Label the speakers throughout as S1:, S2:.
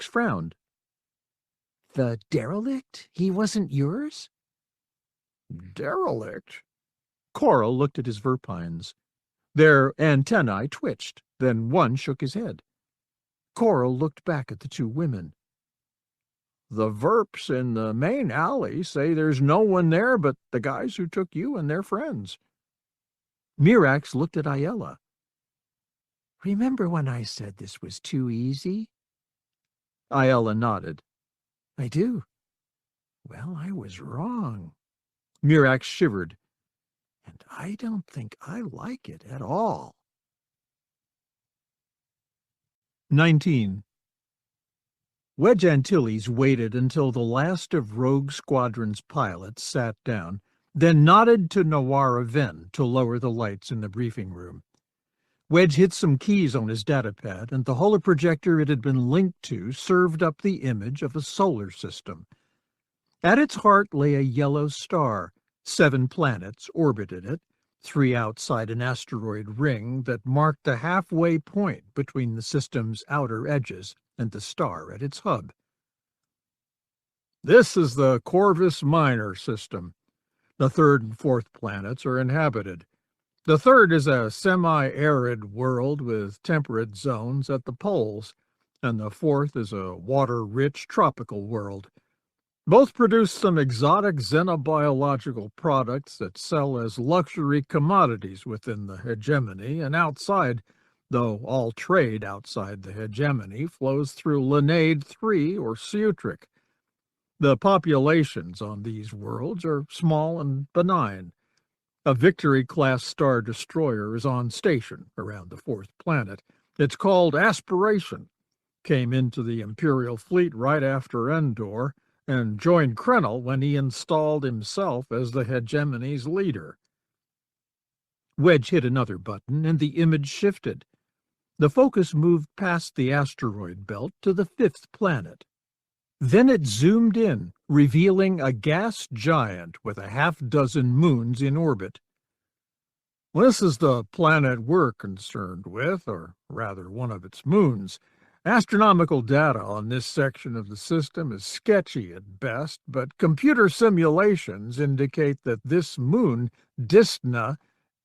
S1: Mirax frowned. "The derelict? He wasn't yours?"
S2: "Derelict?"
S1: Coral looked at his verpines. Their antennae twitched, then one shook his head. Coral looked back at the two women.
S2: "The verps in the main alley say there's no one there but the guys who took you and their friends."
S1: Mirax looked at Ayala.
S3: "Remember when I said this was too easy?"
S1: Ayala nodded.
S3: "I do. Well, I was wrong."
S1: Mirax shivered.
S3: "And I don't think I like it at all."
S1: 19. Wedge Antilles waited until the last of Rogue Squadron's pilots sat down, then nodded to Nawara Ven to lower the lights in the briefing room. Wedge hit some keys on his datapad, and the holoprojector it had been linked to served up the image of a solar system. At its heart lay a yellow star. 7 planets orbited it, 3 outside an asteroid ring that marked the halfway point between the system's outer edges and the star at its hub.
S2: "This is the Corvus Minor system. The 3rd and 4th planets are inhabited. The 3rd is a semi-arid world with temperate zones at the poles, and the 4th is a water-rich tropical world. Both produce some exotic xenobiological products that sell as luxury commodities within the hegemony and outside, though all trade outside the hegemony flows through Linnaeid 3 or Sutric. The populations on these worlds are small and benign. A Victory-class star destroyer is on station around the 4th planet. It's called Aspiration. Came into the Imperial fleet right after Endor, and joined Krennel when he installed himself as the hegemony's leader."
S1: Wedge hit another button, and the image shifted. The focus moved past the asteroid belt to the 5th planet. Then it zoomed in, revealing a gas giant with a half-dozen moons in orbit.
S2: "This is the planet we're concerned with, or rather one of its moons. Astronomical data on this section of the system is sketchy at best, but computer simulations indicate that this moon, Distna,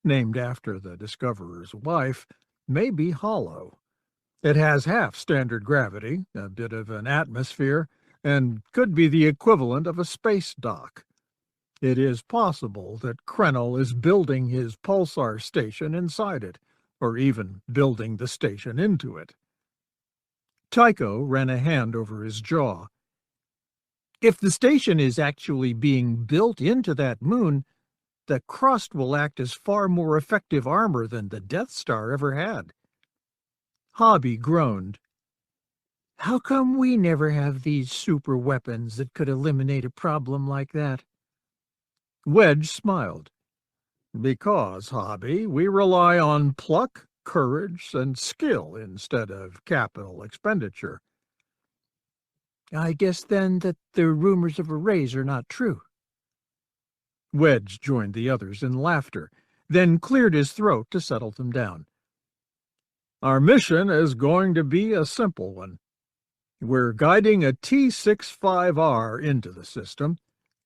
S2: named after the discoverer's wife, may be hollow. It has half standard gravity, a bit of an atmosphere, and could be the equivalent of a space dock. It is possible that Krennel is building his pulsar station inside it, or even building the station into it."
S1: Tycho ran a hand over his jaw. "If the station is actually being built into that moon, the crust will act as far more effective armor than the Death Star ever had." Hobby groaned.
S3: "How come we never have these super weapons that could eliminate a problem like that?"
S1: Wedge smiled.
S2: "Because, Hobby, we rely on pluck, courage, and skill instead of capital expenditure."
S3: "I guess, then, that the rumors of a raise are not true."
S1: Wedge joined the others in laughter, then cleared his throat to settle them down.
S2: "Our mission is going to be a simple one. We're guiding a T-65R into the system.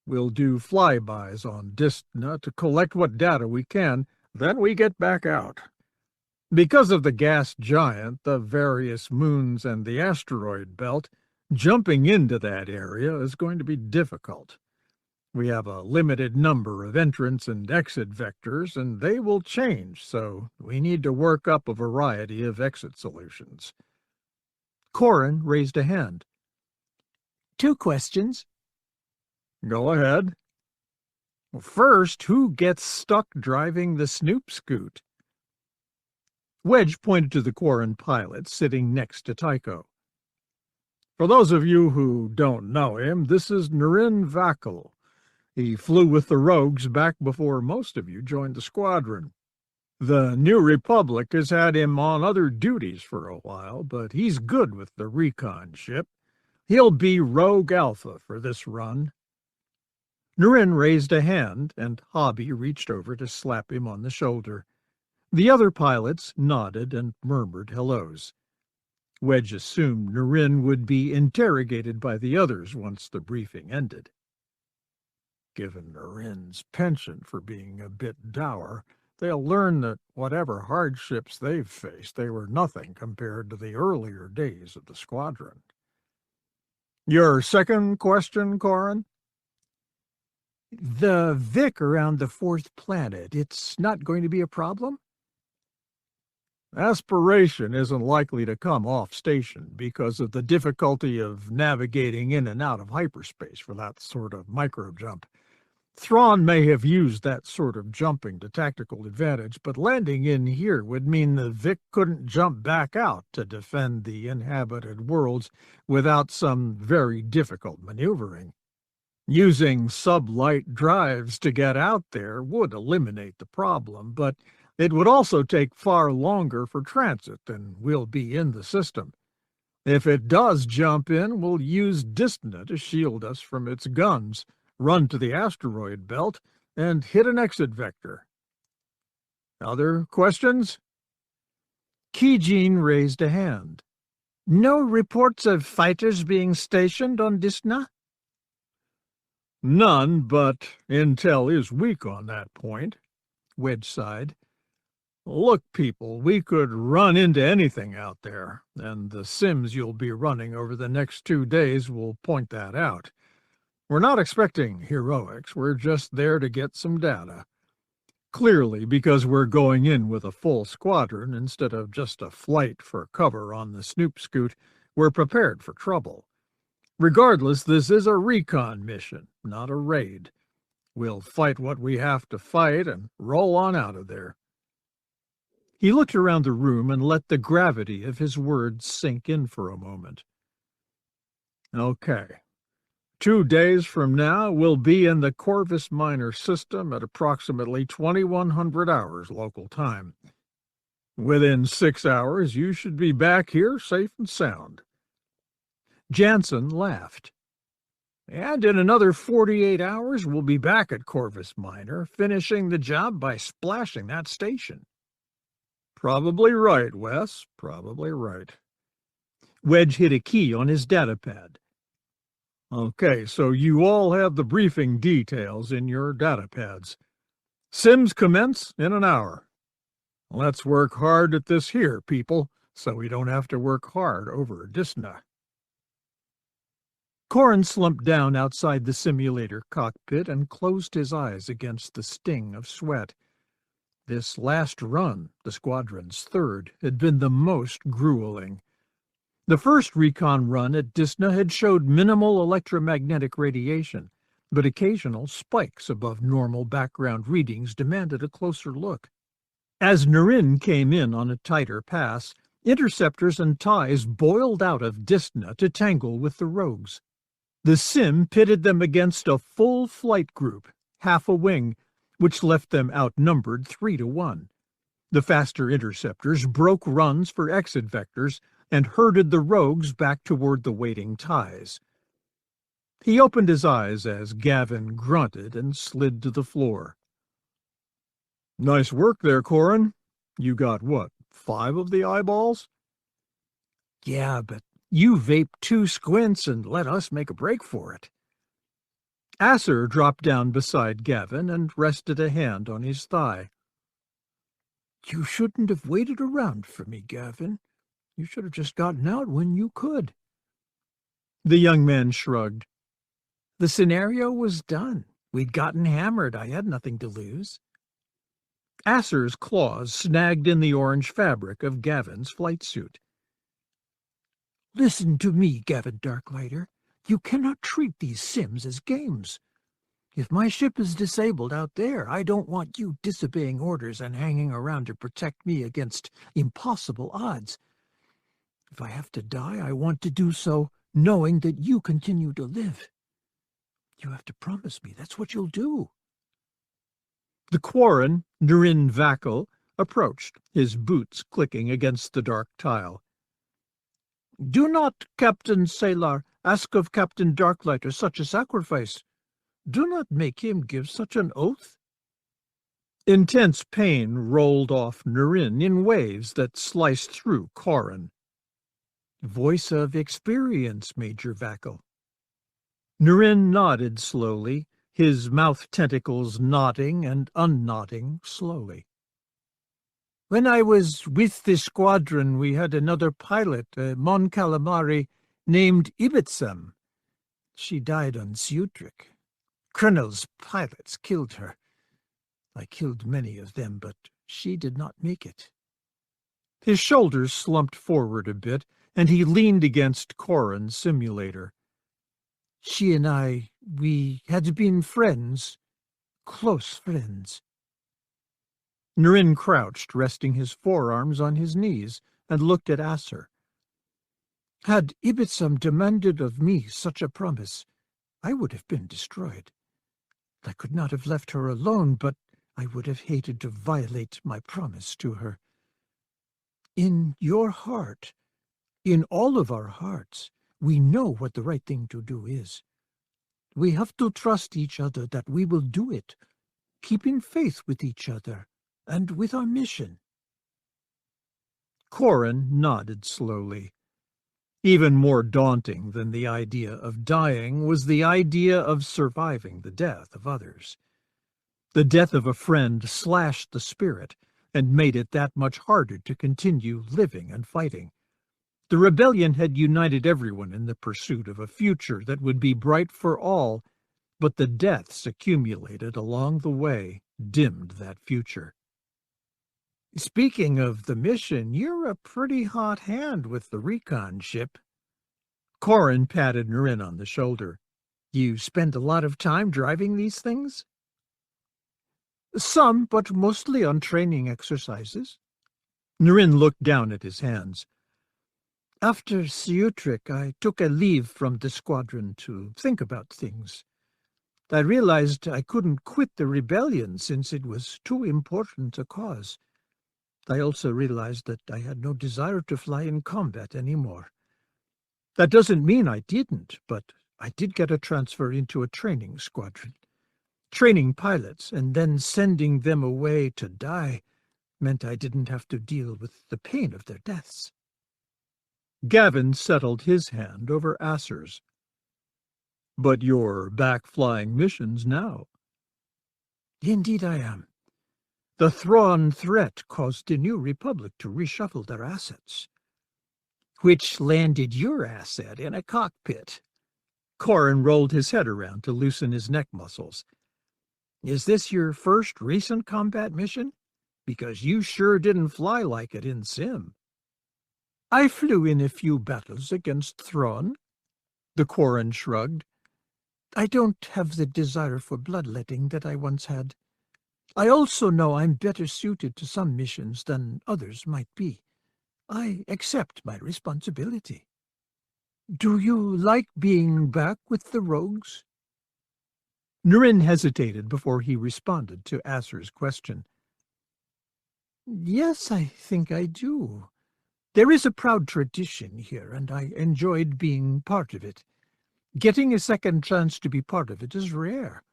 S2: We'll do flybys on Distna to collect what data we can, then we get back out. Because of the gas giant, the various moons, and the asteroid belt, jumping into that area is going to be difficult. We have a limited number of entrance and exit vectors, and they will change, so we need to work up a variety of exit solutions."
S1: Corin raised a hand.
S3: 2 questions.
S2: "Go ahead."
S1: "First, who gets stuck driving the Snoop Scoot?" Wedge pointed to the Corin pilot sitting next to Tycho.
S2: "For those of you who don't know him, this is Nurin Vakil. He flew with the Rogues back before most of you joined the squadron. The New Republic has had him on other duties for a while, but he's good with the recon ship. He'll be Rogue Alpha for this run."
S1: Nurin raised a hand, and Hobby reached over to slap him on the shoulder. The other pilots nodded and murmured hellos. Wedge assumed Nurin would be interrogated by the others once the briefing ended. Given Nurin's penchant for being a bit dour, they'll learn that whatever hardships they've faced, they were nothing compared to the earlier days of the squadron. Your second question, Corin?
S3: The Vic around the fourth planet, it's not going to be a problem?
S1: Aspiration isn't likely to come off station because of the difficulty of navigating in and out of hyperspace for that sort of micro-jump. Thrawn may have used that sort of jumping to tactical advantage, but landing in here would mean the Vic couldn't jump back out to defend the inhabited worlds without some very difficult maneuvering. Using sublight drives to get out there would eliminate the problem, but it would also take far longer for transit than will be in the system. If it does jump in, we'll use Dystna to shield us from its guns, run to the asteroid belt, and hit an exit vector. Other questions?
S3: Kijin raised a hand. No reports of fighters being stationed on Dystna?
S1: None, but intel is weak on that point, Wedge sighed. Look, people, we could run into anything out there, and the sims you'll be running over the next 2 days will point that out. We're not expecting heroics, we're just there to get some data. Clearly, because we're going in with a full squadron instead of just a flight for cover on the Snoop Scoot, we're prepared for trouble. Regardless, this is a recon mission, not a raid. We'll fight what we have to fight and roll on out of there. He looked around the room and let the gravity of his words sink in for a moment. Okay. 2 days from now, we'll be in the Corvus Minor system at approximately 2100 hours local time. Within 6 hours, you should be back here safe and sound. Jansen laughed. And in another 48 hours, we'll be back at Corvus Minor, finishing the job by splashing that station. Probably right, Wes. Probably right. Wedge hit a key on his datapad. Okay, so you all have the briefing details in your datapads. Sims commence in an hour. Let's work hard at this here, people, so we don't have to work hard over Dystna.
S3: Corin slumped down outside the simulator cockpit and closed his eyes against the sting of sweat. This last run, the squadron's third, had been the most grueling. The first recon run at Dystna had showed minimal electromagnetic radiation, but occasional spikes above normal background readings demanded a closer look. As Nurin came in on a tighter pass, interceptors and ties boiled out of Dystna to tangle with the rogues. The sim pitted them against a full flight group, half a wing, which left them outnumbered 3-1. The faster interceptors broke runs for exit vectors and herded the rogues back toward the waiting ties. He opened his eyes as Gavin grunted and slid to the floor. Nice work there, Corin. You got what, 5 of the eyeballs? Yeah, but you vaped 2 squints and let us make a break for it.
S1: Isard dropped down beside Gavin and rested a hand on his thigh.
S3: You shouldn't have waited around for me, Gavin. You should have just gotten out when you could.
S1: The young man shrugged.
S3: The scenario was done. We'd gotten hammered. I had nothing to lose.
S1: Isard's claws snagged in the orange fabric of Gavin's flight suit.
S3: Listen to me, Gavin Darklighter. You cannot treat these sims as games. If my ship is disabled out there, I don't want you disobeying orders and hanging around to protect me against impossible odds. If I have to die, I want to do so knowing that you continue to live. You have to promise me that's what you'll do.
S1: The Quarren, Nurin Vakel, approached, his boots clicking against the dark tile.
S3: Do not, Captain Sailor, ask of Captain Darklighter such a sacrifice. Do not make him give such an oath.
S1: Intense pain rolled off Nurin in waves that sliced through Corin. Voice of experience, Major Vacal. Nurin nodded slowly, his mouth tentacles knotting and unknotting slowly. When I was with the squadron, we had another pilot, Mon Calamari, named Ibitsam. She died on Sutric. Krennel's pilots killed her. I killed many of them, but she did not make it. His shoulders slumped forward a bit, and he leaned against Corrin's simulator. She and I, we had been friends, close friends. Nurin crouched, resting his forearms on his knees, and looked at Asser. Had Ibitsam demanded of me such a promise, I would have been destroyed. I could not have left her alone, but I would have hated to violate my promise to her. In your heart, in all of our hearts, we know what the right thing to do is. We have to trust each other that we will do it, keeping faith with each other and with our mission. Corrin nodded slowly. Even more daunting than the idea of dying was the idea of surviving the death of others. The death of a friend slashed the spirit and made it that much harder to continue living and fighting. The rebellion had united everyone in the pursuit of a future that would be bright for all, but the deaths accumulated along the way dimmed that future. Speaking of the mission, you're a pretty hot hand with the recon ship. Corrin patted Nurin on the shoulder. You spend a lot of time driving these things? Some, but mostly on training exercises. Nurin looked down at his hands. After Sutric, I took a leave from the squadron to think about things. I realized I couldn't quit the rebellion since it was too important a cause. I also realized that I had no desire to fly in combat anymore. That doesn't mean I didn't, but I did get a transfer into a training squadron. Training pilots and then sending them away to die meant I didn't have to deal with the pain of their deaths. Gavin settled his hand over Asser's. But you're back flying missions now. Indeed I am. The Thrawn threat caused the New Republic to reshuffle their assets, which landed your asset in a cockpit. Corrin rolled his head around to loosen his neck muscles. Is this your first recent combat mission? Because you sure didn't fly like it in Sim. I flew in a few battles against Thrawn. The Corrin shrugged. I don't have the desire for bloodletting that I once had. I also know I'm better suited to some missions than others might be. I accept my responsibility. Do you like being back with the rogues? Nurin hesitated before he responded to Asser's question. Yes, I think I do. There is a proud tradition here, and I enjoyed being part of it. Getting a second chance to be part of it is rare.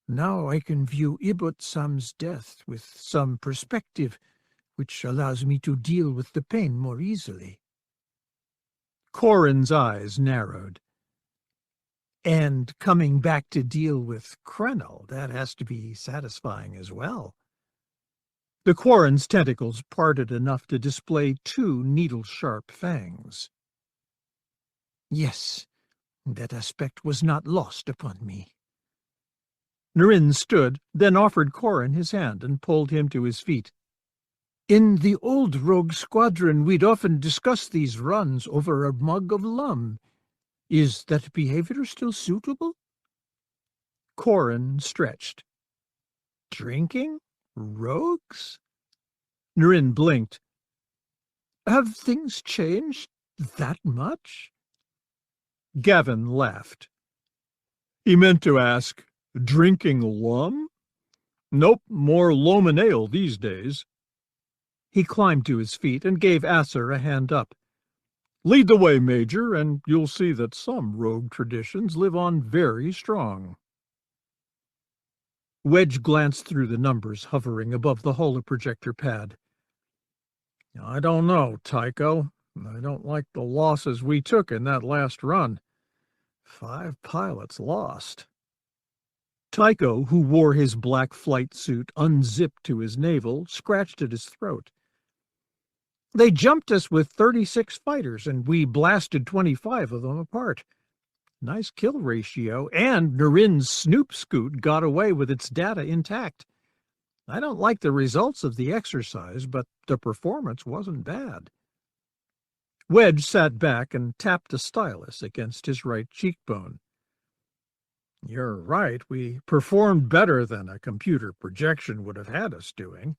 S1: Now I can view Ibutsam's death with some perspective, which allows me to deal with the pain more easily. Corrin's eyes narrowed. And coming back to deal with Krennel, that has to be satisfying as well. The Corrin's tentacles parted enough to display two needle-sharp fangs. Yes, that aspect was not lost upon me. Nurin stood, then offered Corrin his hand and pulled him to his feet. In the old rogue squadron, we'd often discuss these runs over a mug of lum. Is that behavior still suitable? Corrin stretched. Drinking? Rogues? Nurin blinked. Have things changed that much? Gavin laughed. He meant to ask, drinking lum? Nope, more loam and ale these days. He climbed to his feet and gave Asser a hand up. Lead the way, Major, and you'll see that some rogue traditions live on very strong. Wedge glanced through the numbers hovering above the holoprojector pad. I don't know, Tycho.
S2: I don't like the losses we took in that last run. 5 pilots lost.
S1: Tycho, who wore his black flight suit unzipped to his navel, scratched at his throat. They jumped us with 36 fighters, and we blasted 25 of them apart. Nice kill ratio, and Narin's Snoop Scoot got away with its data intact. I don't like the results of the exercise, but the performance wasn't bad. Wedge sat back and tapped a stylus against his right cheekbone.
S2: You're right, we performed better than a computer projection would have had us doing,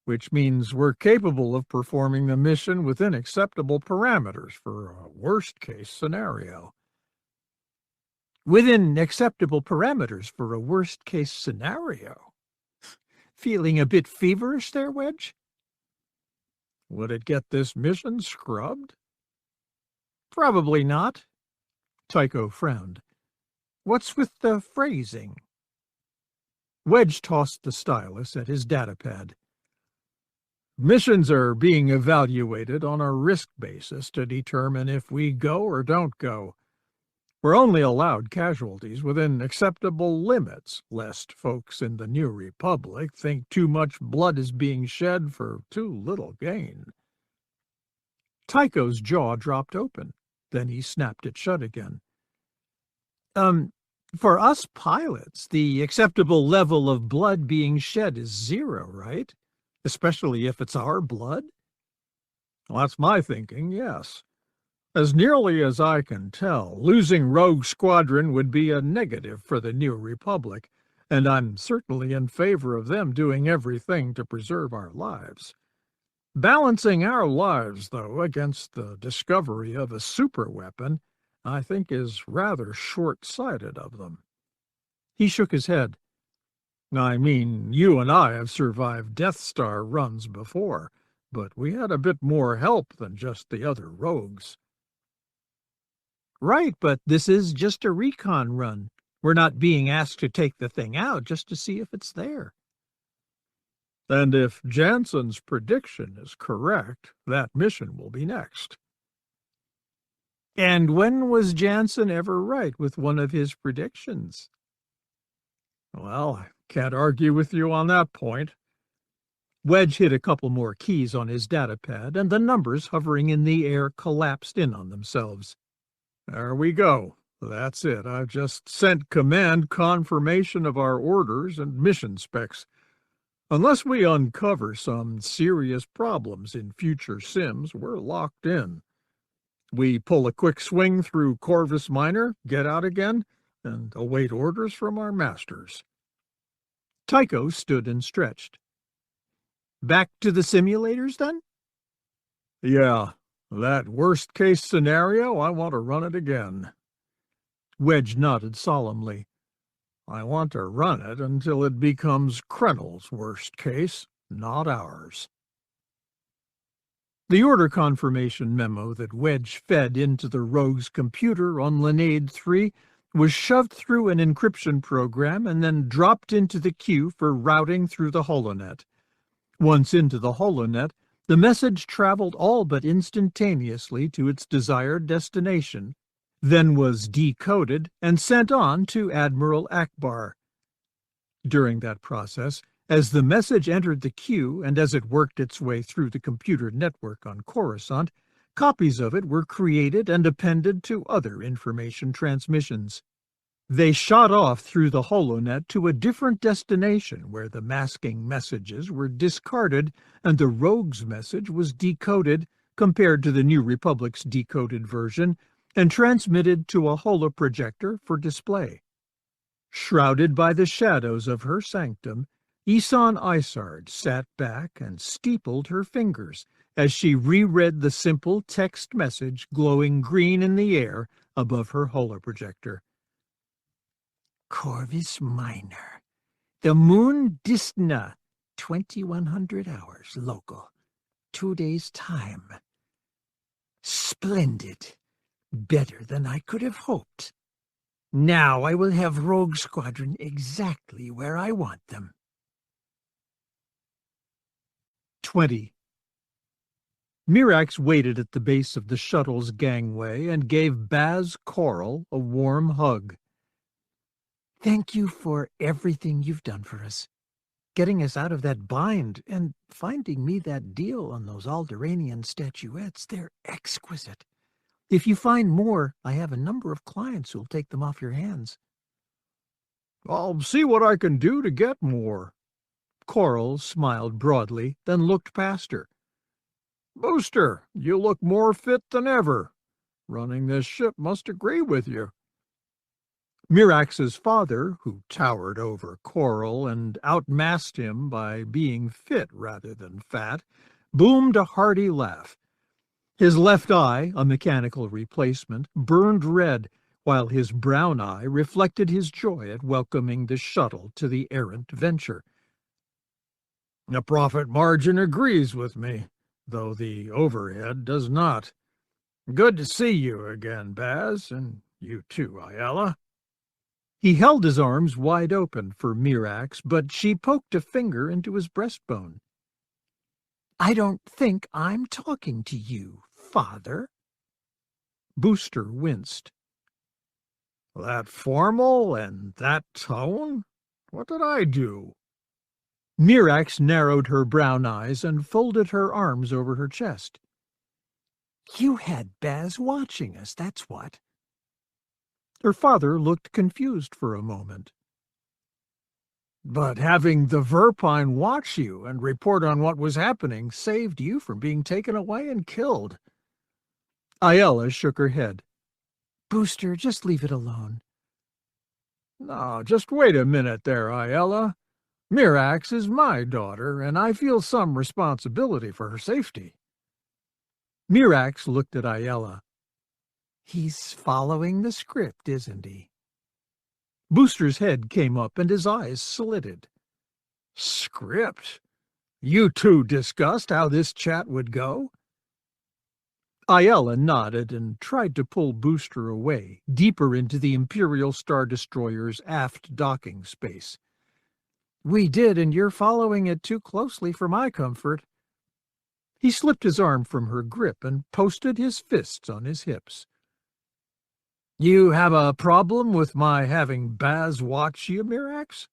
S2: which means we're capable of performing the mission within acceptable parameters for a worst-case scenario.
S1: Within acceptable parameters for a worst-case scenario? Feeling a bit feverish there, Wedge?
S2: Would it get this mission scrubbed?
S1: Probably not. Tycho frowned. What's with the phrasing? Wedge tossed the stylus at his datapad.
S2: Missions are being evaluated on a risk basis to determine if we go or don't go. We're only allowed casualties within acceptable limits, lest folks in the New Republic think too much blood is being shed for too little gain.
S1: Tycho's jaw dropped open. Then he snapped it shut again. For us pilots, the acceptable level of blood being shed is 0, right? Especially if it's our blood?
S2: Well, that's my thinking, yes. As nearly as I can tell, losing Rogue Squadron would be a negative for the New Republic, and I'm certainly in favor of them doing everything to preserve our lives. Balancing our lives, though, against the discovery of a superweapon, I think is rather short-sighted of them.
S1: He shook his head.
S2: I mean, you and I have survived Death Star runs before, but we had a bit more help than just the other rogues.
S1: Right, but this is just a recon run. We're not being asked to take the thing out just to see if it's there.
S2: And if Jansen's prediction is correct, that mission will be next.
S1: And when was Jansen ever right with one of his predictions?
S2: Well, I can't argue with you on that point.
S1: Wedge hit a couple more keys on his datapad, and the numbers hovering in the air collapsed in on themselves.
S2: There we go. That's it. I've just sent command confirmation of our orders and mission specs. Unless we uncover some serious problems in future sims, we're locked in. We pull a quick swing through Corvus Minor, get out again, and await orders from our masters.
S1: Tycho stood and stretched. Back to the simulators, then?
S2: Yeah, that worst-case scenario, I want to run it again.
S1: Wedge nodded solemnly.
S2: I want to run it until it becomes Krennel's worst case, not ours.
S1: The order confirmation memo that Wedge fed into the rogue's computer on Linnaeid 3 was shoved through an encryption program and then dropped into the queue for routing through the holonet. Once into the holonet, the message traveled all but instantaneously to its desired destination, then was decoded and sent on to Admiral Akbar. During that process, as the message entered the queue and as it worked its way through the computer network on Coruscant, copies of it were created and appended to other information transmissions. They shot off through the holonet to a different destination where the masking messages were discarded and the rogue's message was decoded compared to the New Republic's decoded version and transmitted to a holoprojector for display. Shrouded by the shadows of her sanctum, Isard sat back and steepled her fingers as she reread the simple text message glowing green in the air above her holoprojector. Corvus Minor. The moon Distna, 2100 hours local. 2 days' time. Splendid. Better than I could have hoped. Now I will have Rogue Squadron exactly where I want them. 20. Mirax waited at the base of the shuttle's gangway and gave Baz Coral a warm hug.
S3: Thank you for everything you've done for us. Getting us out of that bind and finding me that deal on those Alderanian statuettes. They're exquisite. If you find more, I have a number of clients who'll take them off your hands.
S2: I'll see what I can do to get more.
S1: Coral smiled broadly, then looked past her.
S2: Booster, you look more fit than ever. Running this ship must agree with you.
S1: Mirax's father, who towered over Coral and outmassed him by being fit rather than fat, boomed a hearty laugh. His left eye, a mechanical replacement, burned red, while his brown eye reflected his joy at welcoming the shuttle to the errant venture.
S2: The profit margin agrees with me, though the overhead does not. Good to see you again, Baz, and you too, Ayala.
S1: He held his arms wide open for Mirax, but she poked a finger into his breastbone.
S3: I don't think I'm talking to you, Father.
S1: Booster winced.
S2: That formal and that tone? What did I do?
S1: Mirax narrowed her brown eyes and folded her arms over her chest.
S3: You had Baz watching us, that's what.
S1: Her father looked confused for a moment.
S2: But having the Verpine watch you and report on what was happening saved you from being taken away and killed.
S1: Ayala shook her head.
S3: Booster, just leave it alone.
S2: No, just wait a minute there, Ayala. Mirax is my daughter, and I feel some responsibility for her safety.
S1: Mirax looked at Ayala.
S3: He's following the script, isn't he?
S1: Booster's head came up and his eyes slitted.
S2: Script? You two discussed how this chat would go?
S1: Ayala nodded and tried to pull Booster away, deeper into the Imperial Star Destroyer's aft docking space.
S3: We did, and you're following it too closely for my comfort.
S1: He slipped his arm from her grip and posted his fists on his hips.
S2: You have a problem with my having Baz watch you, Mirax?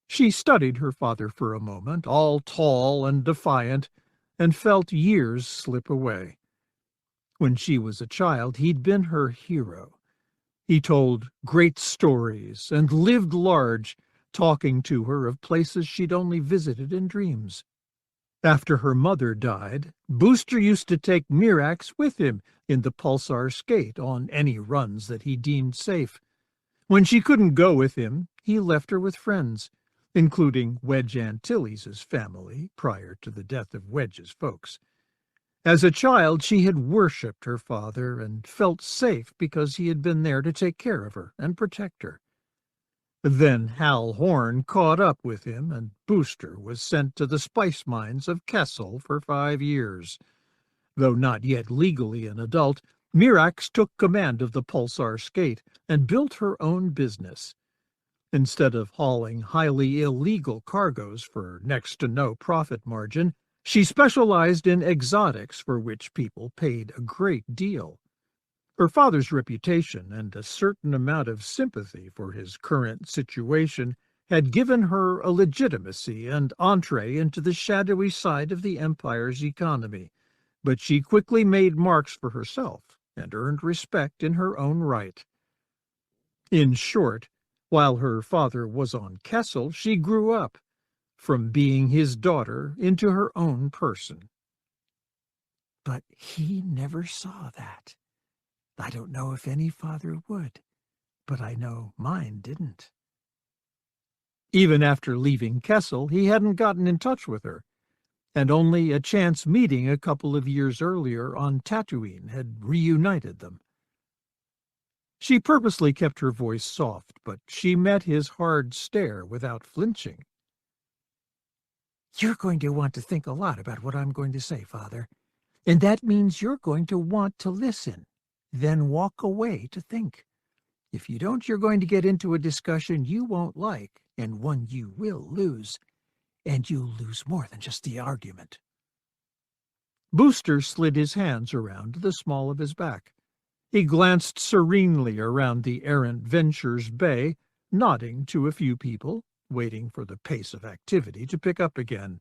S1: She studied her father for a moment, all tall and defiant, and felt years slip away. When she was a child, he'd been her hero. He told great stories and lived large, talking to her of places she'd only visited in dreams. After her mother died, Booster used to take Mirax with him in the Pulsar Skate on any runs that he deemed safe. When she couldn't go with him, he left her with friends, including Wedge Antilles' family prior to the death of Wedge's folks. As a child, she had worshipped her father and felt safe because he had been there to take care of her and protect her. Then Hal Horn caught up with him, and Booster was sent to the spice mines of Kessel for 5 years. Though not yet legally an adult, Mirax took command of the Pulsar Skate and built her own business. Instead of hauling highly illegal cargoes for next to no profit margin, she specialized in exotics for which people paid a great deal. Her father's reputation and a certain amount of sympathy for his current situation had given her a legitimacy and entree into the shadowy side of the Empire's economy, but she quickly made marks for herself and earned respect in her own right. In short, while her father was on Kessel, she grew up, from being his daughter into her own person.
S3: But he never saw that. I don't know if any father would, but I know mine didn't.
S1: Even after leaving Kessel, he hadn't gotten in touch with her, and only a chance meeting a couple of years earlier on Tatooine had reunited them. She purposely kept her voice soft, but she met his hard stare without flinching.
S3: You're going to want to think a lot about what I'm going to say, Father, and that means you're going to want to listen, then walk away to think. If you don't, you're going to get into a discussion you won't like, and one you will lose, and you'll lose more than just the argument.
S1: Booster slid his hands around the small of his back. He glanced serenely around the errant venture's bay, nodding to a few people, waiting for the pace of activity to pick up again.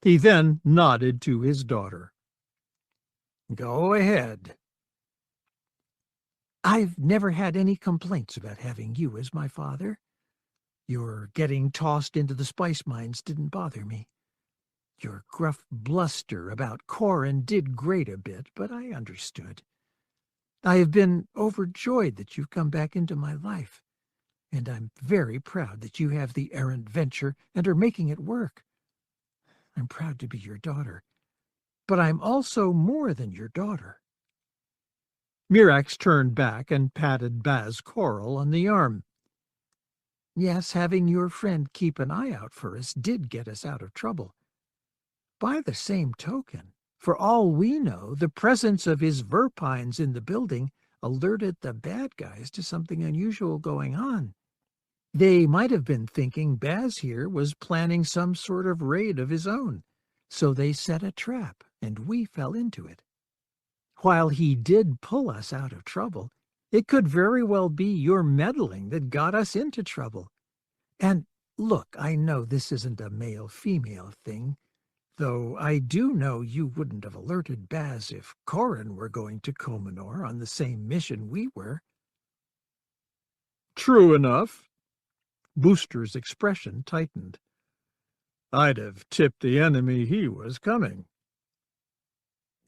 S1: He then nodded to his daughter. "Go ahead." "I've never had any complaints about having you as my father. Your getting tossed into the spice mines didn't bother me. Your gruff bluster about Corrin did grate a bit, but I understood. I have been overjoyed that you've come back into my life, and I'm very proud that you have the errant venture and are making it work. I'm proud to be your daughter, but I'm also more than your daughter." Mirax turned back and patted Baz Coral on the arm. "Yes, having your friend keep an eye out for us did get us out of trouble. By the same token, for all we know, the presence of his verpines in the building alerted the bad guys to something unusual going on. They might have been thinking Baz here was planning some sort of raid of his own, so they set a trap, and we fell into it. While he did pull us out of trouble, it could very well be your meddling that got us into trouble. And look, I know this isn't a male-female thing, though I do know you wouldn't have alerted Baz if Corrin were going to Comenor on the same mission we were."
S2: "True enough." Booster's expression tightened. "I'd have tipped the enemy he was coming."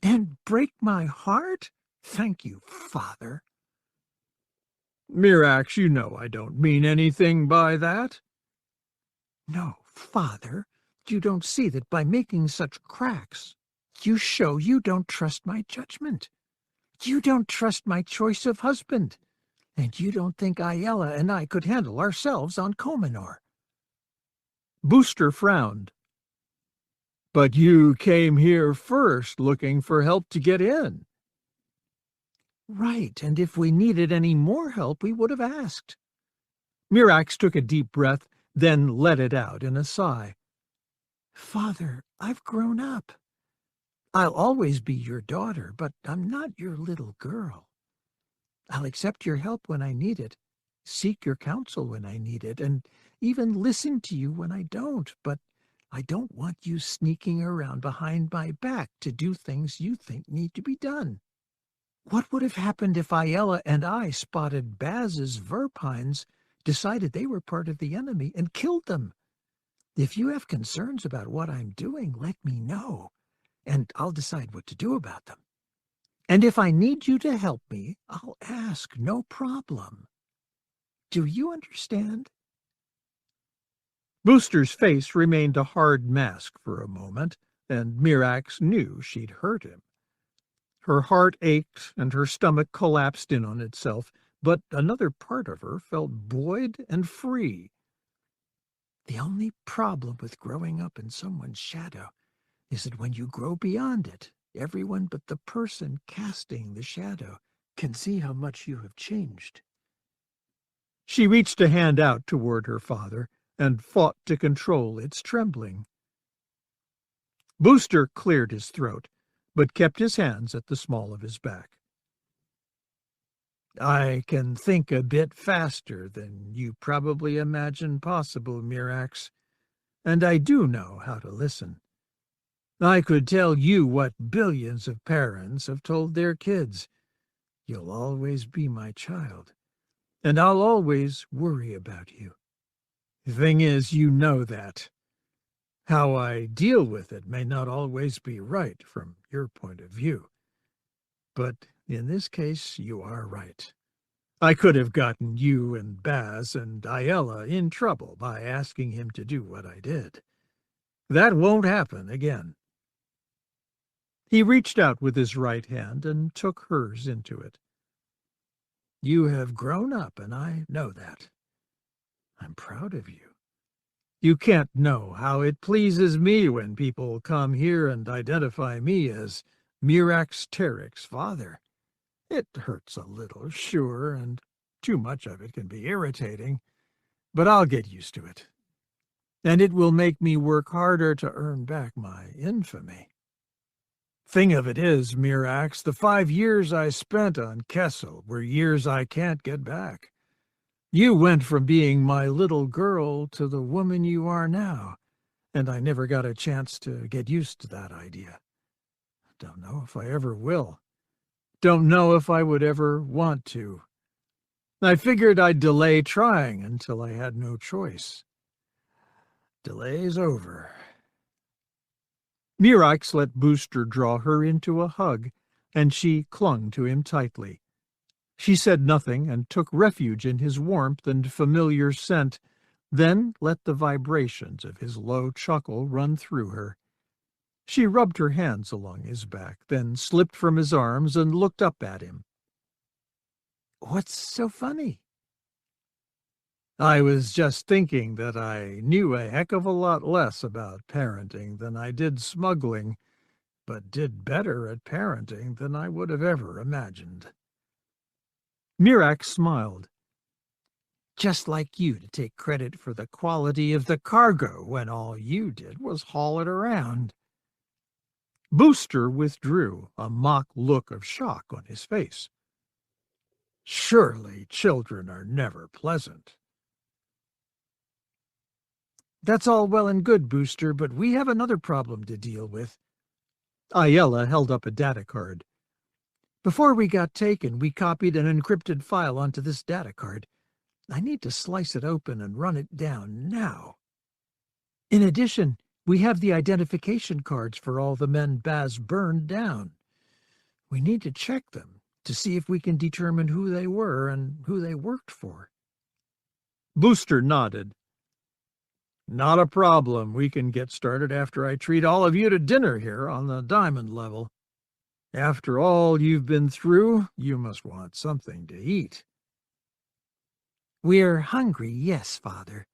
S1: "And break my heart? Thank you, Father."
S2: "Mirax, you know I don't mean anything by that."
S1: "No, Father, you don't see that by making such cracks, you show you don't trust my judgment. You don't trust my choice of husband, and you don't think Aela and I could handle ourselves on Comenor."
S2: Booster frowned. "But you came here first looking for help to get in."
S1: "Right, and if we needed any more help, we would have asked."
S2: Mirax took a deep breath, then let it out in a sigh.
S1: "Father, I've grown up. I'll always be your daughter, but I'm not your little girl. I'll accept your help when I need it, seek your counsel when I need it, and even listen to you when I don't, but I don't want you sneaking around behind my back to do things you think need to be done. What would have happened if Aela and I spotted Baz's verpines, decided they were part of the enemy, and killed them? If you have concerns about what I'm doing, let me know, and I'll decide what to do about them. And if I need you to help me, I'll ask, no problem. Do you understand?"
S2: Booster's face remained a hard mask for a moment, and Mirax knew she'd hurt him. Her heart ached and her stomach collapsed in on itself, but another part of her felt buoyed and free.
S1: "The only problem with growing up in someone's shadow is that when you grow beyond it, everyone but the person casting the shadow can see how much you have changed."
S2: She reached a hand out toward her father and fought to control its trembling. Booster cleared his throat, but kept his hands at the small of his back.
S1: "I can think a bit faster than you probably imagine possible, Mirax, and I do know how to listen. I could tell you what billions of parents have told their kids. You'll always be my child, and I'll always worry about you. The thing is, you know that. How I deal with it may not always be right from your point of view. But in this case, you are right. I could have gotten you and Baz and Aela in trouble by asking him to do what I did. That won't happen again."
S2: He reached out with his right hand and took hers into it.
S1: "You have grown up, and I know that. I'm proud of you. You can't know how it pleases me when people come here and identify me as Mirax Tarik's father. It hurts a little, sure, and too much of it can be irritating, but I'll get used to it. And it will make me work harder to earn back my infamy."
S3: Thing of it is, Mirax, the 5 years I spent on Kessel were years I can't get back. You went from being my little girl to the woman you are now, and I never got a chance to get used to that idea. Don't know if I ever will. Don't know if I would ever want to. I figured I'd delay trying until I had no choice. Delay's over.
S1: Mirax let Booster draw her into a hug, and she clung to him tightly. She said nothing and took refuge in his warmth and familiar scent, then let the vibrations of his low chuckle run through her. She rubbed her hands along his back, then slipped from his arms and looked up at him.
S3: "What's so funny?"
S1: "I was just thinking that I knew a heck of a lot less about parenting than I did smuggling, but did better at parenting than I would have ever imagined." Mirax smiled.
S3: "Just like you to take credit for the quality of the cargo when all you did was haul it around."
S1: Booster withdrew, a mock look of shock on his face.
S3: "Surely children are never pleasant." "That's all well and good, Booster, but we have another problem to deal with."
S1: Ayala held up a data card.
S3: "Before we got taken, we copied an encrypted file onto this data card. I need to slice it open and run it down now. In addition, we have the identification cards for all the men Baz burned down. We need to check them to see if we can determine who they were and who they worked for."
S1: Booster nodded. "Not a problem. We can get started after I treat all of you to dinner here on the diamond level. After all you've been through, you must want something to eat."
S3: "We're hungry, yes, Father."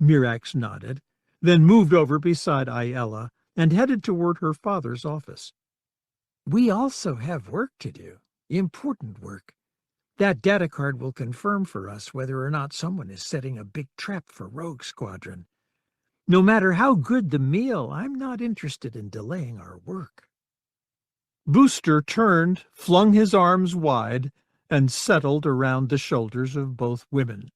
S1: Mirax nodded, then moved over beside Ayala and headed toward her father's office.
S3: "We also have work to do, important work. That data card will confirm for us whether or not someone is setting a big trap for Rogue Squadron. No matter how good the meal, I'm not interested in delaying our work."
S1: Booster turned, flung his arms wide, and settled around the shoulders of both women.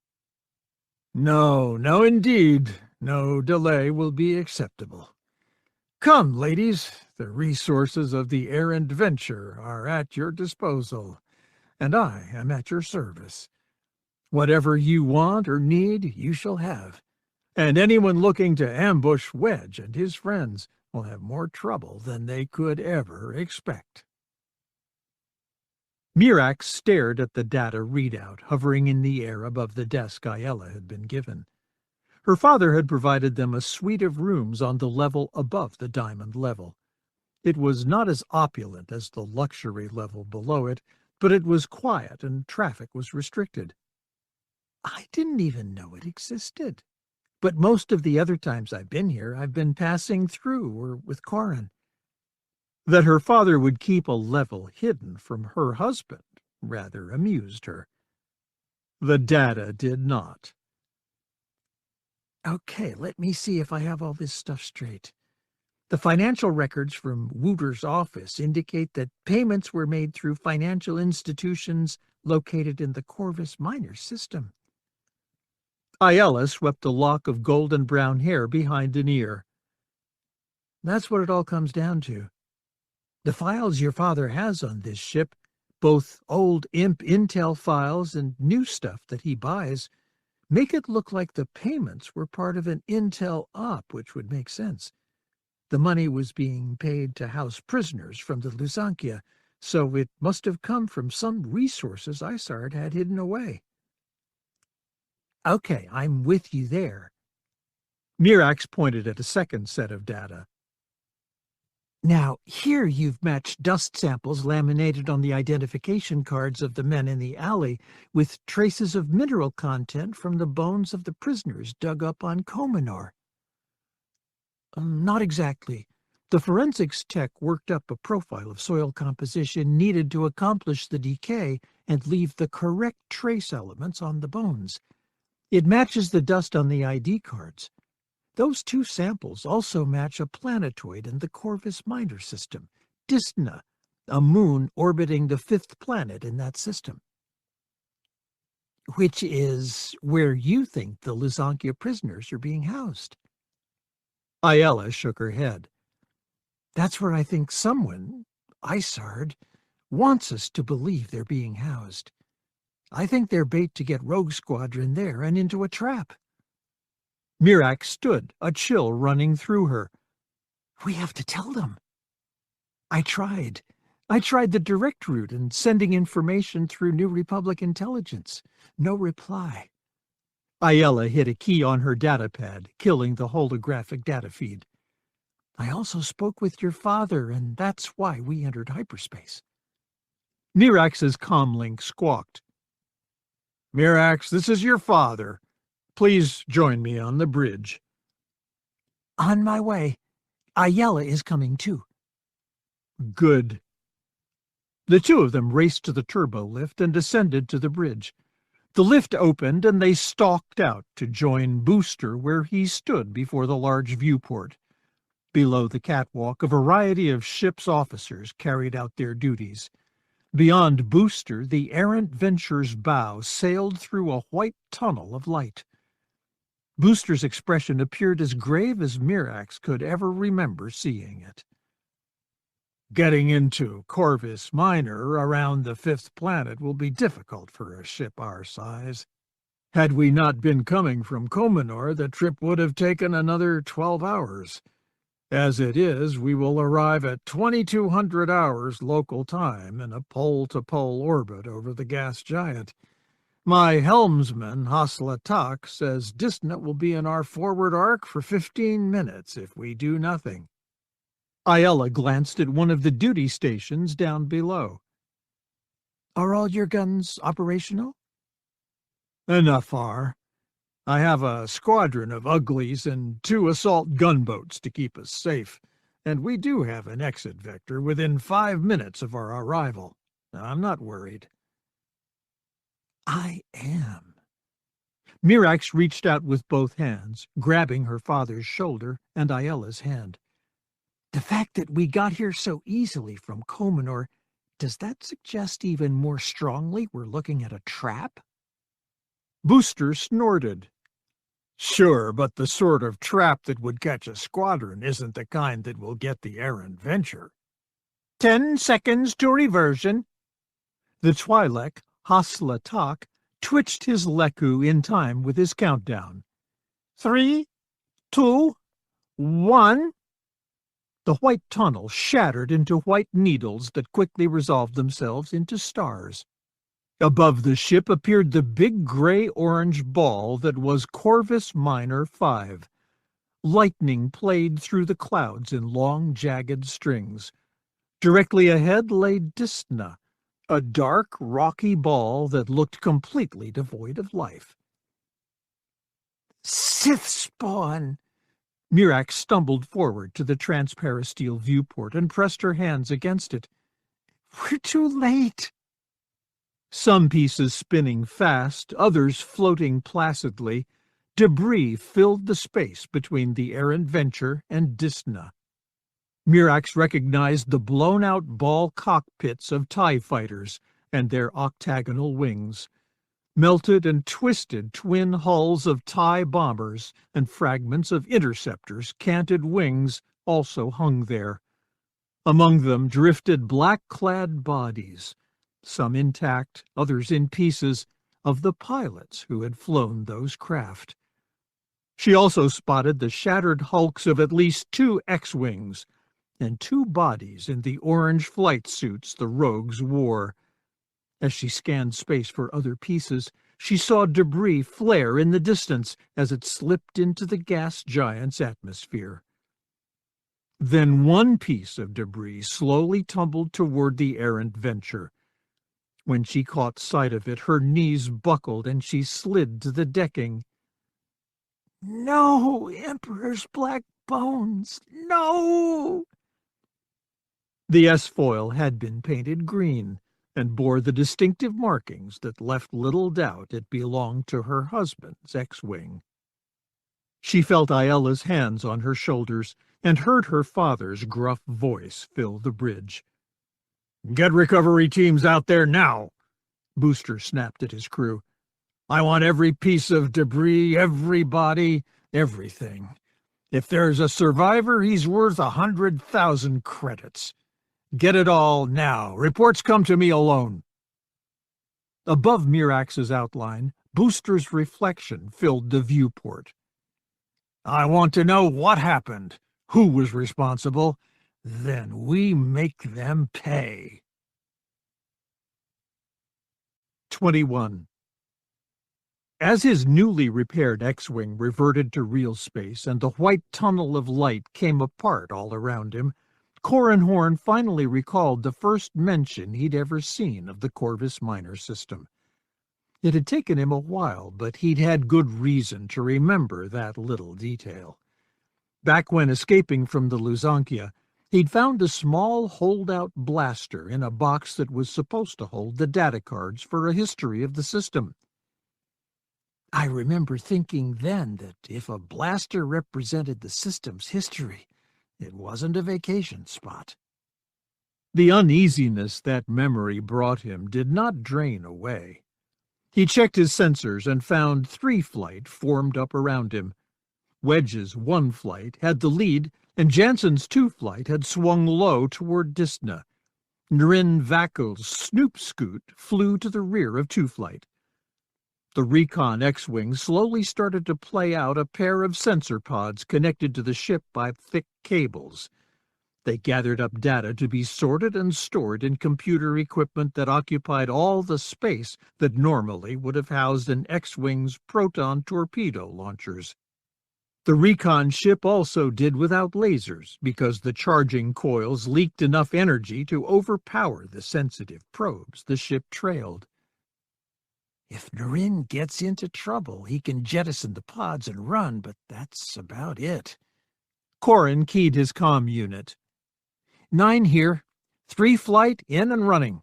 S3: "No, no indeed. No delay will be acceptable. Come, ladies, the resources of the errand venture are at your disposal, and I am at your service. Whatever you want or need, you shall have, and anyone looking to ambush Wedge and his friends will have more trouble than they could ever expect."
S1: Mirax stared at the data readout hovering in the air above the desk Ayala had been given. Her father had provided them a suite of rooms on the level above the diamond level. It was not as opulent as the luxury level below it, but it was quiet and traffic was restricted.
S3: "I didn't even know it existed. But most of the other times I've been here, I've been passing through or with Corin."
S1: That her father would keep a level hidden from her husband rather amused her. The data did not.
S3: "Okay, let me see if I have all this stuff straight. The financial records from Wooter's office indicate that payments were made through financial institutions located in the Corvus minor system."
S1: Ayala swept a lock of golden brown hair behind an ear.
S3: "That's what it all comes down to. The files your father has on this ship, both old Imp intel files and new stuff that he buys, make it look like the payments were part of an intel op, which would make sense. The money was being paid to house prisoners from the Lusankia, so it must have come from some resources Isard had hidden away." "Okay, I'm with you there."
S1: Mirax pointed at a second set of data.
S3: "Now, here you've matched dust samples laminated on the identification cards of the men in the alley with traces of mineral content from the bones of the prisoners dug up on Kominor." "Not exactly. The forensics tech worked up a profile of soil composition needed to accomplish the decay and leave the correct trace elements on the bones. It matches the dust on the ID cards. Those 2 samples also match a planetoid in the Corvus minor system,
S1: Dysna, a moon orbiting the 5th planet in that system. Which is where you think the Luzankia prisoners are being housed.
S3: Ayala shook her head.
S1: That's where I think someone, Isard, wants us to believe they're being housed. I think they're bait to get Rogue Squadron there and into a trap.
S3: Mirax stood, a chill running through her.
S1: We have to tell them. I tried the direct route and sending information through New Republic intelligence. No reply.
S3: Ayala hit a key on her datapad, killing the holographic data feed.
S1: I also spoke with your father, and that's why we entered hyperspace.
S3: Mirax's comlink squawked. Mirax, this is your father. Please join me on the bridge.
S1: On my way. Ayala is coming too.
S3: Good. The two of them raced to the turbo lift and descended to the bridge. The lift opened and they stalked out to join Booster where he stood before the large viewport. Below the catwalk, a variety of ship's officers carried out their duties. Beyond Booster, the errant Venture's bow sailed through a white tunnel of light. Booster's expression appeared as grave as Mirax could ever remember seeing it.
S2: Getting into Corvus Minor around the 5th planet will be difficult for a ship our size. Had we not been coming from Komenor, the trip would have taken another 12 hours. As it is, we will arrive at 2200 hours local time in a pole-to-pole orbit over the gas giant. My helmsman, Haslatak, says Dysna will be in our forward arc for 15 minutes if we do nothing.
S3: Ayala glanced at one of the duty stations down below.
S1: Are all your guns operational?
S2: Enough are. I have a squadron of uglies and 2 assault gunboats to keep us safe, and we do have an exit vector within 5 minutes of our arrival. I'm not worried.
S1: I am.
S3: Mirax reached out with both hands, grabbing her father's shoulder and Ayala's hand.
S1: The fact that we got here so easily from Komenor, does that suggest even more strongly we're looking at a trap?
S3: Booster snorted.
S2: Sure, but the sort of trap that would catch a squadron isn't the kind that will get the errant Venture.
S1: 10 seconds to reversion.
S3: The Twi'lek, Haslatak, twitched his leku in time with his countdown.
S1: 3, 2, 1.
S3: The white tunnel shattered into white needles that quickly resolved themselves into stars. Above the ship appeared the big gray-orange ball that was Corvus Minor 5. Lightning played through the clouds in long, jagged strings. Directly ahead lay Dysna, a dark, rocky ball that looked completely devoid of life.
S1: Sith spawn!
S3: Mirax stumbled forward to the transparasteel viewport and pressed her hands against it.
S1: We're too late.
S3: Some pieces spinning fast, others floating placidly, debris filled the space between the errant Venture and Dysna. Mirax recognized the blown-out ball cockpits of TIE fighters and their octagonal wings. Melted and twisted twin hulls of TIE bombers and fragments of interceptors' canted wings also hung there. Among them drifted black-clad bodies, some intact, others in pieces, of the pilots who had flown those craft. She also spotted the shattered hulks of at least 2 X-wings and 2 bodies in the orange flight suits the rogues wore. As she scanned space for other pieces, she saw debris flare in the distance as it slipped into the gas giant's atmosphere. Then one piece of debris slowly tumbled toward the errant Venture. When she caught sight of it, her knees buckled and she slid to the decking.
S1: No, Emperor's black bones, no!
S3: The S-foil had been painted green and bore the distinctive markings that left little doubt it belonged to her husband's X-wing. She felt Ayala's hands on her shoulders,
S1: and heard her father's gruff voice fill the bridge. "Get recovery teams out there now," Booster snapped at his crew. "I want every piece of debris, every body, everything. If there's a survivor, he's worth 100,000 credits. Get it all now. Reports come to me alone." Above Mirax's outline, Booster's reflection filled the viewport. "I want to know what happened, who was responsible. Then we make them pay." 21. As his newly repaired X-Wing reverted to real space and the white tunnel of light came apart all around him, Corran Horn finally recalled the first mention he'd ever seen of the Corvus minor system. It had taken him a while, but he'd had good reason to remember that little detail. Back when escaping from the Luzankia, he'd found a small holdout blaster in a box that was supposed to hold the data cards for a history of the system. "I remember thinking then that if a blaster represented the system's history, it wasn't a vacation spot." The uneasiness that memory brought him did not drain away. He checked his sensors and found 3 flight formed up around him. Wedge's 1 flight had the lead, and Jansen's 2 flight had swung low toward Disna. Nrin Vakel's Snoop Scoot flew to the rear of 2 flight. The recon X-Wing slowly started to play out a pair of sensor pods connected to the ship by thick cables. They gathered up data to be sorted and stored in computer equipment that occupied all the space that normally would have housed an X-Wing's proton torpedo launchers. The recon ship also did without lasers because the charging coils leaked enough energy to overpower the sensitive probes the ship trailed. "If Nrin gets into trouble, he can jettison the pods and run, but that's about it." Corran keyed his comm unit. 9 here. 3 flight in and running.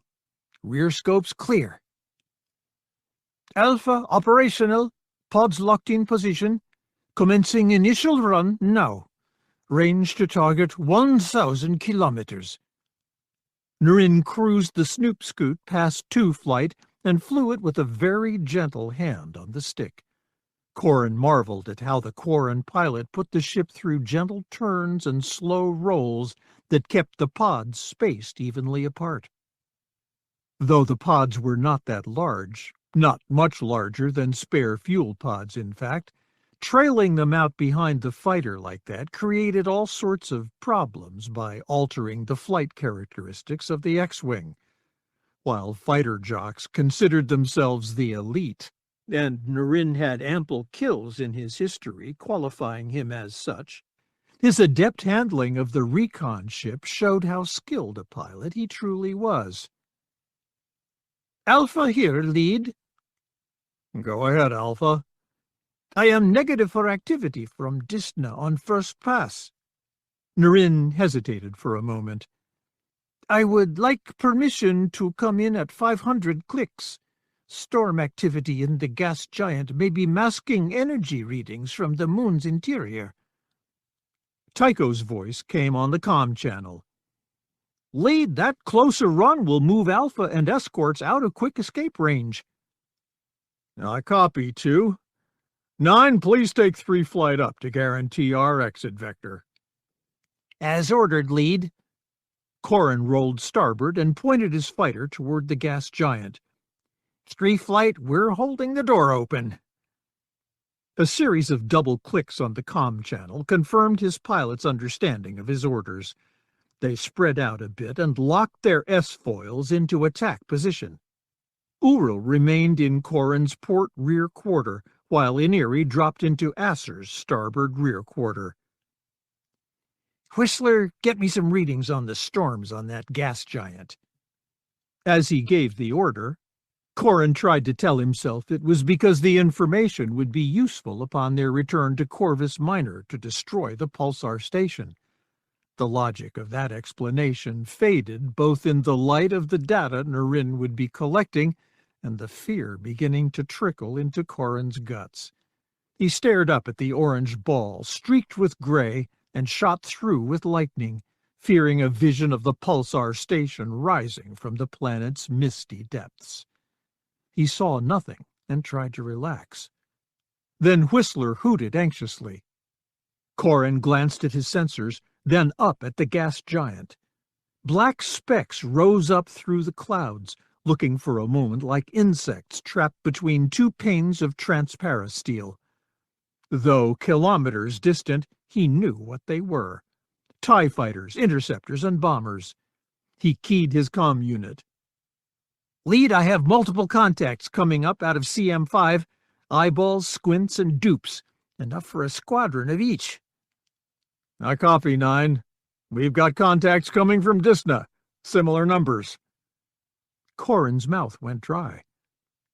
S1: Rear scopes clear. "Alpha operational. Pods locked in position. Commencing initial run now. Range to target 1,000 kilometers." Nrin cruised the Snoop Scoot past 2 flight and flew it with a very gentle hand on the stick. Corran marveled at how the Corran pilot put the ship through gentle turns and slow rolls that kept the pods spaced evenly apart. Though the pods were not that large, not much larger than spare fuel pods in fact, trailing them out behind the fighter like that created all sorts of problems by altering the flight characteristics of the X-Wing. While fighter jocks considered themselves the elite, and Nrin had ample kills in his history qualifying him as such, his adept handling of the recon ship showed how skilled a pilot he truly was. "Alpha here, lead." "Go ahead, Alpha." "I am negative for activity from Disna on first pass." Nrin hesitated for a moment. "I would like permission to come in at 500 clicks. Storm activity in the gas giant may be masking energy readings from the moon's interior." Tycho's voice came on the comm channel. "Lead, that closer run will move Alpha and escorts out of quick escape range." "I copy, 2. 9, please take 3 flight up to guarantee our exit vector." "As ordered, lead." Corran rolled starboard and pointed his fighter toward the gas giant. 3 flight, we're holding the door open." A series of double clicks on the comm channel confirmed his pilot's understanding of his orders. They spread out a bit and locked their S-foils into attack position. Ural remained in Corran's port rear quarter, while Iniri dropped into Asser's starboard rear quarter. "Whistler, get me some readings on the storms on that gas giant." As he gave the order, Corran tried to tell himself it was because the information would be useful upon their return to Corvus Minor to destroy the pulsar station. The logic of that explanation faded both in the light of the data Nrin would be collecting and the fear beginning to trickle into Corran's guts. He stared up at the orange ball, streaked with gray, and shot through with lightning, fearing a vision of the pulsar station rising from the planet's misty depths. He saw nothing and tried to relax. Then Whistler hooted anxiously. Corrin glanced at his sensors, then up at the gas giant. Black specks rose up through the clouds, looking for a moment like insects trapped between two panes of transparasteel. Though kilometers distant, he knew what they were. TIE fighters, interceptors, and bombers. He keyed his comm unit. "Lead, I have multiple contacts coming up out of CM5. Eyeballs, squints, and dupes. Enough for a squadron of each."
S2: "I copy, 9. We've got contacts coming from Disna. Similar numbers."
S1: Corrin's mouth went dry.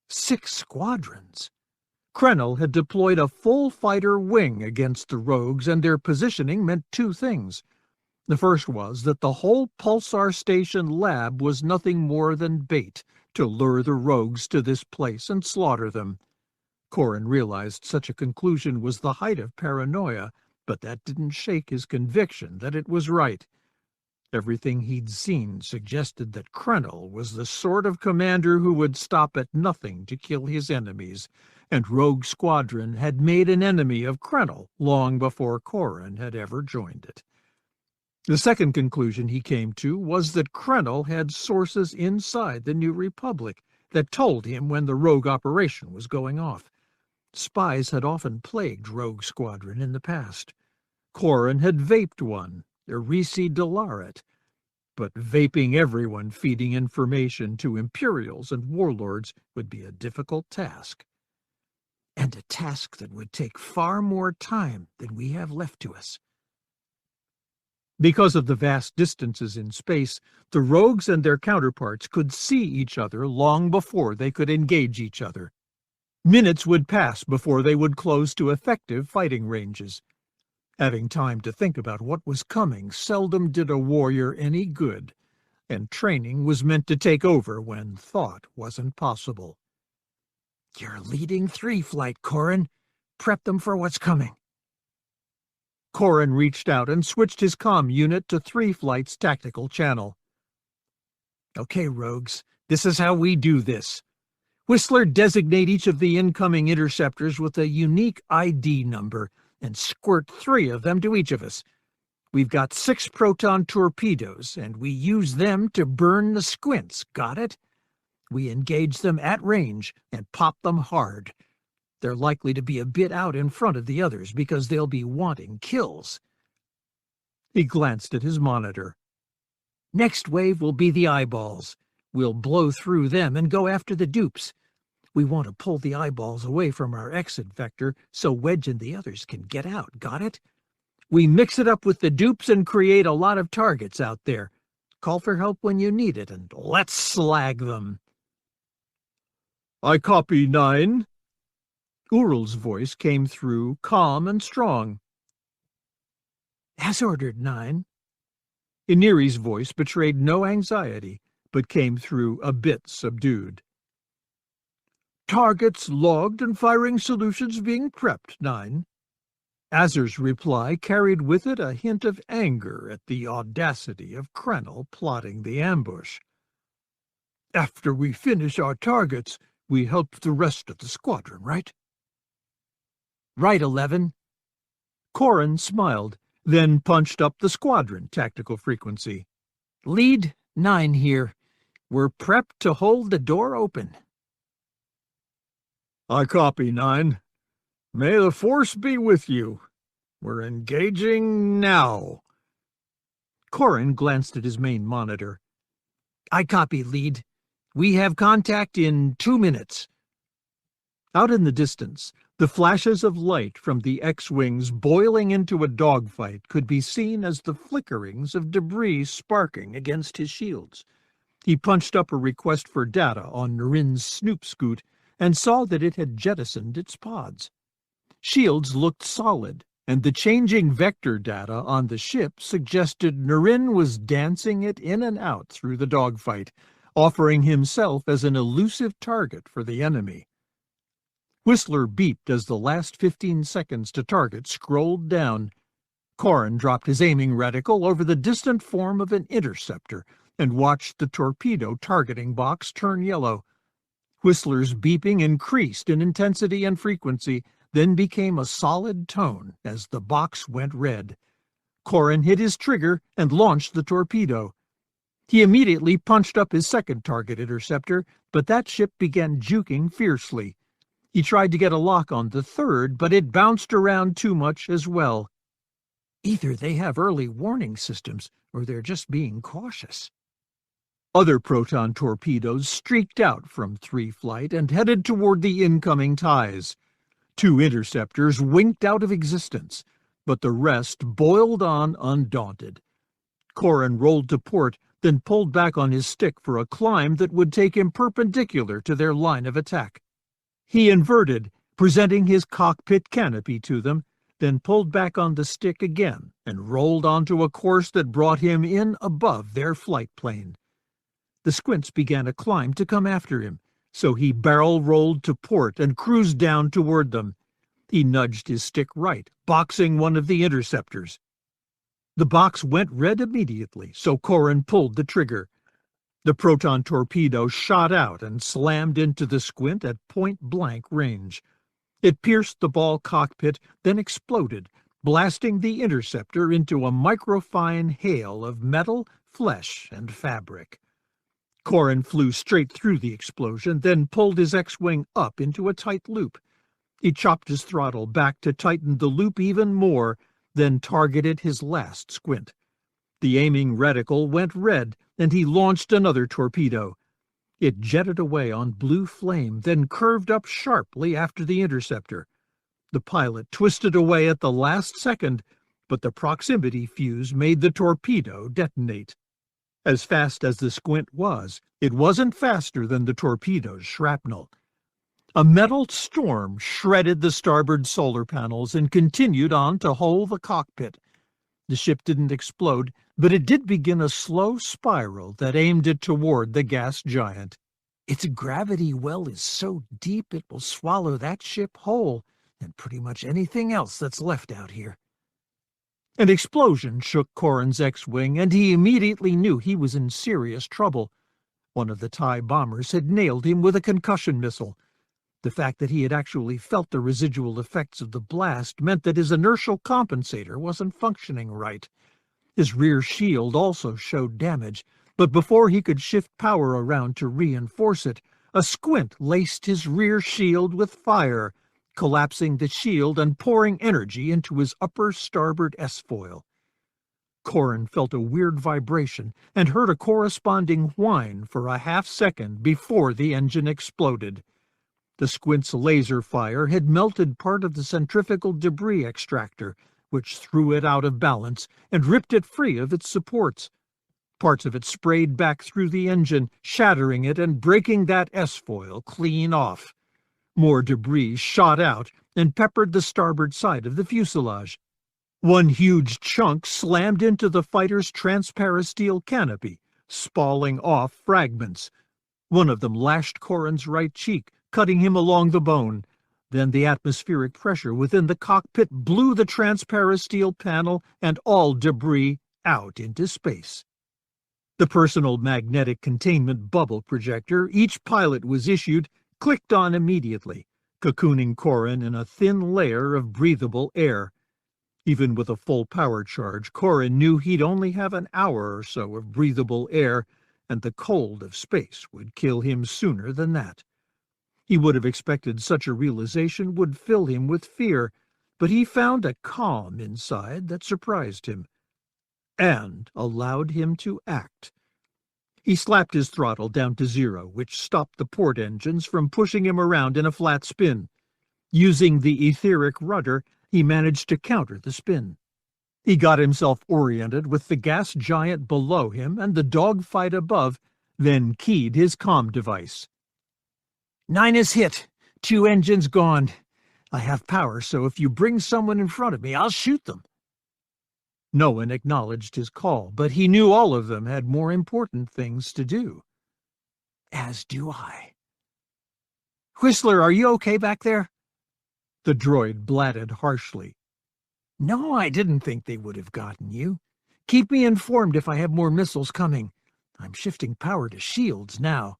S1: 6 squadrons. Krennel had deployed a full fighter wing against the rogues, and their positioning meant 2 things. The first was that the whole pulsar station lab was nothing more than bait to lure the rogues to this place and slaughter them. Corrin realized such a conclusion was the height of paranoia, but that didn't shake his conviction that it was right. Everything he'd seen suggested that Krennel was the sort of commander who would stop at nothing to kill his enemies, and Rogue Squadron had made an enemy of Krennel long before Corrin had ever joined it. The second conclusion he came to was that Krennel had sources inside the New Republic that told him when the rogue operation was going off. Spies had often plagued Rogue Squadron in the past. Corrin had vaped one, Ruse Delaret, but vaping everyone feeding information to Imperials and warlords would be a difficult task. And a task that would take far more time than we have left to us. Because of the vast distances in space, the rogues and their counterparts could see each other long before they could engage each other. Minutes would pass before they would close to effective fighting ranges. Having time to think about what was coming seldom did a warrior any good, and training was meant to take over when thought wasn't possible. "You're leading 3 flight, Corrin. Prep them for what's coming." Corrin reached out and switched his comm unit to 3 flight's tactical channel. "Okay, rogues, this is how we do this. Whistler, designate each of the incoming interceptors with a unique ID number and squirt 3 of them to each of us. We've got 6 proton torpedoes, and we use them to burn the squints, got it? We engage them at range and pop them hard. They're likely to be a bit out in front of the others because they'll be wanting kills." He glanced at his monitor. "Next wave will be the eyeballs. We'll blow through them and go after the dupes. We want to pull the eyeballs away from our exit vector so Wedge and the others can get out, got it? We mix it up with the dupes and create a lot of targets out there. Call for help when you need it, and let's slag them."
S2: "I copy, 9.
S1: Ural's voice came through, calm and strong. "As ordered, 9. Iniri's voice betrayed no anxiety, but came through a bit subdued. "Targets logged and firing solutions being prepped, 9. Azur's reply carried with it a hint of anger at the audacity of Krennel plotting the ambush. "After we finish our targets, we help the rest of the squadron, right?" "Right, 11. Corrin smiled, then punched up the squadron tactical frequency. "Lead, 9 here. We're prepped to hold the door open."
S2: "I copy, 9. May the Force be with you. We're engaging now."
S1: Corrin glanced at his main monitor. "I copy, Lead. We have contact in 2 minutes." Out in the distance, the flashes of light from the X-Wings boiling into a dogfight could be seen as the flickerings of debris sparking against his shields. He punched up a request for data on Narin's Snoop Scoot and saw that it had jettisoned its pods. Shields looked solid, and the changing vector data on the ship suggested Narin was dancing it in and out through the dogfight, offering himself as an elusive target for the enemy. Whistler beeped as the last 15 seconds to target scrolled down. Corrin dropped his aiming reticle over the distant form of an interceptor and watched the torpedo targeting box turn yellow. Whistler's beeping increased in intensity and frequency, then became a solid tone as the box went red. Corrin hit his trigger and launched the torpedo. He immediately punched up his second target interceptor, but that ship began juking fiercely. He tried to get a lock on the third, but it bounced around too much as well. Either they have early warning systems, or they're just being cautious. Other proton torpedoes streaked out from 3 Flight and headed toward the incoming ties. 2 interceptors winked out of existence, but the rest boiled on undaunted. Corrin rolled to port, then pulled back on his stick for a climb that would take him perpendicular to their line of attack. He inverted, presenting his cockpit canopy to them, then pulled back on the stick again and rolled onto a course that brought him in above their flight plane. The squints began a climb to come after him, so he barrel-rolled to port and cruised down toward them. He nudged his stick right, boxing one of the interceptors. The box went red immediately, so Corrin pulled the trigger. The proton torpedo shot out and slammed into the squint at point-blank range. It pierced the ball cockpit, then exploded, blasting the interceptor into a microfine hail of metal, flesh, and fabric. Corrin flew straight through the explosion, then pulled his X-wing up into a tight loop. He chopped his throttle back to tighten the loop even more, then targeted his last squint. The aiming reticle went red, and he launched another torpedo. It jetted away on blue flame, then curved up sharply after the interceptor. The pilot twisted away at the last second, but the proximity fuse made the torpedo detonate. As fast as the squint was, it wasn't faster than the torpedo's shrapnel. A metal storm shredded the starboard solar panels and continued on to hole the cockpit. The ship didn't explode, but it did begin a slow spiral that aimed it toward the gas giant. Its gravity well is so deep it will swallow that ship whole, and pretty much anything else that's left out here. An explosion shook Corrin's X-wing, and he immediately knew he was in serious trouble. One of the TIE bombers had nailed him with a concussion missile. The fact that he had actually felt the residual effects of the blast meant that his inertial compensator wasn't functioning right. His rear shield also showed damage, but before he could shift power around to reinforce it, a squint laced his rear shield with fire, collapsing the shield and pouring energy into his upper starboard S-foil. Corrin felt a weird vibration and heard a corresponding whine for a half-second before the engine exploded. The squint's laser fire had melted part of the centrifugal debris extractor, which threw it out of balance and ripped it free of its supports. Parts of it sprayed back through the engine, shattering it and breaking that S-foil clean off. More debris shot out and peppered the starboard side of the fuselage. One huge chunk slammed into the fighter's transparasteel canopy, spalling off fragments. One of them lashed Corrin's right cheek, cutting him along the bone. Then the atmospheric pressure within the cockpit blew the transparasteel panel and all debris out into space. The personal magnetic containment bubble projector each pilot was issued clicked on immediately, cocooning Corrin in a thin layer of breathable air. Even with a full power charge, Corrin knew he'd only have an hour or so of breathable air, and the cold of space would kill him sooner than that. He would have expected such a realization would fill him with fear, but he found a calm inside that surprised him and allowed him to act. He slapped his throttle down to 0, which stopped the port engines from pushing him around in a flat spin. Using the etheric rudder, he managed to counter the spin. He got himself oriented with the gas giant below him and the dogfight above, then keyed his comm device. 9 is hit. 2 engines gone. I have power, so if you bring someone in front of me, I'll shoot them. No one acknowledged his call, but he knew all of them had more important things to do. As do I. Whistler, are you okay back there? The droid blatted harshly. No, I didn't think they would have gotten you. Keep me informed if I have more missiles coming. I'm shifting power to shields now.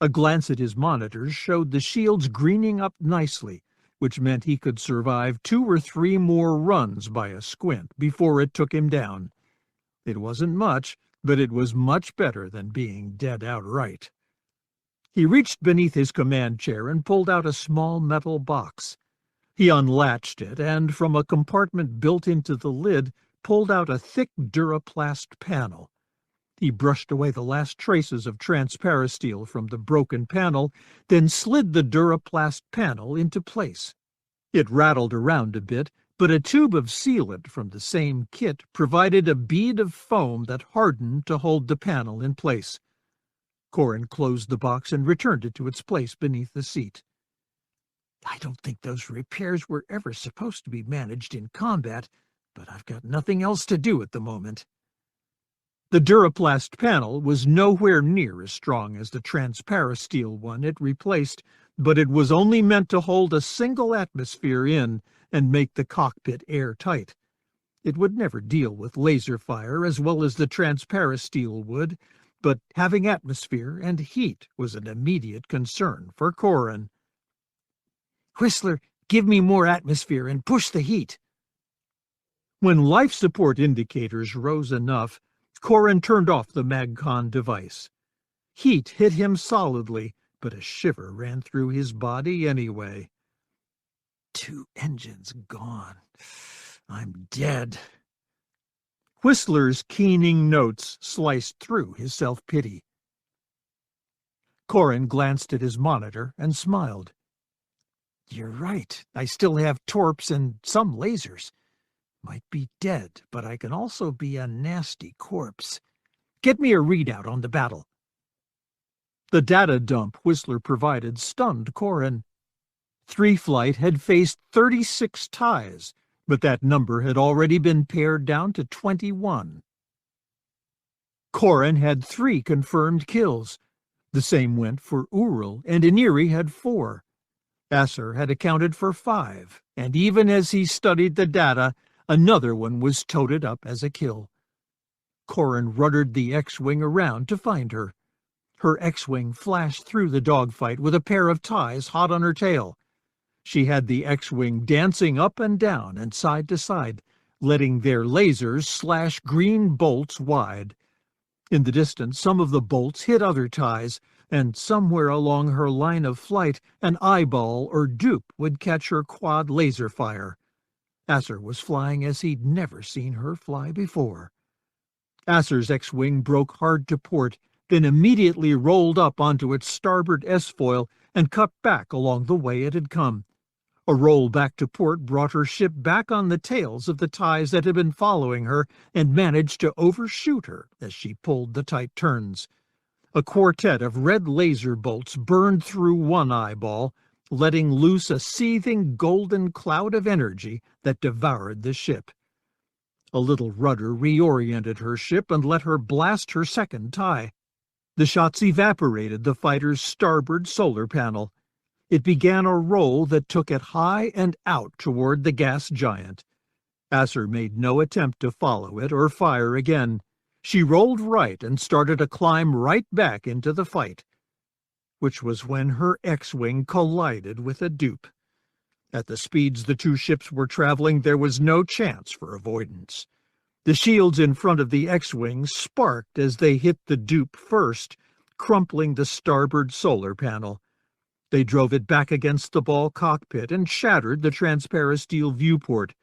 S1: A glance at his monitors showed the shields greening up nicely, which meant he could survive 2 or 3 more runs by a squint before it took him down. It wasn't much, but it was much better than being dead outright. He reached beneath his command chair and pulled out a small metal box. He unlatched it and, from a compartment built into the lid, pulled out a thick duraplast panel. He brushed away the last traces of transparasteel from the broken panel, then slid the duraplast panel into place. It rattled around a bit, but a tube of sealant from the same kit provided a bead of foam that hardened to hold the panel in place. Corrin closed the box and returned it to its place beneath the seat. I don't think those repairs were ever supposed to be managed in combat, but I've got nothing else to do at the moment. The duraplast panel was nowhere near as strong as the transparasteel one it replaced, but it was only meant to hold a single atmosphere in and make the cockpit airtight. It would never deal with laser fire as well as the transparasteel would, but having atmosphere and heat was an immediate concern for Corrin. Whistler, give me more atmosphere and push the heat. When life support indicators rose enough, Corrin turned off the MagCon device. Heat hit him solidly, but a shiver ran through his body anyway. 2 engines gone. I'm dead. Whistler's keening notes sliced through his self-pity. Corrin glanced at his monitor and smiled. You're right. I still have torps and some lasers. Might be dead, but I can also be a nasty corpse. Get me a readout on the battle. The data dump Whistler provided stunned Corrin. 3 Flight had faced 36 ties, but that number had already been pared down to 21. Corrin had 3 confirmed kills. The same went for Ural, and Iniri had 4. Asser had accounted for 5, and even as he studied the data, another one was toted up as a kill. Corrin ruddered the X-Wing around to find her. Her X-Wing flashed through the dogfight with a pair of ties hot on her tail. She had the X-Wing dancing up and down and side to side, letting their lasers slash green bolts wide. In the distance, some of the bolts hit other ties, and somewhere along her line of flight, an eyeball or dupe would catch her quad laser fire. Asser was flying as he'd never seen her fly before. Asser's X-Wing broke hard to port, then immediately rolled up onto its starboard S-foil and cut back along the way it had come. A roll back to port brought her ship back on the tails of the ties that had been following her and managed to overshoot her as she pulled the tight turns. A quartet of red laser bolts burned through one eyeball, letting loose a seething golden cloud of energy that devoured the ship. A little rudder reoriented her ship and let her blast her second tie. The shots evaporated the fighter's starboard solar panel. It began a roll that took it high and out toward the gas giant. Asser made no attempt to follow it or fire again. She rolled right and started to climb right back into the fight, which was when her X-Wing collided with a dupe. At the speeds the 2 ships were traveling, there was no chance for avoidance. The shields in front of the X-Wing sparked as they hit the dupe first, crumpling the starboard solar panel. They drove it back against the ball cockpit and shattered the transparasteel viewport.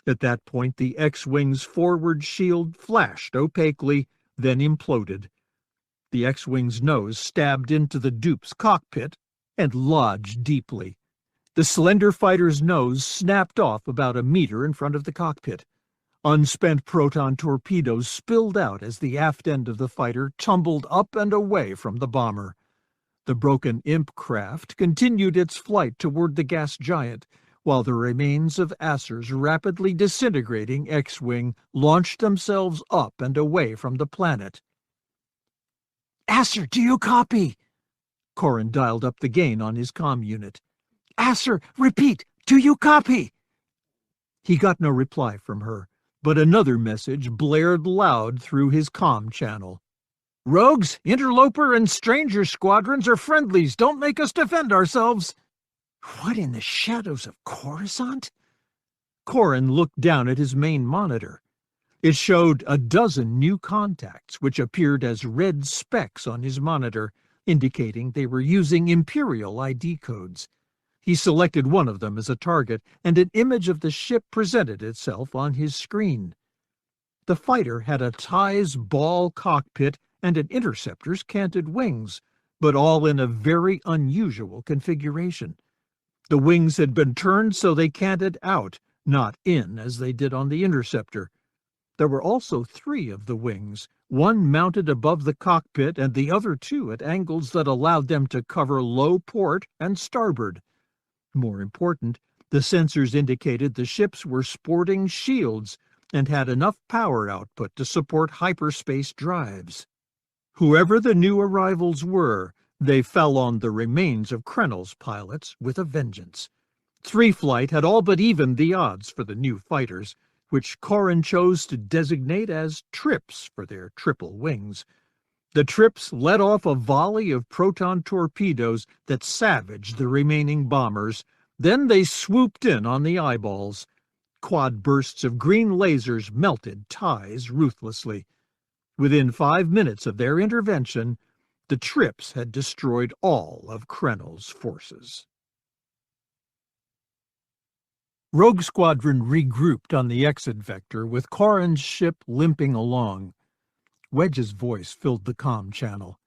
S1: At that point, the X-Wing's forward shield flashed opaquely, then imploded. The X-Wing's nose stabbed into the dupe's cockpit and lodged deeply. The slender fighter's nose snapped off about a meter in front of the cockpit. Unspent proton torpedoes spilled out as the aft end of the fighter tumbled up and away from the bomber. The broken imp craft continued its flight toward the gas giant, while the remains of Asser's rapidly disintegrating X-Wing launched themselves up and away from the planet. "Asser, do you copy?" Corrin dialed up the gain on his comm unit. "Asser, repeat, do you copy?" He got no reply from her, but another message blared loud through his comm channel. "Rogues, interloper, and stranger squadrons are friendlies. Don't make us defend ourselves." What in the shadows of Coruscant? Corrin looked down at his main monitor. It showed a dozen new contacts, which appeared as red specks on his monitor, indicating they were using Imperial ID codes. He selected one of them as a target, and an image of the ship presented itself on his screen. The fighter had a Tie's ball cockpit and an interceptor's canted wings, but all in a very unusual configuration. The wings had been turned so they canted out, not in as they did on the interceptor. There were also 3 of the wings, one mounted above the cockpit and the other 2 at angles that allowed them to cover low port and starboard. More important, the sensors indicated the ships were sporting shields and had enough power output to support hyperspace drives. Whoever the new arrivals were, they fell on the remains of Krennel's pilots with a vengeance. 3 Flight had all but evened the odds for the new fighters, which Corrin chose to designate as trips for their triple wings. The trips let off a volley of proton torpedoes that savaged the remaining bombers. Then they swooped in on the eyeballs. Quad bursts of green lasers melted Ties ruthlessly. Within 5 minutes of their intervention, the trips had destroyed all of Krennel's forces. Rogue Squadron regrouped on the exit vector, with Corrin's ship limping along. Wedge's voice filled the comm channel.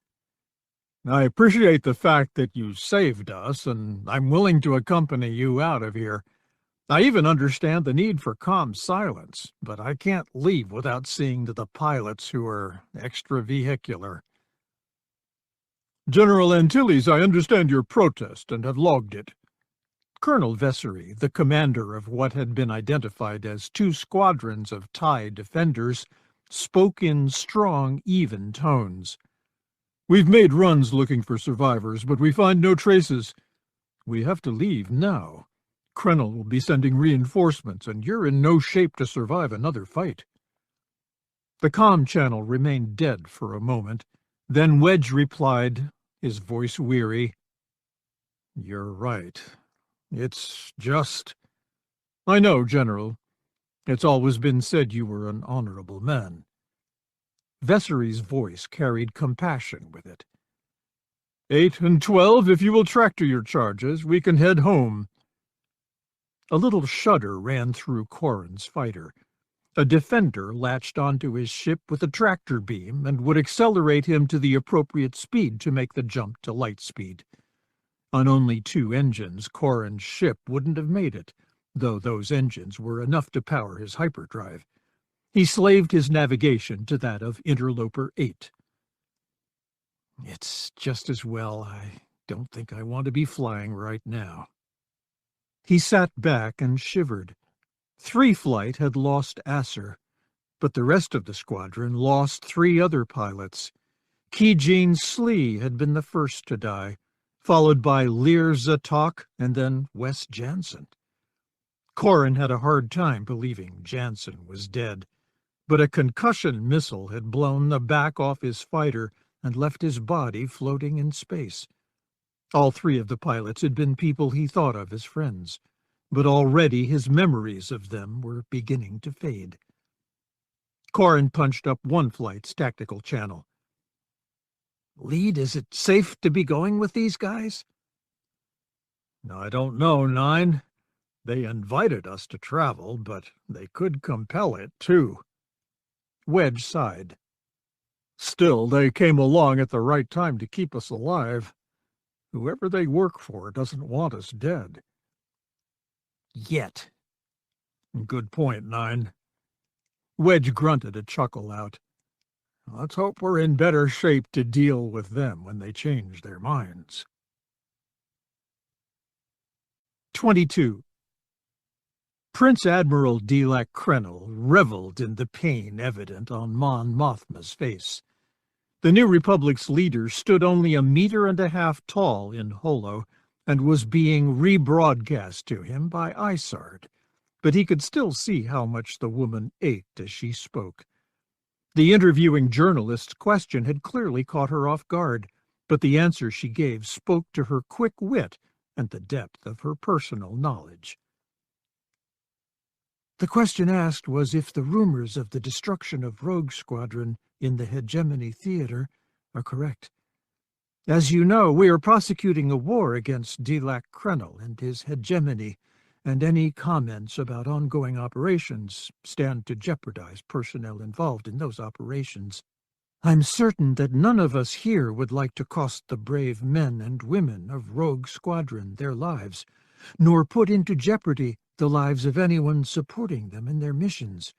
S1: "I appreciate the fact that you saved us, and I'm willing to accompany you out of here. I even understand the need for comm silence, but I can't leave without seeing to the pilots who are extravehicular." "General Antilles, I understand your protest and have logged it." Colonel Vessery, the commander of what had been identified as 2 squadrons of TIE defenders, spoke in strong, even tones. "We've made runs looking for survivors, but we find no traces. We have to leave now. Krennel will be sending reinforcements, and you're in no shape to survive another fight." The comm channel remained dead for a moment. Then Wedge replied, his voice weary, "You're right. It's just—" "I know, General. It's always been said you were an honorable man." Vessery's voice carried compassion with it. 8 and 12, if you will tractor your charges, we can head home." A little shudder ran through Corrin's fighter. A defender latched onto his ship with a tractor beam and would accelerate him to the appropriate speed to make the jump to light speed. On only 2 engines, Corrin's ship wouldn't have made it, though those engines were enough to power his hyperdrive. He slaved his navigation to that of Interloper 8. "It's just as well. I don't think I want to be flying right now." He sat back and shivered. 3 Flight had lost Asser, but the rest of the squadron lost 3 other pilots. Kijin Slee had been the first to die, followed by Lear Zatok and then Wes Jansen. Corrin had a hard time believing Jansen was dead, but a concussion missile had blown the back off his fighter and left his body floating in space. All 3 of the pilots had been people he thought of as friends, but already his memories of them were beginning to fade. Corrin punched up 1 Flight's tactical channel. "Lead, is it safe to be going with these guys?" "I don't know, 9. They invited us to travel, but they could compel it, too." Wedge sighed. "Still, they came along at the right time to keep us alive. Whoever they work for doesn't want us dead." "Yet." "Good point, 9. Wedge grunted a chuckle out. "Let's hope we're in better shape to deal with them when they change their minds." 22. Prince Admiral Delak Krennel reveled in the pain evident on Mon Mothma's face. The New Republic's leader stood only 1.5 meters tall in holo and was being rebroadcast to him by Isard. but he could still see how much the woman ate as she spoke. The interviewing journalist's question had clearly caught her off guard, but the answer she gave spoke to her quick wit and the depth of her personal knowledge. The question asked was if the rumors of the destruction of Rogue Squadron in the Hegemony Theater are correct. As you know, we are prosecuting a war against derelict Krennel and his hegemony, and any comments about ongoing operations stand to jeopardize personnel involved in those operations. I'm certain that none of us here would like to cost the brave men and women of Rogue Squadron their lives, nor put into jeopardy the lives of anyone supporting them in their missions.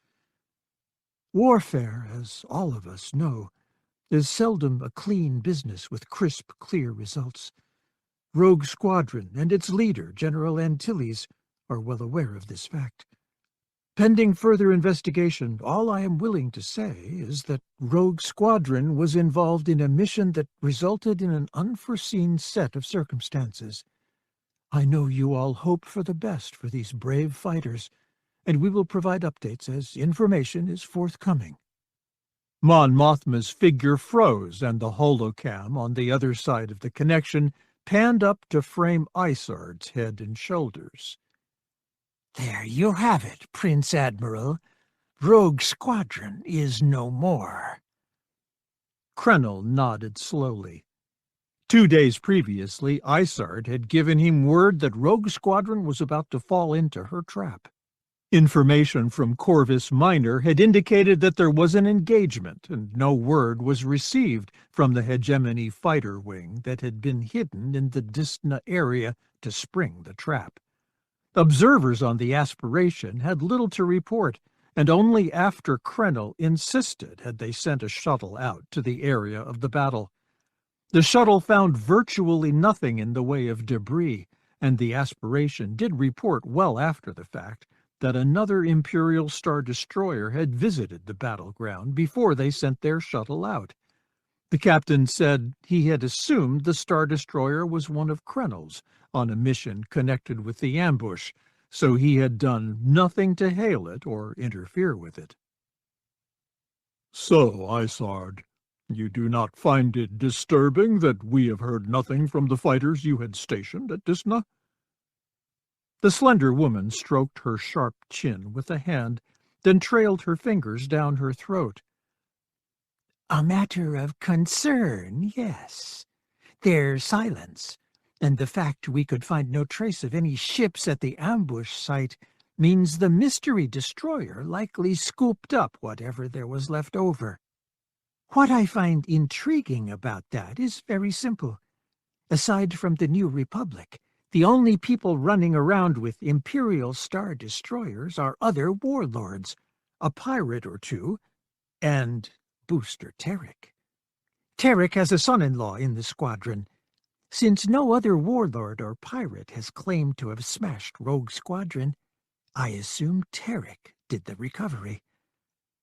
S1: Warfare, as all of us know, is seldom a clean business with crisp, clear results. Rogue Squadron and its leader, General Antilles, are well aware of this fact. Pending further investigation, all I am willing to say is that Rogue Squadron was involved in a mission that resulted in an unforeseen set of circumstances. I know you all hope for the best for these brave fighters, and we will provide updates as information is forthcoming. Mon Mothma's figure froze, and the holocam on the other side of the connection panned up to frame Isard's head and shoulders.
S3: There you have it, Prince Admiral. Rogue Squadron is no more.
S1: Krennel nodded slowly. 2 days previously, Isard had given him word that Rogue Squadron was about to fall into her trap. Information from Corvus Minor had indicated that there was an engagement, and no word was received from the Hegemony fighter wing that had been hidden in the Distna area to spring the trap. Observers on the aspiration had little to report, and only after Krennel insisted had they sent a shuttle out to the area of the battle. The shuttle found virtually nothing in the way of debris, and the aspiration did report well after the fact that another Imperial Star Destroyer had visited the battleground before they sent their shuttle out. The captain said he had assumed the Star Destroyer was one of Krennel's on a mission connected with the ambush, so he had done nothing to hail it or interfere with it.
S2: So, Isard, you do not find it disturbing that we have heard nothing from the fighters you had stationed at Distna?
S1: The slender woman stroked her sharp chin with a hand, then trailed her fingers down her throat.
S3: A matter of concern, yes. Their silence, and the fact we could find no trace of any ships at the ambush site, means the mystery destroyer likely scooped up whatever there was left over. What I find intriguing about that is very simple. Aside from the New Republic, the only people running around with Imperial Star Destroyers are other warlords, a pirate or two, and Booster Tarik. Tarik has a son-in-law in the squadron. Since no other warlord or pirate has claimed to have smashed Rogue Squadron, I assume Tarik did the recovery.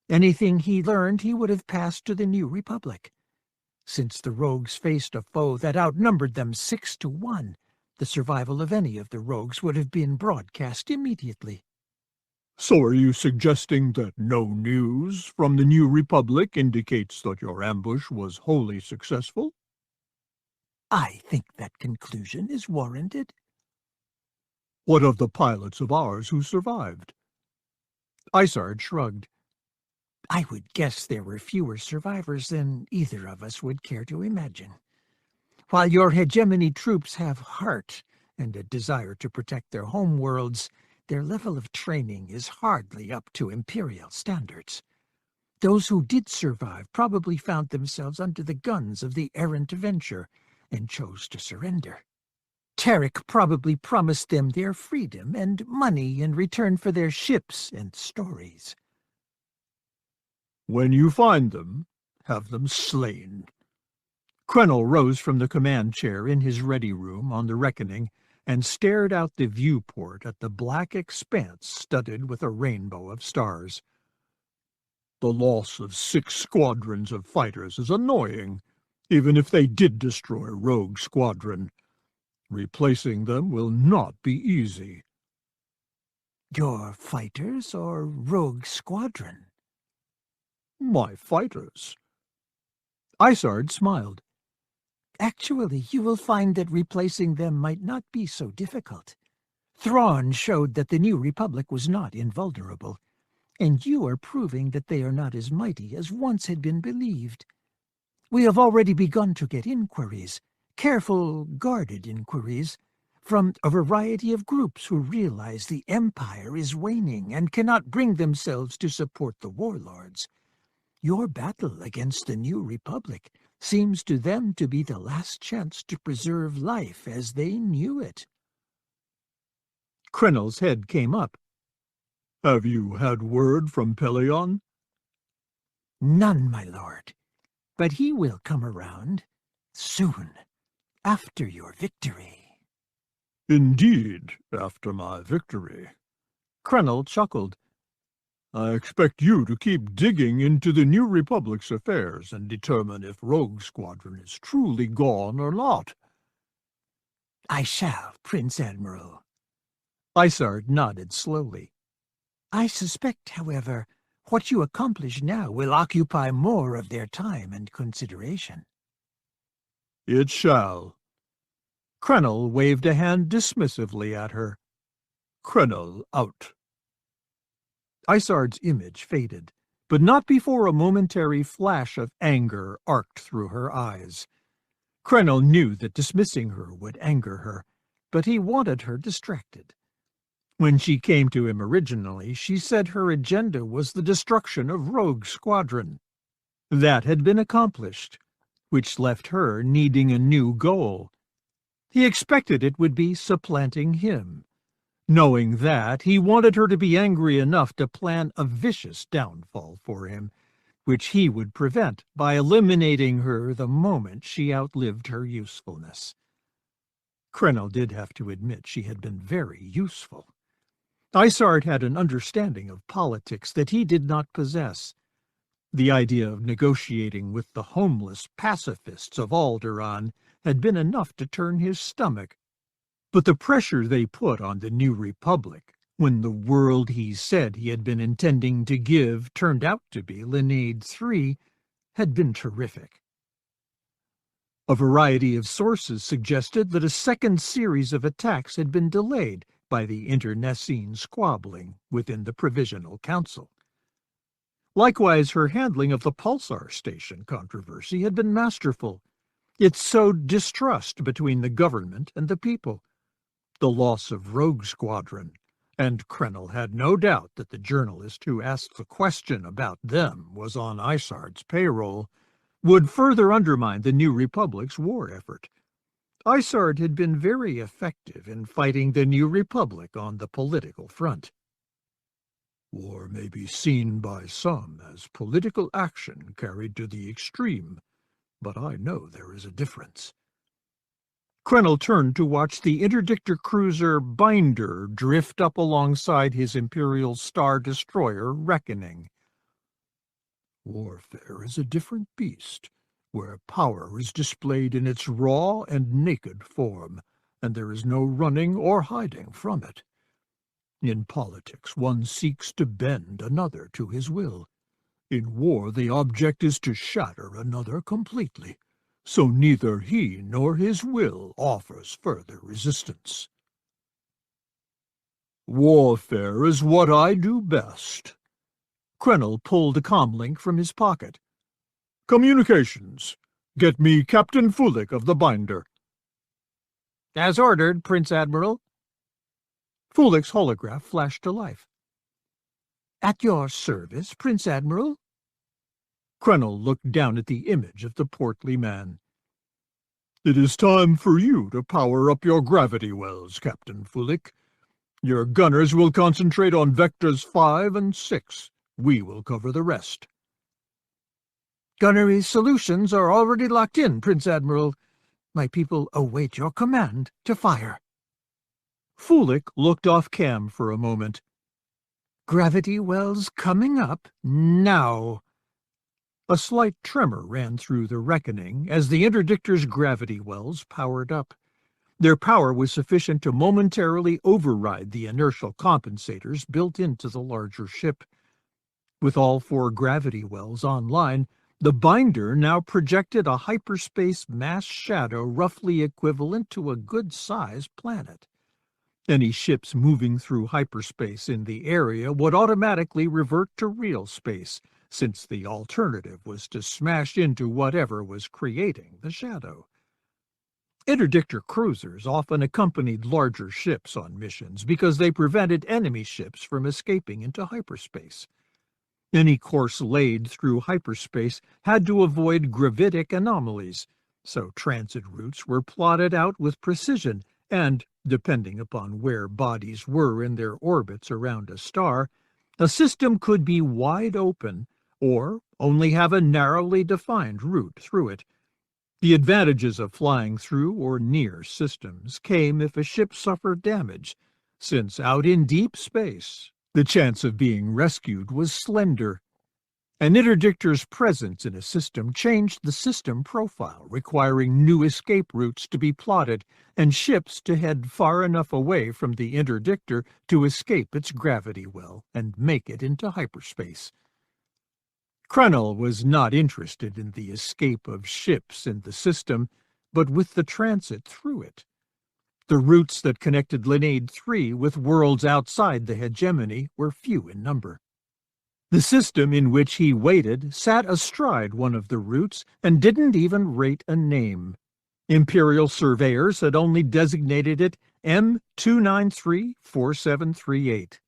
S3: Anything he learned he would have passed to the New Republic. Since the rogues faced a foe that outnumbered them 6-1, the survival of any of the rogues would have been broadcast immediately.
S2: So are you suggesting that no news from the New Republic indicates that your ambush was wholly successful?
S3: I think that conclusion is warranted.
S2: What of the pilots of ours who survived?
S1: Isard shrugged.
S3: I would guess there were fewer survivors than either of us would care to imagine. While your hegemony troops have heart and a desire to protect their homeworlds, their level of training is hardly up to Imperial standards. Those who did survive probably found themselves under the guns of the errant Venture and chose to surrender. Tarik probably promised them their freedom and money in return for their ships and stories.
S2: When you find them, have them slain.
S1: Krennel rose from the command chair in his ready room on the Reckoning and stared out the viewport at the black expanse studded with a rainbow of stars.
S2: The loss of 6 squadrons of fighters is annoying, even if they did destroy Rogue Squadron. Replacing them will not be easy.
S1: Your fighters or rogue squadron?
S3: My fighters. Isard smiled.
S1: Actually, you will find that replacing them might not be so difficult. Thrawn showed that the New Republic was not invulnerable, and you are proving that they are not as mighty as once had been believed. We have already begun to get inquiries, careful, guarded inquiries, from a variety of groups who realize the Empire is waning and cannot bring themselves to support the warlords. Your battle against the New Republic seems to them to be the last chance to preserve life as they knew it.
S3: Krennel's head came up. Have you had word from Pelion?
S1: None, my lord, but he will come around soon, after your victory.
S3: Indeed, after my victory. Krennel chuckled. I expect you to keep digging into the New Republic's affairs and determine if Rogue Squadron is truly gone or not.
S1: I shall, Prince Admiral.
S3: Isard nodded slowly.
S1: I suspect, however, what you accomplish now will occupy more of their time and consideration.
S3: It shall. Krennel waved a hand dismissively at her. Krennel out. Isard's image faded, but not before a momentary flash of anger arced through her eyes. Krennel knew that dismissing her would anger her, but he wanted her distracted. When she came to him originally, she said her agenda was the destruction of Rogue Squadron. That had been accomplished, which left her needing a new goal. He expected it would be supplanting him. Knowing that, he wanted her to be angry enough to plan a vicious downfall for him, which he would prevent by eliminating her the moment she outlived her usefulness. Krennel did have to admit she had been very useful. Isard had an understanding of politics that he did not possess. The idea of negotiating with the homeless pacifists of Alderaan had been enough to turn his stomach. But the pressure they put on the New Republic, when the world he said he had been intending to give turned out to be Lineade 3, had been terrific. A variety of sources suggested that a second series of attacks had been delayed by the internecine squabbling within the Provisional Council. Likewise, her handling of the Pulsar Station controversy had been masterful. It sowed distrust between the government and the people. The loss of Rogue Squadron, and Krennel had no doubt that the journalist who asked the question about them was on Isard's payroll, would further undermine the New Republic's war effort. Isard had been very effective in fighting the New Republic on the political front. War may be seen by some as political action carried to the extreme, but I know there is a difference. Krennel turned to watch the interdictor cruiser Binder drift up alongside his Imperial Star Destroyer Reckoning. Warfare is a different beast, where power is displayed in its raw and naked form, and there is no running or hiding from it. In politics, one seeks to bend another to his will. In war, the object is to shatter another completely, so neither he nor his will offers further resistance. Warfare is what I do best. Krennel pulled a comlink from his pocket. Communications. Get me Captain Fulik of the Binder. As ordered, Prince Admiral. Fulik's holograph flashed to life. At your service, Prince Admiral. Krennel looked down at the image of the portly man. It is time for you to power up your gravity wells, Captain Fulik. Your gunners will concentrate on Vectors 5 and 6. We will cover the rest. Gunnery solutions are already locked in, Prince Admiral. My people await your command to fire. Fulik looked off-cam for a moment. Gravity wells coming up now. A slight tremor ran through the Reckoning as the interdictor's gravity wells powered up.
S1: Their power was sufficient to momentarily override the inertial compensators built into the larger ship. With all 4 gravity wells online, the binder now projected a hyperspace mass shadow roughly equivalent to a good-sized planet. Any ships moving through hyperspace in the area would automatically revert to real space, since the alternative was to smash into whatever was creating the shadow. Interdictor cruisers often accompanied larger ships on missions because they prevented enemy ships from escaping into hyperspace. Any course laid through hyperspace had to avoid gravitic anomalies, so transit routes were plotted out with precision and, depending upon where bodies were in their orbits around a star, a system could be wide open or only have a narrowly defined route through it. The advantages of flying through or near systems came if a ship suffered damage, since out in deep space, the chance of being rescued was slender. An interdictor's presence in a system changed the system profile, requiring new escape routes to be plotted and ships to head far enough away from the interdictor to escape its gravity well and make it into hyperspace. Krennel was not interested in the escape of ships in the system, but with the transit through it. The routes that connected Lineade 3 with worlds outside the hegemony were few in number. The system in which he waited sat astride one of the routes and didn't even rate a name. Imperial surveyors had only designated it M2934738.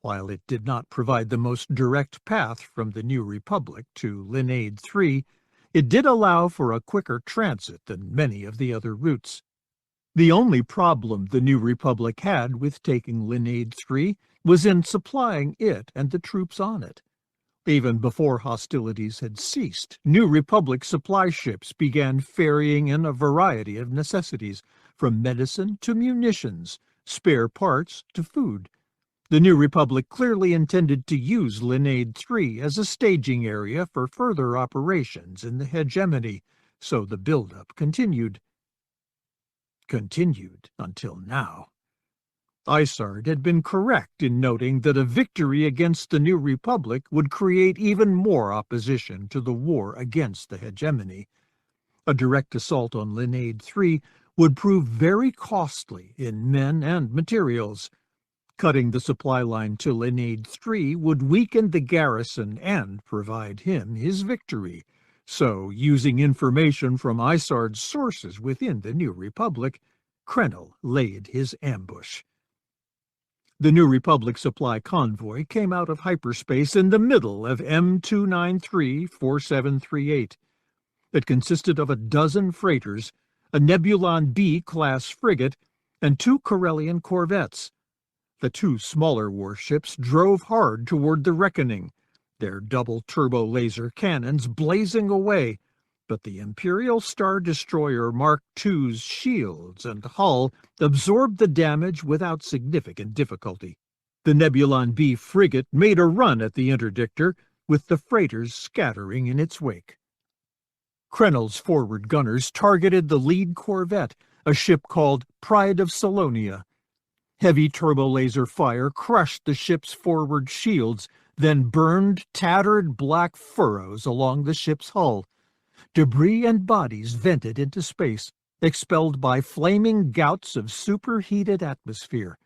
S1: While it did not provide the most direct path from the New Republic to Lineade 3, it did allow for a quicker transit than many of the other routes. The only problem the New Republic had with taking Lineade 3 was in supplying it and the troops on it. Even before hostilities had ceased, New Republic supply ships began ferrying in a variety of necessities, from medicine to munitions, spare parts to food. The New Republic clearly intended to use Lineade 3 as a staging area for further operations in the hegemony, so the buildup continued. Continued until now. Isard had been correct in noting that a victory against the New Republic would create even more opposition to the war against the hegemony. A direct assault on Lineade 3 would prove very costly in men and materials. Cutting the supply line to Lineade 3 would weaken the garrison and provide him his victory. So, using information from Isard's sources within the New Republic, Krennel laid his ambush. The New Republic supply convoy came out of hyperspace in the middle of M2934738. It consisted of a dozen freighters, a Nebulon B-class frigate, and 2 Corellian corvettes. The 2 smaller warships drove hard toward the reckoning, their double turbo-laser cannons blazing away, but the Imperial Star Destroyer Mark II's shields and hull absorbed the damage without significant difficulty. The Nebulon B frigate made a run at the interdictor, with the freighters scattering in its wake. Krennel's forward gunners targeted the lead corvette, a ship called Pride of Salonia. Heavy turbo-laser fire crushed the ship's forward shields, then burned tattered black furrows along the ship's hull. Debris and bodies vented into space, expelled by flaming gouts of superheated atmosphere.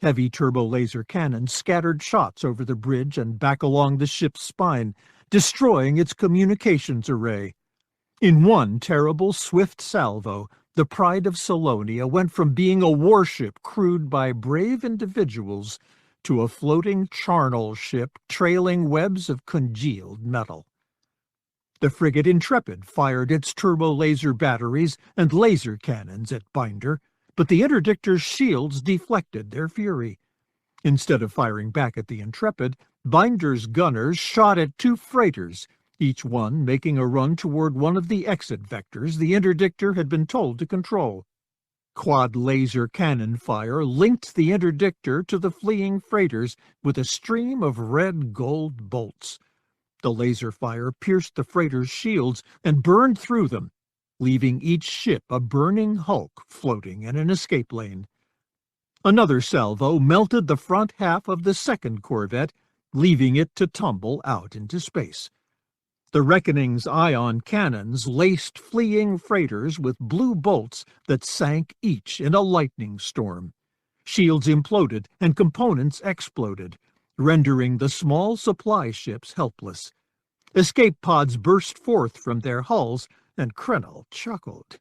S1: Heavy turbo-laser cannons scattered shots over the bridge and back along the ship's spine, destroying its communications array. In one terrible, swift salvo, the Pride of Salonia went from being a warship crewed by brave individuals to a floating charnel ship trailing webs of congealed metal. The frigate Intrepid fired its turbo-laser batteries and laser cannons at Binder, but the interdictor's shields deflected their fury. Instead of firing back at the Intrepid, Binder's gunners shot at 2 freighters, each one making a run toward one of the exit vectors the interdictor had been told to control. Quad laser cannon fire linked the interdictor to the fleeing freighters with a stream of red-gold bolts. The laser fire pierced the freighters' shields and burned through them. leaving each ship a burning hulk floating in an escape lane. Another salvo melted the front half of the second corvette, leaving it to tumble out into space. The Reckoning's ion cannons laced fleeing freighters with blue bolts that sank each in a lightning storm. Shields imploded and components exploded, rendering the small supply ships helpless. Escape pods burst forth from their hulls, and Krennel chuckled.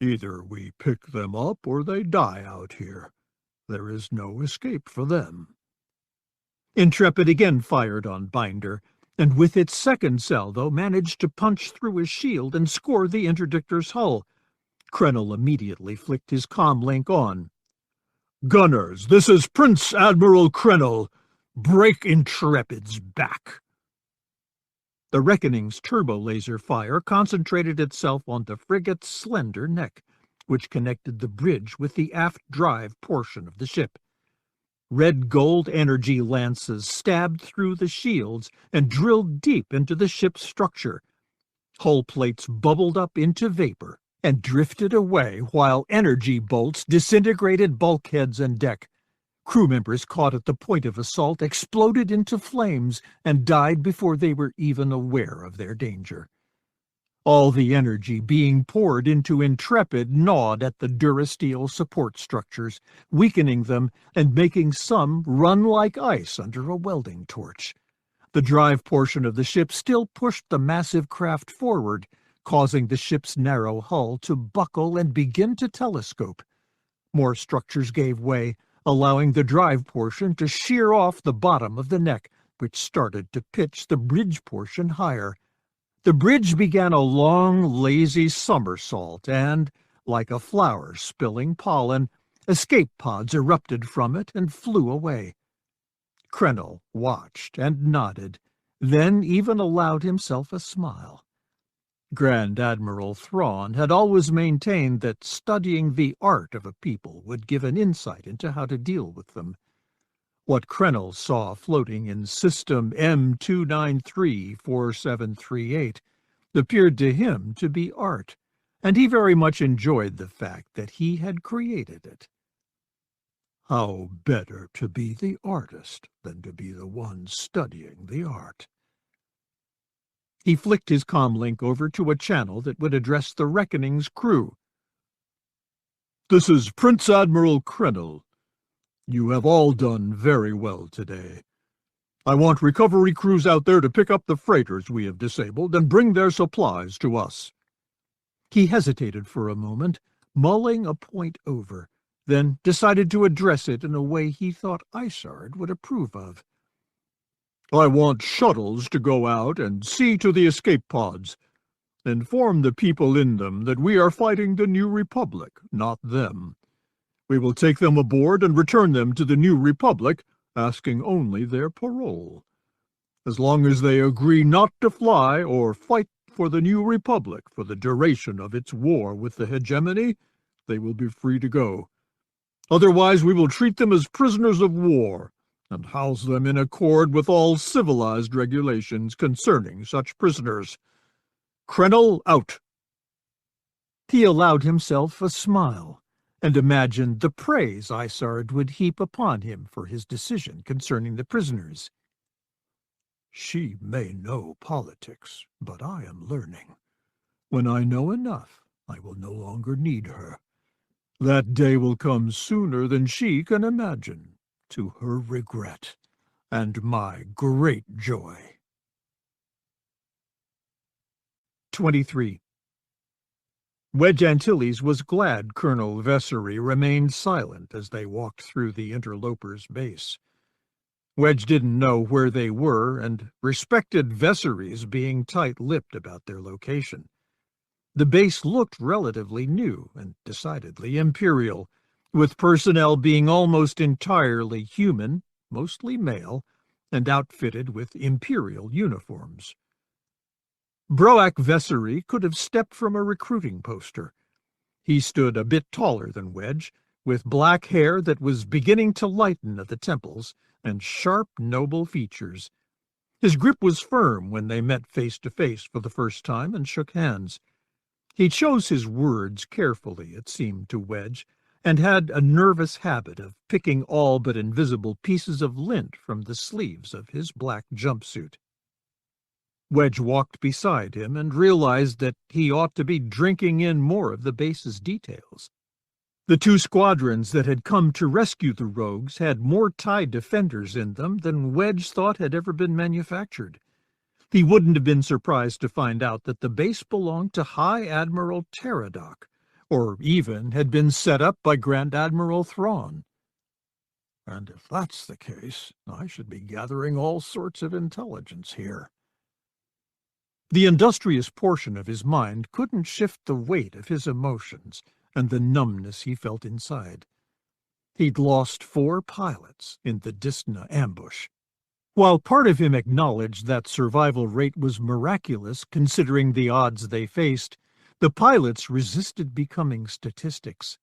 S1: "Either we pick them up or they die out here. There is no escape for them." Intrepid again fired on Binder, and with its second salvo managed to punch through his shield and score the interdictor's hull. Krennel immediately flicked his comlink on. "Gunners, this is Prince Admiral Krennel. Break Intrepid's back." The Reckoning's turbo-laser fire concentrated itself on the frigate's slender neck, which connected the bridge with the aft drive portion of the ship. Red-gold energy lances stabbed through the shields and drilled deep into the ship's structure. Hull plates bubbled up into vapor and drifted away while energy bolts disintegrated bulkheads and deck. Crew members caught at the point of assault exploded into flames and died before they were even aware of their danger. All the energy being poured into Intrepid gnawed at the durasteel support structures, weakening them and making some run like ice under a welding torch. The drive portion of the ship still pushed the massive craft forward, causing the ship's narrow hull to buckle and begin to telescope. More structures gave way, allowing the drive portion to shear off the bottom of the neck, which started to pitch the bridge portion higher. The bridge began a long, lazy somersault, and, like a flower spilling pollen, escape pods erupted from it and flew away. Krennel watched and nodded, then even allowed himself a smile. Grand Admiral Thrawn had always maintained that studying the art of a people would give an insight into how to deal with them. What Krennel saw floating in System M2934738 appeared to him to be art, and he very much enjoyed the fact that he had created it. How better to be the artist than to be the one studying the art? He flicked his comlink over to a channel that would address the Reckoning's crew. "This is Prince Admiral Krennel. You have all done very well today. I want recovery crews out there to pick up the freighters we have disabled and bring their supplies to us." He hesitated for a moment, mulling a point over, then decided to address it in a way he thought Isard would approve of. "I want shuttles to go out and see to the escape pods. Inform the people in them that we are fighting the New Republic, not them. We will take them aboard and return them to the New Republic, asking only their parole. As long as they agree not to fly or fight for the New Republic for the duration of its war with the hegemony, they will be free to go. Otherwise, we will treat them as prisoners of war and house them in accord with all civilized regulations concerning such prisoners. Krennel out." He allowed himself a smile, and imagined the praise Isard would heap upon him for his decision concerning the prisoners. "She may know politics, but I am learning. When I know enough, I will no longer need her. That day will come sooner than she can imagine, to her regret, and my great joy." 23. Wedge Antilles was glad Colonel Vessery remained silent as they walked through the interlopers' base. Wedge didn't know where they were and respected Vessery's being tight-lipped about their location. The base looked relatively new and decidedly Imperial, with personnel being almost entirely human, mostly male, and outfitted with Imperial uniforms. Broack Vessery could have stepped from a recruiting poster. He stood a bit taller than Wedge, with black hair that was beginning to lighten at the temples and sharp, noble features. His grip was firm when they met face to face for the first time and shook hands. He chose his words carefully, it seemed to Wedge, and had a nervous habit of picking all but invisible pieces of lint from the sleeves of his black jumpsuit. Wedge walked beside him and realized that he ought to be drinking in more of the base's details. The two squadrons that had come to rescue the rogues had more TIE defenders in them than Wedge thought had ever been manufactured. He wouldn't have been surprised to find out that the base belonged to High Admiral Teradoc, or even had been set up by Grand Admiral Thrawn. And if that's the case, I should be gathering all sorts of intelligence here. The industrious portion of his mind couldn't shift the weight of his emotions and the numbness he felt inside. He'd lost 4 pilots in the Disna ambush. While part of him acknowledged that survival rate was miraculous considering the odds they faced, the pilots resisted becoming statistics.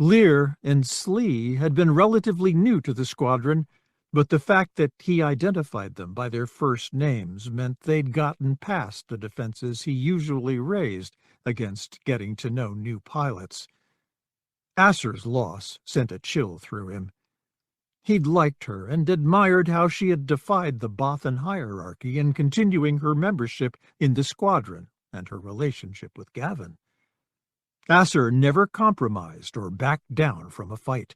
S1: Lear and Slee had been relatively new to the squadron, but the fact that he identified them by their first names meant they'd gotten past the defenses he usually raised against getting to know new pilots. Asser's loss sent a chill through him. He'd liked her and admired how she had defied the Bothan hierarchy in continuing her membership in the squadron and her relationship with Gavin. Asser never compromised or backed down from a fight.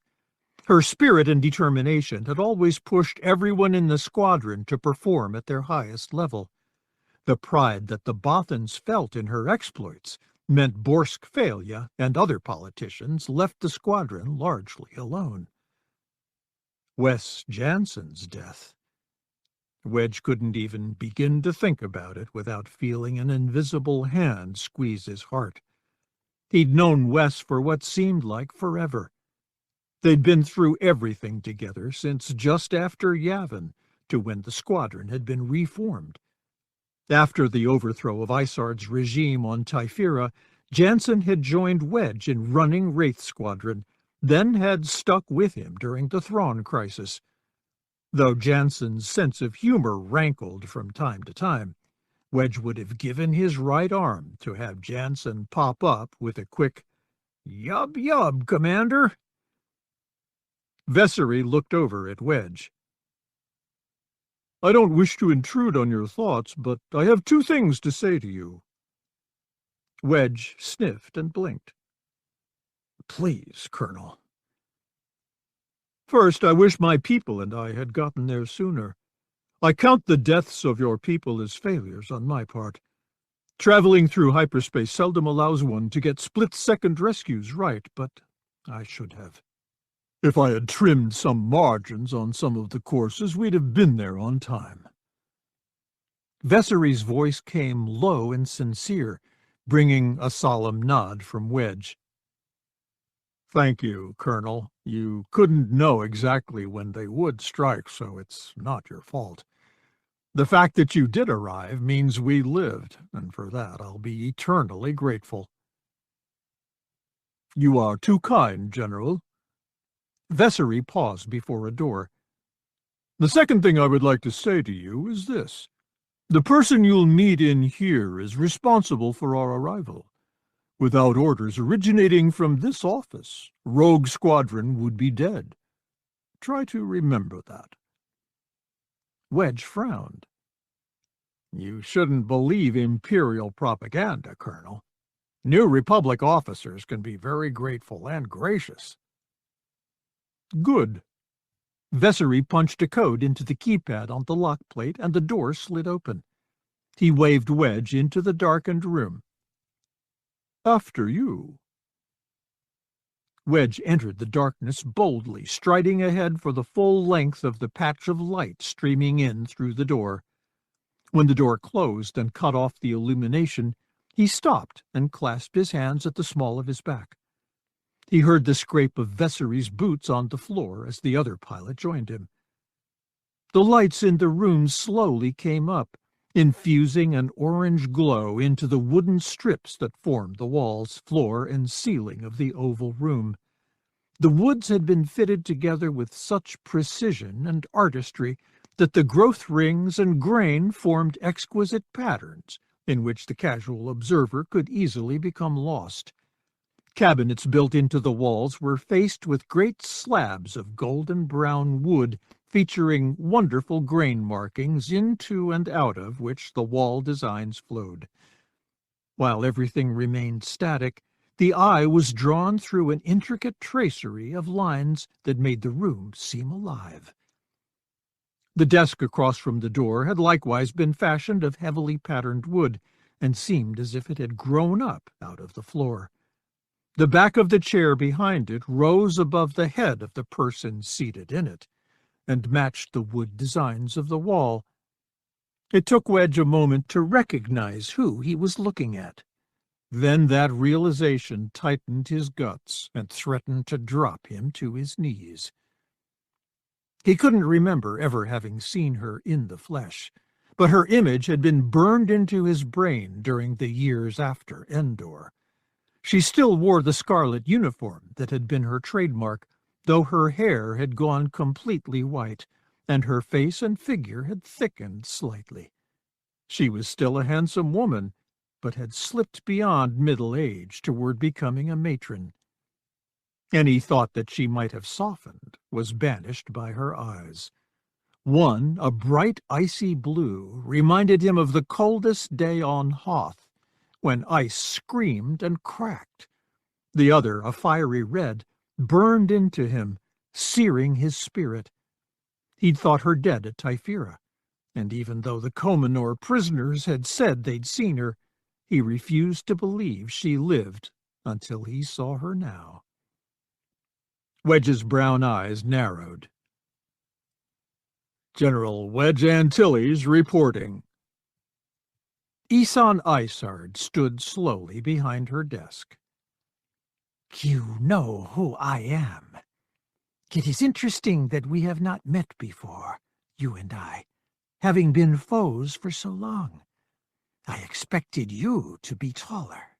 S1: Her spirit and determination had always pushed everyone in the squadron to perform at their highest level. The pride that the Bothans felt in her exploits meant Borsk Failya and other politicians left the squadron largely alone. Wes Jansen's death. Wedge couldn't even begin to think about it without feeling an invisible hand squeeze his heart. He'd known Wes for what seemed like forever. They'd been through everything together since just after Yavin to when the squadron had been reformed. After the overthrow of Isard's regime on Typhira, Jansen had joined Wedge in running Wraith Squadron, then had stuck with him during the Thrawn crisis. Though Jansen's sense of humor rankled from time to time, Wedge would have given his right arm to have Jansen pop up with a quick, "Yub yub, Commander." Vessery looked over at Wedge. "I don't wish to intrude on your thoughts, but I have 2 things to say to you." Wedge sniffed and blinked. "Please, Colonel." "First, I wish my people and I had gotten there sooner. I count the deaths of your people as failures on my part. Traveling through hyperspace seldom allows one to get split-second rescues right, but I should have. If I had trimmed some margins on some of the courses, we'd have been there on time." Vessery's voice came low and sincere, bringing a solemn nod from Wedge. "Thank you, Colonel. You couldn't know exactly when they would strike, so it's not your fault. The fact that you did arrive means we lived, and for that I'll be eternally grateful." "You are too kind, General." Vessery paused before a door. "The second thing I would like to say to you is this. The person you'll meet in here is responsible for our arrival. Without orders originating from this office, Rogue Squadron would be dead. Try to remember that." Wedge frowned. "You shouldn't believe Imperial propaganda, Colonel. New Republic officers can be very grateful and gracious." "Good." Vessery punched a code into the keypad on the lock plate, and the door slid open. He waved Wedge into the darkened room. "After you." Wedge entered the darkness boldly, striding ahead for the full length of the patch of light streaming in through the door. When the door closed and cut off the illumination, he stopped and clasped his hands at the small of his back. He heard the scrape of Vessery's boots on the floor as the other pilot joined him. The lights in the room slowly came up, infusing an orange glow into the wooden strips that formed the walls, floor, and ceiling of the oval room. The woods had been fitted together with such precision and artistry that the growth rings and grain formed exquisite patterns in which the casual observer could easily become lost. Cabinets built into the walls were faced with great slabs of golden-brown wood featuring wonderful grain markings into and out of which the wall designs flowed. While everything remained static, the eye was drawn through an intricate tracery of lines that made the room seem alive. The desk across from the door had likewise been fashioned of heavily patterned wood, and seemed as if it had grown up out of the floor. The back of the chair behind it rose above the head of the person seated in it, and matched the wood designs of the wall. It took Wedge a moment to recognize who he was looking at. Then that realization tightened his guts and threatened to drop him to his knees. He couldn't remember ever having seen her in the flesh, but her image had been burned into his brain during the years after Endor. She still wore the scarlet uniform that had been her trademark, though her hair had gone completely white, and her face and figure had thickened slightly. She was still a handsome woman, but had slipped beyond middle age toward becoming a matron. Any thought that she might have softened was banished by her eyes. One, a bright icy blue, reminded him of the coldest day on Hoth, when ice screamed and cracked. The other, a fiery red, burned into him, searing his spirit. He'd thought her dead at Typhira, and even though the Comenor prisoners had said they'd seen her, he refused to believe she lived until he saw her now. Wedge's brown eyes narrowed.
S2: General Wedge Antilles reporting.
S1: Isan Isard stood slowly behind her desk.
S3: You know who I am. It is interesting that we have not met before, you and I, having been foes for so long. I expected you to be taller.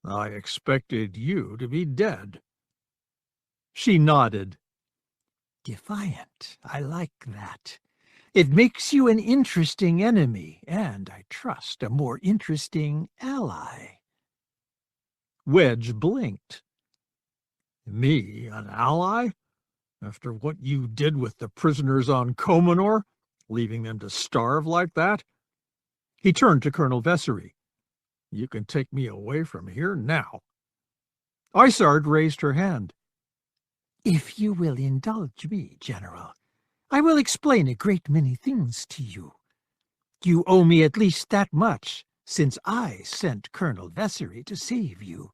S2: I expected you to be dead.
S1: She nodded.
S3: Defiant, I like that. It makes you an interesting enemy, and, I trust, a more interesting ally.
S1: Wedge blinked.
S2: Me, an ally? After what you did with the prisoners on Comenor, leaving them to starve like that?
S1: He turned to Colonel Vessery.
S2: You can take me away from here now.
S1: Isard raised her hand.
S3: If you will indulge me, General, I will explain a great many things to you. You owe me at least that much, since I sent Colonel Vessery to save you.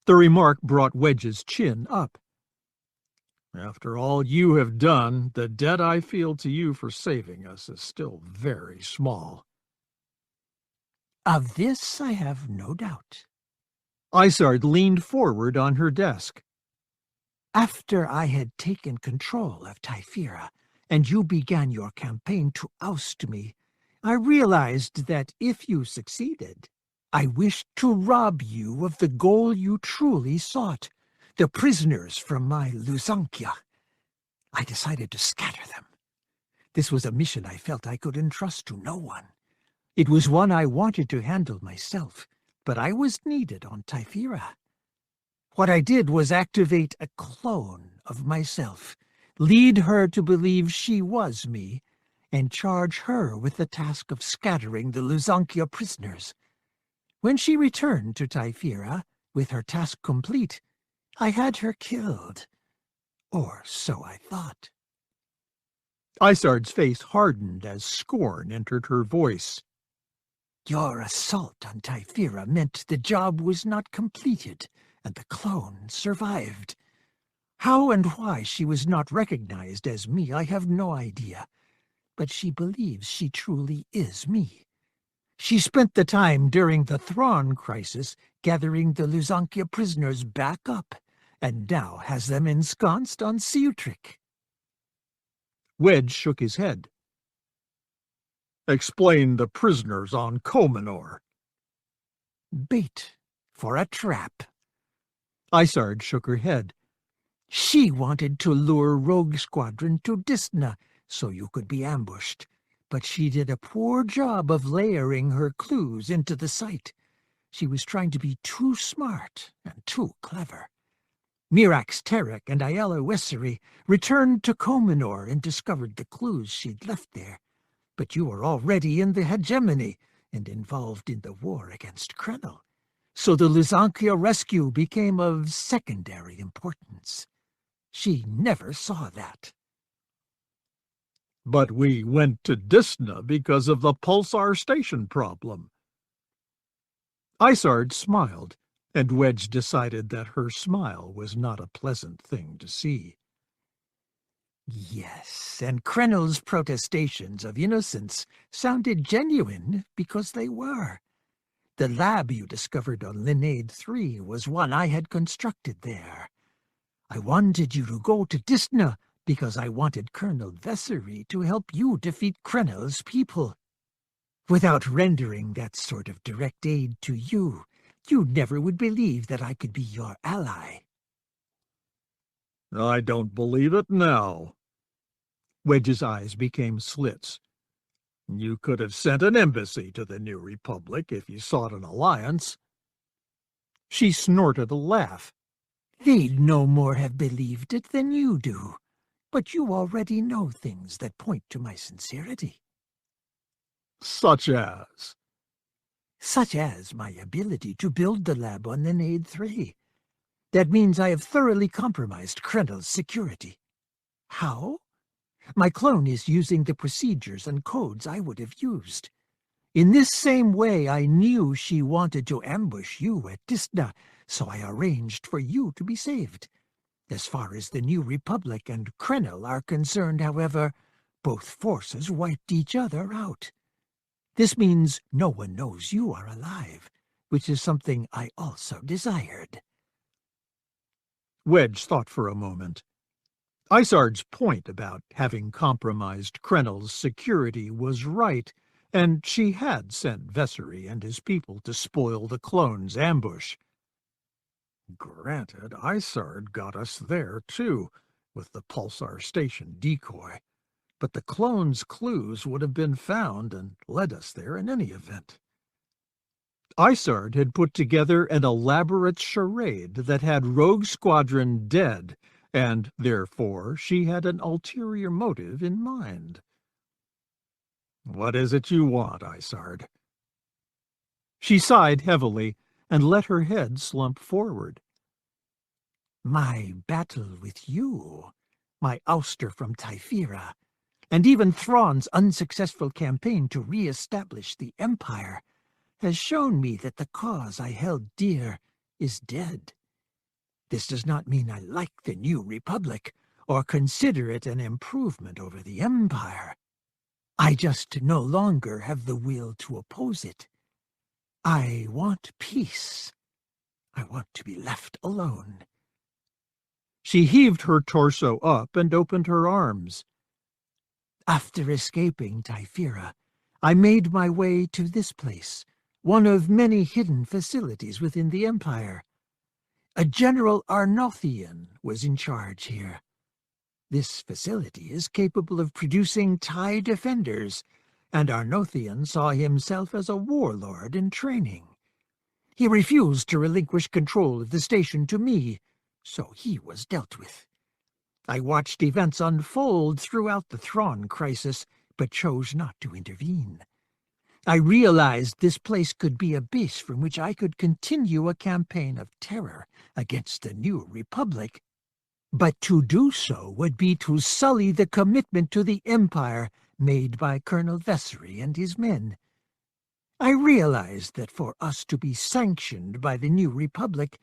S1: The remark brought Wedge's chin up.
S2: After all you have done, the debt I feel to you for saving us is still very small.
S3: Of this I have no doubt.
S1: Isard leaned forward on her desk.
S3: After I had taken control of Typhira, and you began your campaign to oust me, I realized that if you succeeded, I wished to rob you of the goal you truly sought, the prisoners from my Lusankia. I decided to scatter them. This was a mission I felt I could entrust to no one. It was one I wanted to handle myself, but I was needed on Typhira. What I did was activate a clone of myself, lead her to believe she was me, and charge her with the task of scattering the Lusankia prisoners. When she returned to Typhira, with her task complete, I had her killed. Or so I thought.
S1: Isard's face hardened as scorn entered her voice.
S3: Your assault on Typhira meant the job was not completed, and the clone survived. How and why she was not recognized as me, I have no idea, but she believes she truly is me. She spent the time during the Thrawn crisis gathering the Lusankia prisoners back up, and now has them ensconced on Sutric.
S1: Wedge shook his head.
S2: Explain the prisoners on Comenor.
S3: Bait for a trap.
S1: Isard shook her head.
S3: She wanted to lure Rogue Squadron to Disna so you could be ambushed.
S1: but she did a poor job of layering her clues into the site. She was trying to be too smart and too clever. Mirax, Tarik, and Ayala Wessary returned to Komenor and discovered the clues she'd left there. But you were already in the hegemony and involved in the war against Krennel, so the Lysankia rescue became of secondary importance. She never saw that.
S2: But we went to Disna because of the pulsar station problem. Isard smiled, and Wedge decided that her smile was not a pleasant thing to see.
S1: Yes, and Krennel's protestations of innocence sounded genuine because they were. The lab you discovered on Lineade 3 was one I had constructed there. I wanted you to go to Disna because I wanted Colonel Vessery to help you defeat Krennel's people. Without rendering that sort of direct aid to you, you never would believe that I could be your ally.
S2: I don't believe it now.
S3: Wedge's eyes became slits.
S2: You could have sent an embassy to the New Republic if you sought an alliance.
S3: She snorted a laugh.
S1: They'd no more have believed it than you do, but you already know things that point to my sincerity.
S2: Such as?
S1: Such as my ability to build the lab on Lineade 3. That means I have thoroughly compromised Krennel's security. How? My clone is using the procedures and codes I would have used. In this same way, I knew she wanted to ambush you at Disna, so I arranged for you to be saved. As far as the New Republic and Krennel are concerned, however, both forces wiped each other out. This means no one knows you are alive, which is something I also desired.
S3: Wedge thought for a moment. Isard's point about having compromised Krennel's security was right, and she had sent Vessery and his people to spoil the clone's ambush.
S2: Granted, Isard got us there, too, with the pulsar station decoy. But the clone's clues would have been found and led us there in any event.
S3: Isard had put together an elaborate charade that had Rogue Squadron dead, and therefore she had an ulterior motive in mind.
S2: What is it you want, Isard?
S3: She sighed heavily and let her head slump forward.
S1: My battle with you, my ouster from Typhira, and even Thrawn's unsuccessful campaign to re-establish the Empire has shown me that the cause I held dear is dead. This does not mean I like the New Republic or consider it an improvement over the Empire. I just no longer have the will to oppose it. I want peace. I want to be left alone.
S3: She heaved her torso up and opened her arms.
S1: After escaping Typhira, I made my way to this place, one of many hidden facilities within the Empire. A General Arnothian was in charge here. This facility is capable of producing TIE defenders, and Arnothian saw himself as a warlord in training. He refused to relinquish control of the station to me, so he was dealt with. I watched events unfold throughout the Thrawn crisis, but chose not to intervene. I realized this place could be a base from which I could continue a campaign of terror against the New Republic, but to do so would be to sully the commitment to the Empire made by Colonel Vessery and his men. I realized that for us to be sanctioned by the New Republic,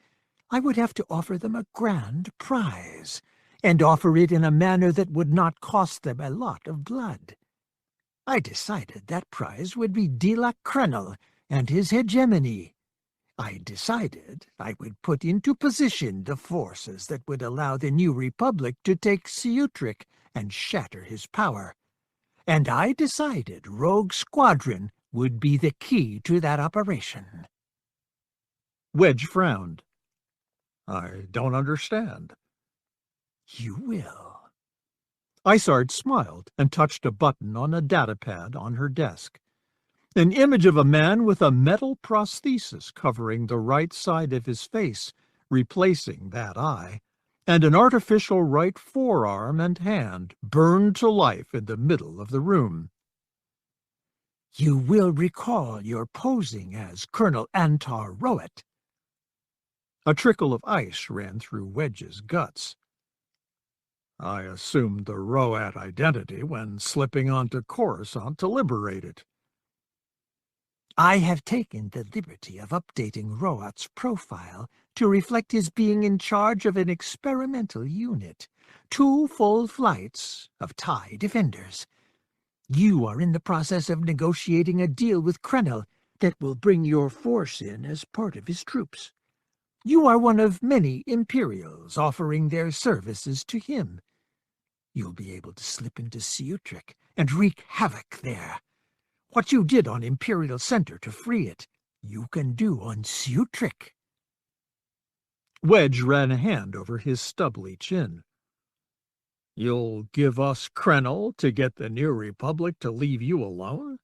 S1: I would have to offer them a grand prize, and offer it in a manner that would not cost them a lot of blood. I decided that prize would be derelict Krennel and his hegemony. I decided I would put into position the forces that would allow the New Republic to take Sutric and shatter his power. And I decided Rogue Squadron would be the key to that operation.
S3: Wedge frowned.
S2: I don't understand.
S1: You will. Isard smiled and touched a button on a datapad on her desk. An image of a man with a metal prosthesis covering the right side of his face, replacing that eye, and an artificial right forearm and hand burned to life in the middle of the room.
S3: You will recall your posing as Colonel Antar Rowett.
S1: A trickle of ice ran through Wedge's guts. I assumed the Rowett identity when slipping onto Coruscant to liberate it.
S3: I have taken the liberty of updating Rowett's profile to reflect his being in charge of an experimental unit, 2 full flights of TIE defenders. You are in the process of negotiating a deal with Krennel that will bring your force in as part of his troops. You are one of many Imperials offering their services to him. You'll be able to slip into Sutric and wreak havoc there. What you did on Imperial Center to free it, you can do on Sutric.
S1: Wedge ran a hand over his stubbly chin. You'll give us Krennel to get the New Republic to leave you alone?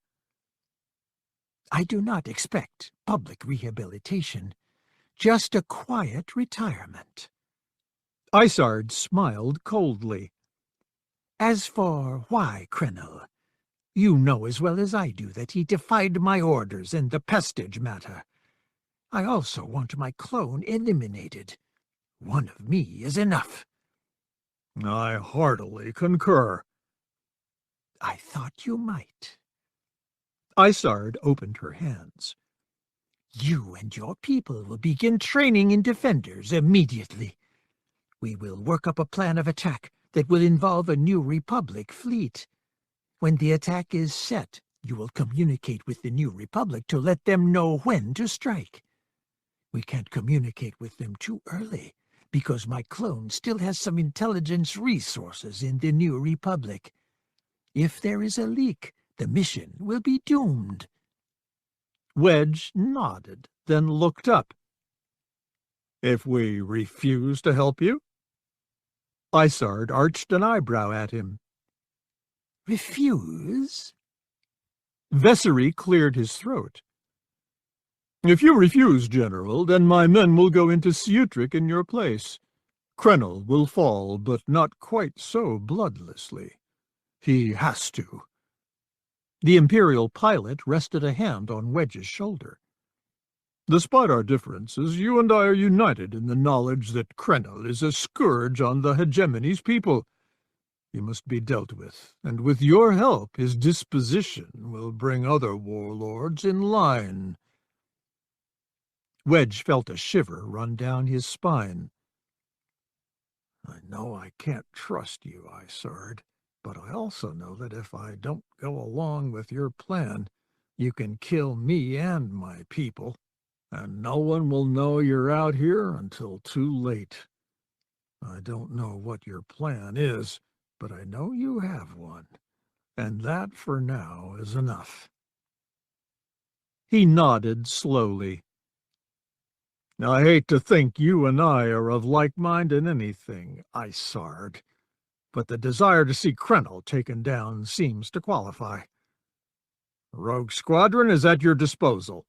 S3: I do not expect public rehabilitation, just a quiet retirement.
S1: Isard smiled coldly.
S3: As for why Krennel, you know as well as I do that he defied my orders in the Pestage matter. I also want my clone eliminated. One of me is enough.
S1: I heartily concur.
S3: I thought you might.
S1: Isard opened her hands.
S3: You and your people will begin training in defenders immediately. We will work up a plan of attack that will involve a New Republic fleet. When the attack is set, you will communicate with the New Republic to let them know when to strike. We can't communicate with them too early, because my clone still has some intelligence resources in the New Republic. If there is a leak, the mission will be doomed.
S1: Wedge nodded, then looked up. If we refuse to help you? Isard arched an eyebrow at him.
S3: Refuse?
S1: Vessery cleared his throat. If you refuse, General, then my men will go into Sutric in your place. Krennel will fall, but not quite so bloodlessly. He has to. The Imperial pilot rested a hand on Wedge's shoulder. Despite our differences, you and I are united in the knowledge that Krennel is a scourge on the hegemony's people. He must be dealt with, and with your help his disposition will bring other warlords in line. Wedge felt a shiver run down his spine. I know I can't trust you, Isard, but I also know that if I don't go along with your plan, you can kill me and my people, and no one will know you're out here until too late. I don't know what your plan is, but I know you have one, and that for now is enough. He nodded slowly. I hate to think you and I are of like mind in anything, Isard, but the desire to see Krennel taken down seems to qualify. The Rogue Squadron is at your disposal.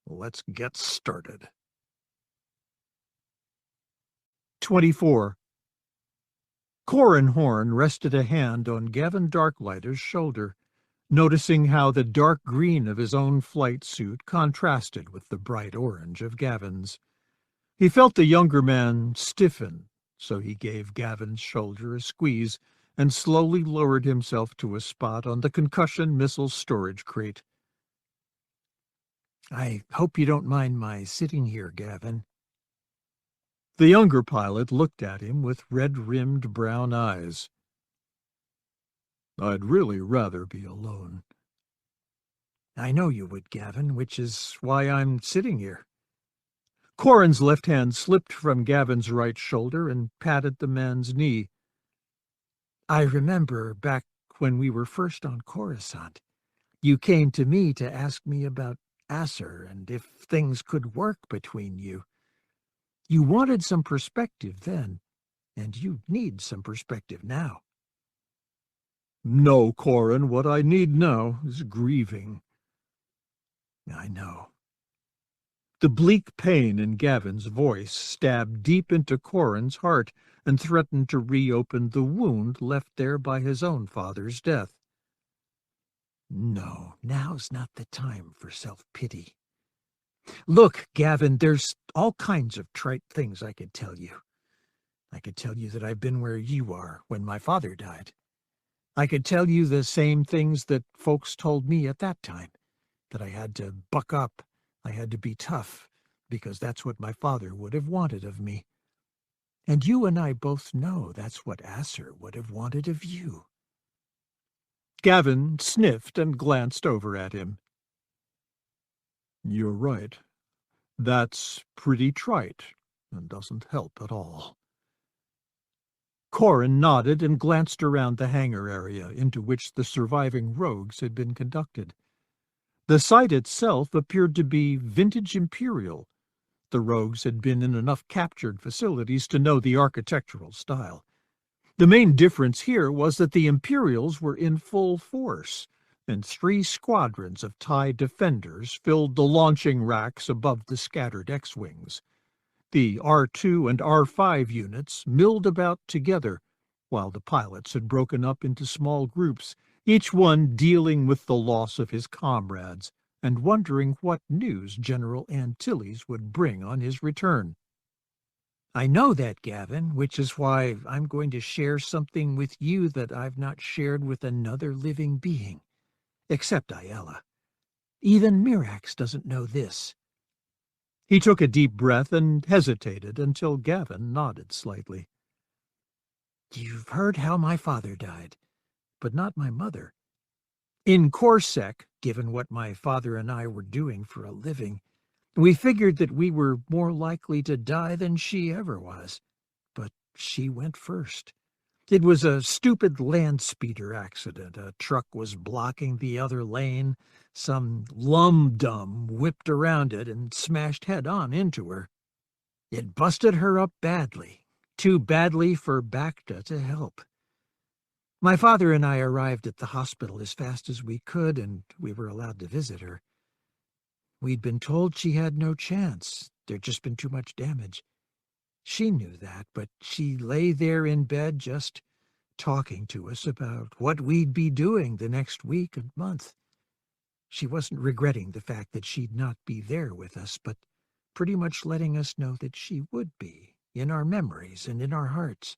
S1: Let's get started. 24. Corran Horn rested a hand on Gavin Darklighter's shoulder, noticing how the dark green of his own flight suit contrasted with the bright orange of Gavin's. He felt the younger man stiffen, so he gave Gavin's shoulder a squeeze and slowly lowered himself to a spot on the concussion missile storage crate.
S3: I hope you don't mind my sitting here, Gavin.
S1: The younger pilot looked at him with red-rimmed brown eyes. I'd really rather be alone.
S3: I know you would, Gavin, which is why I'm sitting here.
S1: Corran's left hand slipped from Gavin's right shoulder and patted the man's knee.
S3: I remember back when we were first on Coruscant, you came to me to ask me about Acer and if things could work between you. You wanted some perspective then, and you need some perspective now.
S2: No, Corrin, what I need now is grieving.
S3: I know.
S1: The bleak pain in Gavin's voice stabbed deep into Corrin's heart and threatened to reopen the wound left there by his own father's death.
S3: No, now's not the time for self-pity. Look, Gavin, there's all kinds of trite things I could tell you. I could tell you that I've been where you are when my father died. I could tell you the same things that folks told me at that time, that I had to buck up, I had to be tough, because that's what my father would have wanted of me. And you and I both know that's what Asser would have wanted of you.
S1: Gavin sniffed and glanced over at him.
S2: You're right. That's pretty trite, and doesn't help at all.
S1: Corrin nodded and glanced around the hangar area into which the surviving rogues had been conducted. The site itself appeared to be vintage Imperial. The rogues had been in enough captured facilities to know the architectural style. The main difference here was that the Imperials were in full force, and 3 squadrons of TIE defenders filled the launching racks above the scattered X-wings. The R2 and R5 units milled about together, while the pilots had broken up into small groups, each one dealing with the loss of his comrades and wondering what news General Antilles would bring on his return.
S3: I know that, Gavin, which is why I'm going to share something with you that I've not shared with another living being, except Ayala. Even Mirax doesn't know this.
S1: He took a deep breath and hesitated until Gavin nodded slightly.
S3: You've heard how my father died, but not my mother.
S1: In Corsec,
S3: given what my father and I were doing for a living, we figured that we were more likely to die than she ever was. But she went first. It was a stupid land speeder accident. A truck was blocking the other lane. Some lum-dum whipped around it and smashed head-on into her. It busted her up badly, too badly for Bacta to help. My father and I arrived at the hospital as fast as we could, and we were allowed to visit her. We'd been told she had no chance. There'd just been too much damage. She knew that, but she lay there in bed just talking to us about what we'd be doing the next week and month. She wasn't regretting the fact that she'd not be there with us, but pretty much letting us know that she would be, in our memories and in our hearts.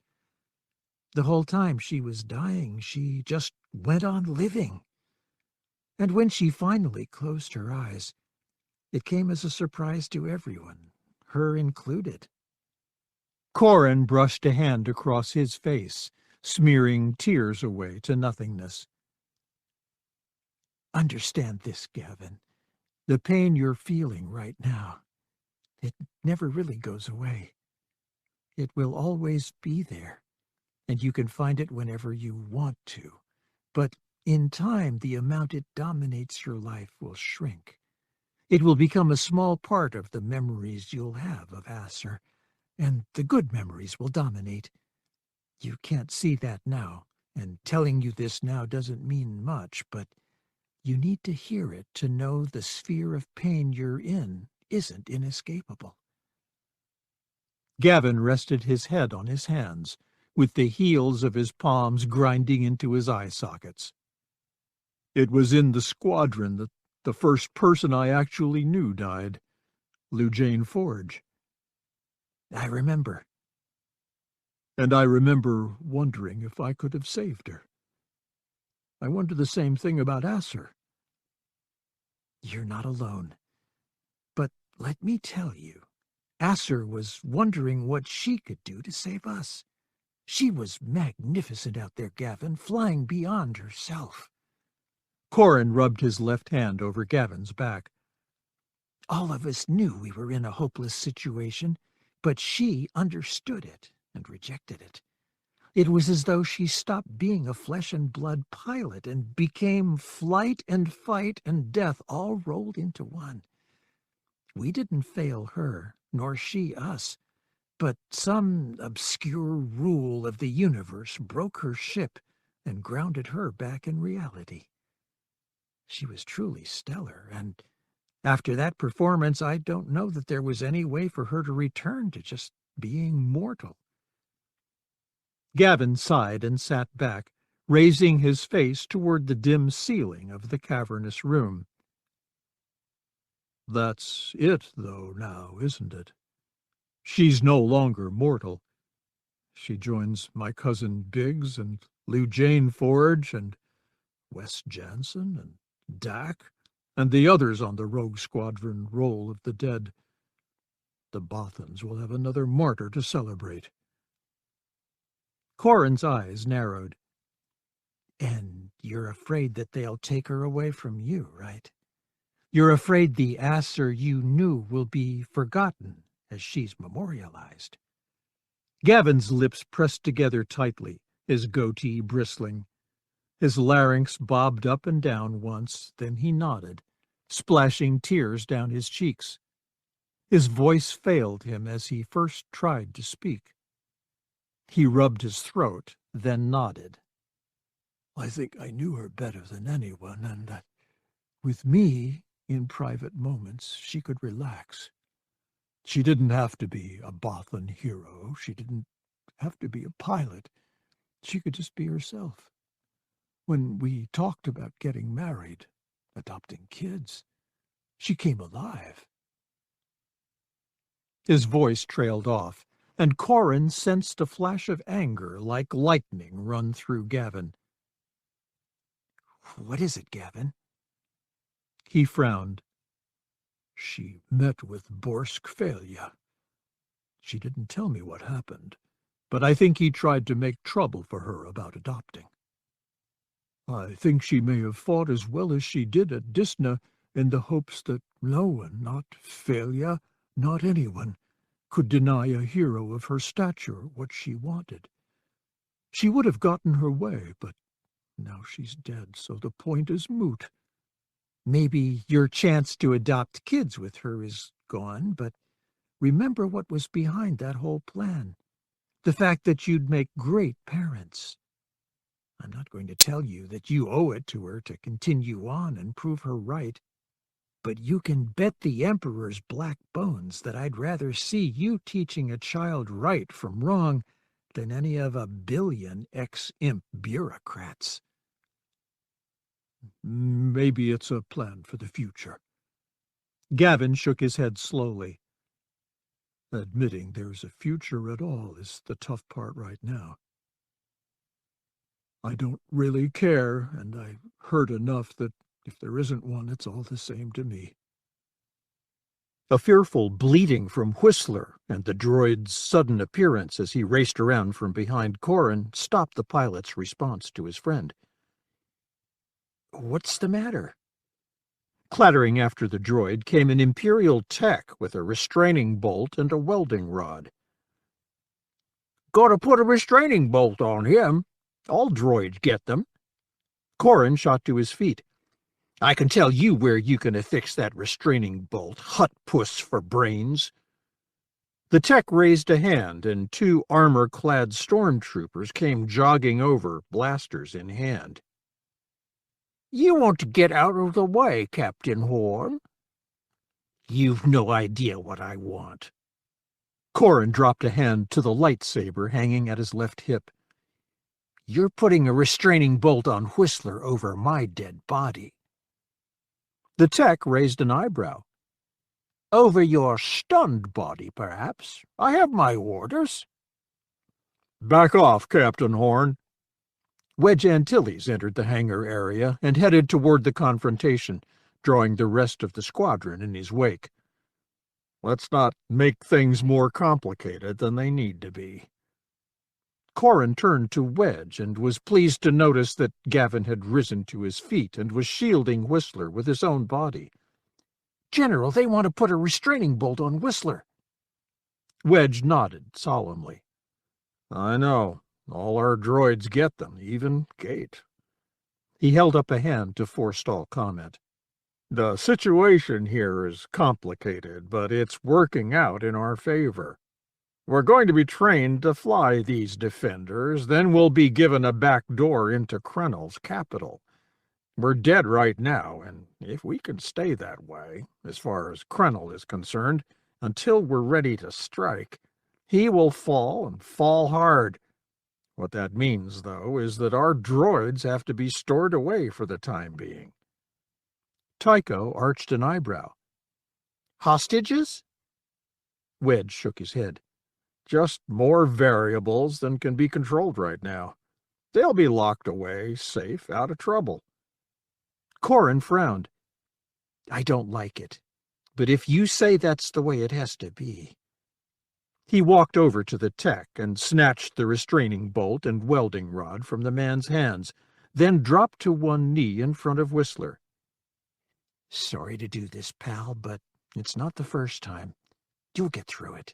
S3: The whole time she was dying, she just went on living. And when she finally closed her eyes, it came as a surprise to everyone, her included.
S1: Corrin brushed a hand across his face, smearing tears away to nothingness.
S3: Understand this, Gavin. The pain you're feeling right now, it never really goes away. It will always be there, and you can find it whenever you want to. But in time, the amount it dominates your life will shrink. It will become a small part of the memories you'll have of Asser, and the good memories will dominate. You can't see that now, and telling you this now doesn't mean much, but you need to hear it to know the sphere of pain you're in isn't inescapable.
S1: Gavin rested his head on his hands, with the heels of his palms grinding into his eye sockets.
S2: It was in the squadron that the first person I actually knew died, Lujane Forge.
S3: I remember.
S2: And I remember wondering if I could have saved her. I wonder the same thing about Asser.
S3: You're not alone. But let me tell you, Asser was wondering what she could do to save us. She was magnificent out there, Gavin, flying beyond herself.
S1: Corrin rubbed his left hand over Gavin's back.
S3: All of us knew we were in a hopeless situation, but she understood it and rejected it. It was as though she stopped being a flesh-and-blood pilot and became flight and fight and death all rolled into one. We didn't fail her, nor she us, but some obscure rule of the universe broke her ship and grounded her back in reality. She was truly stellar, and after that performance, I don't know that there was any way for her to return to just being mortal.
S1: Gavin sighed and sat back, raising his face toward the dim ceiling of the cavernous room. That's it, though, now, isn't it? She's no longer mortal. She joins my cousin Biggs and Lou Jane Forge and Wes Jansen and Dak and the others on the Rogue Squadron roll of the dead. The Bothans will have another martyr to celebrate.
S3: Corrin's eyes narrowed. And you're afraid that they'll take her away from you, right? You're afraid the Aesir you knew will be forgotten as she's memorialized.
S1: Gavin's lips pressed together tightly, his goatee bristling. His larynx bobbed up and down once, then he nodded, splashing tears down his cheeks. His voice failed him as he first tried to speak. He rubbed his throat, then nodded.
S3: I think I knew her better than anyone, and that with me, in private moments, she could relax. She didn't have to be a Bothan hero. She didn't have to be a pilot. She could just be herself. When we talked about getting married, adopting kids, she came alive.
S1: His voice trailed off, and Corrin sensed a flash of anger like lightning run through Gavin.
S3: What is it, Gavin?
S1: He frowned.
S3: She met with Borsk failure. She didn't tell me what happened, but I think he tried to make trouble for her about adopting. I think she may have fought as well as she did at Disna in the hopes that no one, not failure, not anyone, could deny a hero of her stature what she wanted. She would have gotten her way, but now she's dead, so the point is moot.
S1: Maybe your chance to adopt kids with her is gone, but remember what was behind that whole plan. The fact that you'd make great parents. I'm not going to tell you that you owe it to her to continue on and prove her right, but you can bet the Emperor's black bones that I'd rather see you teaching a child right from wrong than any of a billion ex-imp bureaucrats.
S3: Maybe it's a plan for the future.
S1: Gavin shook his head slowly.
S3: Admitting there's a future at all is the tough part right now. I don't really care, and I've heard enough that if there isn't one, it's all the same to me.
S1: A fearful bleating from Whistler and the droid's sudden appearance as he raced around from behind Corrin stopped the pilot's response to his friend. What's the matter? Clattering after the droid came an Imperial tech with a restraining bolt and a welding rod. Gotta put a restraining bolt on him. All droids get them. Corrin shot to his feet. I can tell you where you can affix that restraining bolt, hut puss for brains. The tech raised a hand, and two armor-clad stormtroopers came jogging over, blasters in hand. You want to get out of the way, Captain Horn? You've no idea what I want. Corrin dropped a hand to the lightsaber hanging at his left hip. You're putting a restraining bolt on Whistler over my dead body. The tech raised an eyebrow. Over your stunned body, perhaps. I have my orders. Back off, Captain Horn. Wedge Antilles entered the hangar area and headed toward the confrontation, drawing the rest of the squadron in his wake. Let's not make things more complicated than they need to be. Corrin turned to Wedge and was pleased to notice that Gavin had risen to his feet and was shielding Whistler with his own body. General, they want to put a restraining bolt on Whistler. Wedge nodded solemnly. I know. All our droids get them, even Kate. He held up a hand to forestall comment. The situation here is complicated, but it's working out in our favor.
S2: We're going to be trained to fly these defenders, then we'll be given a back door into Krennel's capital. We're dead right now, and if we can stay that way, as far as Krennel is concerned, until we're ready to strike, he will fall and fall hard. What that means, though, is that our droids have to be stored away for the time being.
S1: Tycho arched an eyebrow. Hostages?
S2: Wedge shook his head. Just more variables than can be controlled right now. They'll be locked away, safe, out of trouble.
S1: Corrin frowned. I don't like it, but if you say that's the way it has to be. He walked over to the tech and snatched the restraining bolt and welding rod from the man's hands, then dropped to one knee in front of Whistler. Sorry to do this, pal, but it's not the first time. You'll get through it.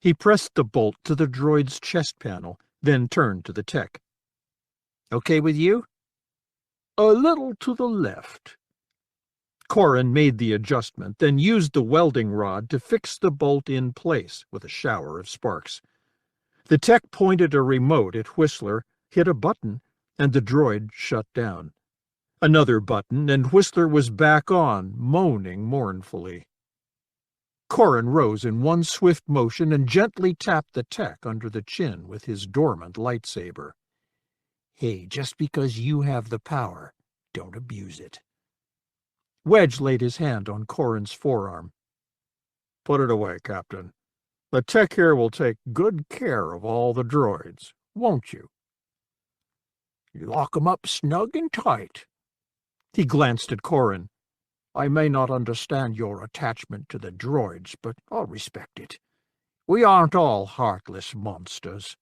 S1: He pressed the bolt to the droid's chest panel, then turned to the tech. Okay with you?
S2: A little to the left.
S1: Corrin made the adjustment, then used the welding rod to fix the bolt in place with a shower of sparks. The tech pointed a remote at Whistler, hit a button, and the droid shut down. Another button, and Whistler was back on, moaning mournfully. Corrin rose in one swift motion and gently tapped the tech under the chin with his dormant lightsaber. Hey, just because you have the power, don't abuse it. Wedge laid his hand on Corrin's forearm.
S2: Put it away, Captain. The tech here will take good care of all the droids, won't you?
S1: You lock 'em up snug and tight. He glanced at Corrin. I may not understand your attachment to the droids, but I'll respect it. We aren't all heartless monsters.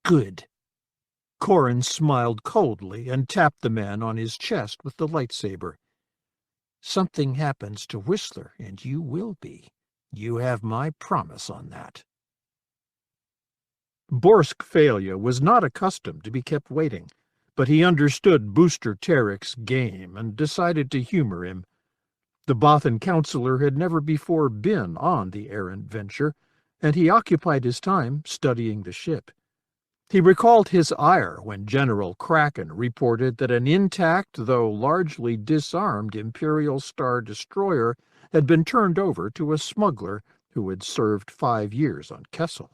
S1: Good. Corrin smiled coldly and tapped the man on his chest with the lightsaber. Something happens to Whistler, and you will be. You have my promise on that. Borsk Failure was not accustomed to be kept waiting, but he understood Booster Tarik's game and decided to humor him. The Bothan counselor had never before been on the errant venture, and he occupied his time studying the ship. He recalled his ire when General Kraken reported that an intact, though largely disarmed, Imperial Star Destroyer had been turned over to a smuggler who had served 5 years on Kessel.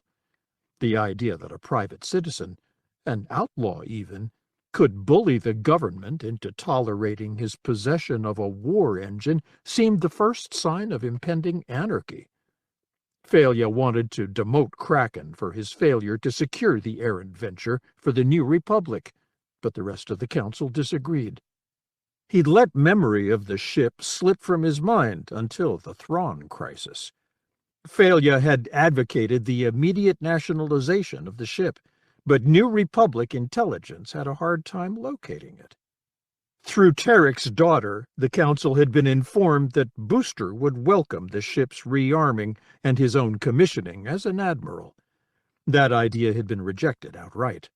S1: The idea that a private citizen, an outlaw even, could bully the government into tolerating his possession of a war engine seemed the first sign of impending anarchy. Failure wanted to demote Kraken for his failure to secure the errant venture for the New Republic, but the rest of the council disagreed. He'd let memory of the ship slip from his mind until the Thrawn crisis. Failure had advocated the immediate nationalization of the ship, but New Republic intelligence had a hard time locating it. Through Tarik's daughter, the council had been informed that Booster would welcome the ship's rearming and his own commissioning as an admiral. That idea had been rejected outright.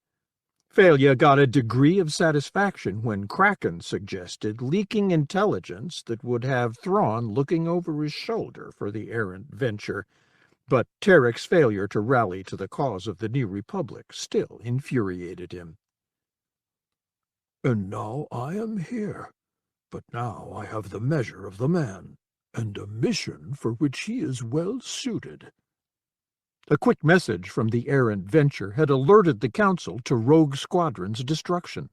S1: Failure got a degree of satisfaction when Kraken suggested leaking intelligence that would have Thrawn looking over his shoulder for the errant venture, but Tarik's failure to rally to the cause of the New Republic still infuriated him.
S2: And now I am here, but now I have the measure of the man, and a mission for which he is well suited.
S1: A quick message from the errant venture had alerted the council to Rogue Squadron's destruction.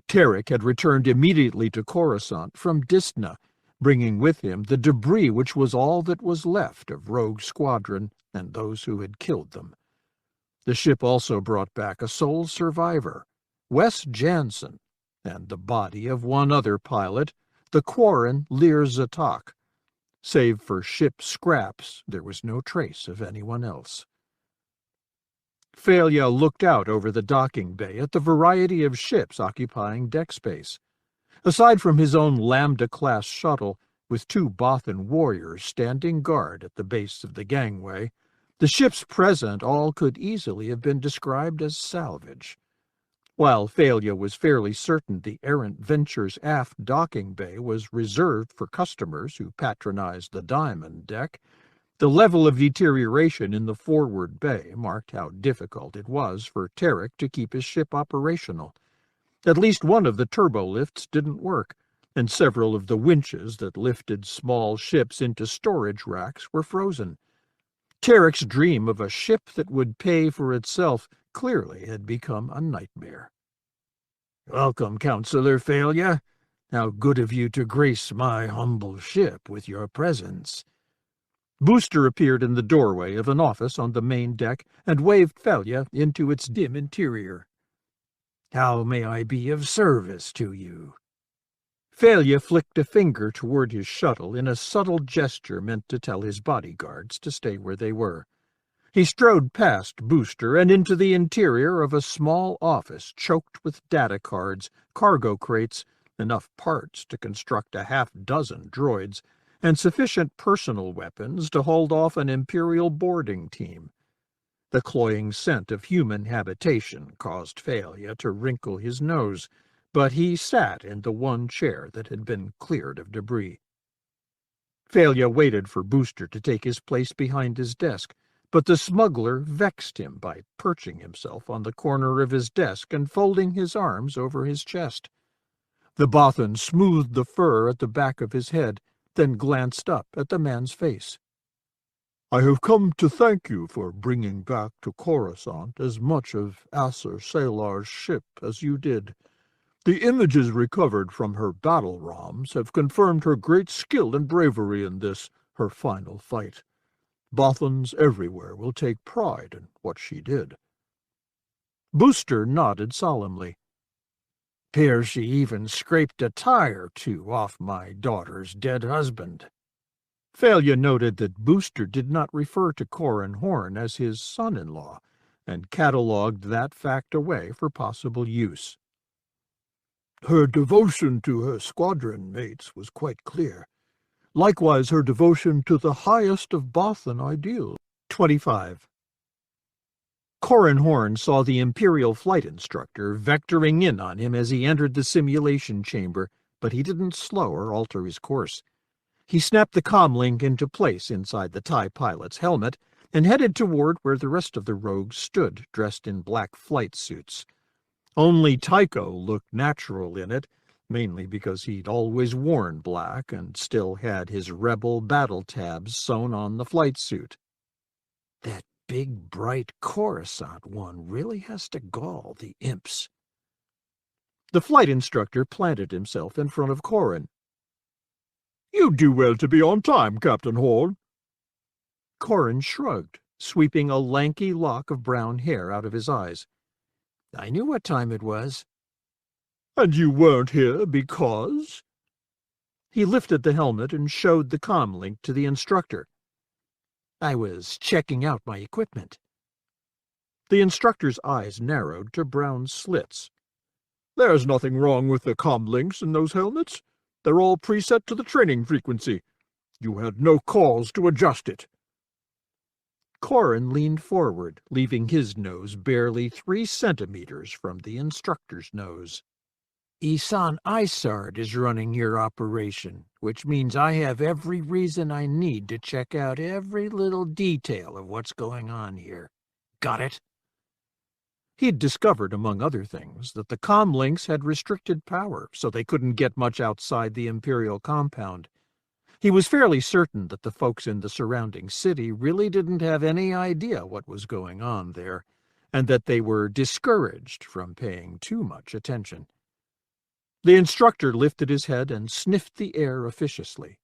S1: Tarik had returned immediately to Coruscant from Distna, bringing with him the debris which was all that was left of Rogue Squadron and those who had killed them. The ship also brought back a sole survivor, Wes Jansen, and the body of one other pilot, the Quarren Lir Zatok. Save for ship scraps, there was no trace of anyone else. Failure looked out over the docking bay at the variety of ships occupying deck space. Aside from his own Lambda-class shuttle, with 2 Bothan warriors standing guard at the base of the gangway, the ships present all could easily have been described as salvage. While Failure was fairly certain the errant venture's aft docking bay was reserved for customers who patronized the diamond deck, The level of deterioration in the forward bay marked how difficult it was for Tarik to keep his ship operational. At least one of the turbolifts didn't work, and several of the winches that lifted small ships into storage racks were frozen. Tarik's dream of a ship that would pay for itself clearly had become a nightmare. "Welcome, Counselor Failure. How good of you to grace my humble ship with your presence." Booster appeared in the doorway of an office on the main deck and waved Failure into its dim interior. "How may I be of service to you?" Failure flicked a finger toward his shuttle in a subtle gesture meant to tell his bodyguards to stay where they were. He strode past Booster and into the interior of a small office choked with data cards, cargo crates, enough parts to construct a half-dozen droids, and sufficient personal weapons to hold off an Imperial boarding team. The cloying scent of human habitation caused Failure to wrinkle his nose, but he sat in the one chair that had been cleared of debris. Failure waited for Booster to take his place behind his desk, but the smuggler vexed him by perching himself on the corner of his desk and folding his arms over his chest. The Bothan smoothed the fur at the back of his head, then glanced up at the man's face. "I have come to thank you for bringing back to Coruscant as much of Acer Salar's ship as you did. The images recovered from her battle ROMs have confirmed her great skill and bravery in this, her final fight. Bothans everywhere will take pride in what she did." Booster nodded solemnly. "'Pears she even scraped a tie or two off my daughter's dead husband." Failure noted that Booster did not refer to Corran Horn as his son-in-law, and catalogued that fact away for possible use. "Her devotion to her squadron mates was quite clear. Likewise her devotion to the highest of Bothan ideals." 25. Corran Horn saw the Imperial flight instructor vectoring in on him as he entered the simulation chamber, but he didn't slow or alter his course. He snapped the comlink into place inside the TIE pilot's helmet and headed toward where the rest of the rogues stood, dressed in black flight suits. Only Tycho looked natural in it, mainly because he'd always worn black and still had his rebel battle tabs sewn on the flight suit. "That big, bright Coruscant one really has to gall the imps." The flight instructor planted himself in front of Corran. "You do well to be on time, Captain Horn." Corran shrugged, sweeping a lanky lock of brown hair out of his eyes. "I knew what time it was." "And you weren't here because?" He lifted the helmet and showed the comlink to the instructor. "I was checking out my equipment." The instructor's eyes narrowed to brown slits. "There's nothing wrong with the comlinks in those helmets. They're all preset to the training frequency. You had no cause to adjust it." Corran leaned forward, leaving his nose barely 3 centimeters from the instructor's nose. Isard is running your operation, which means I have every reason I need to check out every little detail of what's going on here. Got it?" He'd discovered, among other things, that the comlinks had restricted power, so they couldn't get much outside the Imperial compound. He was fairly certain that the folks in the surrounding city really didn't have any idea what was going on there, and that they were discouraged from paying too much attention. The instructor lifted his head and sniffed the air officiously.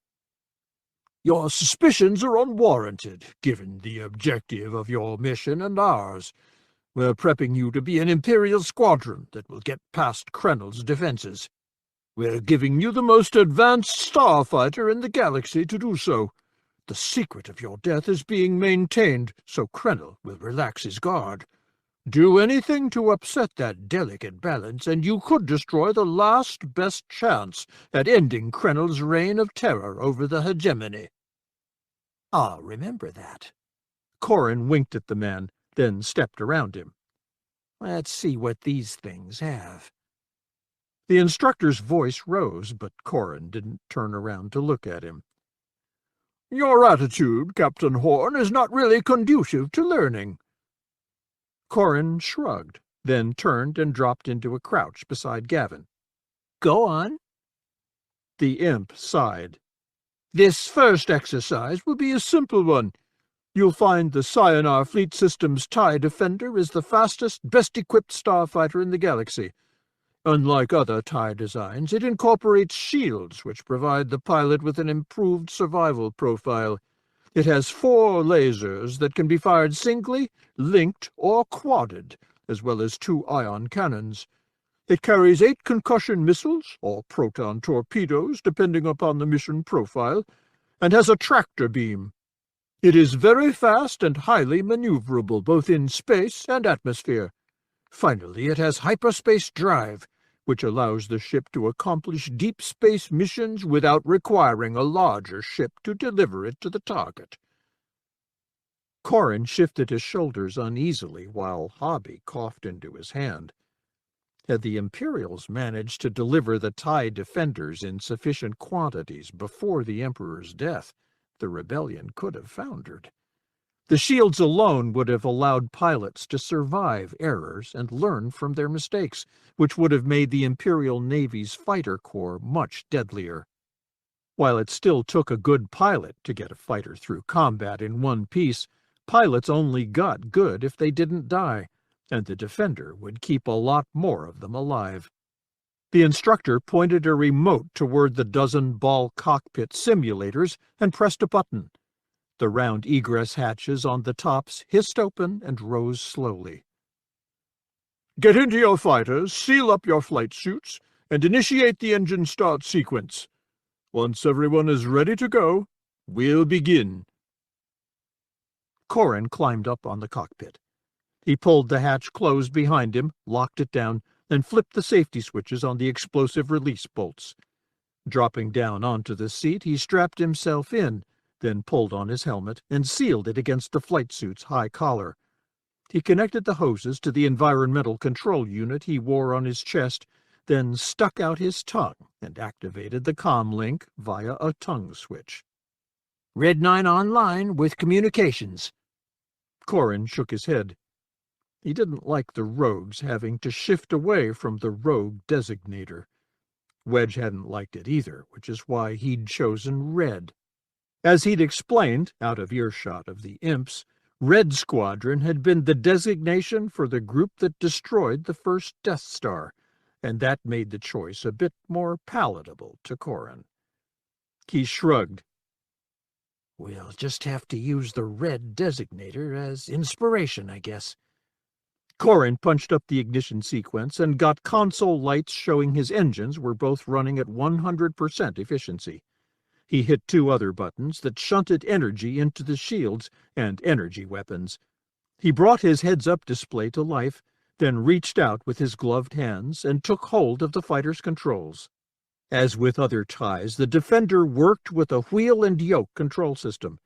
S1: "Your suspicions are unwarranted, given the objective of your mission and ours. We're prepping you to be an Imperial squadron that will get past Krennel's defenses. We're giving you the most advanced starfighter in the galaxy to do so. The secret of your death is being maintained, so Krennel will relax his guard. Do anything to upset that delicate balance, and you could destroy the last best chance at ending Krennel's reign of terror over the hegemony." "I'll remember that." Corran winked at the man, then stepped around him. "Let's see what these things have." The instructor's voice rose, but Corran didn't turn around to look at him.
S2: Your attitude, Captain Horn, is not really conducive to learning."
S1: Corrin shrugged, then turned and dropped into a crouch beside Gavin. "Go on."
S2: The imp sighed. "This first exercise will be a simple one. You'll find the Scianar Fleet System's TIE Defender is the fastest, best-equipped starfighter in the galaxy. Unlike other TIE designs, it incorporates shields, which provide the pilot with an improved survival profile. It has 4 lasers that can be fired singly, linked, or quadded, as well as 2 ion cannons. It carries 8 concussion missiles, or proton torpedoes, depending upon the mission profile, and has a tractor beam. It is very fast and highly maneuverable, both in space and atmosphere. Finally, it has hyperspace drive, which allows the ship to accomplish deep space missions without requiring a larger ship to deliver it to the target."
S1: Corrin shifted his shoulders uneasily while Hobby coughed into his hand. Had the Imperials managed to deliver the TIE Defenders in sufficient quantities before the Emperor's death, the rebellion could have foundered. The shields alone would have allowed pilots to survive errors and learn from their mistakes, which would have made the Imperial Navy's fighter corps much deadlier. While it still took a good pilot to get a fighter through combat in one piece, pilots only got good if they didn't die, and the Defender would keep a lot more of them alive. The instructor pointed a remote toward the dozen ball cockpit simulators and pressed a button. The round egress hatches on the tops hissed open and rose slowly.
S2: "Get into your fighters, seal up your flight suits, and initiate the engine start sequence. Once everyone is ready to go, we'll begin."
S1: Corrin climbed up on the cockpit. He pulled the hatch closed behind him, locked it down, and flipped the safety switches on the explosive release bolts. Dropping down onto the seat, he strapped himself in, then pulled on his helmet and sealed it against the flight suit's high collar. He connected the hoses to the environmental control unit he wore on his chest, then stuck out his tongue and activated the comm link via a tongue switch.
S4: "Red 9 online with communications."
S1: Corrin shook his head. He didn't like the rogues having to shift away from the rogue designator. Wedge hadn't liked it either, which is why he'd chosen Red. As he'd explained, out of earshot of the imps, Red Squadron had been the designation for the group that destroyed the first Death Star, and that made the choice a bit more palatable to Corrin. He shrugged.
S4: "We'll just have to use the Red designator as inspiration, I guess."
S1: Corrin punched up the ignition sequence and got console lights showing his engines were both running at 100% efficiency. He hit 2 other buttons that shunted energy into the shields and energy weapons. He brought his heads-up display to life, then reached out with his gloved hands and took hold of the fighter's controls. As with other TIEs, the Defender worked with a wheel and yoke control system.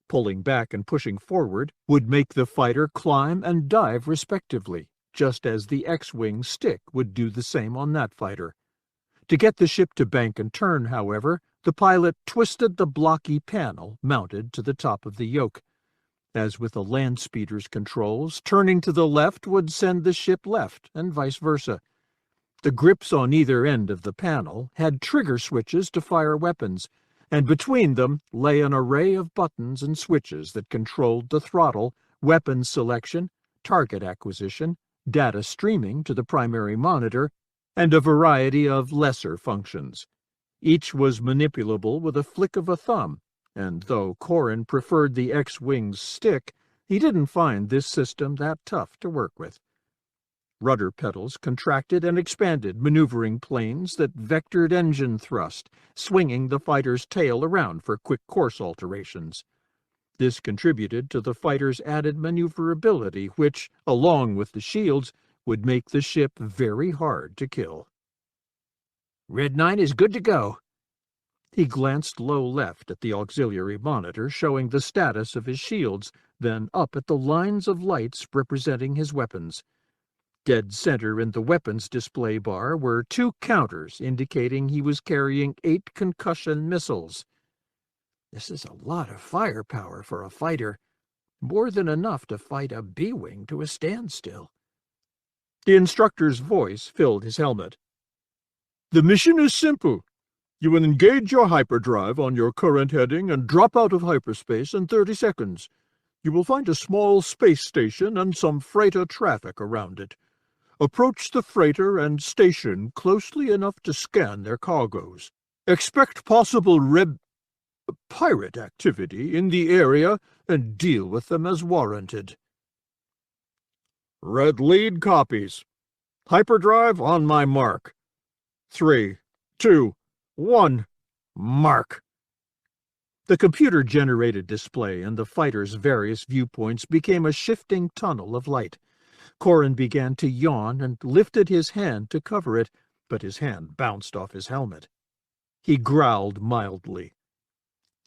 S1: Pulling back and pushing forward would make the fighter climb and dive respectively, just as the X-Wing stick would do the same on that fighter. To get the ship to bank and turn, however, the pilot twisted the blocky panel mounted to the top of the yoke. As with the land speeder's controls, turning to the left would send the ship left, and vice versa. The grips on either end of the panel had trigger switches to fire weapons, and between them lay an array of buttons and switches that controlled the throttle, weapons selection, target acquisition, data streaming to the primary monitor, and a variety of lesser functions. Each was manipulable with a flick of a thumb, and though Corrin preferred the X-Wing's stick, he didn't find this system that tough to work with. Rudder pedals contracted and expanded maneuvering planes that vectored engine thrust, swinging the fighter's tail around for quick course alterations. This contributed to the fighter's added maneuverability, which, along with the shields, would make the ship very hard to kill.
S4: "Red 9 is good to go."
S1: He glanced low left at the auxiliary monitor showing the status of his shields, then up at the lines of lights representing his weapons. Dead center in the weapons display bar were 2 counters indicating he was carrying 8 concussion missiles.
S4: This is a lot of firepower for a fighter, more than enough to fight a B-wing to a standstill.
S2: The instructor's voice filled his helmet. The mission is simple. You will engage your hyperdrive on your current heading and drop out of hyperspace in 30 seconds. You will find a small space station and some freighter traffic around it. Approach the freighter and station closely enough to scan their cargoes. Expect possible pirate activity in the area and deal with them as warranted. Red lead copies. Hyperdrive on my mark. 3, 2, 1, mark. The computer-generated display and the fighter's various viewpoints became a shifting tunnel of light. Corrin began to yawn and lifted his hand to cover it, but his hand bounced off his helmet. He growled mildly.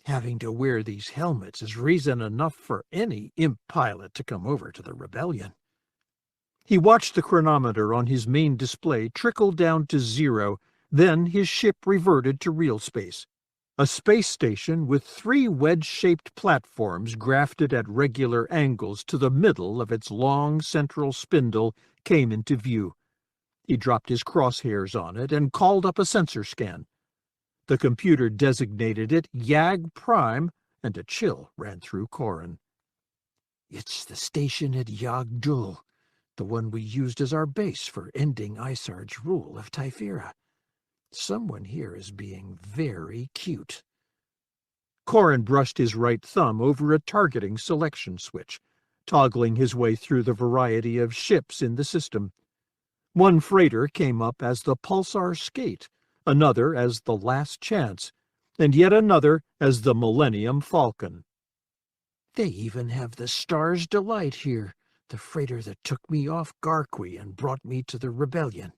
S4: Having to wear these helmets is reason enough for any imp pilot to come over to the rebellion.
S2: He watched the chronometer on his main display trickle down to 0, then his ship reverted to real space. A space station with 3 wedge-shaped platforms grafted at regular angles to the middle of its long central spindle came into view. He dropped his crosshairs on it and called up a sensor scan. The computer designated it Yag Prime, and a chill ran through Corrin.
S4: It's the station at Yag Dul, the one we used as our base for ending Isard's rule of Typhira. Someone here is being very cute.
S2: Corrin brushed his right thumb over a targeting selection switch, toggling his way through the variety of ships in the system. One freighter came up as the Pulsar Skate, another as the Last Chance, and yet another as the Millennium Falcon.
S4: They even have the Star's Delight here, the freighter that took me off Garqui and brought me to the rebellion.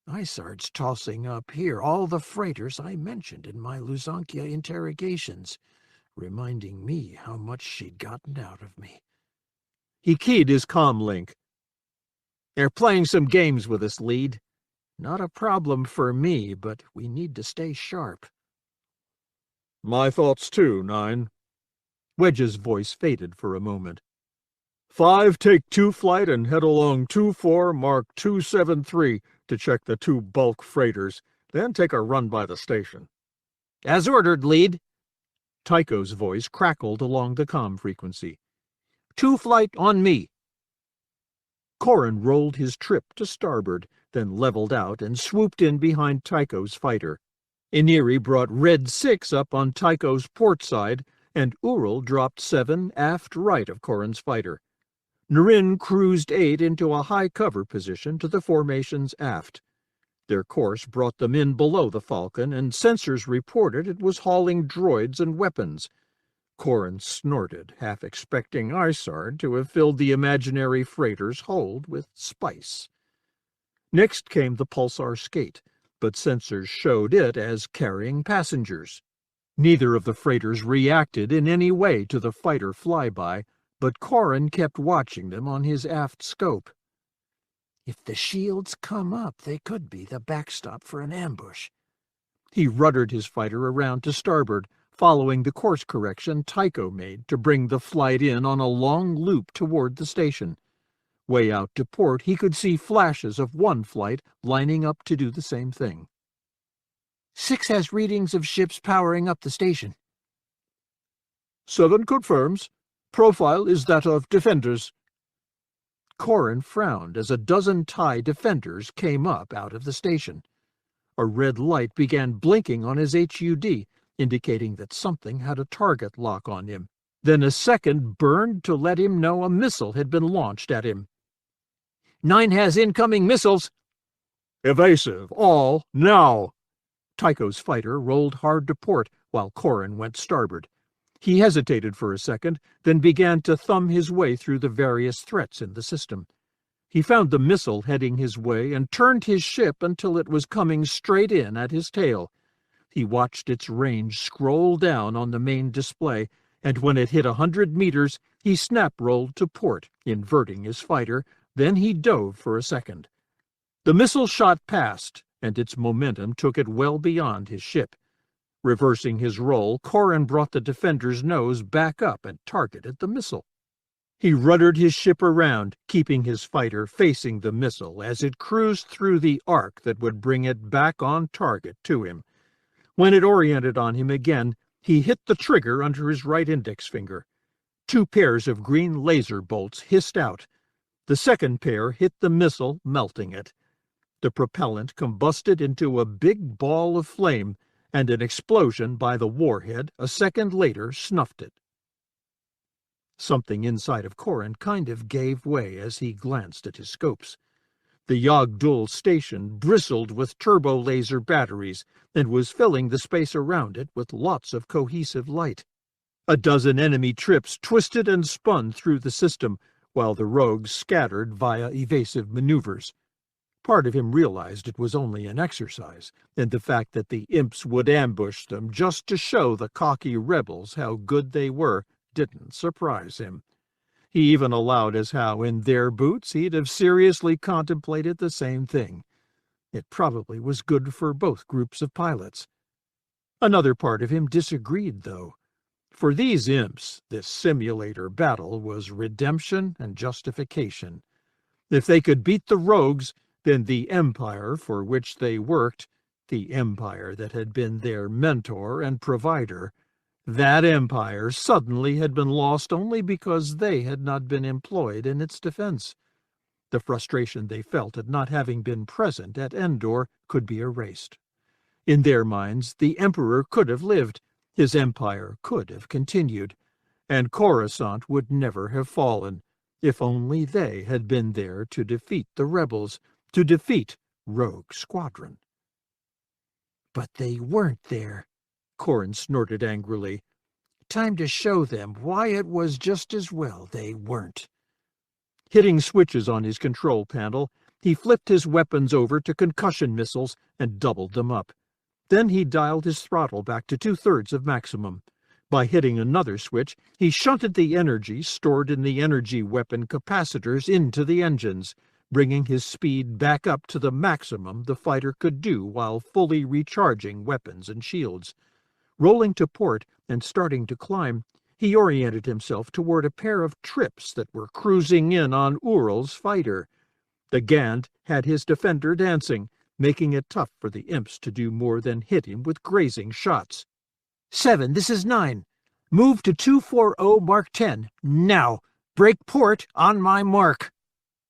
S4: Isard's tossing up here all the freighters I mentioned in my Luzankia interrogations, reminding me how much she'd gotten out of me.
S2: He keyed his comm link.
S4: They're playing some games with us, Lead. Not a problem for me, but we need to stay sharp.
S2: My thoughts too, 9. Wedge's voice faded for a moment. 5, take 2 flight and head along 24, mark 273 to check the 2 bulk freighters, then take a run by the station.
S4: As ordered, Lead.
S2: Tycho's voice crackled along the comm frequency.
S4: 2 flight on me.
S2: Corrin rolled his trip to starboard, then leveled out and swooped in behind Tycho's fighter. Iniri brought Red 6 up on Tycho's port side, and Ural dropped 7 aft right of Corrin's fighter. Narin cruised 8 into a high cover position to the formation's aft. Their course brought them in below the Falcon, and sensors reported it was hauling droids and weapons. Corrin snorted, half expecting Isard to have filled the imaginary freighter's hold with spice. Next came the Pulsar Skate, but sensors showed it as carrying passengers. Neither of the freighters reacted in any way to the fighter flyby, but Corrin kept watching them on his aft scope.
S4: If the shields come up, they could be the backstop for an ambush.
S2: He ruddered his fighter around to starboard, following the course correction Tycho made to bring the flight in on a long loop toward the station. Way out to port, he could see flashes of one flight lining up to do the same thing.
S4: 6 has readings of ships powering up the station.
S2: 7 confirms. Profile is that of defenders.
S4: Corrin frowned as a dozen TIE defenders came up out of the station.
S2: A red light began blinking on his HUD, indicating that something had a target lock on him. Then a second burned to let him know a missile had been launched at him.
S4: 9 has incoming missiles.
S2: Evasive, all, now! Tycho's fighter rolled hard to port while Corrin went starboard. He hesitated for a second, then began to thumb his way through the various threats in the system. He found the missile heading his way and turned his ship until it was coming straight in at his tail. He watched its range scroll down on the main display, and when it hit 100 meters, he snap-rolled to port, inverting his fighter. Then he dove for a second. The missile shot past, and its momentum took it well beyond his ship.
S1: Reversing his roll, Corrin brought the defender's nose back up and targeted the missile. He ruddered his ship around, keeping his fighter facing the missile as it cruised through the arc that would bring it back on target to him. When it oriented on him again, he hit the trigger under his right index finger. 2 pairs of green laser bolts hissed out. The second pair hit the missile, melting it. The propellant combusted into a big ball of flame, and an explosion by the warhead a second later snuffed it. Something inside of Corrin kind of gave way as he glanced at his scopes. The Yagdul station bristled with turbo-laser batteries and was filling the space around it with lots of cohesive light. A dozen enemy trips twisted and spun through the system, while the rogues scattered via evasive maneuvers. Part of him realized it was only an exercise, and the fact that the imps would ambush them just to show the cocky rebels how good they were didn't surprise him. He even allowed as how in their boots he'd have seriously contemplated the same thing. It probably was good for both groups of pilots. Another part of him disagreed, though. For these imps, this simulator battle was redemption and justification. If they could beat the rogues, then the empire for which they worked, the empire that had been their mentor and provider, that empire suddenly had been lost only because they had not been employed in its defense. The frustration they felt at not having been present at Endor could be erased. In their minds, the Emperor could have lived, his empire could have continued, and Coruscant would never have fallen, if only they had been there to defeat the rebels, to defeat Rogue Squadron.
S4: But they weren't there,
S1: Corrin snorted angrily.
S4: Time to show them why it was just as well they weren't.
S1: Hitting switches on his control panel, he flipped his weapons over to concussion missiles and doubled them up. Then he dialed his throttle back to 2/3 of maximum. By hitting another switch, he shunted the energy stored in the energy weapon capacitors into the engines, bringing his speed back up to the maximum the fighter could do while fully recharging weapons and shields. Rolling to port and starting to climb, he oriented himself toward a pair of trips that were cruising in on Ural's fighter. The Gand had his defender dancing, making it tough for the imps to do more than hit him with grazing shots.
S4: 7, this is 9. Move to 240 Mark 10, now. Break port on my mark.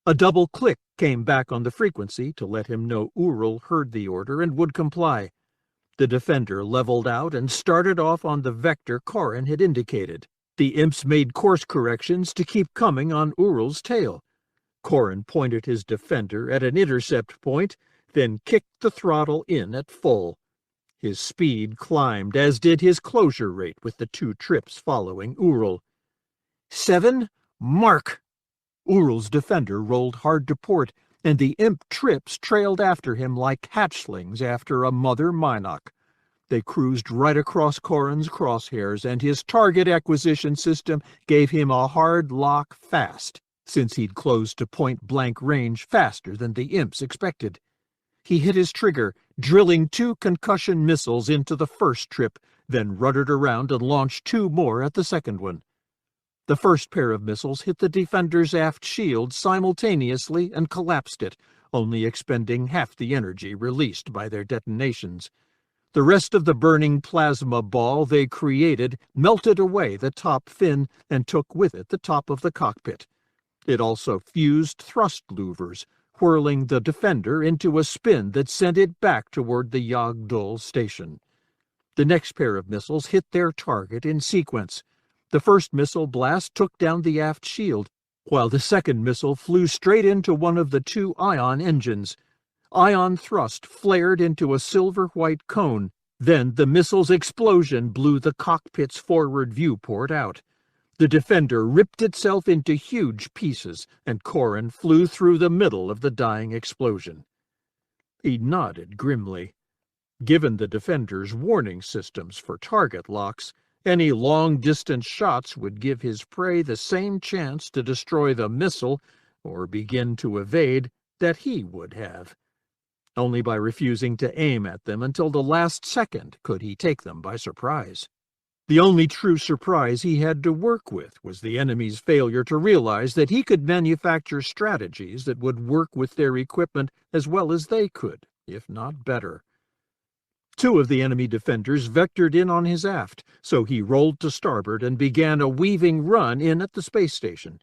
S1: A double click came back on the frequency to let him know Ural heard the order and would comply. The defender leveled out and started off on the vector Corrin had indicated. The imps made course corrections to keep coming on Ural's tail. Corrin pointed his defender at an intercept point, then kicked the throttle in at full. His speed climbed, as did his closure rate with the 2 trips following Ural.
S4: 7, mark!
S1: Ural's defender rolled hard to port, and the imp trips trailed after him like hatchlings after a mother Minok. They cruised right across Corrin's crosshairs, and his target acquisition system gave him a hard lock fast, since he'd closed to point-blank range faster than the imps expected. He hit his trigger, drilling 2 concussion missiles into the first trip, then ruddered around and launched 2 more at the second one. The first pair of missiles hit the defender's aft shield simultaneously and collapsed it, only expending half the energy released by their detonations. The rest of the burning plasma ball they created melted away the top fin and took with it the top of the cockpit. It also fused thrust louvers, whirling the defender into a spin that sent it back toward the Yagdul station. The next pair of missiles hit their target in sequence. The first missile blast took down the aft shield, while the second missile flew straight into one of the 2 ion engines. Ion thrust flared into a silver-white cone. Then the missile's explosion blew the cockpit's forward viewport out. The defender ripped itself into huge pieces, and Corrin flew through the middle of the dying explosion. He nodded grimly. Given the defender's warning systems for target locks, any long-distance shots would give his prey the same chance to destroy the missile, or begin to evade, that he would have. Only by refusing to aim at them until the last second could he take them by surprise. The only true surprise he had to work with was the enemy's failure to realize that he could manufacture strategies that would work with their equipment as well as they could, if not better. Two of the enemy defenders vectored in on his aft, so he rolled to starboard and began a weaving run in at the space station.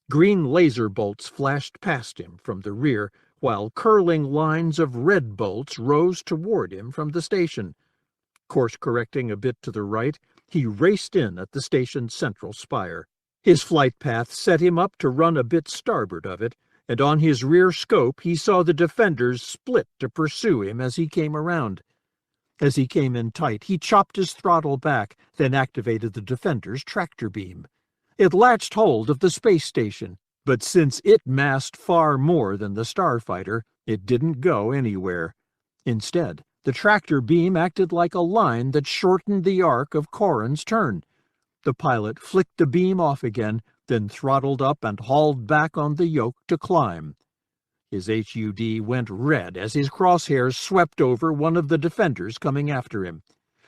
S1: Green laser bolts flashed past him from the rear, while curling lines of red bolts rose toward him from the station. Course-correcting a bit to the right, he raced in at the station's central spire. His flight path set him up to run a bit starboard of it, and on his rear scope he saw the defenders split to pursue him as he came around. As he came in tight, he chopped his throttle back, then activated the defender's tractor beam. It latched hold of the space station, but since it massed far more than the starfighter, it didn't go anywhere. Instead, the tractor beam acted like a line that shortened the arc of Corrin's turn. The pilot flicked the beam off again, then throttled up and hauled back on the yoke to climb. His HUD went red as his crosshairs swept over one of the defenders coming after him.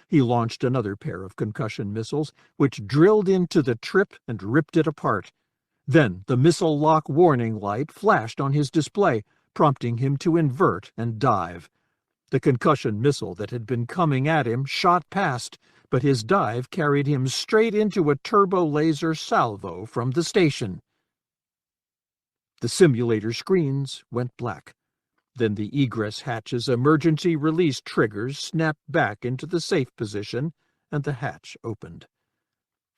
S1: He launched another pair of concussion missiles, which drilled into the trip and ripped it apart. Then the missile lock warning light flashed on his display, prompting him to invert and dive. The concussion missile that had been coming at him shot past, but his dive carried him straight into a turbo-laser salvo from the station. The simulator screens went black. Then the egress hatch's emergency release triggers snapped back into the safe position, and the hatch opened.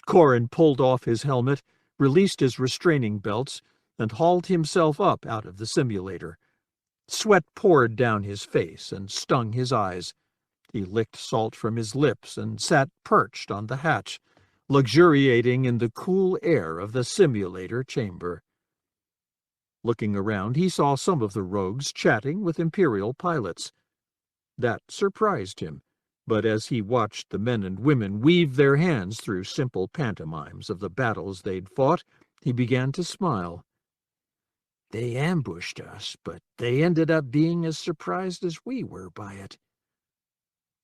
S1: Corrin pulled off his helmet, released his restraining belts, and hauled himself up out of the simulator. Sweat poured down his face and stung his eyes. He licked salt from his lips and sat perched on the hatch, luxuriating in the cool air of the simulator chamber. Looking around, he saw some of the rogues chatting with Imperial pilots. That surprised him, but as he watched the men and women weave their hands through simple pantomimes of the battles they'd fought, he began to smile. They ambushed us, but they ended up being as surprised as we were by it.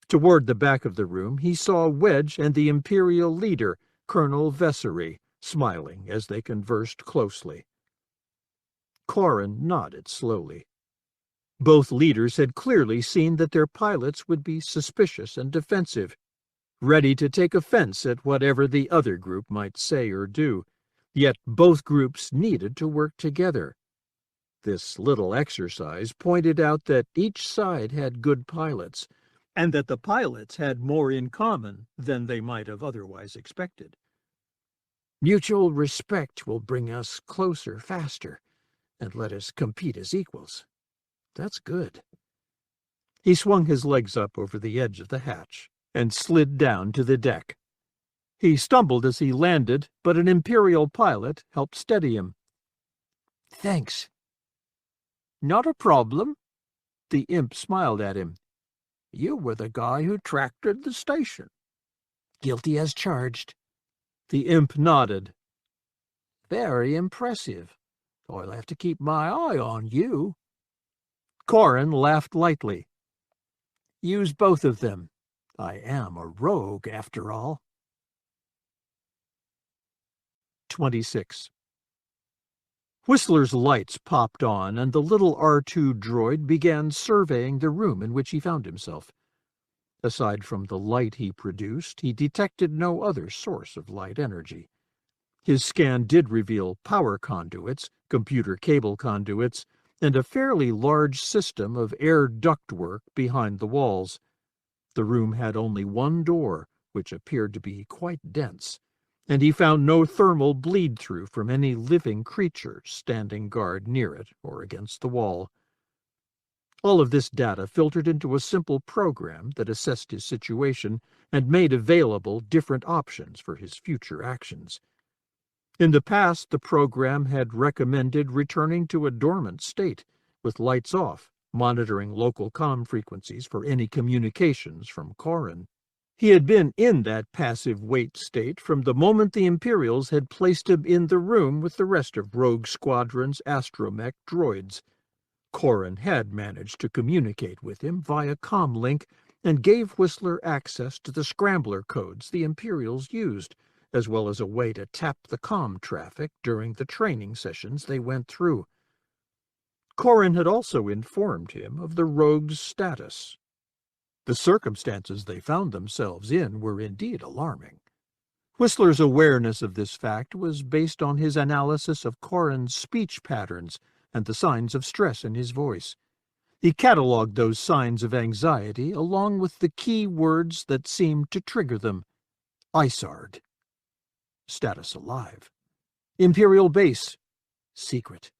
S1: Toward the back of the room, he saw Wedge and the Imperial leader, Colonel Vessery, smiling as they conversed closely. Corrin nodded slowly. Both leaders had clearly seen that their pilots would be suspicious and defensive, ready to take offense at whatever the other group might say or do, yet both groups needed to work together. This little exercise pointed out that each side had good pilots, and that the pilots had more in common than they might have otherwise expected. Mutual respect will bring us closer faster, and let us compete as equals. That's good. He swung his legs up over the edge of the hatch and slid down to the deck. He stumbled as he landed, but an Imperial pilot helped steady him. Thanks. Not a problem. The imp smiled at him. You were the guy who tractored the station. Guilty as charged. The imp nodded. Very impressive. I'll have to keep my eye on you. Corrin laughed lightly. Use both of them. I am a rogue, after all. 26. Whistler's lights popped on, and the little R2 droid began surveying the room in which he found himself. Aside from the light he produced, he detected no other source of light energy. His scan did reveal power conduits, computer cable conduits, and a fairly large system of air ductwork behind the walls. The room had only one door, which appeared to be quite dense, and he found no thermal bleed-through from any living creature standing guard near it or against the wall. All of this data filtered into a simple program that assessed his situation and made available different options for his future actions. In the past, the program had recommended returning to a dormant state, with lights off, monitoring local comm frequencies for any communications from Corrin. He had been in that passive wait state from the moment the Imperials had placed him in the room with the rest of Rogue Squadron's astromech droids.
S3: Corrin had managed to communicate with him via comlink and gave Whistler access to the scrambler codes the Imperials used, as well as a way to tap the comm traffic during the training sessions they went through. Corrin had also informed him of the rogues' status. The circumstances they found themselves in were indeed alarming. Whistler's awareness of this fact was based on his analysis of Corrin's speech patterns and the signs of stress in his voice. He catalogued those signs of anxiety along with the key words that seemed to trigger them. Isard. Status alive. Imperial base. Secret.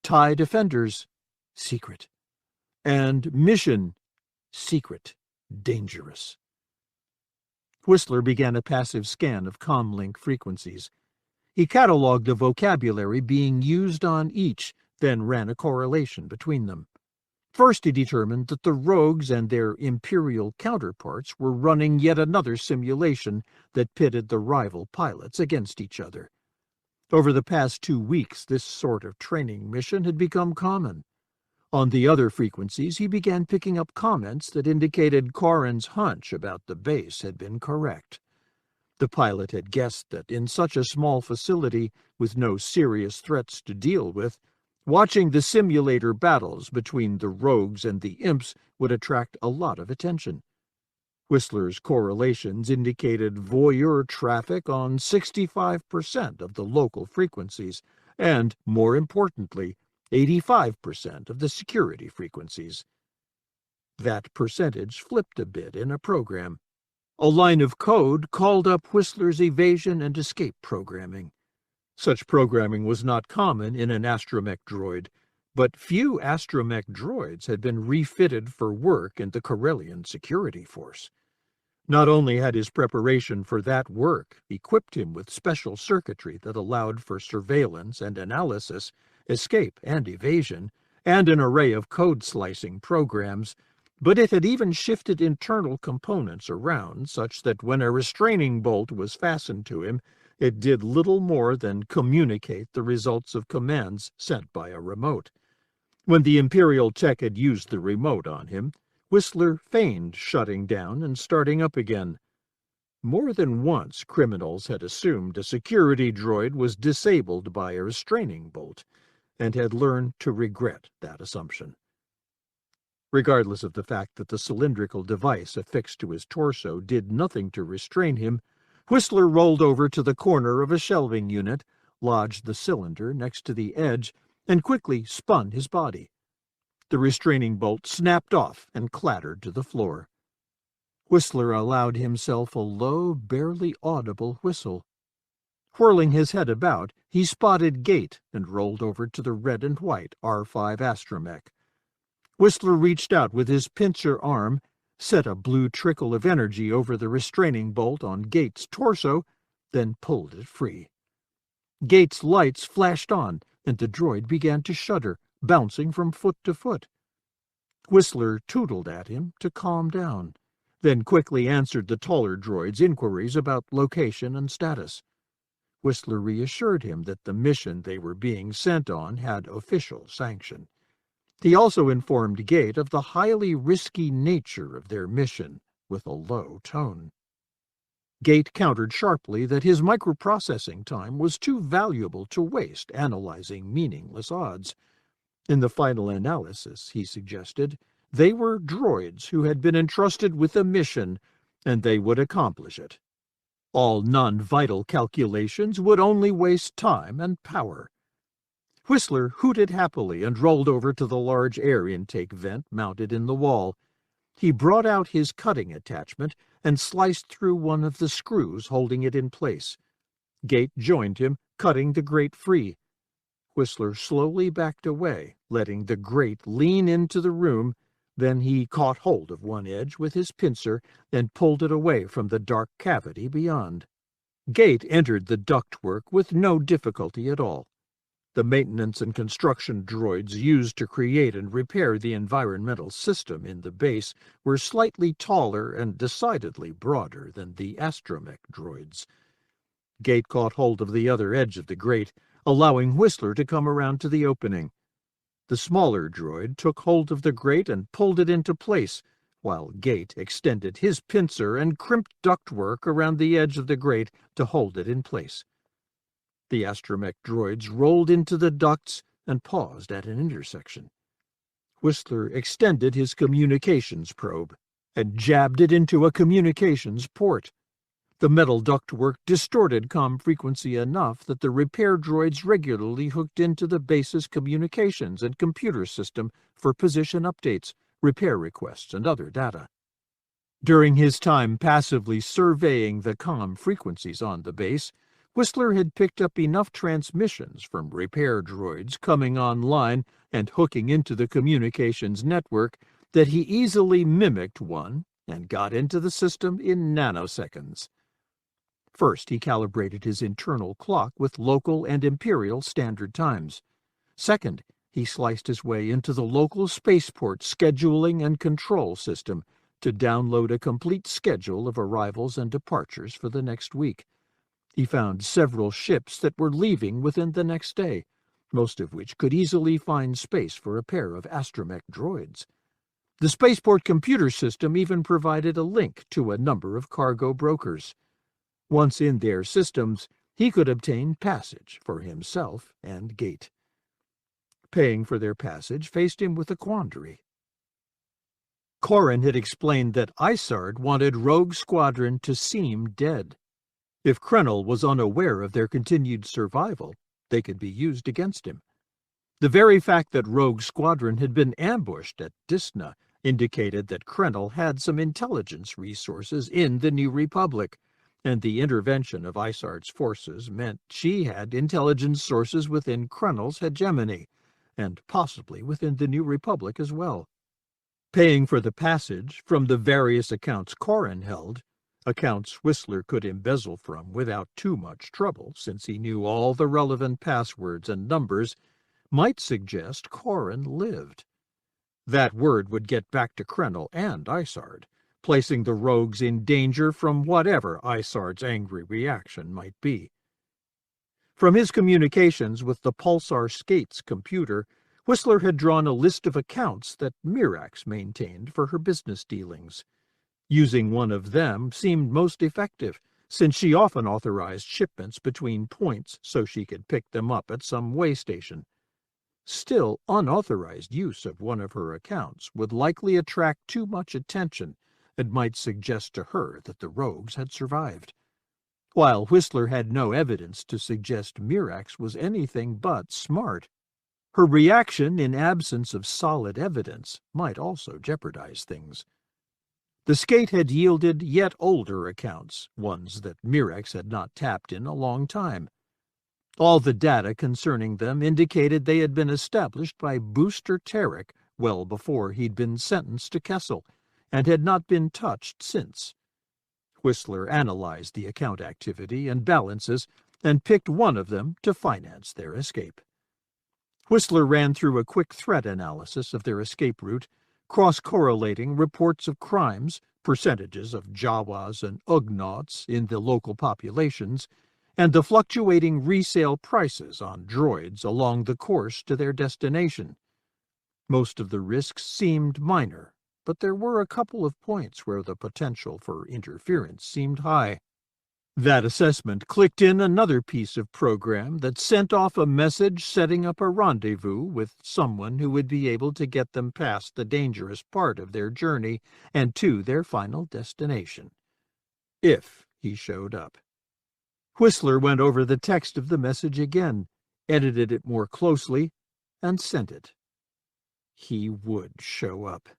S3: TIE defenders. Secret. And mission. Secret. Dangerous. Whistler began a passive scan of comlink frequencies. He catalogued the vocabulary being used on each, then ran a correlation between them. First he determined that the rogues and their Imperial counterparts were running yet another simulation that pitted the rival pilots against each other. Over the past 2 weeks, this sort of training mission had become common. On the other frequencies, he began picking up comments that indicated Corrin's hunch about the base had been correct. The pilot had guessed that in such a small facility, with no serious threats to deal with, watching the simulator battles between the rogues and the imps would attract a lot of attention. Whistler's correlations indicated voyeur traffic on 65% of the local frequencies, and, more importantly, 85% of the security frequencies. That percentage flipped a bit in a program. A line of code called up Whistler's evasion and escape programming. Such programming was not common in an astromech droid, but few astromech droids had been refitted for work in the Corellian security force. Not only had his preparation for that work equipped him with special circuitry that allowed for surveillance and analysis, escape and evasion, and an array of code-slicing programs, but it had even shifted internal components around such that when a restraining bolt was fastened to him, it did little more than communicate the results of commands sent by a remote. When the Imperial tech had used the remote on him, Whistler feigned shutting down and starting up again. More than once, criminals had assumed a security droid was disabled by a restraining bolt, and had learned to regret that assumption. Regardless of the fact that the cylindrical device affixed to his torso did nothing to restrain him, Whistler rolled over to the corner of a shelving unit, lodged the cylinder next to the edge, and quickly spun his body. The restraining bolt snapped off and clattered to the floor. Whistler allowed himself a low, barely audible whistle. Whirling his head about, he spotted Gate and rolled over to the red and white R5 astromech. Whistler reached out with his pincer arm, set a blue trickle of energy over the restraining bolt on Gate's torso, then pulled it free. Gate's lights flashed on, and the droid began to shudder, bouncing from foot to foot. Whistler tootled at him to calm down, then quickly answered the taller droid's inquiries about location and status. Whistler reassured him that the mission they were being sent on had official sanction. He also informed Gate of the highly risky nature of their mission, with a low tone. Gate countered sharply that his microprocessing time was too valuable to waste analyzing meaningless odds. In the final analysis, he suggested, they were droids who had been entrusted with a mission, and they would accomplish it. All non-vital calculations would only waste time and power. Whistler hooted happily and rolled over to the large air intake vent mounted in the wall. He brought out his cutting attachment and sliced through one of the screws holding it in place. Gate joined him, cutting the grate free. Whistler slowly backed away, letting the grate lean into the room. Then he caught hold of one edge with his pincer and pulled it away from the dark cavity beyond. Gate entered the ductwork with no difficulty at all. The maintenance and construction droids used to create and repair the environmental system in the base were slightly taller and decidedly broader than the astromech droids. Gate caught hold of the other edge of the grate, allowing Whistler to come around to the opening.
S1: The smaller droid took hold of the grate and pulled it into place, while Gate extended his pincer and crimped ductwork around the edge of the grate to hold it in place. The astromech droids rolled into the ducts and paused at an intersection. Whistler extended his communications probe and jabbed it into a communications port. The metal ductwork distorted comm frequency enough that the repair droids regularly hooked into the base's communications and computer system for position updates, repair requests, and other data. During his time passively surveying the comm frequencies on the base, Whistler had picked up enough transmissions from repair droids coming online and hooking into the communications network that he easily mimicked one and got into the system in nanoseconds. First, he calibrated his internal clock with local and Imperial standard times. Second, he sliced his way into the local spaceport scheduling and control system to download a complete schedule of arrivals and departures for the next week. He found several ships that were leaving within the next day, most of which could easily find space for a pair of astromech droids. The spaceport computer system even provided a link to a number of cargo brokers. Once in their systems, he could obtain passage for himself and Gate. Paying for their passage faced him with a quandary. Corrin had explained that Isard wanted Rogue Squadron to seem dead. If Krennel was unaware of their continued survival, they could be used against him. The very fact that Rogue Squadron had been ambushed at Disna indicated that Krennel had some intelligence resources in the New Republic, and the intervention of Isard's forces meant she had intelligence sources within Krennel's hegemony, and possibly within the New Republic as well. Paying for the passage from the various accounts Corrin held, accounts Whistler could embezzle from without too much trouble since he knew all the relevant passwords and numbers, might suggest Corrin lived. That word would get back to Krennel and Isard, placing the rogues in danger from whatever Isard's angry reaction might be. From his communications with the Pulsar Skates computer, Whistler had drawn a list of accounts that Mirax maintained for her business dealings. Using one of them seemed most effective, since she often authorized shipments between points so she could pick them up at some way station. Still, unauthorized use of one of her accounts would likely attract too much attention and might suggest to her that the rogues had survived. While Whistler had no evidence to suggest Mirax was anything but smart, her reaction in absence of solid evidence might also jeopardize things. The Skate had yielded yet older accounts, ones that Mirax had not tapped in a long time. All the data concerning them indicated they had been established by Booster Tarik well before he'd been sentenced to Kessel, and had not been touched since. Whistler analyzed the account activity and balances and picked one of them to finance their escape. Whistler ran through a quick threat analysis of their escape route, cross-correlating reports of crimes, percentages of Jawas and Ugnaughts in the local populations, and the fluctuating resale prices on droids along the course to their destination. Most of the risks seemed minor, but there were a couple of points where the potential for interference seemed high. That assessment clicked in another piece of program that sent off a message setting up a rendezvous with someone who would be able to get them past the dangerous part of their journey and to their final destination. If he showed up. Whistler went over the text of the message again, edited it more closely, and sent it. He would show up.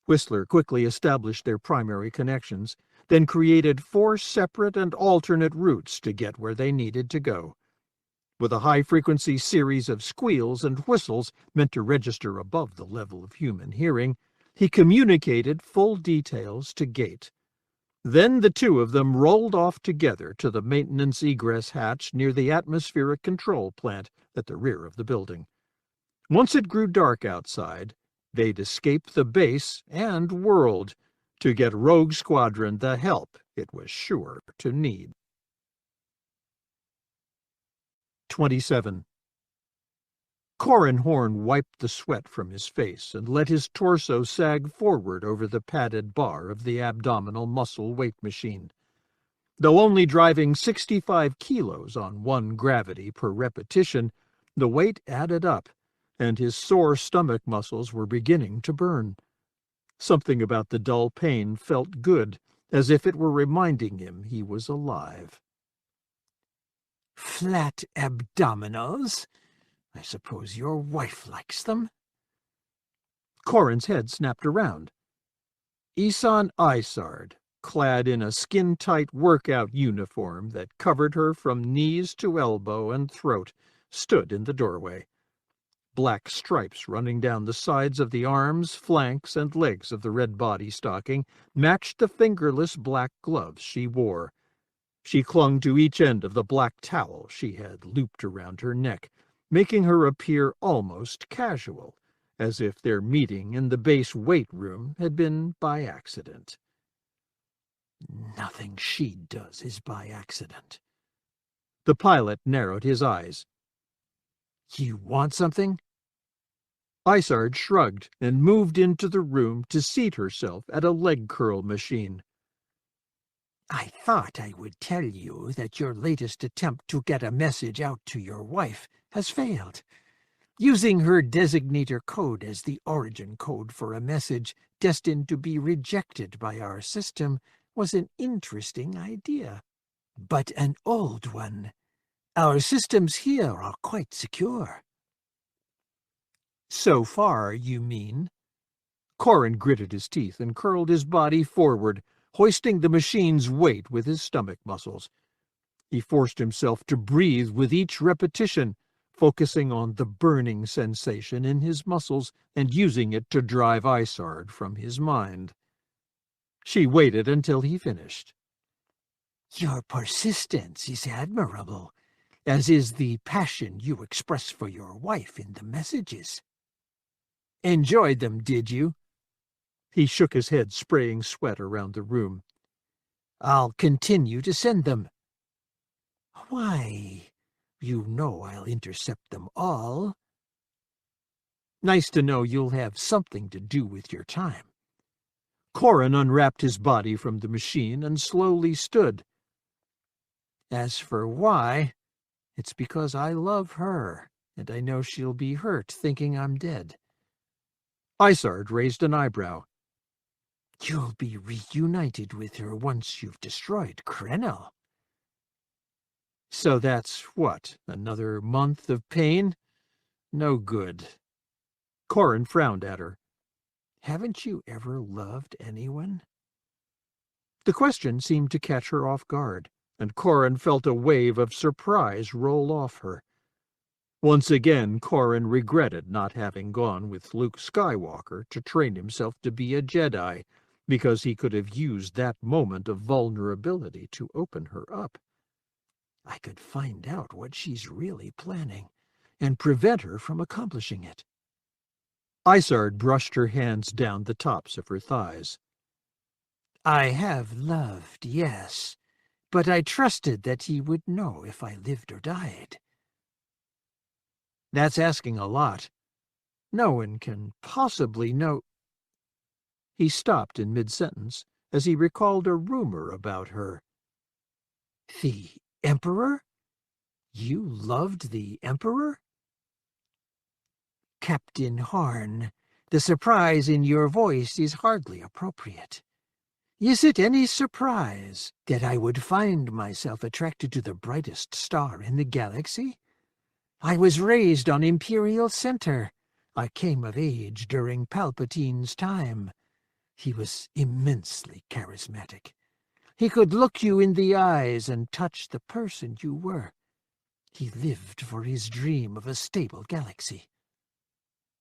S1: Whistler quickly established their primary connections, then created 4 separate and alternate routes to get where they needed to go. With a high-frequency series of squeals and whistles meant to register above the level of human hearing, he communicated full details to Gate. Then the two of them rolled off together to the maintenance egress hatch near the atmospheric control plant at the rear of the building. Once it grew dark outside, they'd escape the base and world to get Rogue Squadron the help it was sure to need. 27. Corran Horn wiped the sweat from his face and let his torso sag forward over the padded bar of the abdominal muscle weight machine. Though only driving 65 kilos on one gravity per repetition, the weight added up, and his sore stomach muscles were beginning to burn. Something about the dull pain felt good, as if it were reminding him he was alive.
S4: Flat abdominals? I suppose your wife likes them?
S1: Corran's head snapped around. Isard, clad in a skin-tight workout uniform that covered her from knees to elbow and throat, stood in the doorway. Black stripes running down the sides of the arms, flanks, and legs of the red body stocking matched the fingerless black gloves she wore. She clung to each end of the black towel she had looped around her neck, making her appear almost casual, as if their meeting in the base weight room had been by accident.
S4: Nothing she does is by accident.
S1: The pilot narrowed his eyes.
S4: You want something?
S1: Isard shrugged and moved into the room to seat herself at a leg curl machine.
S4: I thought I would tell you that your latest attempt to get a message out to your wife has failed. Using her designator code as the origin code for a message destined to be rejected by our system was an interesting idea, but an old one. Our systems here are quite secure.
S1: So far, you mean? Corran gritted his teeth and curled his body forward, hoisting the machine's weight with his stomach muscles. He forced himself to breathe with each repetition, focusing on the burning sensation in his muscles and using it to drive Isard from his mind. She waited until he finished.
S4: Your persistence is admirable, as is the passion you express for your wife in the messages. Enjoyed them, did you?
S1: He shook his head, spraying sweat around the room.
S4: I'll continue to send them. Why, you know I'll intercept them all.
S1: Nice to know you'll have something to do with your time. Corran unwrapped his body from the machine and slowly stood.
S4: As for why, it's because I love her, and I know she'll be hurt thinking I'm dead.
S1: Isard raised an eyebrow.
S4: You'll be reunited with her once you've destroyed Krennel.
S1: So that's what, another month of pain? No good. Corran frowned at her.
S4: Haven't you ever loved anyone?
S1: The question seemed to catch her off guard, and Corran felt a wave of surprise roll off her. Once again, Corran regretted not having gone with Luke Skywalker to train himself to be a Jedi, because he could have used that moment of vulnerability to open her up.
S4: I could find out what she's really planning, and prevent her from accomplishing it.
S1: Isard brushed her hands down the tops of her thighs.
S4: I have loved, yes, but I trusted that he would know if I lived or died.
S1: That's asking a lot. No one can possibly know. He stopped in mid-sentence as he recalled a rumor about her.
S4: The Emperor? You loved the Emperor? Captain Horn, the surprise in your voice is hardly appropriate. Is it any surprise that I would find myself attracted to the brightest star in the galaxy? I was raised on Imperial Center. I came of age during Palpatine's time. He was immensely charismatic. He could look you in the eyes and touch the person you were. He lived for his dream of a stable galaxy.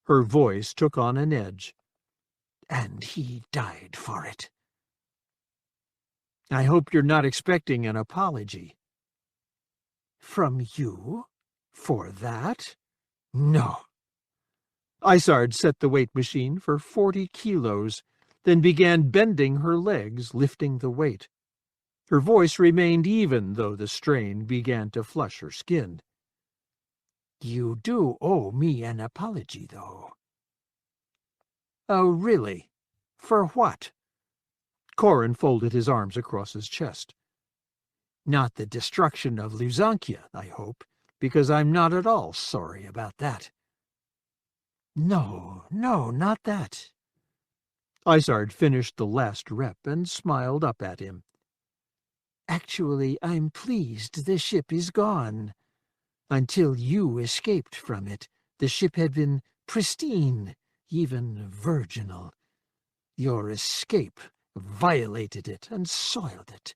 S1: Her voice took on an edge.
S4: And he died for it.
S1: I hope you're not expecting an apology.
S4: From you? For that? No.
S1: Isard set the weight machine for 40 kilos, then began bending her legs, lifting the weight. Her voice remained even, though the strain began to flush her skin.
S4: You do owe me an apology, though. Oh, really? For what?
S3: Corrin folded his arms across his chest.
S4: Not the destruction of Luzankia, I hope, because I'm not at all sorry about that. No, not that.
S3: Isard finished the last rep and smiled up at him.
S4: Actually, I'm pleased the ship is gone. Until you escaped from it, the ship had been pristine, even virginal. Your escape violated it and soiled it.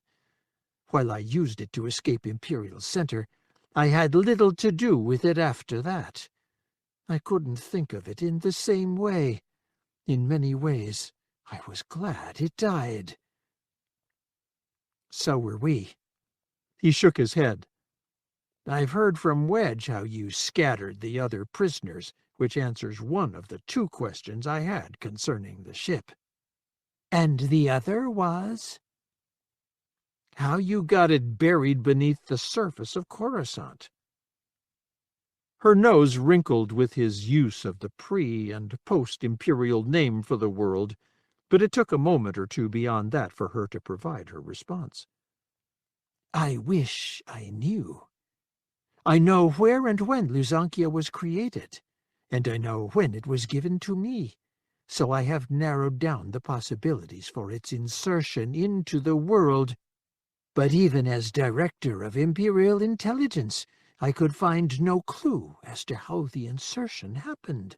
S4: While I used it to escape Imperial Center, I had little to do with it after that. I couldn't think of it in the same way. In many ways, I was glad it died. So were we.
S3: He shook his head.
S4: I've heard from Wedge how you scattered the other prisoners, which answers one of the 2 questions I had concerning the ship. And the other was? How you got it buried beneath the surface of Coruscant.
S3: Her nose wrinkled with his use of the pre- and post-Imperial name for the world, but it took a moment or 2 beyond that for her to provide her response.
S4: I wish I knew. I know where and when Luzankia was created, and I know when it was given to me, so I have narrowed down the possibilities for its insertion into the world. But even as Director of Imperial Intelligence, I could find no clue as to how the insertion happened.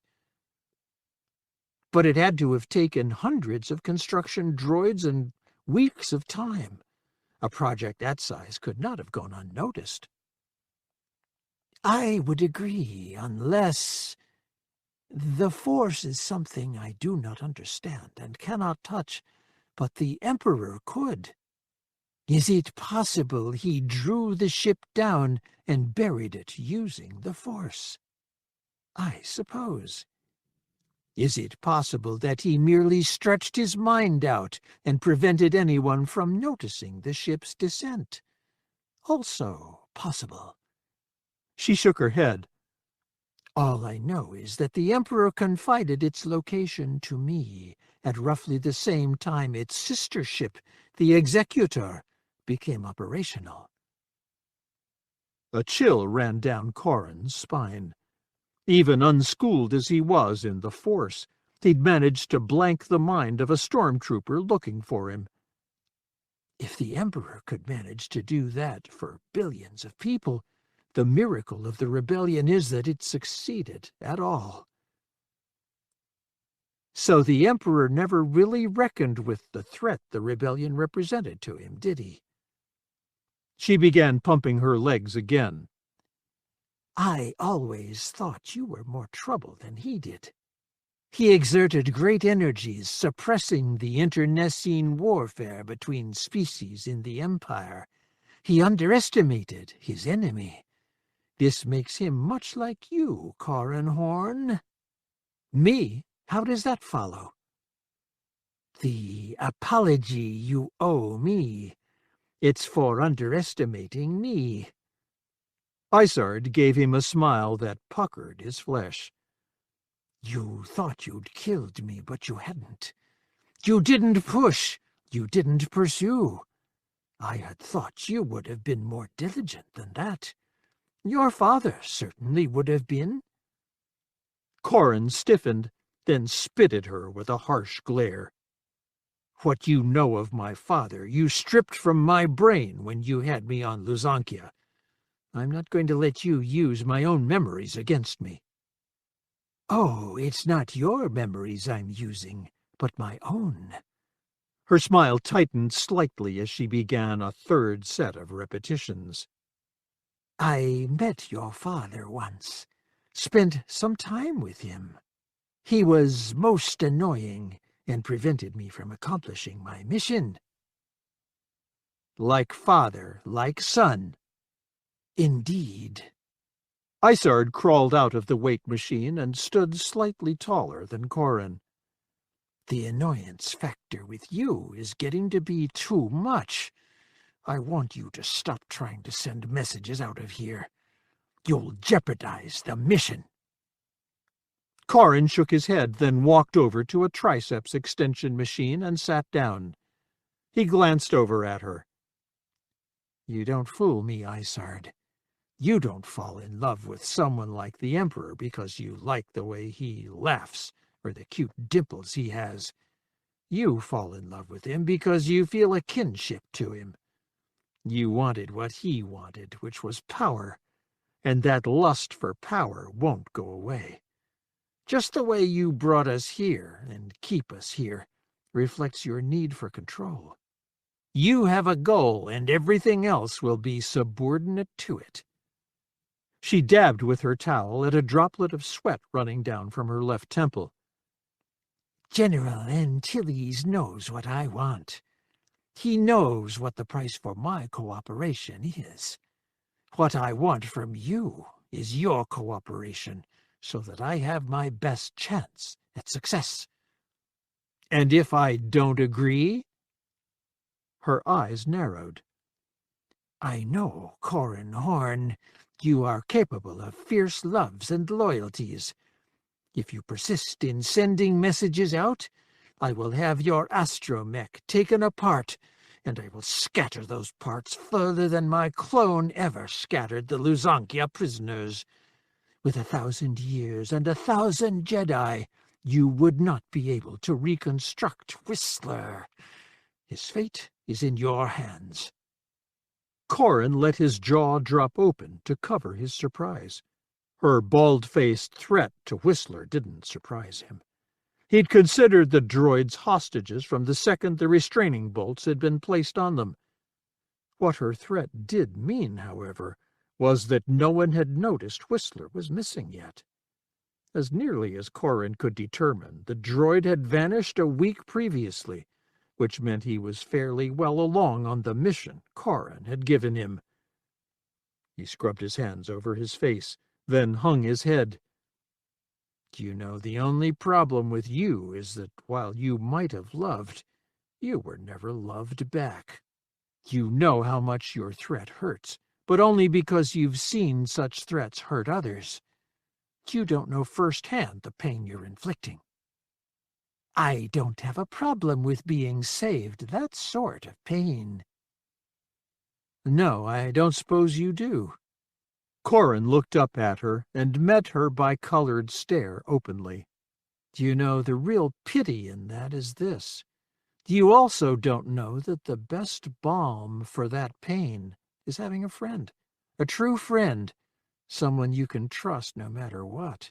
S4: But it had to have taken hundreds of construction droids and weeks of time. A project that size could not have gone unnoticed. I would agree, unless... The Force is something I do not understand and cannot touch, but the Emperor could. Is it possible he drew the ship down and buried it using the Force? I suppose. Is it possible that he merely stretched his mind out and prevented anyone from noticing the ship's descent? Also possible.
S3: She shook her head.
S4: All I know is that the Emperor confided its location to me at roughly the same time its sister ship, the Executor, became operational.
S3: A chill ran down Corrin's spine. Even unschooled as he was in the Force, he'd managed to blank the mind of a stormtrooper looking for him.
S4: If the Emperor could manage to do that for billions of people, the miracle of the rebellion is that it succeeded at all. So the Emperor never really reckoned with the threat the rebellion represented to him, did he?
S3: She began pumping her legs again.
S4: I always thought you were more trouble than he did. He exerted great energies suppressing the internecine warfare between species in the Empire. He underestimated his enemy. This makes him much like you, Corrin Horn. Me? How does that follow? The apology you owe me. It's for underestimating me.
S3: Isard gave him a smile that puckered his flesh.
S4: You thought you'd killed me, but you hadn't. You didn't push. You didn't pursue. I had thought you would have been more diligent than that. Your father certainly would have been.
S3: Corrin stiffened, then spit at her with a harsh glare.
S4: What you know of my father you stripped from my brain when you had me on Luzankia. I'm not going to let you use my own memories against me. Oh, it's not your memories I'm using, but my own.
S3: Her smile tightened slightly as she began a 3rd set of repetitions.
S4: I met your father once, spent some time with him. He was most annoying and prevented me from accomplishing my mission.
S3: Like father, like son.
S4: Indeed.
S3: Isard crawled out of the weight machine and stood slightly taller than Corrin.
S4: The annoyance factor with you is getting to be too much. I want you to stop trying to send messages out of here. You'll jeopardize the mission."
S1: Karrde shook his head, then walked over to a triceps extension machine and sat down. He glanced over at her.
S4: "You don't fool me, Isard. You don't fall in love with someone like the Emperor because you like the way he laughs or the cute dimples he has. You fall in love with him because you feel a kinship to him. You wanted what he wanted, which was power, and that lust for power won't go away. Just the way you brought us here and keep us here reflects your need for control. You have a goal, and everything else will be subordinate to it."
S1: She dabbed with her towel at a droplet of sweat running down from her left temple.
S4: "General Antilles knows what I want. He knows what the price for my cooperation is. What I want from you is your cooperation, so that I have my best chance at success."
S1: "And if I don't agree?" Her eyes narrowed.
S4: "I know, Corran Horn, you are capable of fierce loves and loyalties. If you persist in sending messages out, I will have your astromech taken apart, and I will scatter those parts further than my clone ever scattered the Luzankia prisoners. With 1,000 years and 1,000 Jedi, you would not be able to reconstruct Whistler. His fate is in your hands."
S1: Corran let his jaw drop open to cover his surprise. Her bald-faced threat to Whistler didn't surprise him. He'd considered the droids hostages from the second the restraining bolts had been placed on them. What her threat did mean, however, was that no one had noticed Whistler was missing yet. As nearly as Corran could determine, the droid had vanished a week previously, which meant he was fairly well along on the mission Corran had given him. He scrubbed his hands over his face, then hung his head. "You know, the only problem with you is that while you might have loved, you were never loved back. You know how much your threat hurts, but only because you've seen such threats hurt others. You don't know firsthand the pain you're inflicting." "I don't have a problem with being saved that sort of pain." "No, I don't suppose you do." Corran looked up at her and met her bicolored stare openly.
S4: "You know, the real pity in that is this. You also don't know that the best balm for that pain is having a friend, a true friend, someone you can trust no matter what.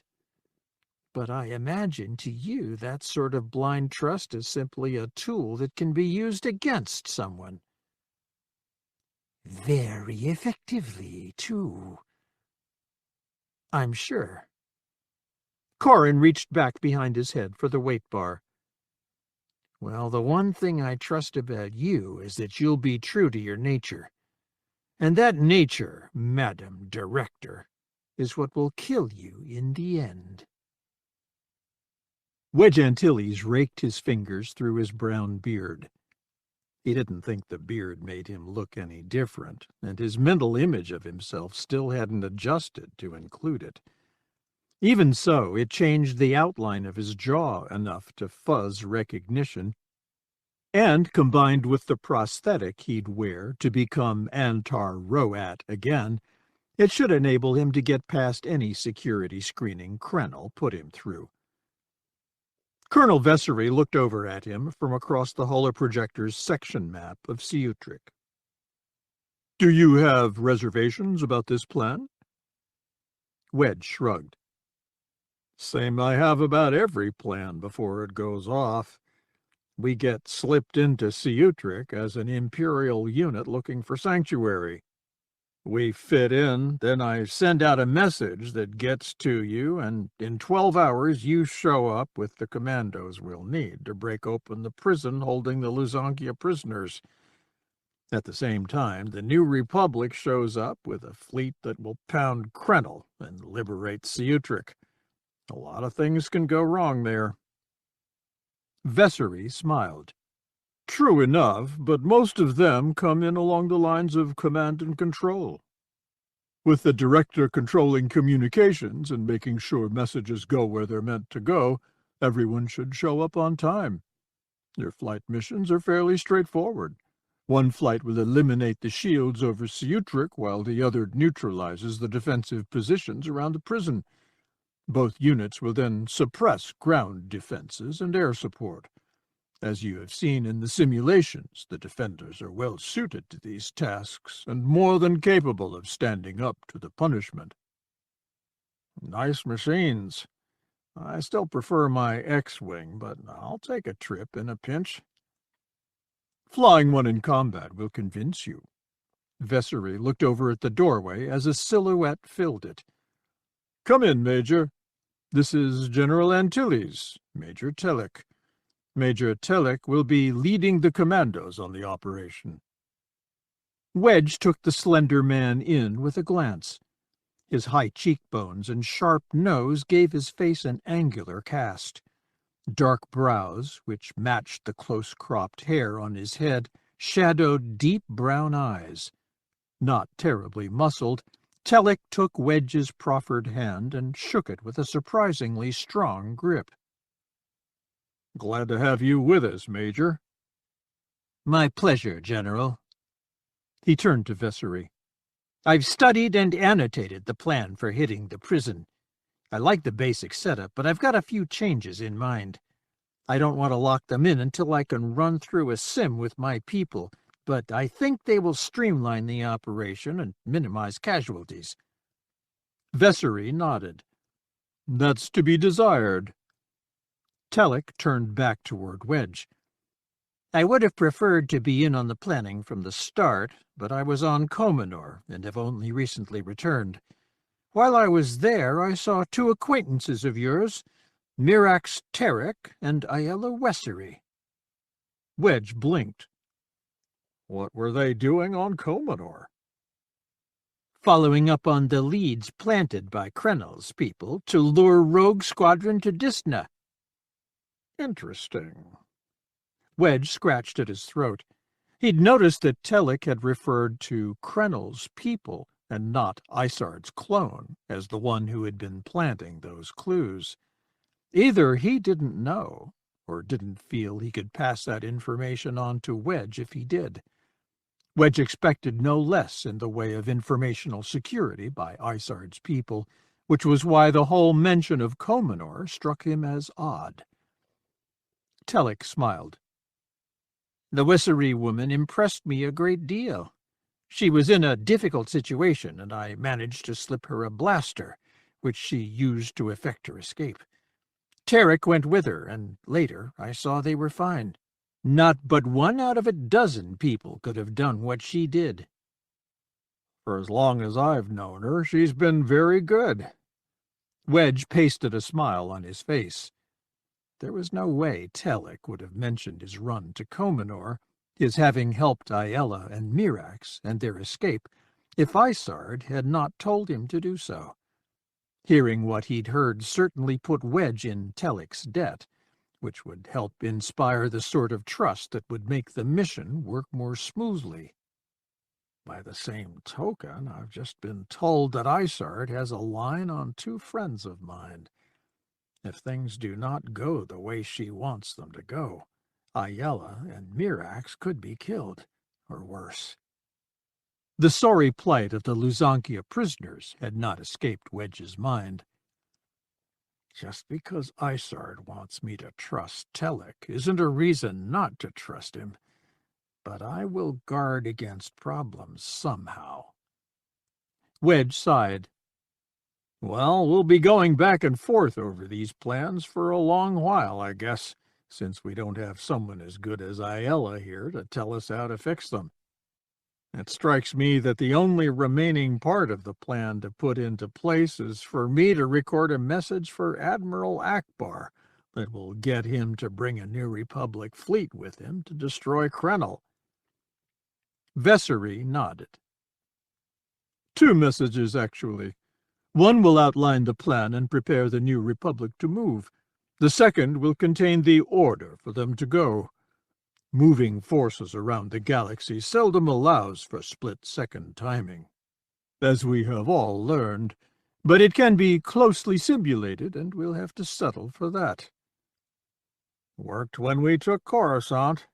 S4: But I imagine to you that sort of blind trust is simply a tool that can be used against someone." "Very effectively, too." "I'm sure."
S1: Corran reached back behind his head for the weight bar.
S4: "Well, the one thing I trust about you is that you'll be true to your nature. And that nature, Madam Director, is what will kill you in the end."
S1: Wedge Antilles raked his fingers through his brown beard. He didn't think the beard made him look any different, and his mental image of himself still hadn't adjusted to include it. Even so, it changed the outline of his jaw enough to fuzz recognition, and combined with the prosthetic he'd wear to become Antar Roat again, it should enable him to get past any security screening Krennel put him through. Colonel Vessery looked over at him from across the holoprojector's section map of Sutric. "Do you have reservations about this plan?" Wedge shrugged. "Same I have about every plan before it goes off. We get slipped into Sutric as an Imperial unit looking for sanctuary. We fit in, then I send out a message that gets to you, and in 12 hours you show up with the commandos we'll need to break open the prison holding the Luzankia prisoners. At the same time, the New Republic shows up with a fleet that will pound Krennel and liberate Sutric. A lot of things can go wrong there." Vessery smiled. "True enough, but most of them come in along the lines of command and control.
S2: With the director controlling communications and making sure messages go where they're meant to go, everyone should show up on time. Your flight missions are fairly straightforward. One flight will eliminate the shields over Sutric, while the other neutralizes the defensive positions around the prison. Both units will then suppress ground defenses and air support. As you have seen in the simulations, the defenders are well suited to these tasks and more than capable of standing up to the punishment. Nice machines. I still prefer my X-Wing, but I'll take a trip in a pinch. Flying one in combat will convince you. Vessery looked over at the doorway as a silhouette filled it. Come in, Major. This is General Antilles, Major Tarik. Major Tarik will be leading the commandos on the operation. Wedge took the slender man in with a glance. His high cheekbones and sharp nose gave his face an angular cast. Dark brows, which matched the close-cropped hair on his head, shadowed deep brown eyes. Not terribly muscled, Tarik took Wedge's proffered hand and shook it with a surprisingly strong grip. Glad to have you with us, Major. My pleasure, General. He turned to Vessery. I've studied and annotated the plan for hitting the prison. I like the basic setup, but I've got a few changes in mind. I don't want to lock them in until I can run through a sim with my people, but I think they will streamline the operation and minimize casualties. Vessery nodded. That's to be desired. Tarik turned back toward Wedge. I would have preferred to be in on the planning from the start, but I was on Comenor and have only recently returned. While I was there, I saw two acquaintances of yours, Mirax Tarik and Aella Vessery. Wedge blinked. What were they doing on Comenor? Following up on the leads planted by Krennel's people to lure Rogue Squadron to Disna. Interesting. Wedge scratched at his throat. He'd noticed that Tarik had referred to Krennel's people and not Isard's clone as the one who had been planting those clues. Either he didn't know, or didn't feel he could pass that information on to Wedge if he did. Wedge expected no less in the way of informational security by Isard's people, which was why the whole mention of Comenor struck him as odd. Tarik smiled. The Vessery woman impressed me a great deal. She was in a difficult situation, and I managed to slip her a blaster, which she used to effect her escape. Tarik went with her, and later I saw they were fine. Not but 1 out of a dozen people could have done what she did. For as long as I've known her, she's been very good. Wedge pasted a smile on his face. There was no way Tarik would have mentioned his run to Comenor, his having helped Aella and Mirax and their escape, if Isard had not told him to do so. Hearing what he'd heard certainly put Wedge in Tarik's debt, which would help inspire the sort of trust that would make the mission work more smoothly. By the same token, I've just been told that Isard has a line on 2 friends of mine. If things do not go the way she wants them to go, Aella and Mirax could be killed, or worse. The sorry plight of the Luzankia prisoners had not escaped Wedge's mind. Just because Isard wants me to trust Tarik isn't a reason not to trust him, but I will guard against problems somehow. Wedge sighed. Well, we'll be going back and forth over these plans for a long while, I guess, since we don't have someone as good as Aella here to tell us how to fix them. It strikes me that the only remaining part of the plan to put into place is for me to record a message for Admiral Akbar that will get him to bring a New Republic fleet with him to destroy Krennel. Vessery nodded. 2 messages, actually. One will outline the plan and prepare the New Republic to move. The second will contain the order for them to go. Moving forces around the galaxy seldom allows for split-second timing.
S3: as we have all learned, but it can be closely simulated, and we'll have to settle for that. Worked when we took Coruscant.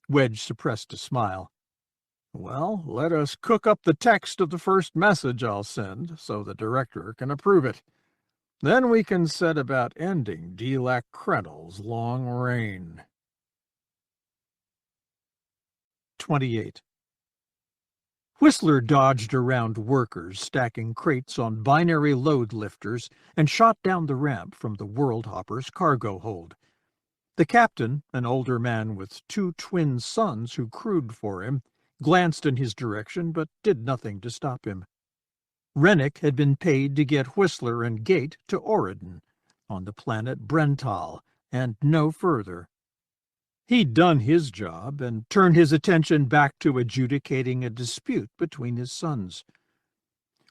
S3: Wedge suppressed a smile. Well, let us cook up the text of the first message I'll send, so the director can approve it. Then we can set about ending derelict Krennel's long reign. 28. Whistler dodged around workers stacking crates on binary load lifters and shot down the ramp from the World Hopper's cargo hold. The captain, an older man with 2 twin sons who crewed for him, glanced in his direction but did nothing to stop him. Rennick had been paid to get Whistler and Gate to Oridan, on the planet Brental, and no further. He'd done his job and turned his attention back to adjudicating a dispute between his sons.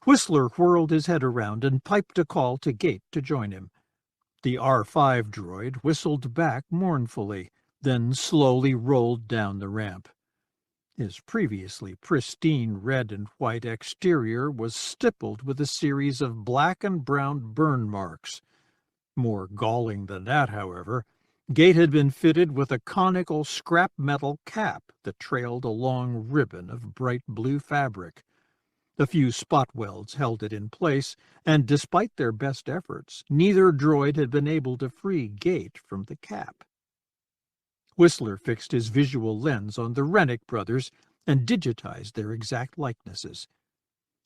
S3: Whistler whirled his head around and piped a call to Gate to join him. The R5 droid whistled back mournfully, then slowly rolled down the ramp. His previously pristine red and white exterior was stippled with a series of black and brown burn marks. More galling than that, however, Gate had been fitted with a conical scrap metal cap that trailed a long ribbon of bright blue fabric. A few spot welds held it in place, and despite their best efforts, neither droid had been able to free Gate from the cap. Whistler fixed his visual lens on the Rennick brothers and digitized their exact likenesses.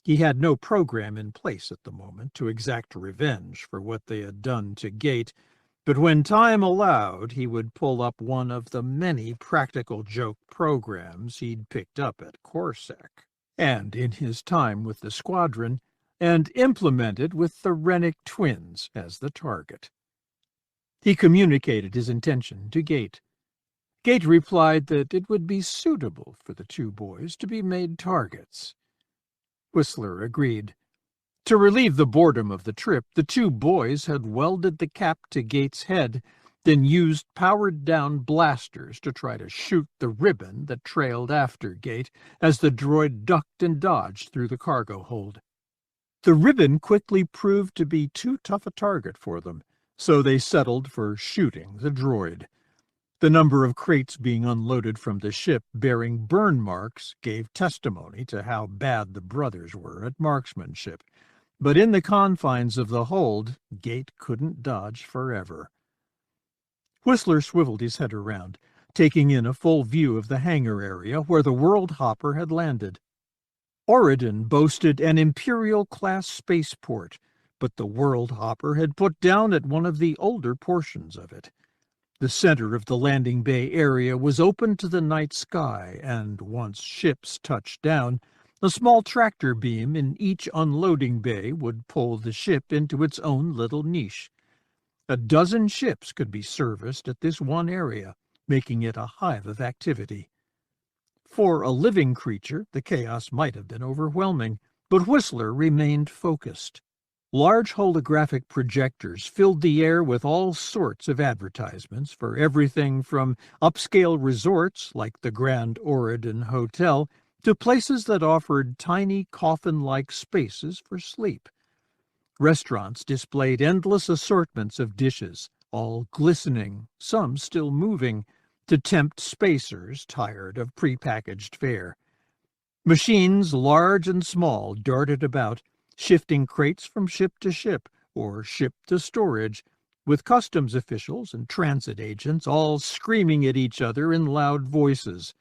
S3: He had no program in place at the moment to exact revenge for what they had done to Gate, but when time allowed, he would pull up one of the many practical joke programs he'd picked up at Corsac, and in his time with the squadron, and implement it with the Rennick twins as the target. He communicated his intention to Gate. Gate replied that it would be suitable for the 2 boys to be made targets. Whistler agreed. To relieve the boredom of the trip, the 2 boys had welded the cap to Gate's head, then used powered-down blasters to try to shoot the ribbon that trailed after Gate as the droid ducked and dodged through the cargo hold. The ribbon quickly proved to be too tough a target for them, so they settled for shooting the droid. The number of crates being unloaded from the ship bearing burn marks gave testimony to how bad the brothers were at marksmanship, but in the confines of the hold, Gate couldn't dodge forever. Whistler swiveled his head around, taking in a full view of the hangar area where the World Hopper had landed. Oridan boasted an Imperial-class spaceport, but the World Hopper had put down at one of the older portions of it. The center of the landing bay area was open to the night sky, and once ships touched down, a small tractor beam in each unloading bay would pull the ship into its own little niche. A dozen ships could be serviced at this one area, making it a hive of activity. For a living creature, the chaos might have been overwhelming, but Whistler remained focused. Large holographic projectors filled the air with all sorts of advertisements for everything from upscale resorts like the Grand Oridan Hotel to places that offered tiny coffin-like spaces for sleep. Restaurants displayed endless assortments of dishes, all glistening, some still moving, to tempt spacers tired of prepackaged fare. Machines large and small darted about, shifting crates from ship to ship or ship to storage, with customs officials and transit agents all screaming at each other in loud voices.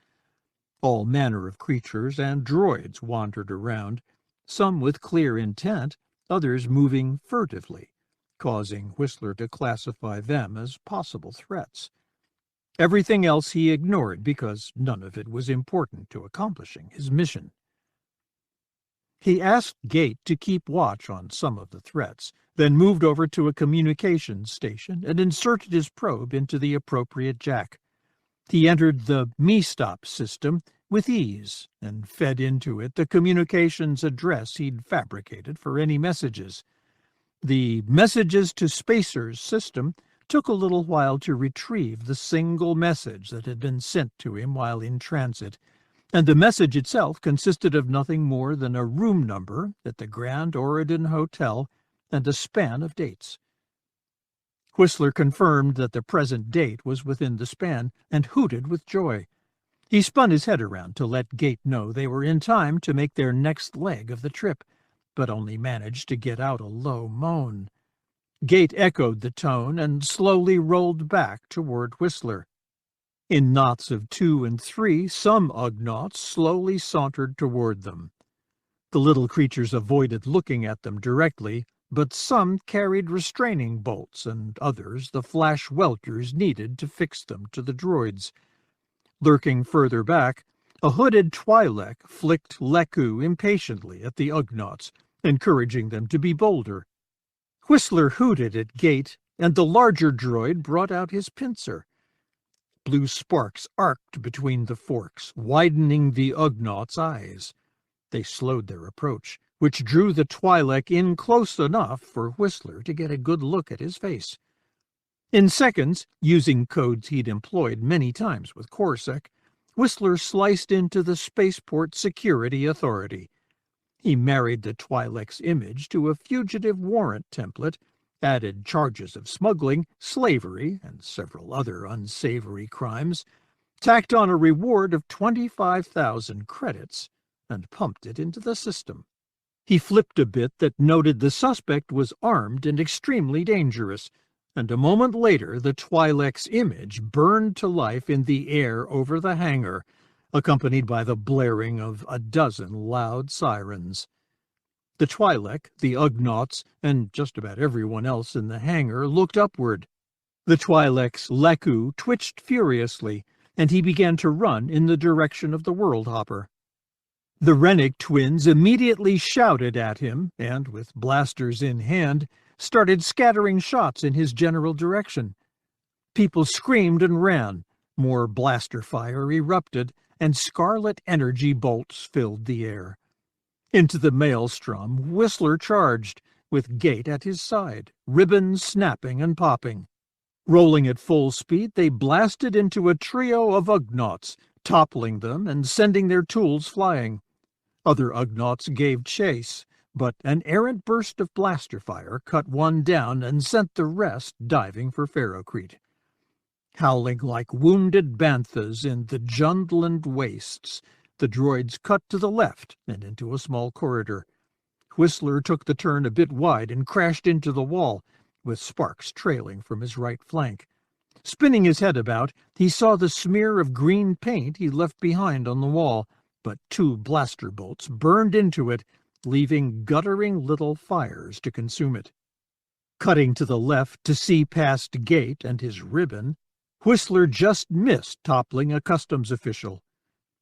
S3: All manner of creatures and droids wandered around, some with clear intent, others moving furtively, causing Whistler to classify them as possible threats. Everything else he ignored because none of it was important to accomplishing his mission. He asked Gate to keep watch on some of the threats, then moved over to a communications station and inserted his probe into the appropriate jack. He entered the Me-Stop system with ease and fed into it the communications address he'd fabricated for any messages. The Messages to Spacers system took a little while to retrieve the single message that had been sent to him while in transit,
S1: and the message itself consisted of nothing more than a room number at the Grand Oregon Hotel and a span of dates. Whistler confirmed that the present date was within the span and hooted with joy. He spun his head around to let Gate know they were in time to make their next leg of the trip, but only managed to get out a low moan. Gate echoed the tone and slowly rolled back toward Whistler. In knots of 2 and 3, some Ugnaughts slowly sauntered toward them. The little creatures avoided looking at them directly, but some carried restraining bolts and others the flash welkers needed to fix them to the droids. Lurking further back, a hooded Twi'lek flicked Leku impatiently at the Ugnaughts, encouraging them to be bolder. Whistler hooted at Gate, and the larger droid brought out his pincer. Blue sparks arced between the forks, widening the Ugnaughts' eyes. They slowed their approach, which drew the Twi'lek in close enough for Whistler to get a good look at his face. In seconds, using codes he'd employed many times with Corvus, Whistler sliced into the Spaceport Security Authority. He married the Twi'lek's image to a fugitive warrant template, added charges of smuggling, slavery, and several other unsavory crimes, tacked on a reward of 25,000 credits, and pumped it into the system. He flipped a bit that noted the suspect was armed and extremely dangerous, and a moment later the Twi'lek's image burned to life in the air over the hangar, accompanied by the blaring of a dozen loud sirens. The Twi'lek, the Ugnaughts, and just about everyone else in the hangar looked upward. The Twi'lek's Leku twitched furiously, and he began to run in the direction of the World Hopper. The Rennick twins immediately shouted at him and, with blasters in hand, started scattering shots in his general direction. People screamed and ran, more blaster fire erupted, and scarlet energy bolts filled the air. Into the maelstrom Whistler charged, with Gate at his side, ribbons snapping and popping. Rolling at full speed, they blasted into a trio of Ugnaughts, toppling them and sending their tools flying. Other Ugnaughts gave chase, but an errant burst of blaster fire cut one down and sent the rest diving for Ferrocrete. Howling like wounded banthas in the Jundland wastes, the droids cut to the left and into a small corridor. Whistler took the turn a bit wide and crashed into the wall, with sparks trailing from his right flank. Spinning his head about, he saw the smear of green paint he left behind on the wall, but 2 blaster bolts burned into it, leaving guttering little fires to consume it. Cutting to the left to see past Gate and his ribbon, Whistler just missed toppling a customs official.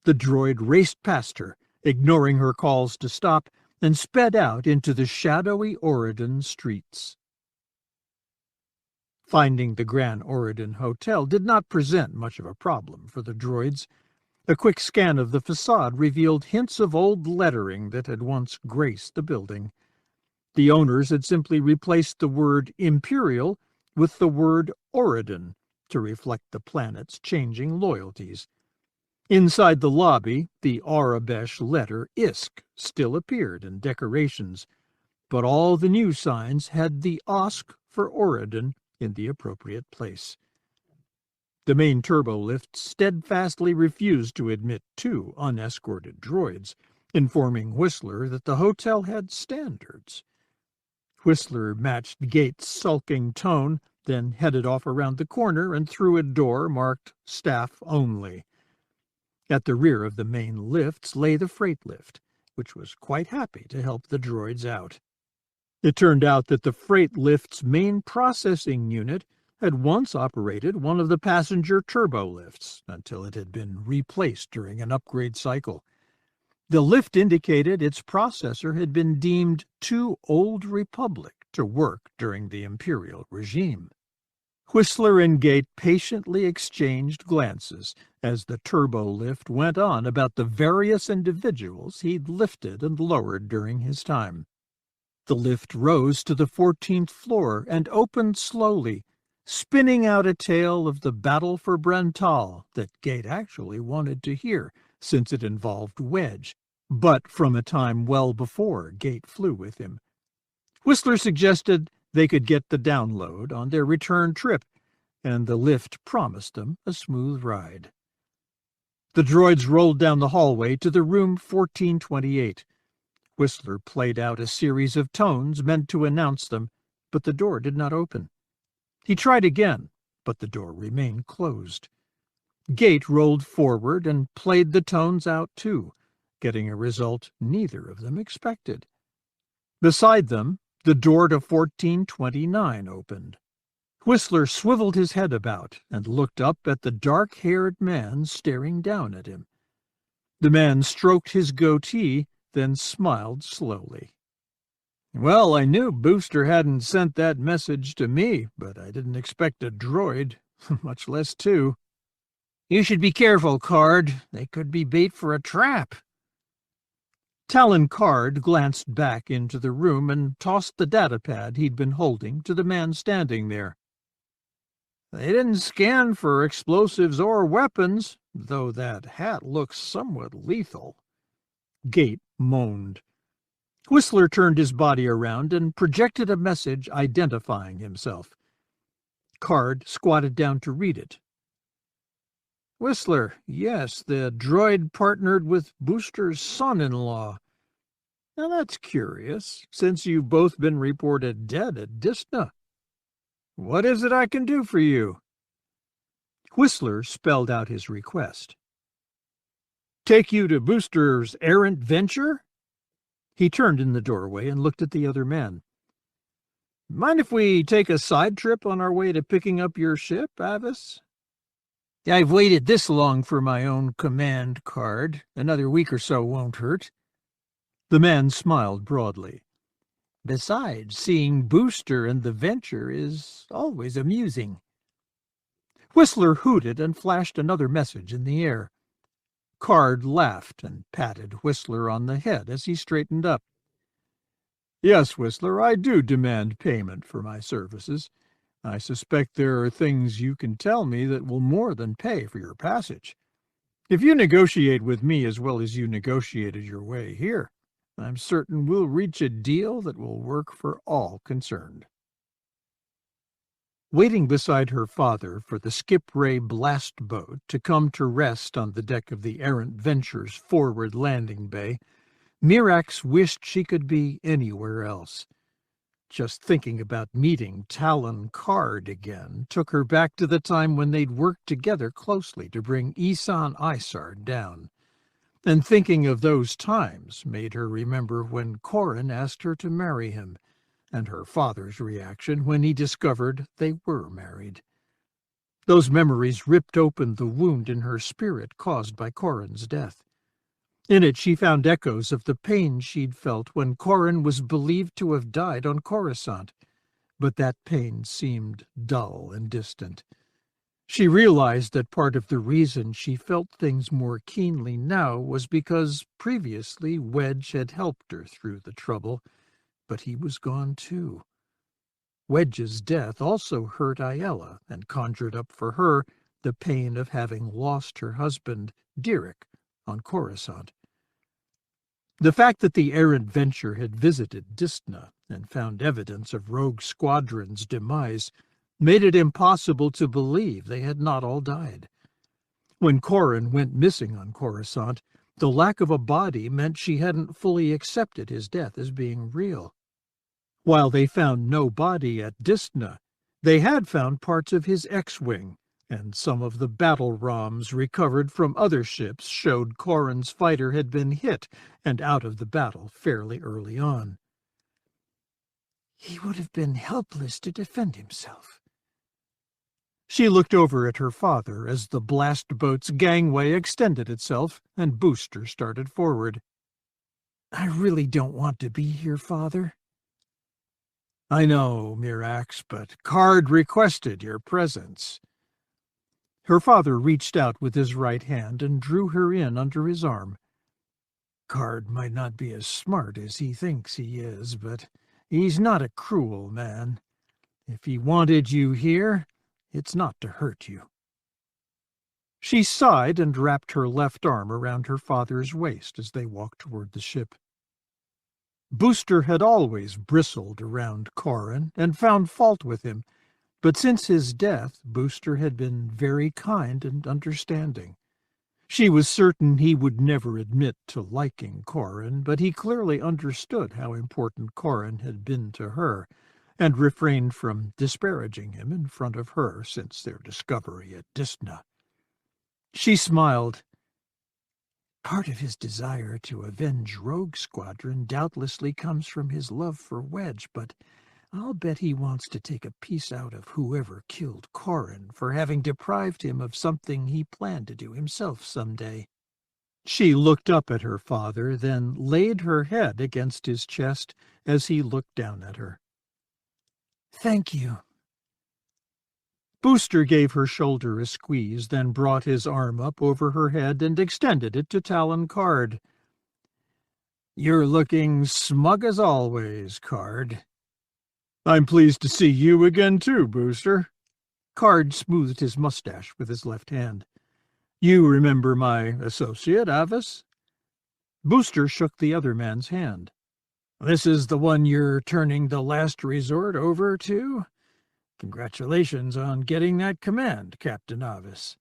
S1: The droid raced past her, ignoring her calls to stop, and sped out into the shadowy Oregon streets. Finding the Grand Oregon Hotel did not present much of a problem for the droids. A quick scan of the facade revealed hints of old lettering that had once graced the building. The owners had simply replaced the word Imperial with the word Oregon to reflect the planet's changing loyalties. Inside the lobby, the Arabesh letter ISK still appeared in decorations, but all the new signs had the OSK for Oregon in the appropriate place. The main turbolift steadfastly refused to admit 2 unescorted droids, informing Whistler that the hotel had standards. Whistler matched Gate's sulking tone, then headed off around the corner and through a door marked Staff Only. At the rear of the main lifts lay the freight lift, which was quite happy to help the droids out. It turned out that the freight lift's main processing unit had once operated one of the passenger turbolifts until it had been replaced during an upgrade cycle. The lift indicated its processor had been deemed too Old Republic to work during the Imperial regime. Whistler and Gate patiently exchanged glances as the turbolift went on about the various individuals he'd lifted and lowered during his time. The lift rose to the 14th floor and opened slowly, spinning out a tale of the battle for Brental that Gate actually wanted to hear, since it involved Wedge, but from a time well before Gate flew with him. Whistler suggested they could get the download on their return trip, and the lift promised them a smooth ride. The droids rolled down the hallway to the room 1428. Whistler played out a series of tones meant to announce them, but the door did not open. He tried again, but the door remained closed. Gate rolled forward and played the tones out too, getting a result neither of them expected. Beside them, the door to 1429 opened. Whistler swiveled his head about and looked up at the dark-haired man staring down at him. The man stroked his goatee, then smiled slowly. "Well, I knew Booster hadn't sent that message to me, but I didn't expect a droid, much less two." "You should be careful, Karrde. They could be bait for a trap." Talon Karrde glanced back into the room and tossed the datapad he'd been holding to the man standing there. "They didn't scan for explosives or weapons, though that hat looks somewhat lethal." Gate moaned. Whistler turned his body around and projected a message identifying himself. Karrde squatted down to read it. "Whistler, yes, the droid partnered with Booster's son-in-law. Now that's curious, since you've both been reported dead at Distna. What is it I can do for you?" Whistler spelled out his request. "Take you to Booster's errant venture?" He turned in the doorway and looked at the other men. "Mind if we take a side trip on our way to picking up your ship, Avis?" "I've waited this long for my own command, Karrde. Another week or so won't hurt." The man smiled broadly. "Besides, seeing Booster and the venture is always amusing." Whistler hooted and flashed another message in the air. Karrde laughed and patted Whistler on the head as he straightened up. "Yes, Whistler, I do demand payment for my services. I suspect there are things you can tell me that will more than pay for your passage. If you negotiate with me as well as you negotiated your way here, I'm certain we'll reach a deal that will work for all concerned." Waiting beside her father for the skip-ray blast boat to come to rest on the deck of the errant venture's forward landing bay, Mirax wished she could be anywhere else. Just thinking about meeting Talon Karrde again took her back to the time when they'd worked together closely to bring Isard down. And thinking of those times made her remember when Corrin asked her to marry him, and her father's reaction when he discovered they were married. Those memories ripped open the wound in her spirit caused by Corrin's death. In it she found echoes of the pain she'd felt when Corrin was believed to have died on Coruscant, but that pain seemed dull and distant. She realized that part of the reason she felt things more keenly now was because previously Wedge had helped her through the trouble, but he was gone too. Wedge's death also hurt Aela and conjured up for her the pain of having lost her husband, Derelict, on Coruscant. The fact that the errant venture had visited Distna and found evidence of Rogue Squadron's demise made it impossible to believe they had not all died. When Corrin went missing on Coruscant, the lack of a body meant she hadn't fully accepted his death as being real. While they found no body at Distna, they had found parts of his X-Wing, and some of the battle ROMs recovered from other ships showed Corrin's fighter had been hit and out of the battle fairly early on. He would have been helpless to defend himself. She looked over at her father as the blast boat's gangway extended itself and Booster started forward. "I really don't want to be here, Father." "I know, Mirax, but Karrde requested your presence." Her father reached out with his right hand and drew her in under his arm. "Karrde might not be as smart as he thinks he is, but he's not a cruel man. If he wanted you here, it's not to hurt you." She sighed and wrapped her left arm around her father's waist as they walked toward the ship. Booster had always bristled around Corrin and found fault with him, but since his death, Booster had been very kind and understanding. She was certain he would never admit to liking Corrin, but he clearly understood how important Corrin had been to her, and refrained from disparaging him in front of her since their discovery at Disna. She smiled. Part of his desire to avenge Rogue Squadron doubtlessly comes from his love for Wedge, but I'll bet he wants to take a piece out of whoever killed Corrin for having deprived him of something he planned to do himself someday. She looked up at her father, then laid her head against his chest as he looked down at her. Thank you. Booster gave her shoulder a squeeze, then brought his arm up over her head and extended it to Talon Karrde. You're looking smug as always, Karrde. I'm pleased to see you again too, Booster. Karrde smoothed his mustache with his left hand. You remember my associate, Avis? Booster shook the other man's hand. This is the one you're turning the last resort over to? Congratulations on getting that command, Captain Avis.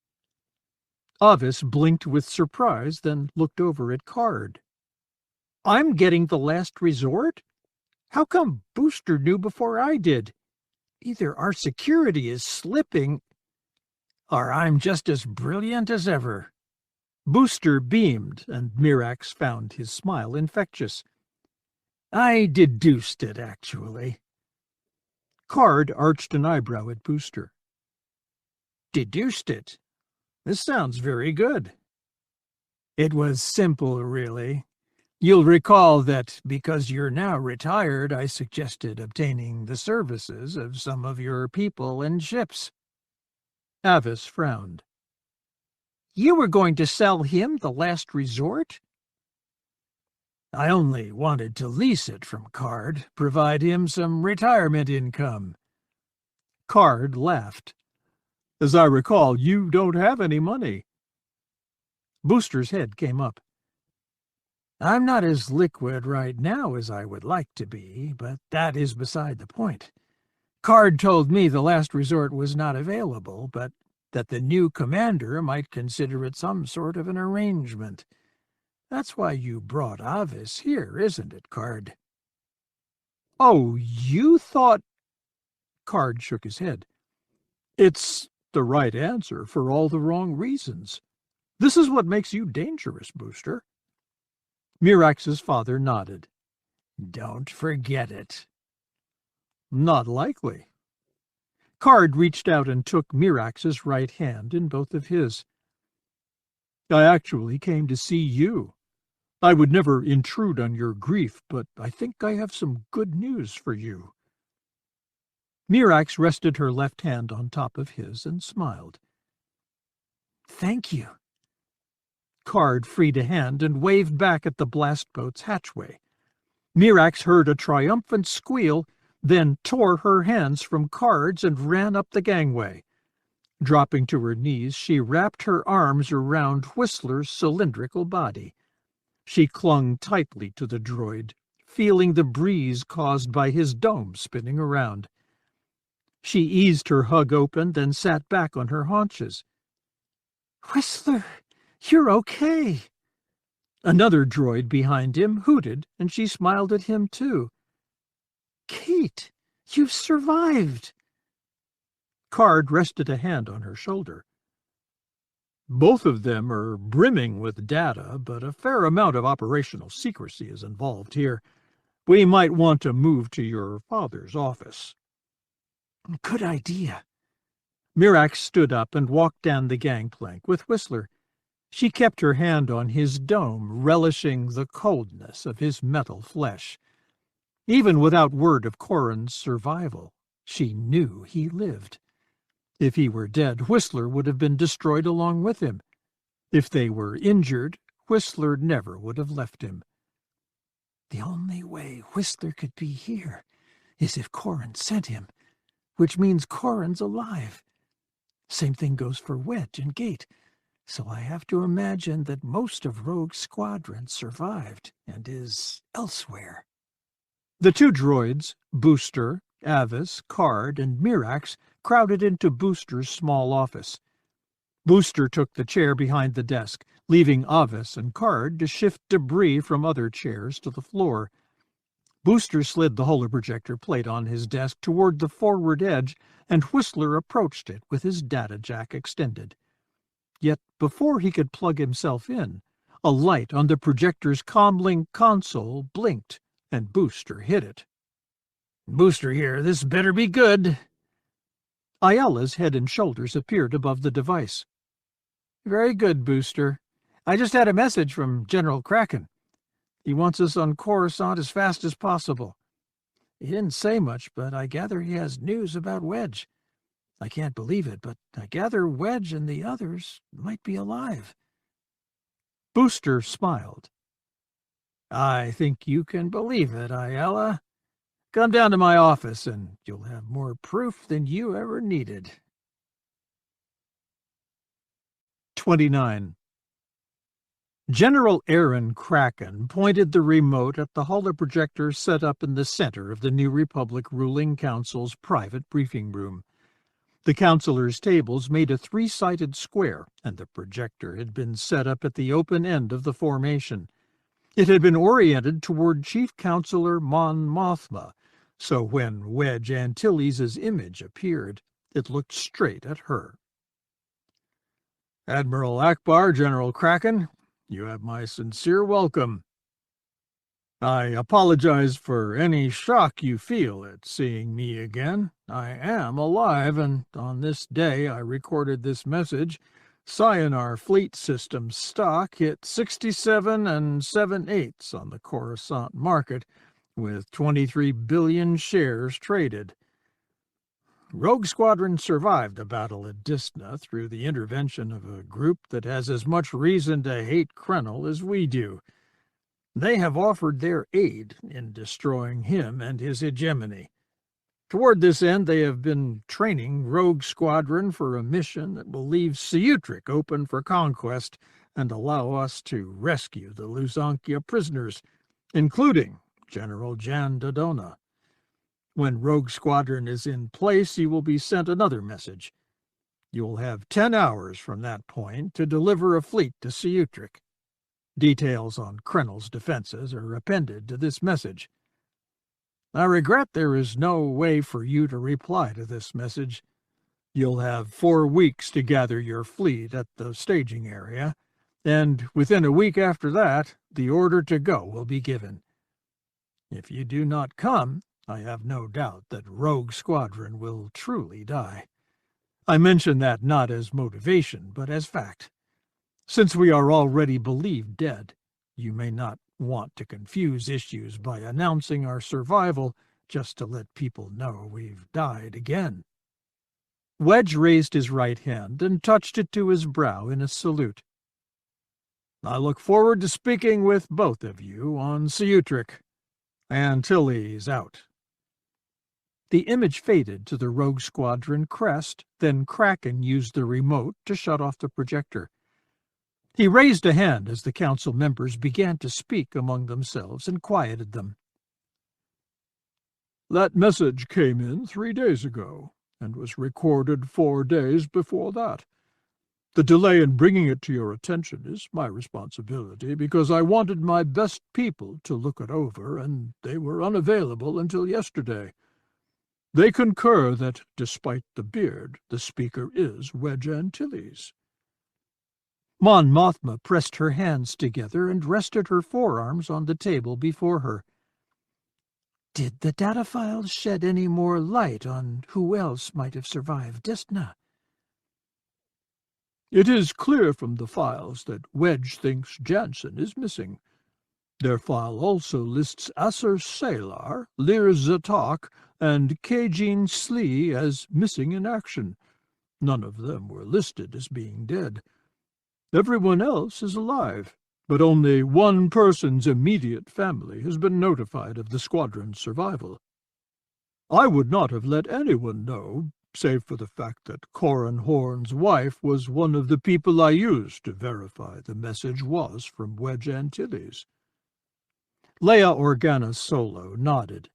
S1: Avis blinked with surprise, then looked over at Karrde. I'm getting the last resort? How come Booster knew before I did? Either our security is slipping, or I'm just as brilliant as ever. Booster beamed, and Mirax found his smile infectious. I deduced it, actually. Karrde arched an eyebrow at Booster. Deduced it? This sounds very good. It was simple, really. You'll recall that because you're now retired, I suggested obtaining the services of some of your people and ships. Avis frowned. You were going to sell him the last resort? I only wanted to lease it from Karrde, provide him some retirement income. Karrde laughed. As I recall, you don't have any money. Booster's head came up. I'm not as liquid right now as I would like to be, but that is beside the point. Karrde told me the last resort was not available, but that the new commander might consider it some sort of an arrangement. That's why you brought Avis here, isn't it, Karrde? Oh, you thought... Karrde shook his head. It's the right answer for all the wrong reasons. This is what makes you dangerous, Booster. Mirax's father nodded. Don't forget it. Not likely. Karrde reached out and took Mirax's right hand in both of his. I actually came to see you. I would never intrude on your grief, but I think I have some good news for you. Mirax rested her left hand on top of his and smiled. Thank you. Karrde freed a hand and waved back at the blast boat's hatchway. Mirax heard a triumphant squeal, then tore her hands from Karrde's and ran up the gangway. Dropping to her knees, she wrapped her arms around Whistler's cylindrical body. She clung tightly to the droid, feeling the breeze caused by his dome spinning around. She eased her hug open, then sat back on her haunches. Whistler, you're okay. Another droid behind him hooted, and she smiled at him too. Kate, you've survived. Karrde rested a hand on her shoulder. Both of them are brimming with data, but a fair amount of operational secrecy is involved here. We might want to move to your father's office. Good idea. Mirax stood up and walked down the gangplank with Whistler. She kept her hand on his dome, relishing the coldness of his metal flesh. Even without word of Corrin's survival, she knew he lived. If he were dead, Whistler would have been destroyed along with him. If they were injured, Whistler never would have left him. The only way Whistler could be here is if Corrin sent him, which means Corrin's alive. Same thing goes for Wedge and Gate.
S4: So I have to imagine that most of Rogue's squadron survived and is elsewhere.
S1: The two droids, Booster, Avis, Karrde, and Mirax, crowded into Booster's small office. Booster took the chair behind the desk, leaving Avis and Karrde to shift debris from other chairs to the floor. Booster slid the holoprojector plate on his desk toward the forward edge, and Whistler approached it with his data jack extended. Yet before he could plug himself in, a light on the projector's comlink console blinked, and Booster hit it.
S4: "Booster here, this better be good."
S1: Ayala's head and shoulders appeared above the device.
S3: "Very good, Booster. I just had a message from General Kraken. He wants us on Coruscant as fast as possible. He didn't say much, but I gather he has news about Wedge. I can't believe it, but I gather Wedge and the others might be alive."
S1: Booster smiled.
S3: "I think you can believe it, Ayala. Come down to my office, and you'll have more proof than you ever needed."
S1: 29. General Aaron Kraken pointed the remote at the holoprojector set up in the center of the New Republic Ruling Council's private briefing room. The councilors' tables made a three-sided square, and the projector had been set up at the open end of the formation. It had been oriented toward Chief Counselor Mon Mothma, so when Wedge Antilles' image appeared, it looked straight at her.
S3: "Admiral Akbar, General Kraken, you have my sincere welcome. I apologize for any shock you feel at seeing me again. I am alive, and on this day I recorded this message. Scianar Fleet System stock hit 67 7/8 on the Coruscant market, with 23 billion shares traded. Rogue Squadron survived the battle at Disna through the intervention of a group that has as much reason to hate Krennel as we do. They have offered their aid in destroying him and his hegemony. Toward this end, they have been training Rogue Squadron for a mission that will leave Sutric open for conquest and allow us to rescue the Luzankia prisoners, including General Jan Dodona. When Rogue Squadron is in place, you will be sent another message. You will have 10 hours from that point to deliver a fleet to Sutric. Details on Krennel's defenses are appended to this message. I regret there is no way for you to reply to this message. You'll have 4 weeks to gather your fleet at the staging area, and within a week after that, the order to go will be given. If you do not come, I have no doubt that Rogue Squadron will truly die. I mention that not as motivation, but as fact. Since we are already believed dead, you may not want to confuse issues by announcing our survival just to let people know we've died again."
S1: Wedge raised his right hand and touched it to his brow in a salute.
S3: "I look forward to speaking with both of you on Sutric. Antilles out."
S1: The image faded to the Rogue Squadron crest, then Kraken used the remote to shut off the projector. He raised a hand as the council members began to speak among themselves and quieted them.
S2: "That message came in 3 days ago, and was recorded 4 days before that. The delay in bringing it to your attention is my responsibility, because I wanted my best people to look it over, and they were unavailable until yesterday. They concur that, despite the beard, the speaker is Wedge Antilles."
S1: Mon Mothma pressed her hands together and rested her forearms on the table before her.
S4: "Did the data files shed any more light on who else might have survived Disna?"
S2: "It is clear from the files that Wedge thinks Jansen is missing. Their file also lists Asser Salar, Lir Zatok, and Kajin Slee as missing in action. None of them were listed as being dead. Everyone else is alive, but only one person's immediate family has been notified of the squadron's survival. I would not have let anyone know, save for the fact that Corin Horn's wife was one of the people I used to verify the message was from Wedge Antilles.
S1: Leia Organa Solo nodded.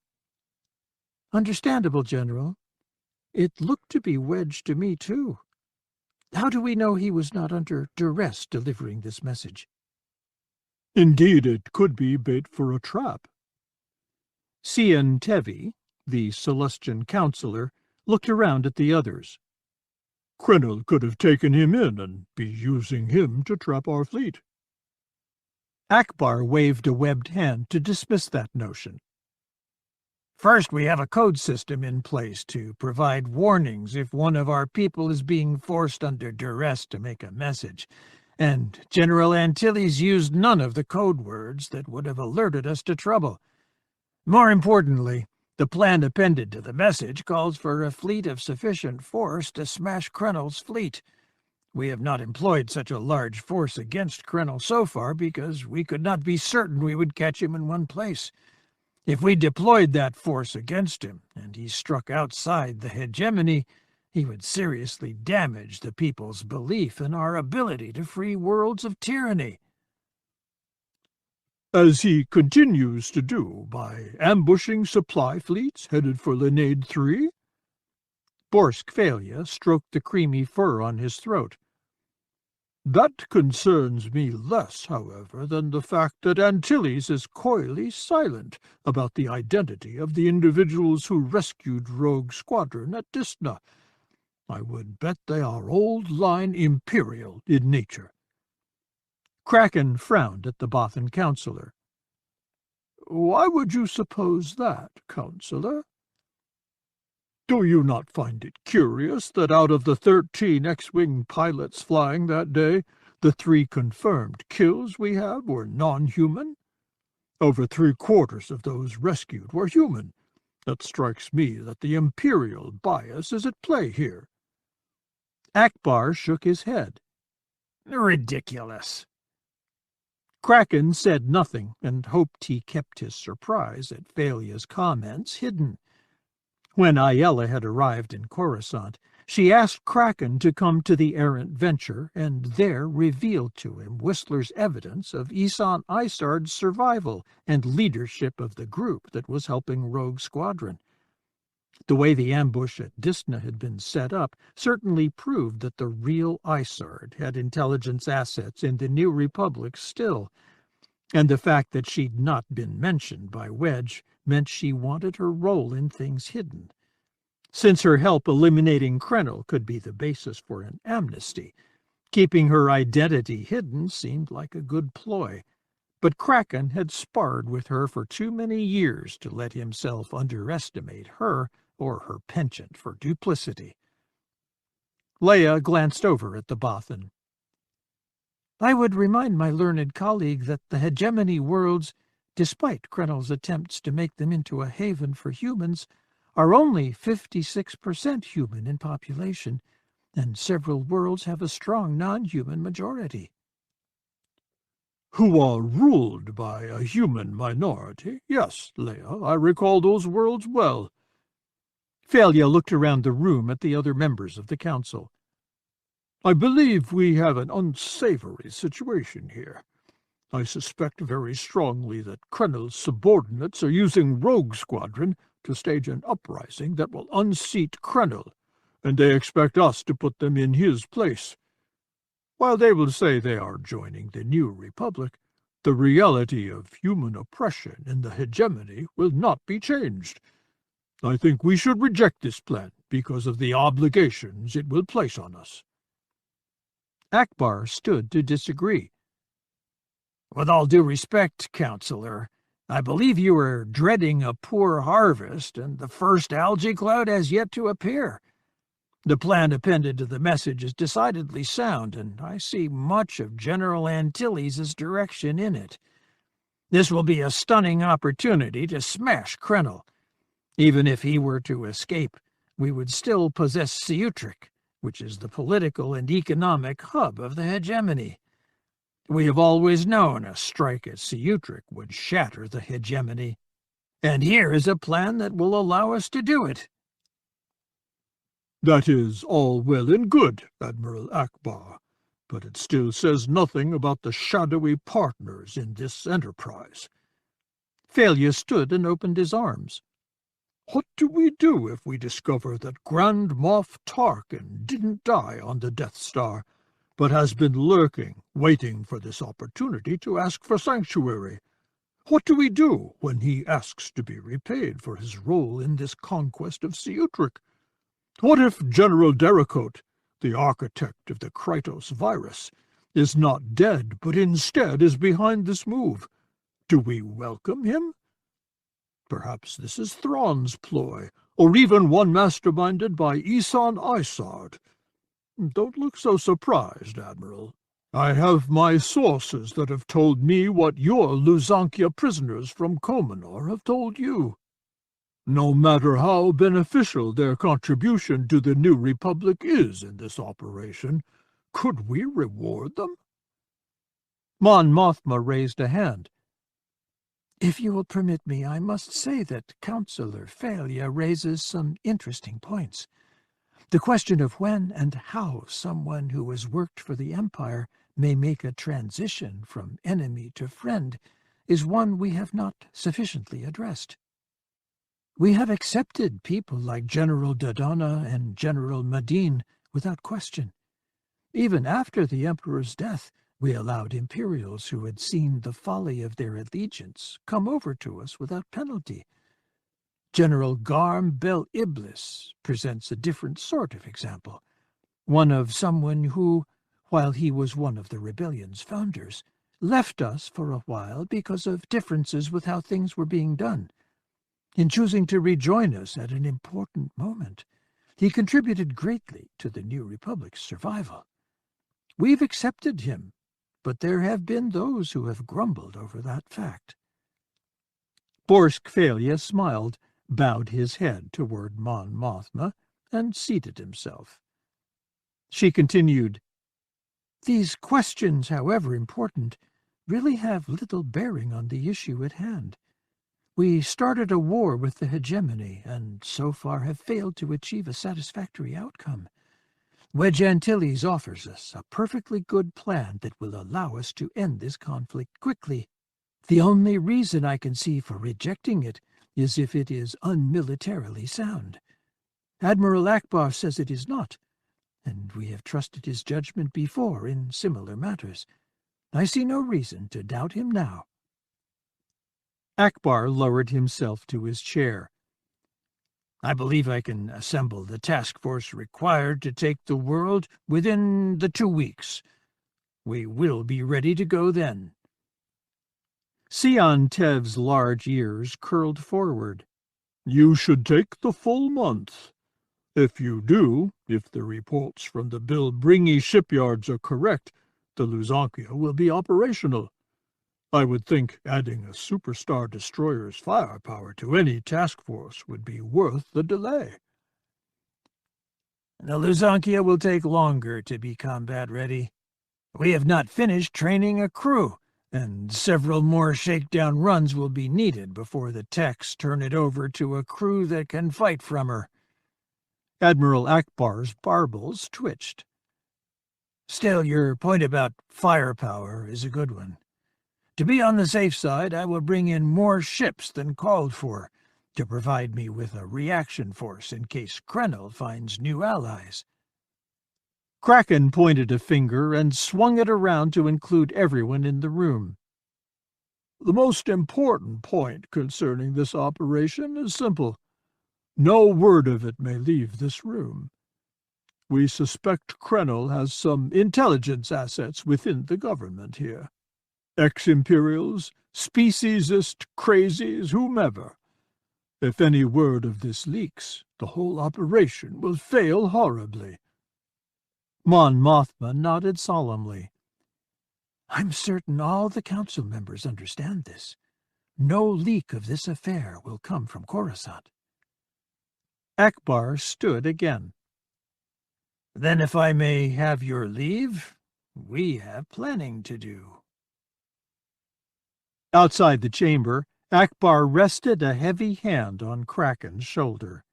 S4: Understandable, General. It looked to be Wedge to me, too. How do we know he was not under duress delivering this message?
S2: Indeed, it could be bait for a trap.
S1: Cian Tevi, the Celestian counselor, looked around at the others.
S2: Krennel could have taken him in and be using him to trap our fleet.
S1: Akbar waved a webbed hand to dismiss that notion.
S3: First, we have a code system in place to provide warnings if one of our people is being forced under duress to make a message, and General Antilles used none of the code words that would have alerted us to trouble. More importantly, the plan appended to the message calls for a fleet of sufficient force to smash Krennel's fleet. We have not employed such a large force against Krennel so far because we could not be certain we would catch him in one place. If we deployed that force against him, and he struck outside the hegemony, he would seriously damage the people's belief in our ability to free worlds of tyranny.
S2: As he continues to do by ambushing supply fleets headed for Linade 3?
S1: Borsk Phalia stroked the creamy fur on his throat.
S2: That concerns me less, however, than the fact that Antilles is coyly silent about the identity of the individuals who rescued Rogue Squadron at Disna. I would bet they are old-line Imperial in nature.
S1: Kraken frowned at the Bothan counselor.
S2: Why would you suppose that, counselor? Do you not find it curious that out of the 13 X-Wing pilots flying that day, the 3 confirmed kills we have were non-human? Over 3/4 of those rescued were human. It strikes me that the Imperial bias is at play here.
S1: Akbar shook his head.
S3: Ridiculous.
S1: Kraken said nothing and hoped he kept his surprise at Phalia's comments hidden. When Ayala had arrived in Coruscant, she asked Kraken to come to the errant venture and there revealed to him Whistler's evidence of Isard's survival and leadership of the group that was helping Rogue Squadron. The way the ambush at Disna had been set up certainly proved that the real Isard had intelligence assets in the New Republic still, and the fact that she'd not been mentioned by Wedge meant she wanted her role in things hidden. Since her help eliminating Krennel could be the basis for an amnesty, keeping her identity hidden seemed like a good ploy. But Kraken had sparred with her for too many years to let himself underestimate her or her penchant for duplicity. Leia glanced over at the Bothan.
S4: I would remind my learned colleague that the hegemony worlds, despite Krennel's attempts to make them into a haven for humans, are only 56% human in population, and several worlds have a strong non-human majority.
S2: Who are ruled by a human minority? Yes, Leia, I recall those worlds well.
S1: Phalia looked around the room at the other members of the council.
S2: I believe we have an unsavory situation here. I suspect very strongly that Krennel's subordinates are using Rogue Squadron to stage an uprising that will unseat Krennel, and they expect us to put them in his place. While they will say they are joining the New Republic, the reality of human oppression in the hegemony will not be changed. I think we should reject this plan because of the obligations it will place on us.
S1: Akbar stood to disagree.
S3: With all due respect, Counselor, I believe you are dreading a poor harvest, and the first algae cloud has yet to appear. The plan appended to the message is decidedly sound, and I see much of General Antilles' direction in it. This will be a stunning opportunity to smash Krennel. Even if he were to escape, we would still possess Sutric, which is the political and economic hub of the hegemony. We have always known a strike at Sutric would shatter the hegemony, and here is a plan that will allow us to do it.
S2: That is all well and good, Admiral Akbar, but it still says nothing about the shadowy partners in this enterprise.
S3: Failure stood and opened his arms.
S2: What do we do if we discover that Grand Moff Tarkin didn't die on the Death Star, but has been lurking, waiting for this opportunity to ask for sanctuary? What do we do when he asks to be repaid for his role in this conquest of Sutric? What if General Derelict, the architect of the Krytos virus, is not dead, but instead is behind this move? Do we welcome him? Perhaps this is Thrawn's ploy, or even one masterminded by Isard. Don't look so surprised, Admiral. I have my sources that have told me what your Luzankia prisoners from Komenor have told you. No matter how beneficial their contribution to the New Republic is in this operation, could we reward them?
S3: Mon Mothma raised a hand.
S4: If you will permit me, I must say that Councillor Failure raises some interesting points. The question of when and how someone who has worked for the Empire may make a transition from enemy to friend is one we have not sufficiently addressed. We have accepted people like General Dodonna and General Madine without question. Even after the Emperor's death, we allowed Imperials who had seen the folly of their allegiance come over to us without penalty. General Garm Bel Iblis presents a different sort of example, one of someone who, while he was one of the rebellion's founders, left us for a while because of differences with how things were being done. In choosing to rejoin us at an important moment, he contributed greatly to the New Republic's survival. We've accepted him, but there have been those who have grumbled over that fact.
S3: Borsk Failure smiled, bowed his head toward Mon Mothma, and seated himself. She continued,
S4: These questions, however important, really have little bearing on the issue at hand. We started a war with the hegemony, and so far have failed to achieve a satisfactory outcome. Wedge Antilles offers us a perfectly good plan that will allow us to end this conflict quickly. The only reason I can see for rejecting it is if it is unmilitarily sound. Admiral Akbar says it is not, and we have trusted his judgment before in similar matters. I see no reason to doubt him now.
S3: Akbar lowered himself to his chair.
S4: I believe I can assemble the task force required to take the world within the 2 weeks. We will be ready to go then.
S3: Sion Tev's large ears curled forward.
S2: You should take the full month. If you do, if the reports from the Bilbringi shipyards are correct, the Luzankia will be operational. I would think adding a superstar destroyer's firepower to any task force would be worth the delay.
S4: The Luzankia will take longer to be combat-ready. We have not finished training a crew, and several more shakedown runs will be needed before the techs turn it over to a crew that can fight from her.
S3: Admiral Akbar's barbels twitched.
S4: Still, your point about firepower is a good one. To be on the safe side, I will bring in more ships than called for, to provide me with a reaction force in case Krennel finds new allies.
S3: Kraken pointed a finger and swung it around to include everyone in the room.
S2: The most important point concerning this operation is simple. No word of it may leave this room. We suspect Krennel has some intelligence assets within the government here. Ex-Imperials, speciesist crazies, whomever. If any word of this leaks, the whole operation will fail horribly.
S3: Mon Mothma nodded solemnly.
S4: I'm certain all the council members understand this. No leak of this affair will come from Coruscant.
S3: Akbar stood again.
S4: Then if I may have your leave, we have planning to do.
S3: Outside the chamber, Akbar rested a heavy hand on Kraken's shoulder.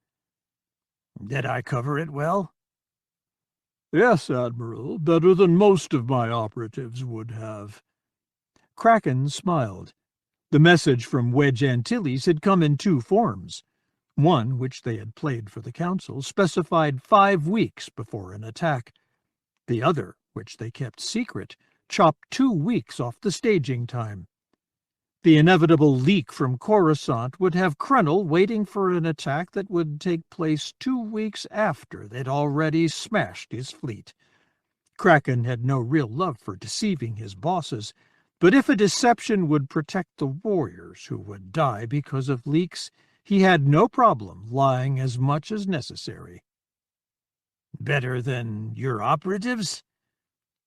S4: Did I cover it well?
S2: Yes, Admiral, better than most of my operatives would have.
S1: Kraken smiled. The message from Wedge Antilles had come in two forms. One, which they had played for the Council, specified 5 weeks before an attack. The other, which they kept secret, chopped 2 weeks off the staging time. The inevitable leak from Coruscant would have Krennel waiting for an attack that would take place 2 weeks after they'd already smashed his fleet. Kraken had no real love for deceiving his bosses, but if a deception would protect the warriors who would die because of leaks, he had no problem lying as much as necessary.
S4: Better than your operatives?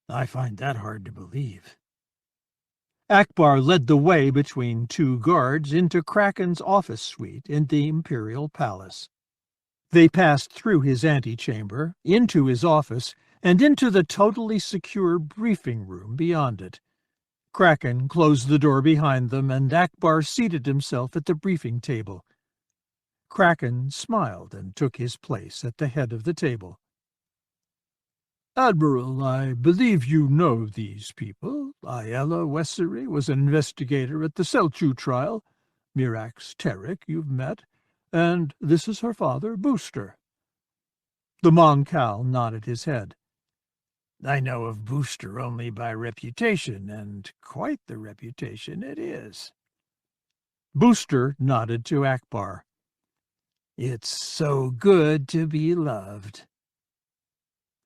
S4: I find that hard to believe.
S1: Akbar led the way between 2 guards into Kraken's office suite in the Imperial Palace. They passed through his antechamber, into his office, and into the totally secure briefing room beyond it. Kraken closed the door behind them, and Akbar seated himself at the briefing table. Kraken smiled and took his place at the head of the table.
S2: Admiral, I believe you know these people. Ayala Wessery was an investigator at the Selchu trial. Mirax Tarik you've met. And this is her father, Booster.
S1: The Moncal nodded his head.
S4: I know of Booster only by reputation, and quite the reputation it is.
S1: Booster nodded to Akbar.
S4: It's so good to be loved.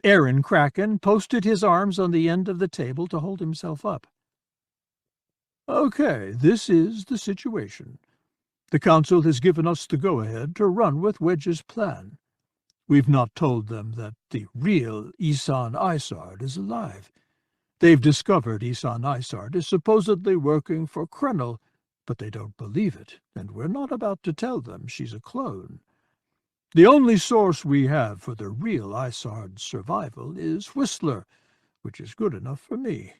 S1: Aaron Kraken posted his arms on the end of the table to hold himself up.
S2: Okay, this is the situation. The Council has given us the go-ahead to run with Wedge's plan. We've not told them that the real Isard is alive. They've discovered Isard is supposedly working for Krennel, but they don't believe it, and we're not about to tell them she's a clone. The only source we have for the real Isard's survival is Whistler, which is good enough for me.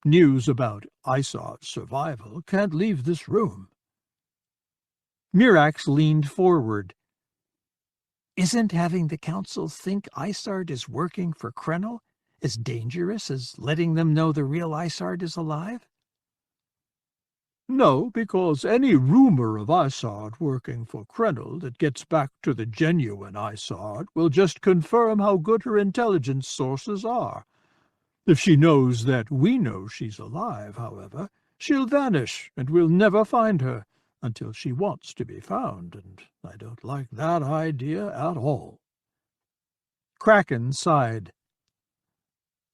S2: News about Isard's survival can't leave this room.
S1: Mirax leaned forward.
S4: Isn't having the Council think Isard is working for Krennel as dangerous as letting them know the real Isard is alive?
S2: No, because any rumor of Isard working for Krennel that gets back to the genuine Isard will just confirm how good her intelligence sources are. If she knows that we know she's alive, however, she'll vanish, and we'll never find her until she wants to be found, and I don't like that idea at all.
S1: Kraken sighed.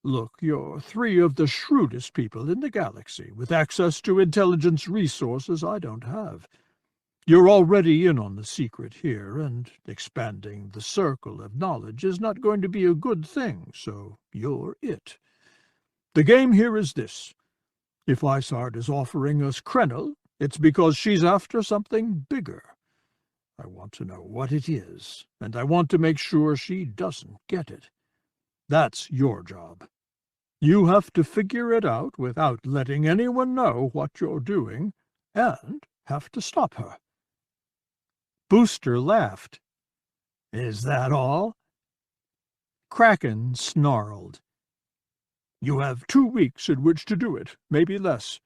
S2: Look, you're 3 of the shrewdest people in the galaxy, with access to intelligence resources I don't have. You're already in on the secret here, and expanding the circle of knowledge is not going to be a good thing, so you're it. The game here is this. If Isard is offering us Krennel, it's because she's after something bigger. I want to know what it is, and I want to make sure she doesn't get it. That's your job. You have to figure it out without letting anyone know what you're doing, and have to stop her.
S1: Booster laughed.
S4: Is that all?
S1: Kraken snarled.
S2: You have 2 weeks in which to do it, maybe less.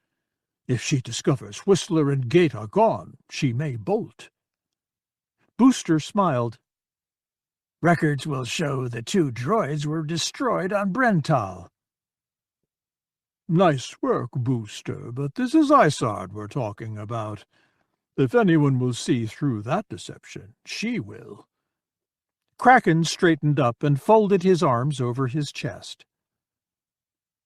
S2: If she discovers Whistler and Gate are gone, she may bolt.
S1: Booster smiled.
S4: Records will show the 2 droids were destroyed on Brental.
S2: Nice work, Booster, but this is Isard we're talking about. If anyone will see through that deception, she will.
S1: Kraken straightened up and folded his arms over his chest.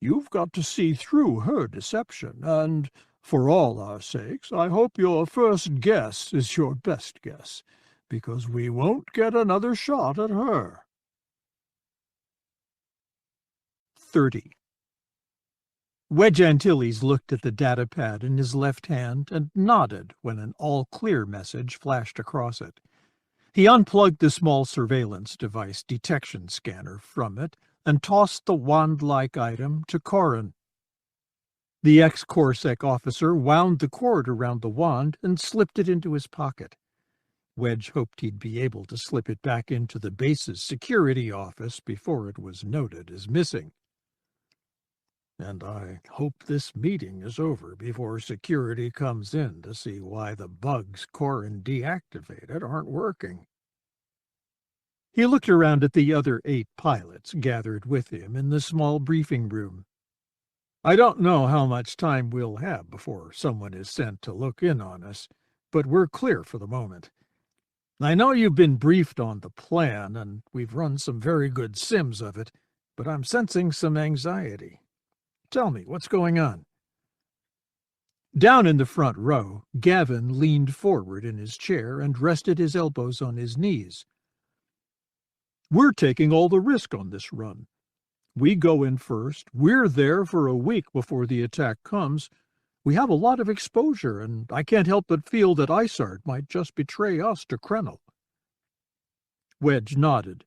S2: You've got to see through her deception, and, for all our sakes, I hope your first guess is your best guess, because we won't get another shot at her.
S1: 30. Wedge Antilles looked at the data pad in his left hand and nodded when an all-clear message flashed across it. He unplugged the small surveillance device detection scanner from it and tossed the wand-like item to Corrin. The ex-Corsec officer wound the cord around the wand and slipped it into his pocket. Wedge hoped he'd be able to slip it back into the base's security office before it was noted as missing. And I hope this meeting is over before security comes in to see why the bugs Corrin deactivated aren't working. He looked around at the other 8 pilots gathered with him in the small briefing room. I don't know how much time we'll have before someone is sent to look in on us, but we're clear for the moment. I know you've been briefed on the plan, and we've run some very good sims of it, but I'm sensing some anxiety. Tell me, what's going on? Down in the front row, Gavin leaned forward in his chair and rested his elbows on his knees. We're taking all the risk on this run. We go in first. We're there for a week before the attack comes. We have a lot of exposure, and I can't help but feel that Isard might just betray us to Krennel. Wedge nodded.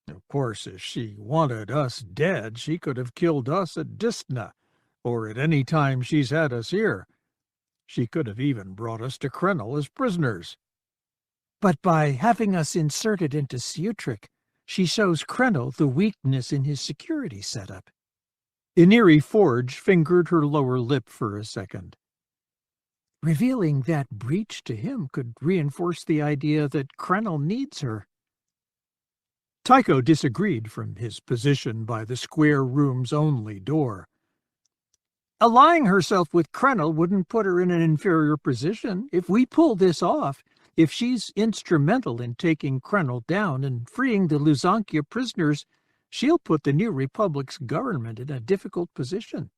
S1: Of course, if she wanted us dead, she could have killed us at Distna, or at any time she's had us here. She could have even brought us to Krennel as prisoners.
S4: But by having us inserted into Sutric, she shows Krennel the weakness in his security setup.
S1: Iniri Forge fingered her lower lip for a second.
S4: Revealing that breach to him could reinforce the idea that Krennel needs her.
S1: Tycho disagreed from his position by the square room's only door.
S4: Allying herself with Krennel wouldn't put her in an inferior position. If we pull this off, if she's instrumental in taking Krennel down and freeing the Luzankia prisoners, she'll put the New Republic's government in a difficult position.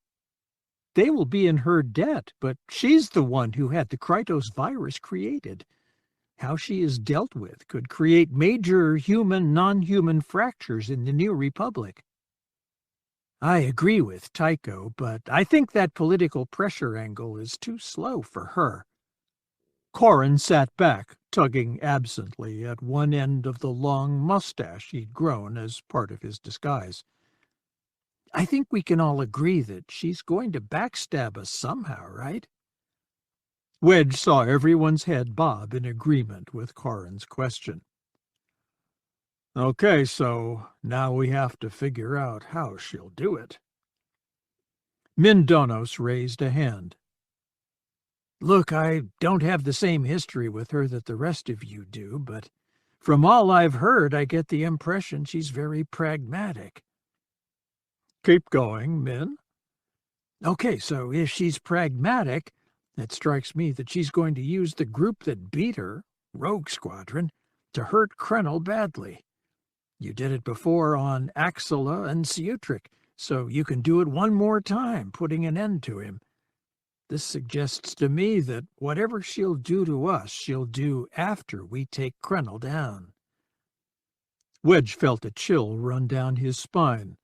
S4: They will be in her debt, but she's the one who had the Krytos virus created. How she is dealt with could create major human-non-human fractures in the New Republic. I agree with Tycho, but I think that political pressure angle is too slow for her.
S1: Corrin sat back, tugging absently at one end of the long mustache he'd grown as part of his disguise.
S4: I think we can all agree that she's going to backstab us somehow, right?
S1: Wedge saw everyone's head bob in agreement with Corrin's question. Okay, so now we have to figure out how she'll do it. Mindonos raised a hand.
S4: Look, I don't have the same history with her that the rest of you do, but from all I've heard, I get the impression she's very pragmatic.
S1: Keep going, Min.
S4: Okay, so if she's pragmatic, it strikes me that she's going to use the group that beat her, Rogue Squadron, to hurt Krennel badly. You did it before on Axela and Sutric, so you can do it one more time, putting an end to him. This suggests to me that whatever she'll do to us, she'll do after we take Krennel down.
S1: Wedge felt a chill run down his spine.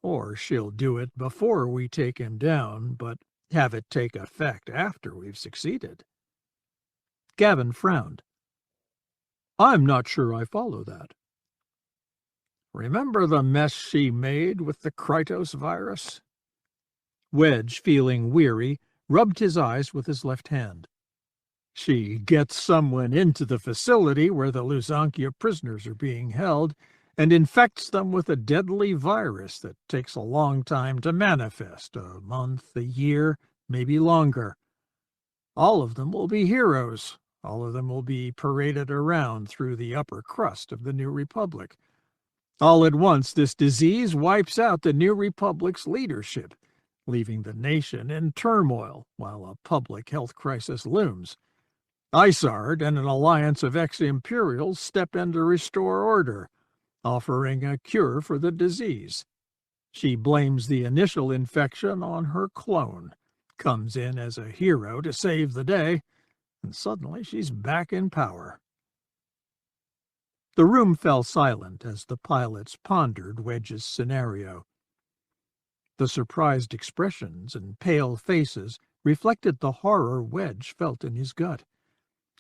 S1: Or she'll do it before we take him down, but have it take effect after we've succeeded. Gavin frowned. I'm not sure I follow that. Remember the mess she made with the Krytos virus? Wedge, feeling weary, rubbed his eyes with his left hand. She gets someone into the facility where the Luzankia prisoners are being held and infects them with a deadly virus that takes a long time to manifest, a month, a year, maybe longer. All of them will be heroes. All of them will be paraded around through the upper crust of the New Republic. All at once, this disease wipes out the New Republic's leadership, leaving the nation in turmoil while a public health crisis looms. Isard and an alliance of ex-Imperials step in to restore order, offering a cure for the disease. She blames the initial infection on her clone, comes in as a hero to save the day, and suddenly she's back in power. The room fell silent as the pilots pondered Wedge's scenario. The surprised expressions and pale faces reflected the horror Wedge felt in his gut.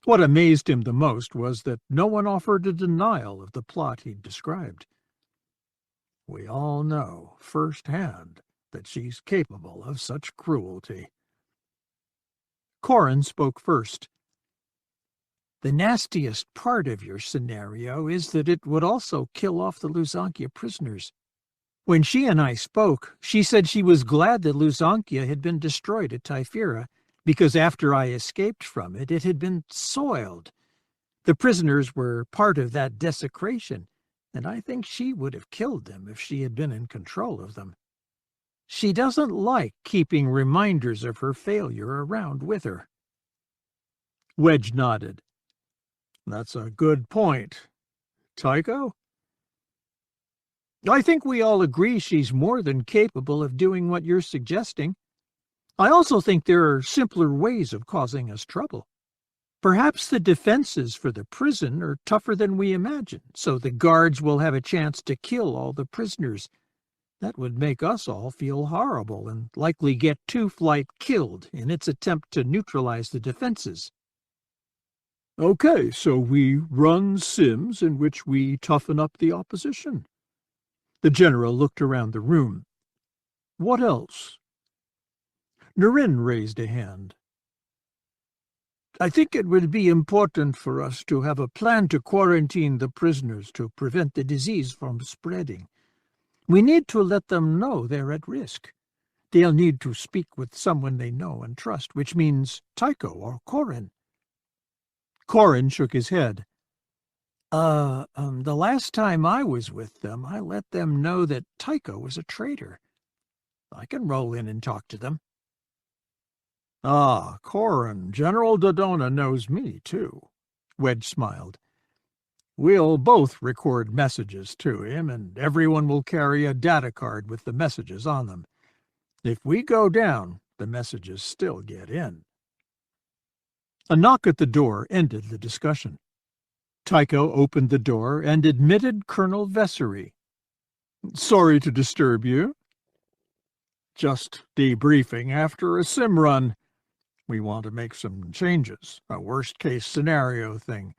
S1: What amazed him the most was that no one offered a denial of the plot he'd described. We all know firsthand that she's capable of such cruelty. Corrin spoke first.
S4: The nastiest part of your scenario is that it would also kill off the Luzankia prisoners. When she and I spoke, she said she was glad that Luzankia had been destroyed at Typhira, because after I escaped from it, it had been soiled. The prisoners were part of that desecration, and I think she would have killed them if she had been in control of them. She doesn't like keeping reminders of her failure around with her.
S3: Wedge nodded. That's a good point. Tycho?
S1: I think we all agree she's more than capable of doing what you're suggesting. I also think there are simpler ways of causing us trouble. Perhaps the defenses for the prison are tougher than we imagine, so the guards will have a chance to kill all the prisoners. That would make us all feel horrible and likely get Two-Flight killed in its attempt to neutralize the defenses.
S3: Okay, so we run sims in which we toughen up the opposition. The general looked around the room. What else?
S1: Nurin raised a hand.
S2: I think it will be important for us to have a plan to quarantine the prisoners to prevent the disease from spreading. We need to let them know they're at risk. They'll need to speak with someone they know and trust, which means Tycho or Corrin.
S1: Corrin shook his head.
S4: The last time I was with them, I let them know that Tycho was a traitor. I can roll in and talk to them.
S3: Ah, Corrin, General Dodona knows me, too. Wedge smiled. We'll both record messages to him, and everyone will carry a data card with the messages on them. If we go down, the messages still get in.
S1: A knock at the door ended the discussion. Tycho opened the door and admitted Colonel Vessery.
S3: Sorry to disturb you. Just debriefing after a sim run. We want to make some changes, a worst-case scenario thing.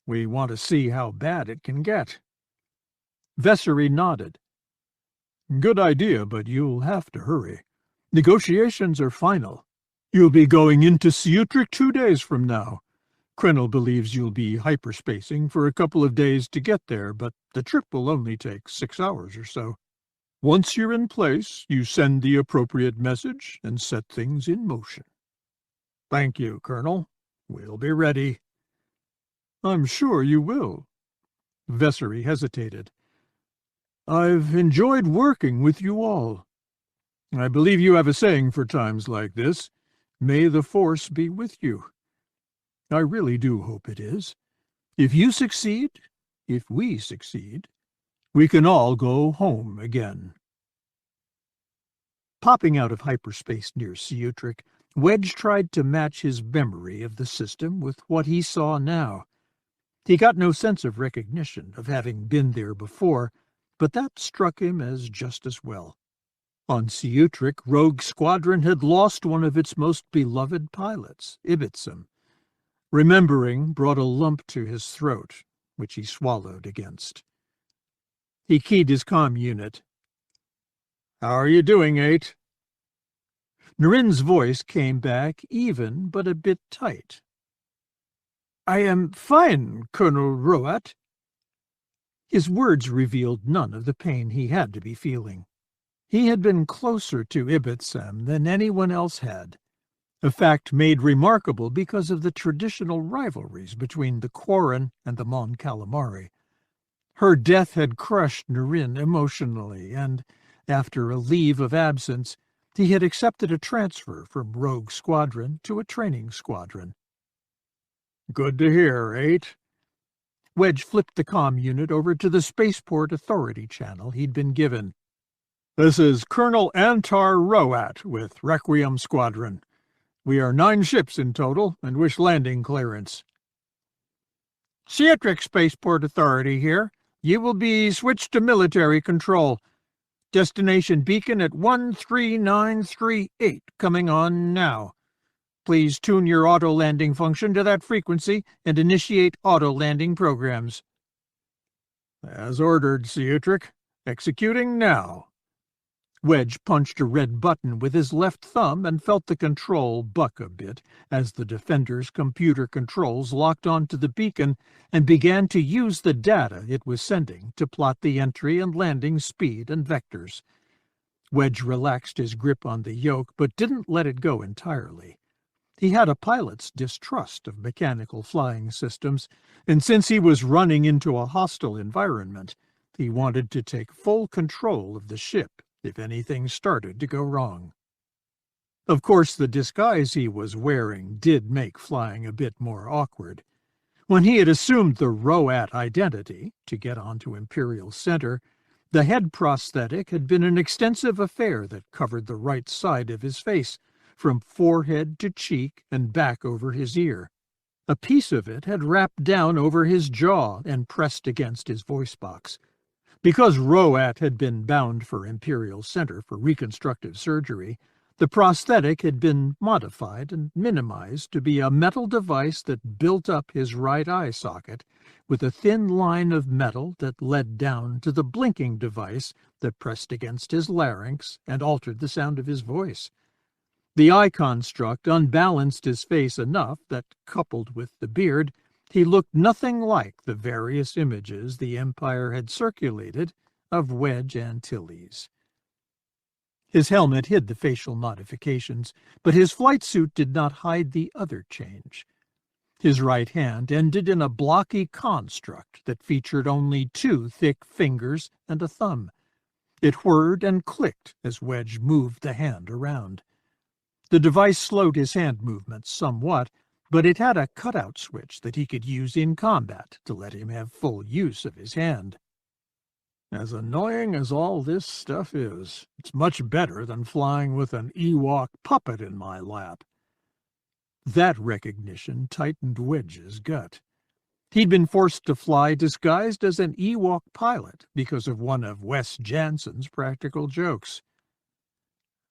S3: We want to see how bad it can get.
S1: Vessery nodded.
S3: Good idea, but you'll have to hurry. Negotiations are final. You'll be going into Sutric 2 days from now. Krennel believes you'll be hyperspacing for a couple of days to get there, but the trip will only take 6 hours or so. Once you're in place, you send the appropriate message and set things in motion. Thank you, Colonel. We'll be ready. I'm sure you will.
S1: Vessery hesitated.
S3: I've enjoyed working with you all. I believe you have a saying for times like this. May the Force be with you. I really do hope it is. If you succeed, if we succeed, we can all go home again.
S1: Popping out of hyperspace near Sutric, Wedge tried to match his memory of the system with what he saw now. He got no sense of recognition of having been there before, but that struck him as just as well. On Sutric, Rogue Squadron had lost one of its most beloved pilots, Ibitsam. Remembering brought a lump to his throat, which he swallowed against. He keyed his comm unit.
S3: How are you doing, 8?
S1: Nurin's voice came back even, but a bit tight.
S2: I am fine, Colonel Roat.
S1: His words revealed none of the pain he had to be feeling. He had been closer to Ibitsam than anyone else had, a fact made remarkable because of the traditional rivalries between the Quarren and the Mon Calamari. Her death had crushed Nurin emotionally, and, after a leave of absence, he had accepted a transfer from Rogue Squadron to a training squadron.
S3: Good to hear, 8.
S1: Wedge flipped the comm unit over to the Spaceport Authority channel he'd been given.
S3: This is Colonel Antar Roat with Requiem Squadron. We are 9 ships in total and wish landing clearance.
S1: Sutric Spaceport Authority here. You will be switched to military control. Destination beacon at 13938, coming on now. Please tune your auto-landing function to that frequency and initiate auto-landing programs.
S3: As ordered, Sutric. Executing now.
S1: Wedge punched a red button with his left thumb and felt the control buck a bit as the defender's computer controls locked onto the beacon and began to use the data it was sending to plot the entry and landing speed and vectors. Wedge relaxed his grip on the yoke, but didn't let it go entirely. He had a pilot's distrust of mechanical flying systems, and since he was running into a hostile environment, he wanted to take full control of the ship if anything started to go wrong. Of course, the disguise he was wearing did make flying a bit more awkward. When he had assumed the Roat identity to get onto Imperial Center, the head prosthetic had been an extensive affair that covered the right side of his face, from forehead to cheek and back over his ear. A piece of it had wrapped down over his jaw and pressed against his voice box. Because Roat had been bound for Imperial Center for reconstructive surgery, the prosthetic had been modified and minimized to be a metal device that built up his right eye socket with a thin line of metal that led down to the blinking device that pressed against his larynx and altered the sound of his voice. The eye construct unbalanced his face enough that, coupled with the beard, he looked nothing like the various images the Empire had circulated of Wedge Antilles. His helmet hid the facial modifications, but his flight suit did not hide the other change. His right hand ended in a blocky construct that featured only 2 thick fingers and a thumb. It whirred and clicked as Wedge moved the hand around. The device slowed his hand movements somewhat, but it had a cutout switch that he could use in combat to let him have full use of his hand. As annoying as all this stuff is, it's much better than flying with an Ewok puppet in my lap. That recognition tightened Wedge's gut. He'd been forced to fly disguised as an Ewok pilot because of one of Wes Jansen's practical jokes.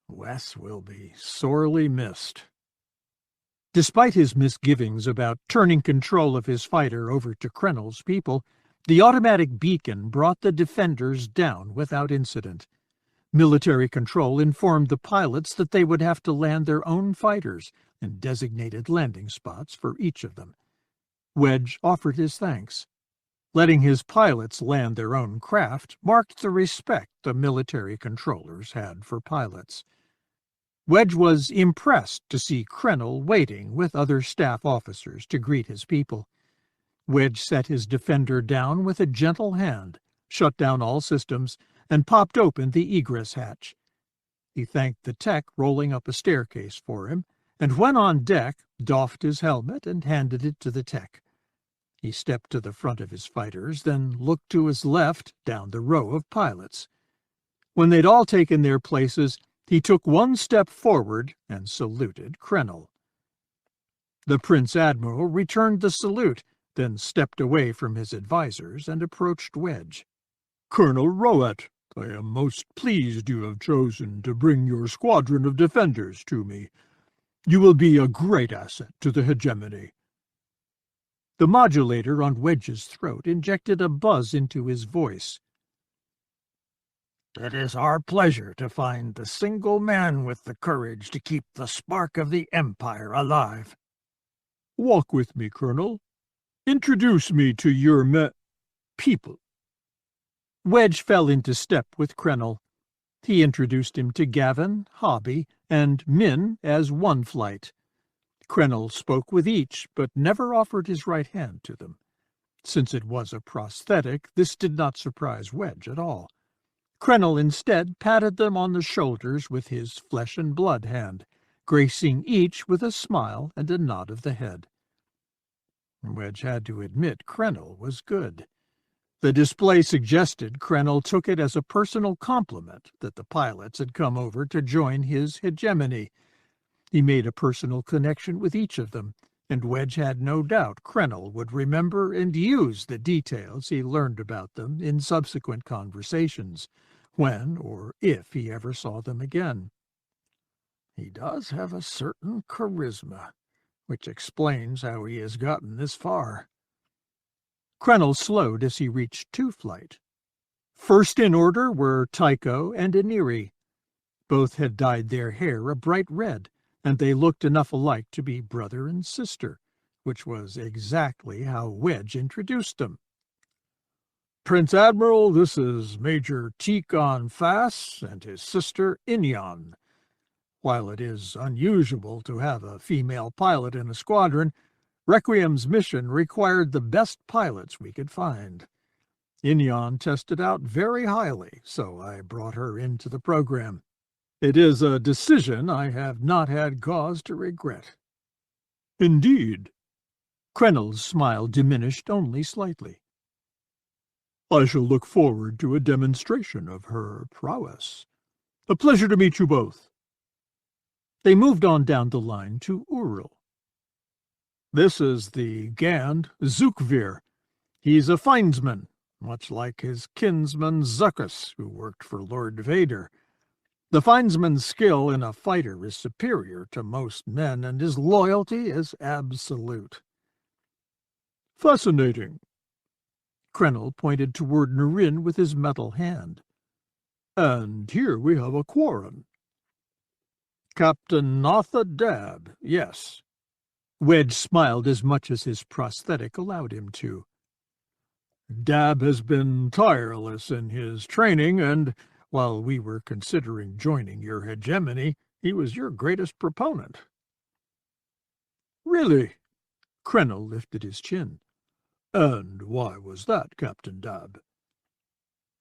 S1: Wes will be sorely missed. Despite his misgivings about turning control of his fighter over to Krennel's people, the automatic beacon brought the defenders down without incident. Military control informed the pilots that they would have to land their own fighters and designated landing spots for each of them. Wedge offered his thanks. Letting his pilots land their own craft marked the respect the military controllers had for pilots. Wedge was impressed to see Krennel waiting with other staff officers to greet his people. Wedge set his defender down with a gentle hand, shut down all systems, and popped open the egress hatch. He thanked the tech rolling up a staircase for him, and when on deck, doffed his helmet and handed it to the tech. He stepped to the front of his fighters, then looked to his left down the row of pilots. When they'd all taken their places, he took one step forward and saluted Krennel. The Prince Admiral returned the salute, then stepped away from his advisers and approached Wedge.
S2: Colonel Roat, I am most pleased you have chosen to bring your squadron of defenders to me. You will be a great asset to the hegemony.
S1: The modulator on Wedge's throat injected a buzz into his voice.
S4: It is our pleasure to find the single man with the courage to keep the spark of the Empire alive.
S2: Walk with me, Colonel. Introduce me to your people.
S1: Wedge fell into step with Krennel. He introduced him to Gavin, Hobby, and Min as one flight. Krennel spoke with each, but never offered his right hand to them. Since it was a prosthetic, this did not surprise Wedge at all. Krennel instead patted them on the shoulders with his flesh-and-blood hand, gracing each with a smile and a nod of the head. Wedge had to admit Krennel was good. The display suggested Krennel took it as a personal compliment that the pilots had come over to join his hegemony. He made a personal connection with each of them, and Wedge had no doubt Krennel would remember and use the details he learned about them in subsequent conversations, when or if he ever saw them again. He does have a certain charisma, which explains how he has gotten this far. Krennel slowed as he reached two flight. First in order were Tycho and Iniri. Both had dyed their hair a bright red, and they looked enough alike to be brother and sister, which was exactly how Wedge introduced them. "Prince Admiral, this is Major Tikon Fass and his sister Inyan. While it is unusual to have a female pilot in a squadron, Requiem's mission required the best pilots we could find. Inyan tested out very highly, so I brought her into the program. It is a decision I have not had cause to regret." "Indeed." Krennel's smile diminished only slightly. "I shall look forward to a demonstration of her prowess. A pleasure to meet you both." They moved on down the line to Uril. "This is the Gand Zukvir. He's a findsman, much like his kinsman Zuckus, who worked for Lord Vader. The findsman's skill in a fighter is superior to most men, and his loyalty is absolute." "Fascinating." Krennel pointed toward Nurin with his metal hand. "And here we have a Quarren." "Captain Notha Dab, yes." Wedge smiled as much as his prosthetic allowed him to. "Dab has been tireless in his training, and while we were considering joining your hegemony, he was your greatest proponent." "Really?" Krennel lifted his chin. "And why was that, Captain Dab?"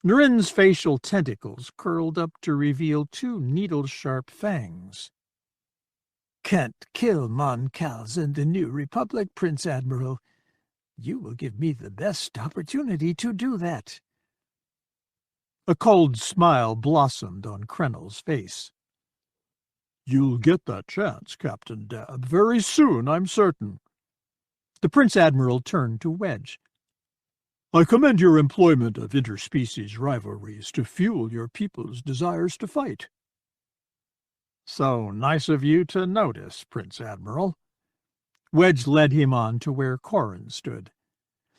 S1: Nurin's facial tentacles curled up to reveal two needle-sharp fangs. "Can't kill Mon Cals in the New Republic, Prince Admiral. You will give me the best opportunity to do that." A cold smile blossomed on Krennel's face. "You'll get that chance, Captain Dab, very soon, I'm certain." The Prince Admiral turned to Wedge. "I commend your employment of interspecies rivalries to fuel your people's desires to fight." "So nice of you to notice, Prince Admiral." Wedge led him on to where Corrin stood.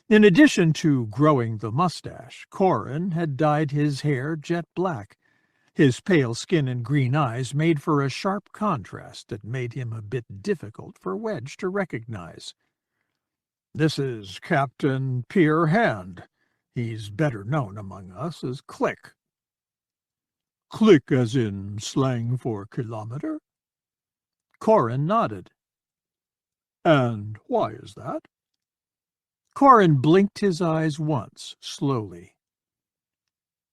S1: In addition to growing the mustache, Corrin had dyed his hair jet black. His pale skin and green eyes made for a sharp contrast that made him a bit difficult for Wedge to recognize. "This is Captain Pier Hand. He's better known among us as Click." "Click as in slang for kilometer?" Corrin nodded. "And why is that?" Corrin blinked his eyes once, slowly.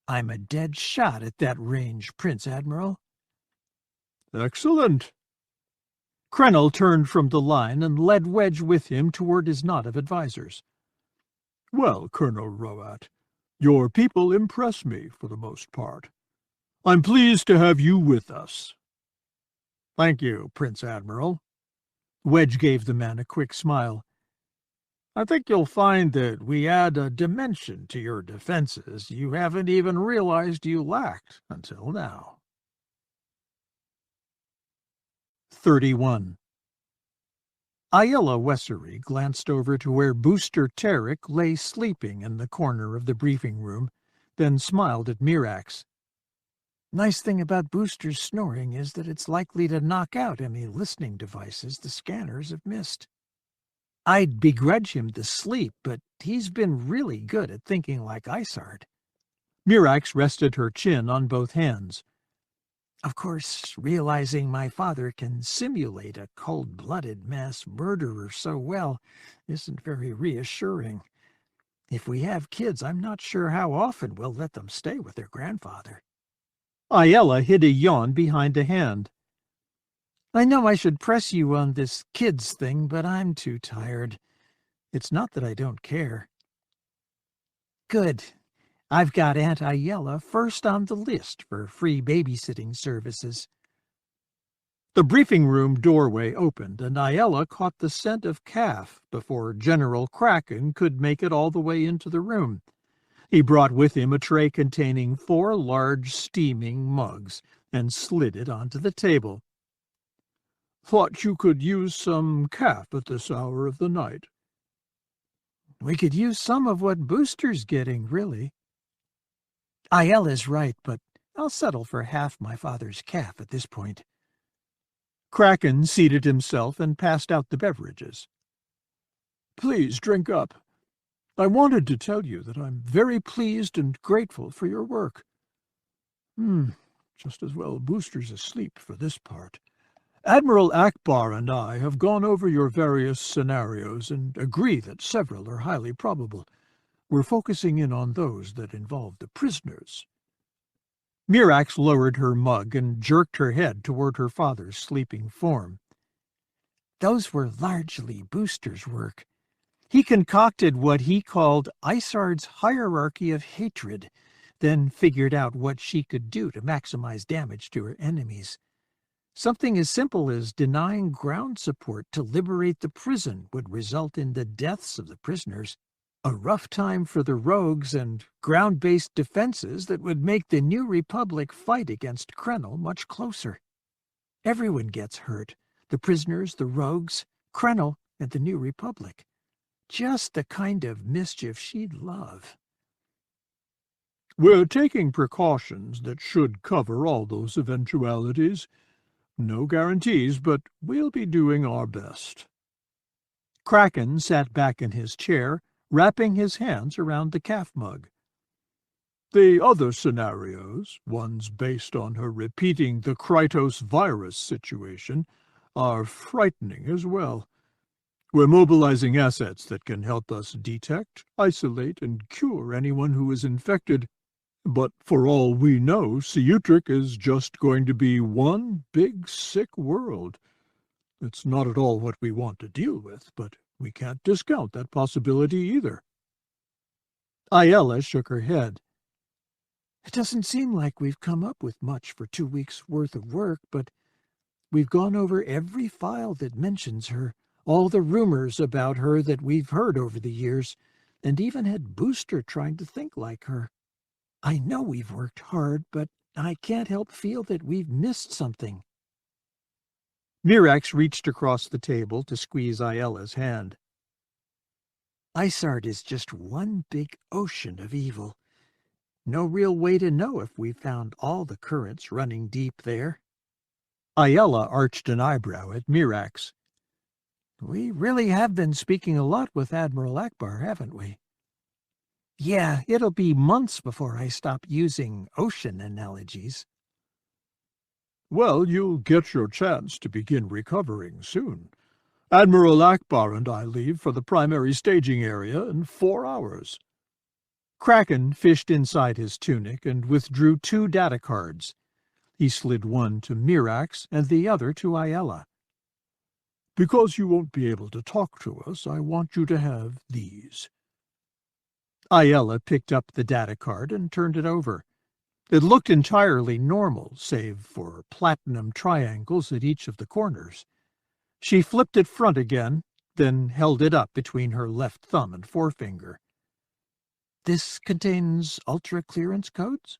S1: "I'm a dead shot at that range, Prince Admiral." "Excellent." Krennel turned from the line and led Wedge with him toward his knot of advisors. "Well, Colonel Roat, your people impress me for the most part. I'm pleased to have you with us." "Thank you, Prince Admiral." Wedge gave the man a quick smile. "I think you'll find that we add a dimension to your defenses you haven't even realized you lacked until now." 31. Ayala Wessery glanced over to where Booster Tarik lay sleeping in the corner of the briefing room, then smiled at Mirax. "Nice thing about Booster's snoring is that it's likely to knock out any listening devices the scanners have missed. I'd begrudge him the sleep, but he's been really good at thinking like Isard." Mirax rested her chin on both hands. "Of course, realizing my father can simulate a cold-blooded mass murderer so well isn't very reassuring. If we have kids, I'm not sure how often we'll let them stay with their grandfather." Ayala hid a yawn behind a hand. "I know I should press you on this kids thing, but I'm too tired. It's not that I don't care." "Good. I've got Aunt Ayala first on the list for free babysitting services." The briefing room doorway opened, and Ayala caught the scent of calf before General Kraken could make it all the way into the room. He brought with him a tray containing 4 large steaming mugs and slid it onto the table. "Thought you could use some calf at this hour of the night." "We could use some of what Booster's getting, really." "Ayala's right, but
S4: I'll settle for half my father's calf at this point.
S1: Kraken seated himself and passed out the beverages.
S2: Please drink up. I wanted to tell you that I'm very pleased and grateful for your work. Just as well Booster's asleep for this part. Admiral Akbar and I have gone over your various scenarios and agree that several are highly probable. We're focusing in on those that involve the prisoners.
S1: Mirax lowered her mug and jerked her head toward her father's sleeping form.
S4: Those were largely Booster's work.
S1: He concocted what he called Isard's hierarchy of hatred, then figured out what she could do to maximize damage to her enemies. Something as simple as denying ground support to liberate the prison would result in the deaths of the prisoners, a rough time for the rogues, and ground-based defenses that would make the New Republic fight against Krennel much closer. Everyone gets hurt, the prisoners, the rogues, Krennel, and the New Republic. Just the kind of mischief she'd love.
S2: We're taking precautions that should cover all those eventualities. No guarantees, but we'll be doing our best.
S1: Kraken sat back in his chair, wrapping his hands around the calf mug.
S2: The other scenarios, ones based on her repeating the Krytos virus situation, are frightening as well. We're mobilizing assets that can help us detect, isolate, and cure anyone who is infected. But for all we know, Sutric is just going to be one big sick world. It's not at all what we want to deal with, but we can't discount that possibility either.
S1: Ayala shook her head.
S4: It doesn't seem like we've come up with much for 2 weeks' worth of work, but we've gone over every file that mentions her, all the rumors about her that we've heard over the years, and even had Booster trying to think like her. I know we've worked hard, but I can't help feel that we've missed something.
S1: Mirax reached across the table to squeeze Ayala's hand.
S4: Isard is just one big ocean of evil. No real way to know if we found all the currents running deep there.
S1: Ayala arched an eyebrow at Mirax.
S4: We really have been speaking a lot with Admiral Akbar, haven't we? Yeah, it'll be months before I stop using ocean analogies.
S2: Well, you'll get your chance to begin recovering soon. Admiral Akbar and I leave for the primary staging area in 4 hours.
S1: Kraken fished inside his tunic and withdrew 2 data cards. He slid one to Mirax and the other to Ayala.
S2: Because you won't be able to talk to us, I want you to have these.
S1: Ayala picked up the data card and turned it over. It looked entirely normal, save for platinum triangles at each of the corners. She flipped it front again, then held it up between her left thumb and forefinger.
S4: This contains ultra-clearance codes?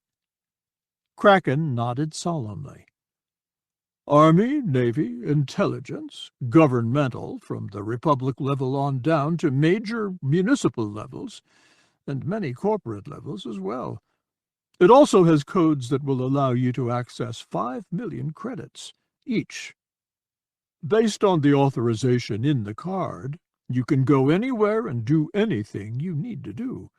S1: Kraken nodded solemnly.
S2: Army, Navy, Intelligence, Governmental, from the Republic level on down to major municipal levels, and many corporate levels as well. It also has codes that will allow you to access 5 million credits each. Based on the authorization in the card, you can go anywhere and do anything you need to do.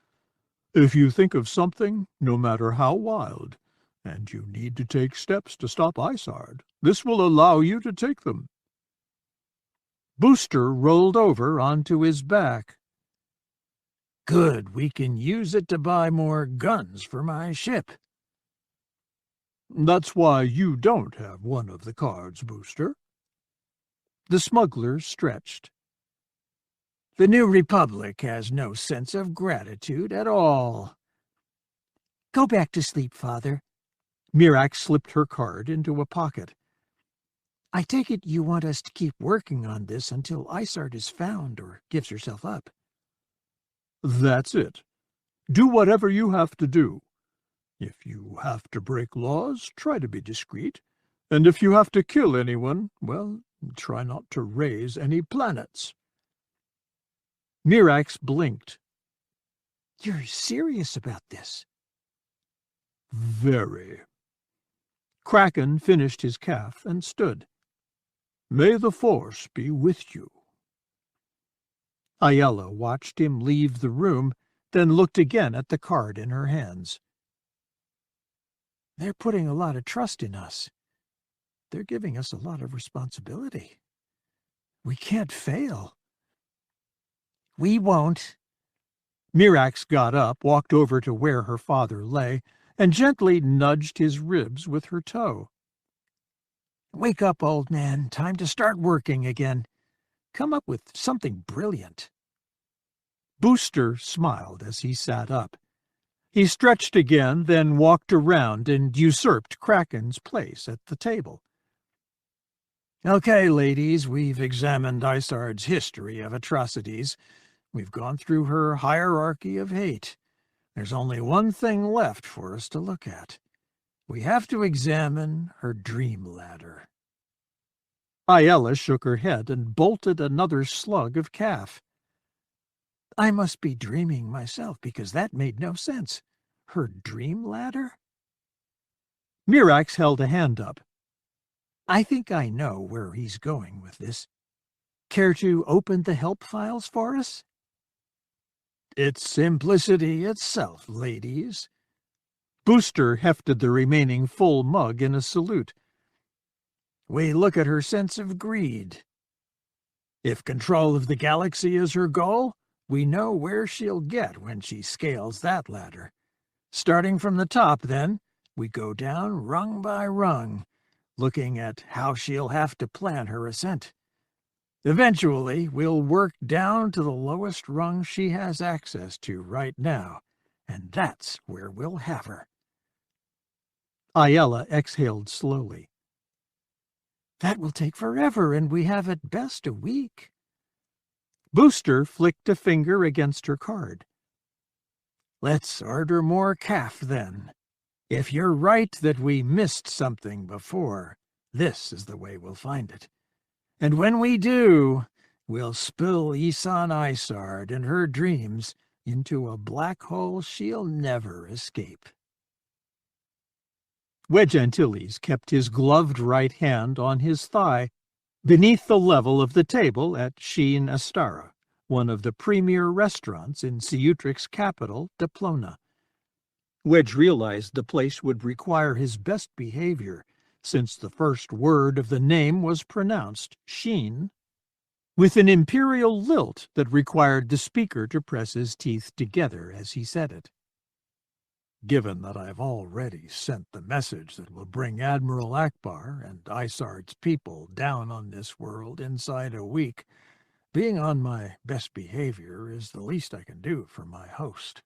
S2: If you think of something, no matter how wild, and you need to take steps to stop Isard, this will allow you to take them.
S1: Booster rolled over onto his back.
S4: Good, we can use it to buy more guns for my ship.
S2: That's why you don't have one of the cards, Booster.
S1: The smuggler stretched.
S4: The New Republic has no sense of gratitude at all. Go back to sleep, Father.
S1: Mirax slipped her card into a pocket.
S4: I take it you want us to keep working on this until Isard is found or gives herself up.
S2: That's it. Do whatever you have to do. If you have to break laws, try to be discreet. And if you have to kill anyone, well, try not to raise any planets.
S1: Mirax blinked.
S4: You're serious about this?
S2: Very.
S1: Kraken finished his calf and stood. "May the Force be with you." Ayala watched him leave the room, then looked again at the card in her hands.
S4: They're putting a lot of trust in us. They're giving us a lot of responsibility. We can't fail. We won't.
S1: Mirax got up, walked over to where her father lay, and gently nudged his ribs with her toe.
S4: Wake up, old man. Time to start working again. Come up with something brilliant.
S1: Booster smiled as he sat up. He stretched again, then walked around and usurped Kraken's place at the table.
S4: Okay, ladies, we've examined Isard's history of atrocities. We've gone through her hierarchy of hate. There's only one thing left for us to look at. We have to examine her dream ladder.
S1: Ayala shook her head and bolted another slug of calf.
S4: I must be dreaming myself, because that made no sense. Her dream ladder?
S1: Mirax held a hand up.
S4: I think I know where he's going with this. Care to open the help files for us? It's simplicity itself, ladies.
S1: Booster hefted the remaining full mug in a salute.
S4: We look at her sense of greed. If control of the galaxy is her goal, we know where she'll get when she scales that ladder. Starting from the top, then, we go down rung by rung, looking at how she'll have to plan her ascent. Eventually, we'll work down to the lowest rung she has access to right now, and that's where we'll have her.
S1: Ayala exhaled slowly.
S4: That will take forever, and we have at best a week.
S1: Booster flicked a finger against her card.
S4: Let's order more calf, then. If you're right that we missed something before, this is the way we'll find it. And when we do, we'll spill Isard and her dreams into a black hole she'll never escape.
S1: Wedge Antilles kept his gloved right hand on his thigh, beneath the level of the table at Sheen Astara, one of the premier restaurants in Sutric's capital, Diplona. Wedge realized the place would require his best behavior, since the first word of the name was pronounced Sheen, with an Imperial lilt that required the speaker to press his teeth together as he said it.
S4: Given that I've already sent the message that will bring Admiral Akbar and Isard's people down on this world inside a week, being on my best behavior is the least I can do for my host.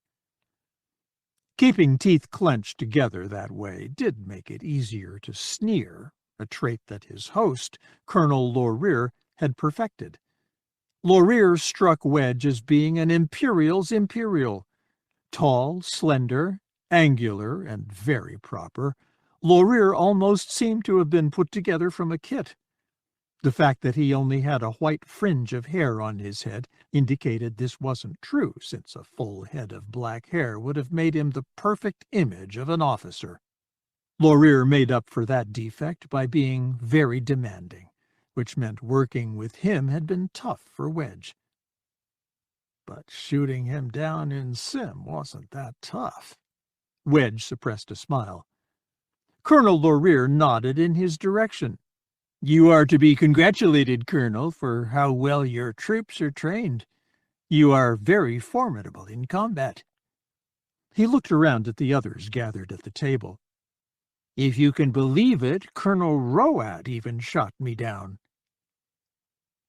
S1: Keeping teeth clenched together that way did make it easier to sneer, a trait that his host, Colonel Lorir, had perfected. Lorir struck Wedge as being an Imperial's Imperial. Tall, slender, angular, and very proper, Lorir almost seemed to have been put together from a kit. The fact that he only had a white fringe of hair on his head indicated this wasn't true, since a full head of black hair would have made him the perfect image of an officer. Lorir made up for that defect by being very demanding, which meant working with him had been tough for Wedge.
S4: But shooting him down in Sim wasn't that tough.
S1: Wedge suppressed a smile. Colonel Lorir nodded in his direction. "You are to be congratulated, Colonel, for how well your troops are trained. You are very formidable in combat." He looked around at the others gathered at the table. "If you can believe it, Colonel Roat even shot me down."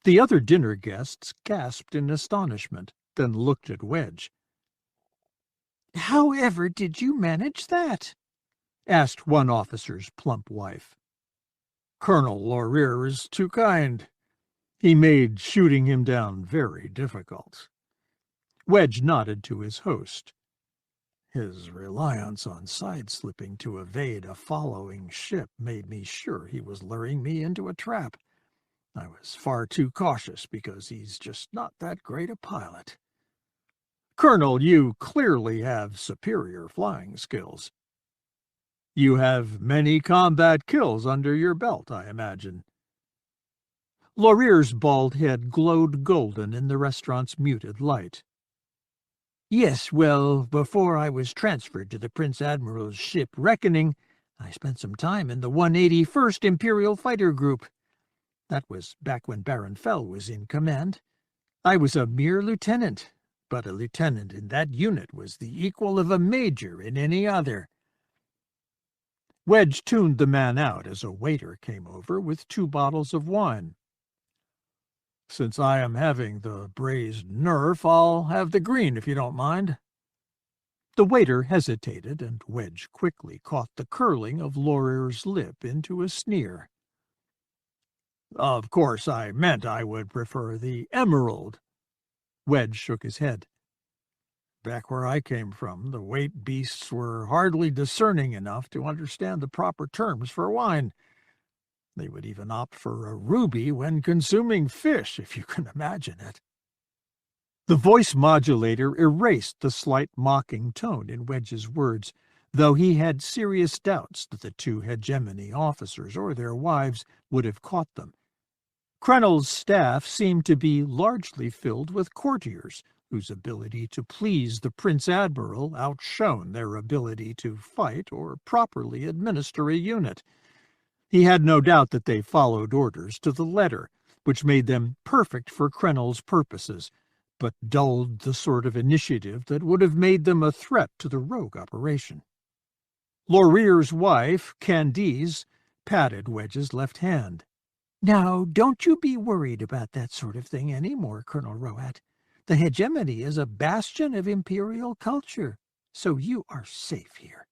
S1: The other dinner guests gasped in astonishment, then looked at Wedge.
S4: "However did you manage that?"
S1: asked one officer's plump wife.
S4: "Colonel Lorir is too kind. He made shooting him down very difficult."
S1: Wedge nodded to his host.
S4: "His reliance on side-slipping to evade a following ship made me sure he was luring me into a trap. I was far too cautious because he's just not that great a pilot."
S1: "Colonel, you clearly have superior flying skills." You have many combat kills under your belt, I imagine.
S3: Laurier's bald head glowed golden in the restaurant's muted light.
S4: Yes, well, before I was transferred to the Prince Admiral's ship Reckoning, I spent some time in the 181st Imperial Fighter Group. That was back when Baron Fell was in command. I was a mere lieutenant, but a lieutenant in that unit was the equal of a major in any other.
S3: Wedge tuned the man out as a waiter came over with 2 bottles of wine.
S1: Since I am having the braised nerf, I'll have the green if you don't mind.
S3: The waiter hesitated, and Wedge quickly caught the curling of Laurier's lip into a sneer.
S1: Of course, I meant I would prefer the emerald.
S3: Wedge shook his head.
S1: Back where I came from, the weight beasts were hardly discerning enough to understand the proper terms for wine. They would even opt for a ruby when consuming fish, if you can imagine it.
S3: The voice modulator erased the slight mocking tone in Wedge's words, though he had serious doubts that the 2 hegemony officers or their wives would have caught them. Krennel's staff seemed to be largely filled with courtiers, whose ability to please the Prince Admiral outshone their ability to fight or properly administer a unit. He had no doubt that they followed orders to the letter, which made them perfect for Krennel's purposes, but dulled the sort of initiative that would have made them a threat to the rogue operation. Laurier's wife, Candice, patted Wedge's left hand.
S4: Now, don't you be worried about that sort of thing any more, Colonel Roat. The hegemony is a bastion of Imperial culture, so you are safe here.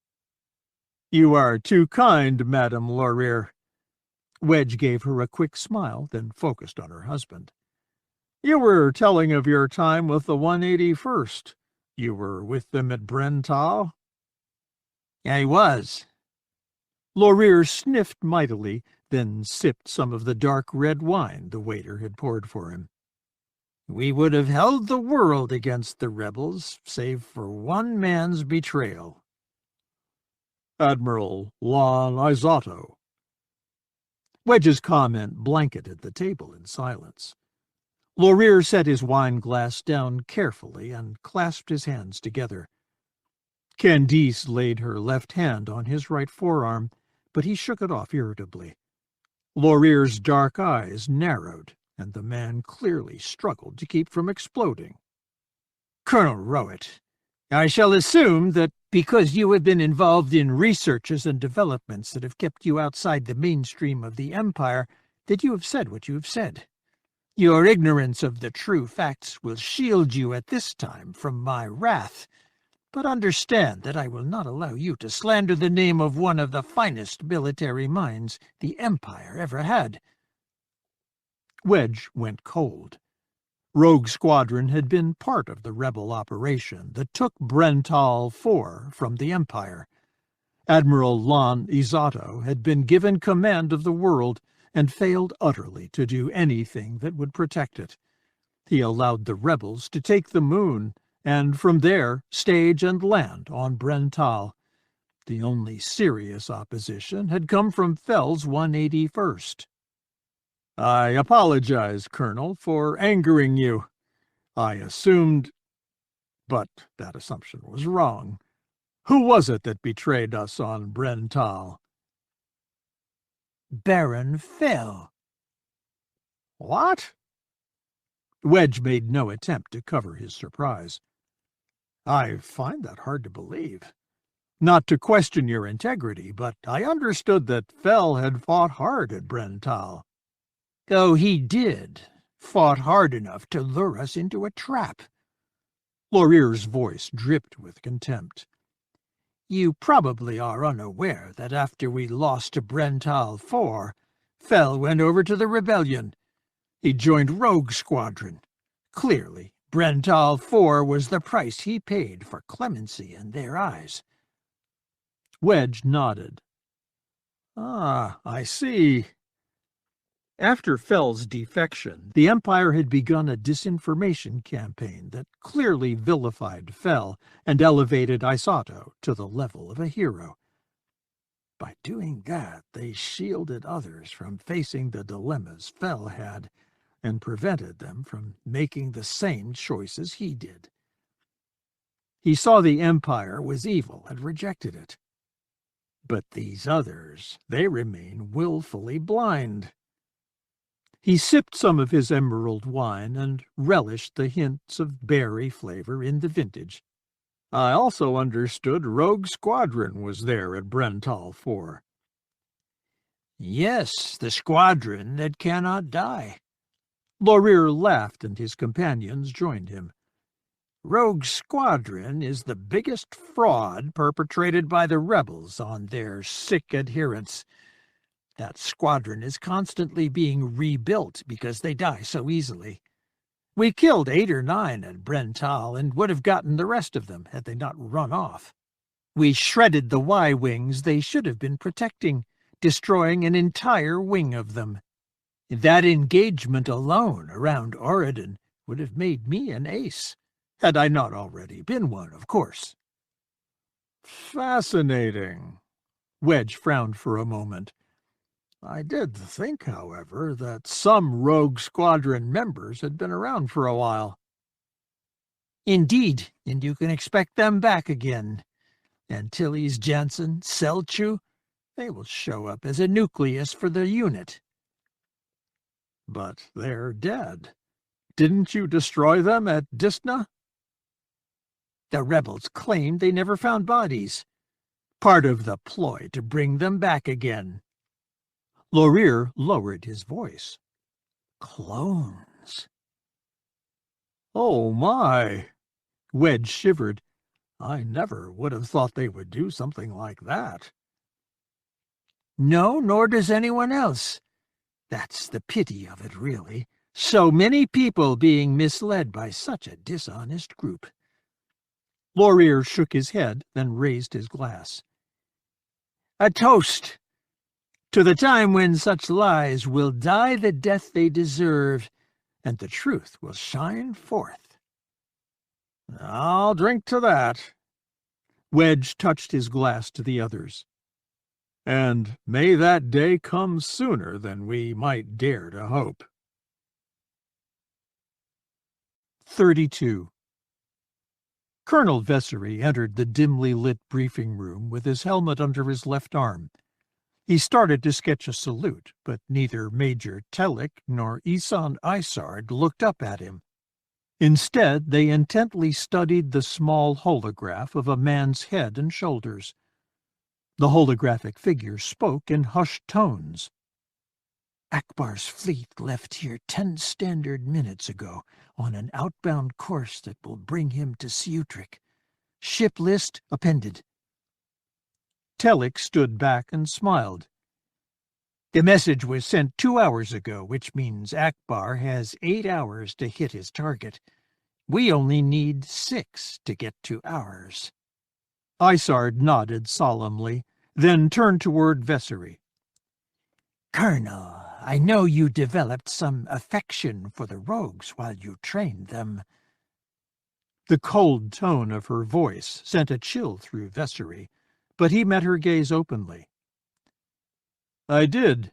S1: You are too kind, Madame Laurier.
S3: Wedge gave her a quick smile, then focused on her husband.
S1: You were telling of your time with the 181st. You were with them at Brental?
S4: I was.
S3: Laurier sniffed mightily, then sipped some of the dark red wine the waiter had poured for him.
S4: We would have held the world against the rebels, save for one man's betrayal.
S1: Admiral Lon Isato.
S3: Wedge's comment blanketed the table in silence. Laurier set his wine glass down carefully and clasped his hands together. Candice laid her left hand on his right forearm, but he shook it off irritably. Laurier's dark eyes narrowed, and the man clearly struggled to keep from exploding.
S4: Colonel Roat, I shall assume that because you have been involved in researches and developments that have kept you outside the mainstream of the Empire, that you have said what you have said. Your ignorance of the true facts will shield you at this time from my wrath, but understand that I will not allow you to slander the name of one of the finest military minds the Empire ever had.
S3: Wedge went cold. Rogue Squadron had been part of the rebel operation that took Brental IV from the Empire. Admiral Lon Isato had been given command of the world and failed utterly to do anything that would protect it. He allowed the rebels to take the moon, and from there stage and land on Brental. The only serious opposition had come from Fell's 181st.
S1: I apologize, Colonel, for angering you. I assumed... But that assumption was wrong. Who was it that betrayed us on Brental?
S4: Baron Fell.
S1: What?
S3: Wedge made no attempt to cover his surprise.
S1: I find that hard to believe. Not to question your integrity, but I understood that Fell had fought hard at Brental.
S4: Oh, he did. Fought hard enough to lure us into a trap.
S3: Laurier's voice dripped with contempt.
S4: You probably are unaware that after we lost to Brental IV, Fell went over to the rebellion. He joined Rogue Squadron. Clearly, Brental IV was the price he paid for clemency in their eyes.
S3: Wedge nodded.
S1: Ah, I see.
S3: After Fell's defection, the Empire had begun a disinformation campaign that clearly vilified Fell and elevated Isato to the level of a hero.
S4: By doing that, they shielded others from facing the dilemmas Fel had, and prevented them from making the same choices he did. He saw the Empire was evil and rejected it. But these others, they remain willfully blind. He sipped some of his emerald wine and relished the hints of berry flavor in the vintage. I also understood Rogue Squadron was there at Brental 4.
S3: Yes, the squadron that cannot die. Lorir laughed, and his companions joined him. Rogue Squadron is the biggest fraud perpetrated by the rebels on their sick adherents. That squadron is constantly being rebuilt because they die so easily. We killed 8 or 9 at Brental and would have gotten the rest of them had they not run off. We shredded the Y-wings they should have been protecting, destroying an entire wing of them. That engagement alone around Auridon would have made me an ace, had I not already been one, of course.
S2: Fascinating. Wedge frowned for a moment. I did think, however, that some Rogue Squadron members had been around for a while.
S3: Indeed, and you can expect them back again. Antilles, Jansen, Selchu, they will show up as a nucleus for the unit.
S2: But they're dead. Didn't you destroy them at Disna?
S3: The rebels claimed they never found bodies. Part of the ploy to bring them back again.
S1: Lorir lowered his voice.
S3: Clones.
S2: Oh, my! Wedge shivered. I never would have thought they would do something like that.
S3: No, nor does anyone else. That's the pity of it, really. So many people being misled by such a dishonest group.
S1: Lorir shook his head, then raised his glass.
S3: A toast to the time when such lies will die the death they deserve, and the truth will shine forth.
S2: I'll drink to that.
S1: Wedge touched his glass to the others.
S2: And may that day come sooner than we might dare to hope.
S1: 32. Colonel Vessery entered the dimly lit briefing room with his helmet under his left arm. He started to sketch a salute, but neither Major Tarik nor Isard looked up at him. Instead, they intently studied the small holograph of a man's head and shoulders. The holographic figure spoke in hushed tones.
S3: Akbar's fleet left here 10 standard minutes ago on an outbound course that will bring him to Sutric. Ship list appended.
S1: Tarik stood back and smiled.
S3: The message was sent 2 hours ago, which means Akbar has 8 hours to hit his target. We only need 6 to get to ours.
S1: Isard nodded solemnly, then turned toward Vessery.
S3: Colonel, I know you developed some affection for the rogues while you trained them.
S1: The cold tone of her voice sent a chill through Vessery, but he met her gaze openly.
S2: I did.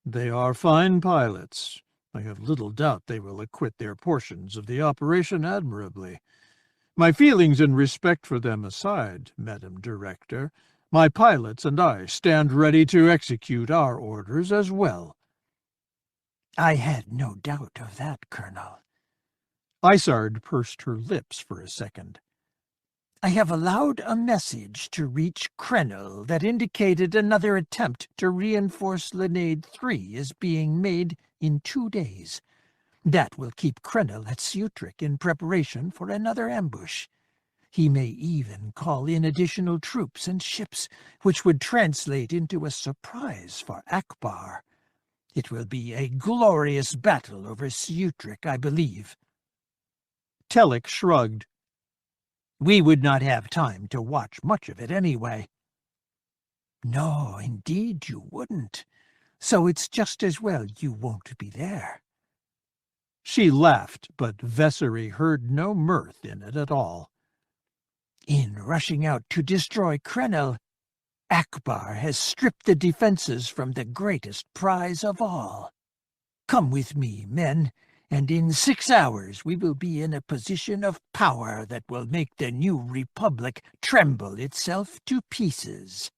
S2: They are fine pilots. I have little doubt they will acquit their portions of the operation admirably. My feelings and respect for them aside, Madam Director, my pilots and I stand ready to execute our orders as well.
S3: I had no doubt of that, Colonel.
S1: Isard pursed her lips for a second.
S3: I have allowed a message to reach Krennel that indicated another attempt to reinforce Linade 3 is being made in 2 days. That will keep Krennel at Sutric in preparation for another ambush. He may even call in additional troops and ships, which would translate into a surprise for Akbar. It will be a glorious battle over Sutric, I believe.
S1: Tarik shrugged.
S3: We would not have time to watch much of it anyway. No, indeed you wouldn't. So it's just as well you won't be there.
S1: She laughed, but Vessery heard no mirth in it at all.
S3: In rushing out to destroy Krennel,
S4: Akbar has stripped the defenses from the greatest prize of all. Come with me, men, and in 6 hours we will be in a position of power that will make the new republic tremble itself to pieces."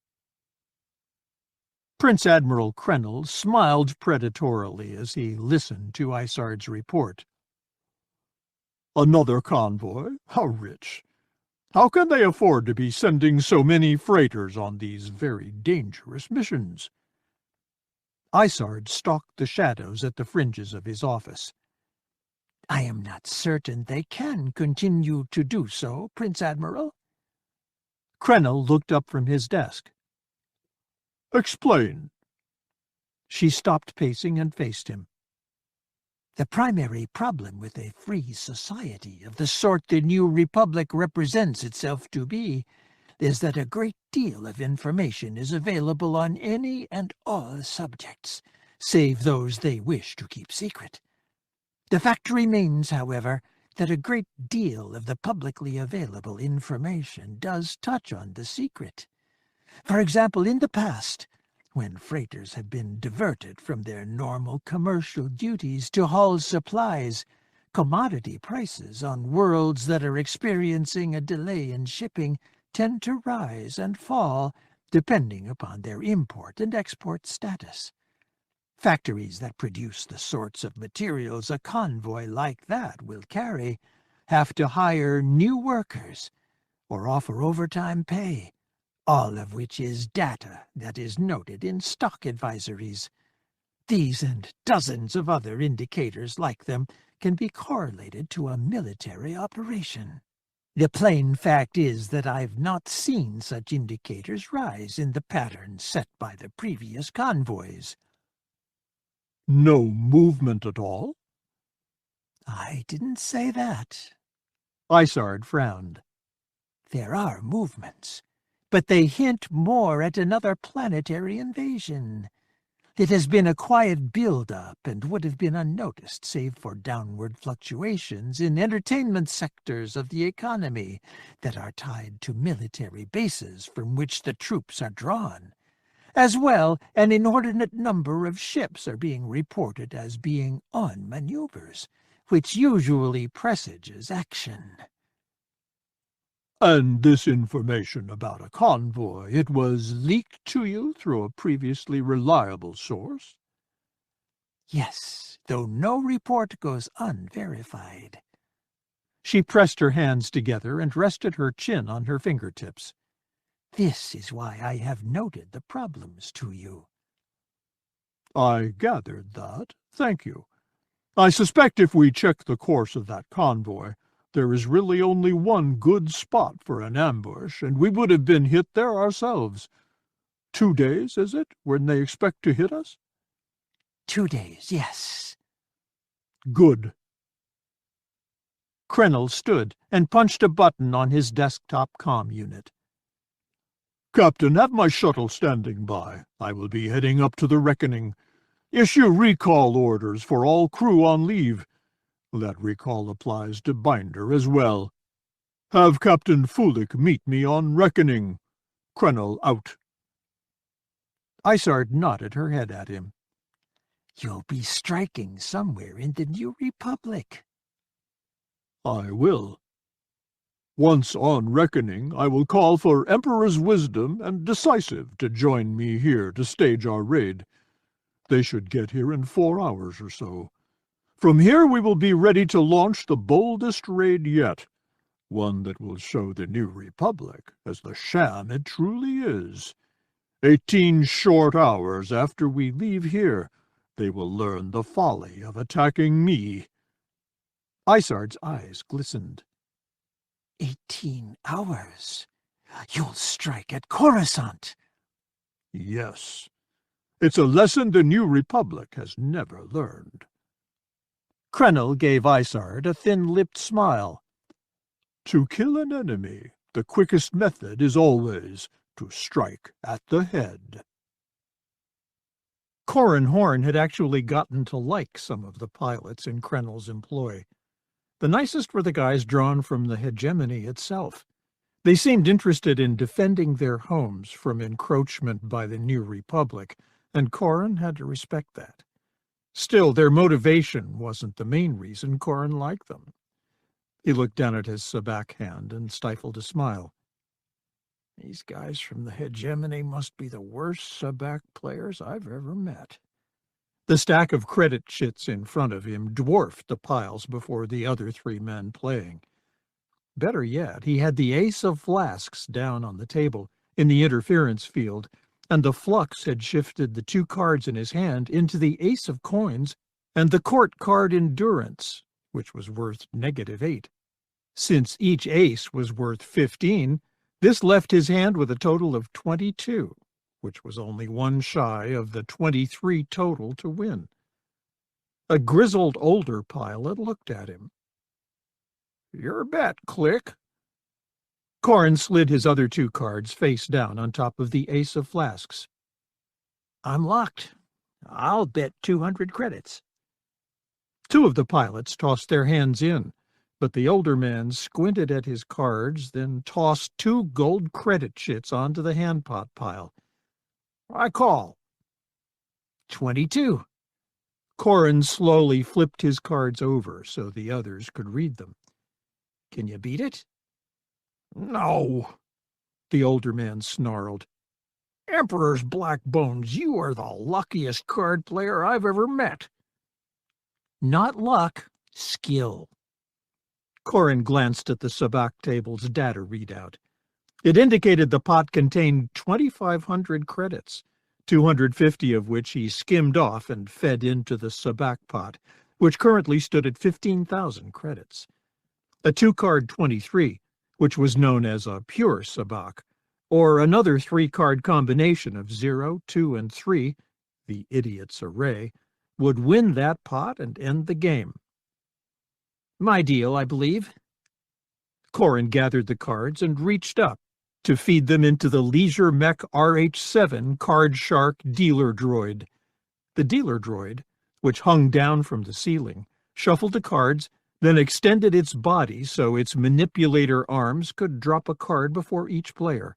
S1: Prince Admiral Krennel smiled predatorily as he listened to Isard's report.
S2: "Another convoy? How rich! How can they afford to be sending so many freighters on these very dangerous missions?"
S1: Isard stalked the shadows at the fringes of his office.
S4: "I am not certain they can continue to do so, Prince Admiral."
S1: Krennel looked up from his desk.
S2: "Explain."
S1: She stopped pacing and faced him.
S4: "The primary problem with a free society of the sort the new republic represents itself to be is that a great deal of information is available on any and all subjects, save those they wish to keep secret. The fact remains, however, that a great deal of the publicly available information does touch on the secret. For example, in the past, when freighters have been diverted from their normal commercial duties to haul supplies, commodity prices on worlds that are experiencing a delay in shipping tend to rise and fall depending upon their import and export status. Factories that produce the sorts of materials a convoy like that will carry have to hire new workers or offer overtime pay, all of which is data that is noted in stock advisories. These and dozens of other indicators like them can be correlated to a military operation. The plain fact is that I've not seen such indicators rise in the pattern set by the previous convoys."
S2: "No movement at all?"
S4: "I didn't say that."
S1: Isard frowned.
S4: "There are movements, but they hint more at another planetary invasion. It has been a quiet build-up and would have been unnoticed save for downward fluctuations in entertainment sectors of the economy that are tied to military bases from which the troops are drawn. As well, an inordinate number of ships are being reported as being on maneuvers, which usually presages action."
S2: "And this information about a convoy, it was leaked to you through a previously reliable source?"
S4: "Yes, though no report goes unverified."
S1: She pressed her hands together and rested her chin on her fingertips.
S4: "This is why I have noted the problems to you."
S2: "I gathered that. Thank you. I suspect if we check the course of that convoy, there is really only one good spot for an ambush, and we would have been hit there ourselves. 2 days, is it, when they expect to hit us?"
S4: 2 days, yes."
S2: "Good."
S1: Krennel stood and punched a button on his desktop comm unit.
S2: "Captain, have my shuttle standing by. I will be heading up to the Reckoning. Issue recall orders for all crew on leave. That recall applies to Binder as well. Have Captain Fulik meet me on Reckoning. Krennel out."
S1: Isard nodded her head at him.
S4: "You'll be striking somewhere in the New Republic."
S2: "I will. Once on Reckoning, I will call for Emperor's Wisdom and Decisive to join me here to stage our raid. They should get here in 4 hours or so. From here we will be ready to launch the boldest raid yet, one that will show the New Republic as the sham it truly is. 18 short hours after we leave here, they will learn the folly of attacking me."
S1: Isard's eyes glistened.
S4: 18 hours? You'll strike at Coruscant."
S2: "Yes. It's a lesson the New Republic has never learned."
S1: Krennel gave Isard a thin-lipped smile.
S2: "To kill an enemy, the quickest method is always to strike at the head."
S1: Corran Horn had actually gotten to like some of the pilots in Krennel's employ. The nicest were the guys drawn from the hegemony itself. They seemed interested in defending their homes from encroachment by the New Republic, and Corrin had to respect that. Still, their motivation wasn't the main reason Corrin liked them. He looked down at his sabak hand and stifled a smile. These guys from the hegemony must be the worst sabak players I've ever met. The stack of credit chits in front of him dwarfed the piles before the other three men playing. Better yet, he had the ace of flasks down on the table in the interference field, and the flux had shifted the two cards in his hand into the ace of coins and the court card endurance, which was worth -8. Since each ace was worth 15, this left his hand with a total of 22, which was only one shy of the 23 total to win. A grizzled older pilot looked at him. Your bet, Click. Corrin slid his other two cards face down on top of the ace of flasks. I'm locked. I'll bet 200 credits. Two of the pilots tossed their hands in, but the older man squinted at his cards, then tossed 2 gold credit chits onto the handpot pile. I call. 22. Corrin slowly flipped his cards over so the others could read them. Can you beat it? No, the older man snarled. Emperor's black bones, you are the luckiest card player I've ever met. Not luck, skill. Corrin glanced at the sabak table's data readout. It indicated the pot contained 2,500 credits, 250 of which he skimmed off and fed into the sabak pot, which currently stood at 15,000 credits. A 2-card 23, which was known as a pure sabak, or another 3-card combination of 0, 2, and 3, the idiot's array, would win that pot and end the game. My deal, I believe. Corrin gathered the cards and reached up to feed them into the Leisure Mech RH-7 Card Shark dealer droid. The dealer droid, which hung down from the ceiling, shuffled the cards, then extended its body so its manipulator arms could drop a card before each player.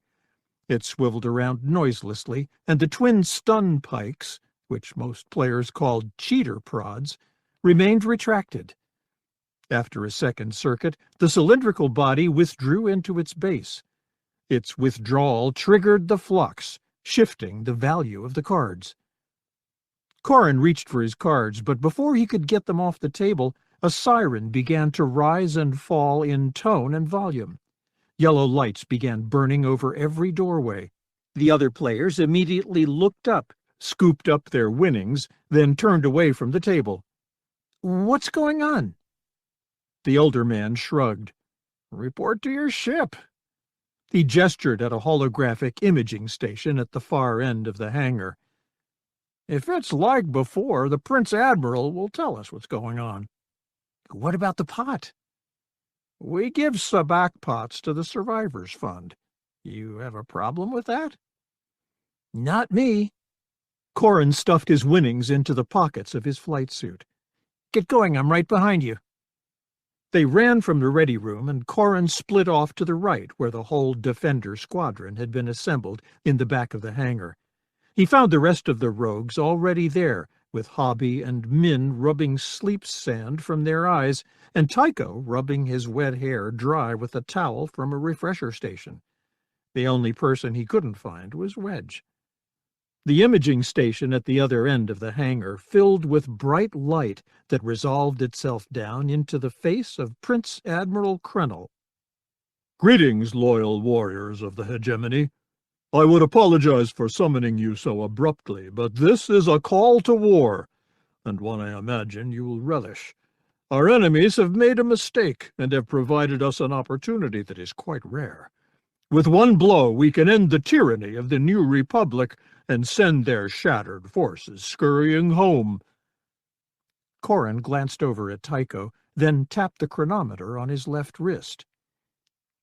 S1: It swiveled around noiselessly, and the twin stun pikes, which most players called cheater prods, remained retracted. After a second circuit, the cylindrical body withdrew into its base. Its withdrawal triggered the flux, shifting the value of the cards. Corrin reached for his cards, but before he could get them off the table, a siren began to rise and fall in tone and volume. Yellow lights began burning over every doorway. The other players immediately looked up, scooped up their winnings, then turned away from the table. What's going on? The older man shrugged. Report to your ship. He gestured at a holographic imaging station at the far end of the hangar. If it's like before, the Prince Admiral will tell us what's going on. What about the pot? We give sabak pots to the Survivors Fund. You have a problem with that? Not me. Corrin stuffed his winnings into the pockets of his flight suit. Get going, I'm right behind you. They ran from the ready room, and Corrin split off to the right, where the whole Defender squadron had been assembled in the back of the hangar. He found the rest of the rogues already there, with Hobby and Min rubbing sleep sand from their eyes, and Tycho rubbing his wet hair dry with a towel from a refresher station. The only person he couldn't find was Wedge. The imaging station at the other end of the hangar filled with bright light that resolved itself down into the face of Prince Admiral Krennel.
S2: Greetings, loyal warriors of the hegemony. I would apologize for summoning you so abruptly, but this is a call to war, and one I imagine you will relish. Our enemies have made a mistake and have provided us an opportunity that is quite rare. With one blow, we can end the tyranny of the New Republic and send their shattered forces scurrying home.
S1: Corrin glanced over at Tycho, then tapped the chronometer on his left wrist.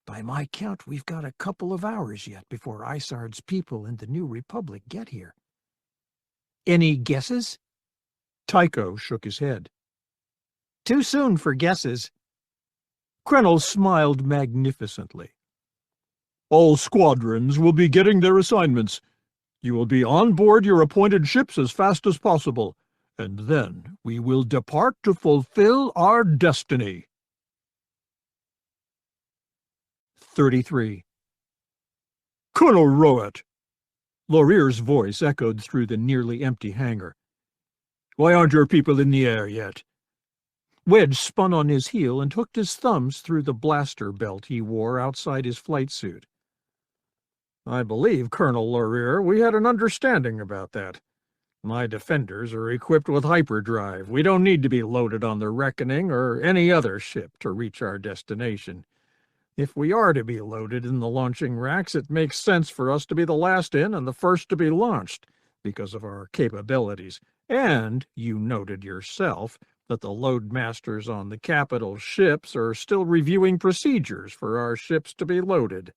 S1: By my count, we've got a couple of hours yet before Isard's people in the New Republic get here. Any guesses?
S2: Tycho shook his head.
S1: Too soon for guesses. Krennel smiled magnificently.
S2: All squadrons will be getting their assignments. You will be on board your appointed ships as fast as possible, and then we will depart to fulfill our destiny.
S3: 33.
S2: Colonel Rowett,
S3: Lorier's voice echoed through the nearly empty hangar.
S2: why aren't your people in the air yet?
S3: Wedge spun on his heel and hooked his thumbs through the blaster belt he wore outside his flight suit.
S2: I believe, Colonel Laurier, we had an understanding about that. My defenders are equipped with hyperdrive. We don't need to be loaded on the Reckoning or any other ship to reach our destination. If we are to be loaded in the launching racks, it makes sense for us to be the last in and the first to be launched, because of our capabilities. And you noted yourself that the loadmasters on the capital ships are still reviewing procedures for our ships to be loaded.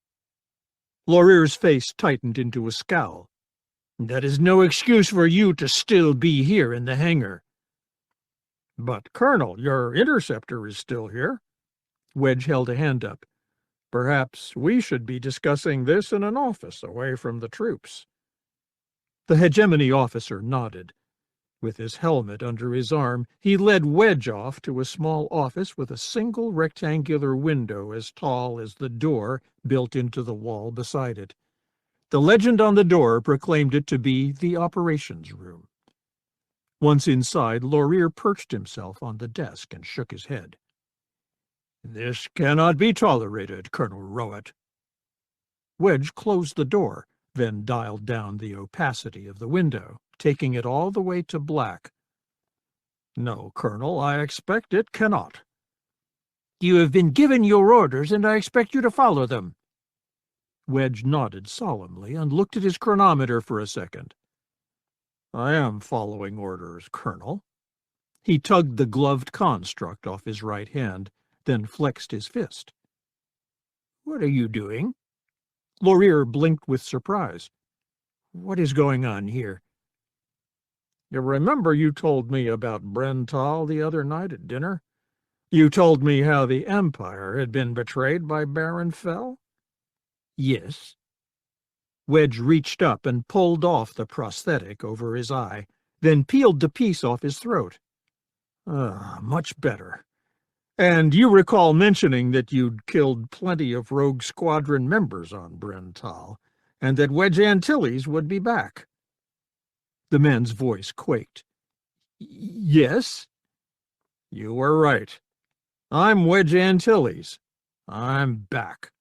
S3: Laurier's face tightened into a scowl.
S4: That is no excuse for you to still be here in the hangar.
S2: But, Colonel, your interceptor is still here.
S3: Wedge held a hand up.
S2: Perhaps we should be discussing this in an office away from the troops.
S3: The hegemony officer nodded. With his helmet under his arm, he led Wedge off to a small office with a single rectangular window as tall as the door built into the wall beside it. The legend on the door proclaimed it to be the operations room. Once inside, Laurier perched himself on the desk and shook his head.
S2: This cannot be tolerated, Colonel Rowett.
S3: Wedge closed the door, then dialed down the opacity of the window, taking it all the way to black.
S2: No, Colonel, I expect it cannot.
S4: You have been given your orders, and I expect you to follow them.
S3: Wedge nodded solemnly and looked at his chronometer for a second.
S2: I am following orders, Colonel.
S3: He tugged the gloved construct off his right hand, then flexed his fist.
S4: What are you doing?
S3: Laurier blinked with surprise. What is going on here?
S2: You remember you told me about Brental the other night at dinner? You told me how the Empire had been betrayed by Baron Fell?
S3: Yes. Wedge reached up and pulled off the prosthetic over his eye, then peeled the piece off his throat.
S2: Much better. And you recall mentioning that you'd killed plenty of Rogue Squadron members on Brental, and that Wedge Antilles would be back.
S3: The man's voice quaked.
S2: Yes? You were right. I'm Wedge Antilles. I'm back.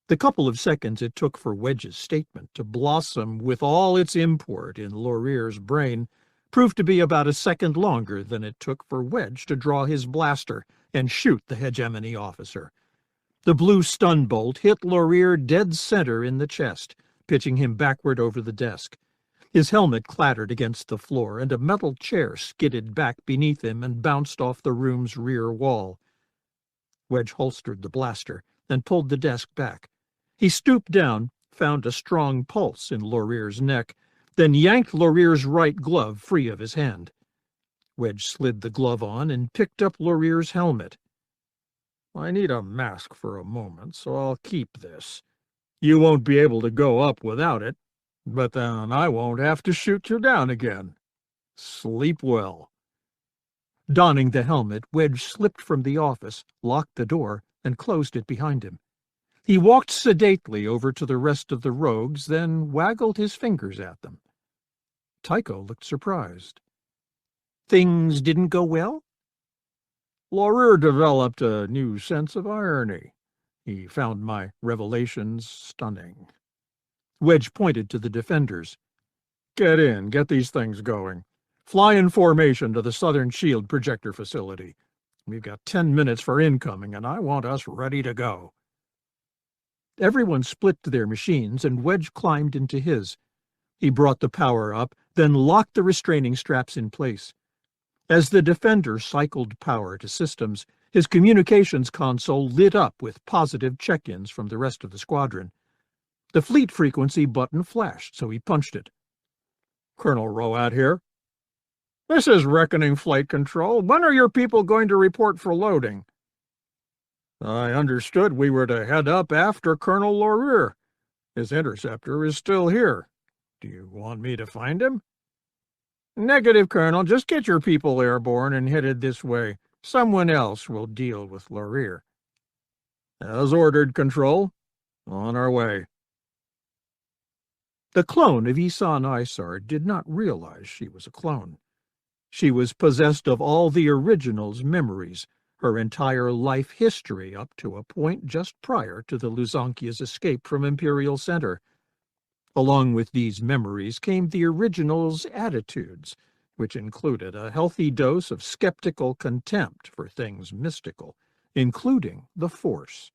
S3: The couple of seconds it took for Wedge's statement to blossom with all its import in Laurier's brain proved to be about a second longer than it took for Wedge to draw his blaster and shoot the hegemony officer. The blue stun bolt hit Laurier dead center in the chest, pitching him backward over the desk. His helmet clattered against the floor, and a metal chair skidded back beneath him and bounced off the room's rear wall. Wedge holstered the blaster, then pulled the desk back. He stooped down, found a strong pulse in Laurier's neck, then yanked Laurier's right glove free of his hand. Wedge slid the glove on and picked up Laurier's helmet.
S2: I need a mask for a moment, so I'll keep this. You won't be able to go up without it, but then I won't have to shoot you down again. Sleep well.
S3: Donning the helmet, Wedge slipped from the office, locked the door, and closed it behind him. He walked sedately over to the rest of the rogues, then waggled his fingers at them. Tycho looked surprised. Things didn't go well?
S2: Laurier developed a new sense of irony. He found my revelations stunning.
S3: Wedge pointed to the defenders.
S2: Get in, get these things going. Fly in formation to the Southern Shield projector facility. We've got 10 minutes for incoming, and I want us ready to go.
S3: Everyone split to their machines, and Wedge climbed into his. He brought the power up, then locked the restraining straps in place. As the defender cycled power to systems, his communications console lit up with positive check-ins from the rest of the squadron. The fleet frequency button flashed, so he punched it.
S2: Colonel Rowett here. This is Reckoning Flight Control. When are your people going to report for loading? I understood we were to head up after Colonel Laurier. His interceptor is still here. Do you want me to find him? Negative, Colonel. Just get your people airborne and headed this way. Someone else will deal with Laurier. As ordered, Control. On our way.
S1: The clone of Isard did not realize she was a clone. She was possessed of all the original's memories, her entire life history up to a point just prior to the Luzankia's escape from Imperial Center. Along with these memories came the original's attitudes, which included a healthy dose of skeptical contempt for things mystical, including the Force.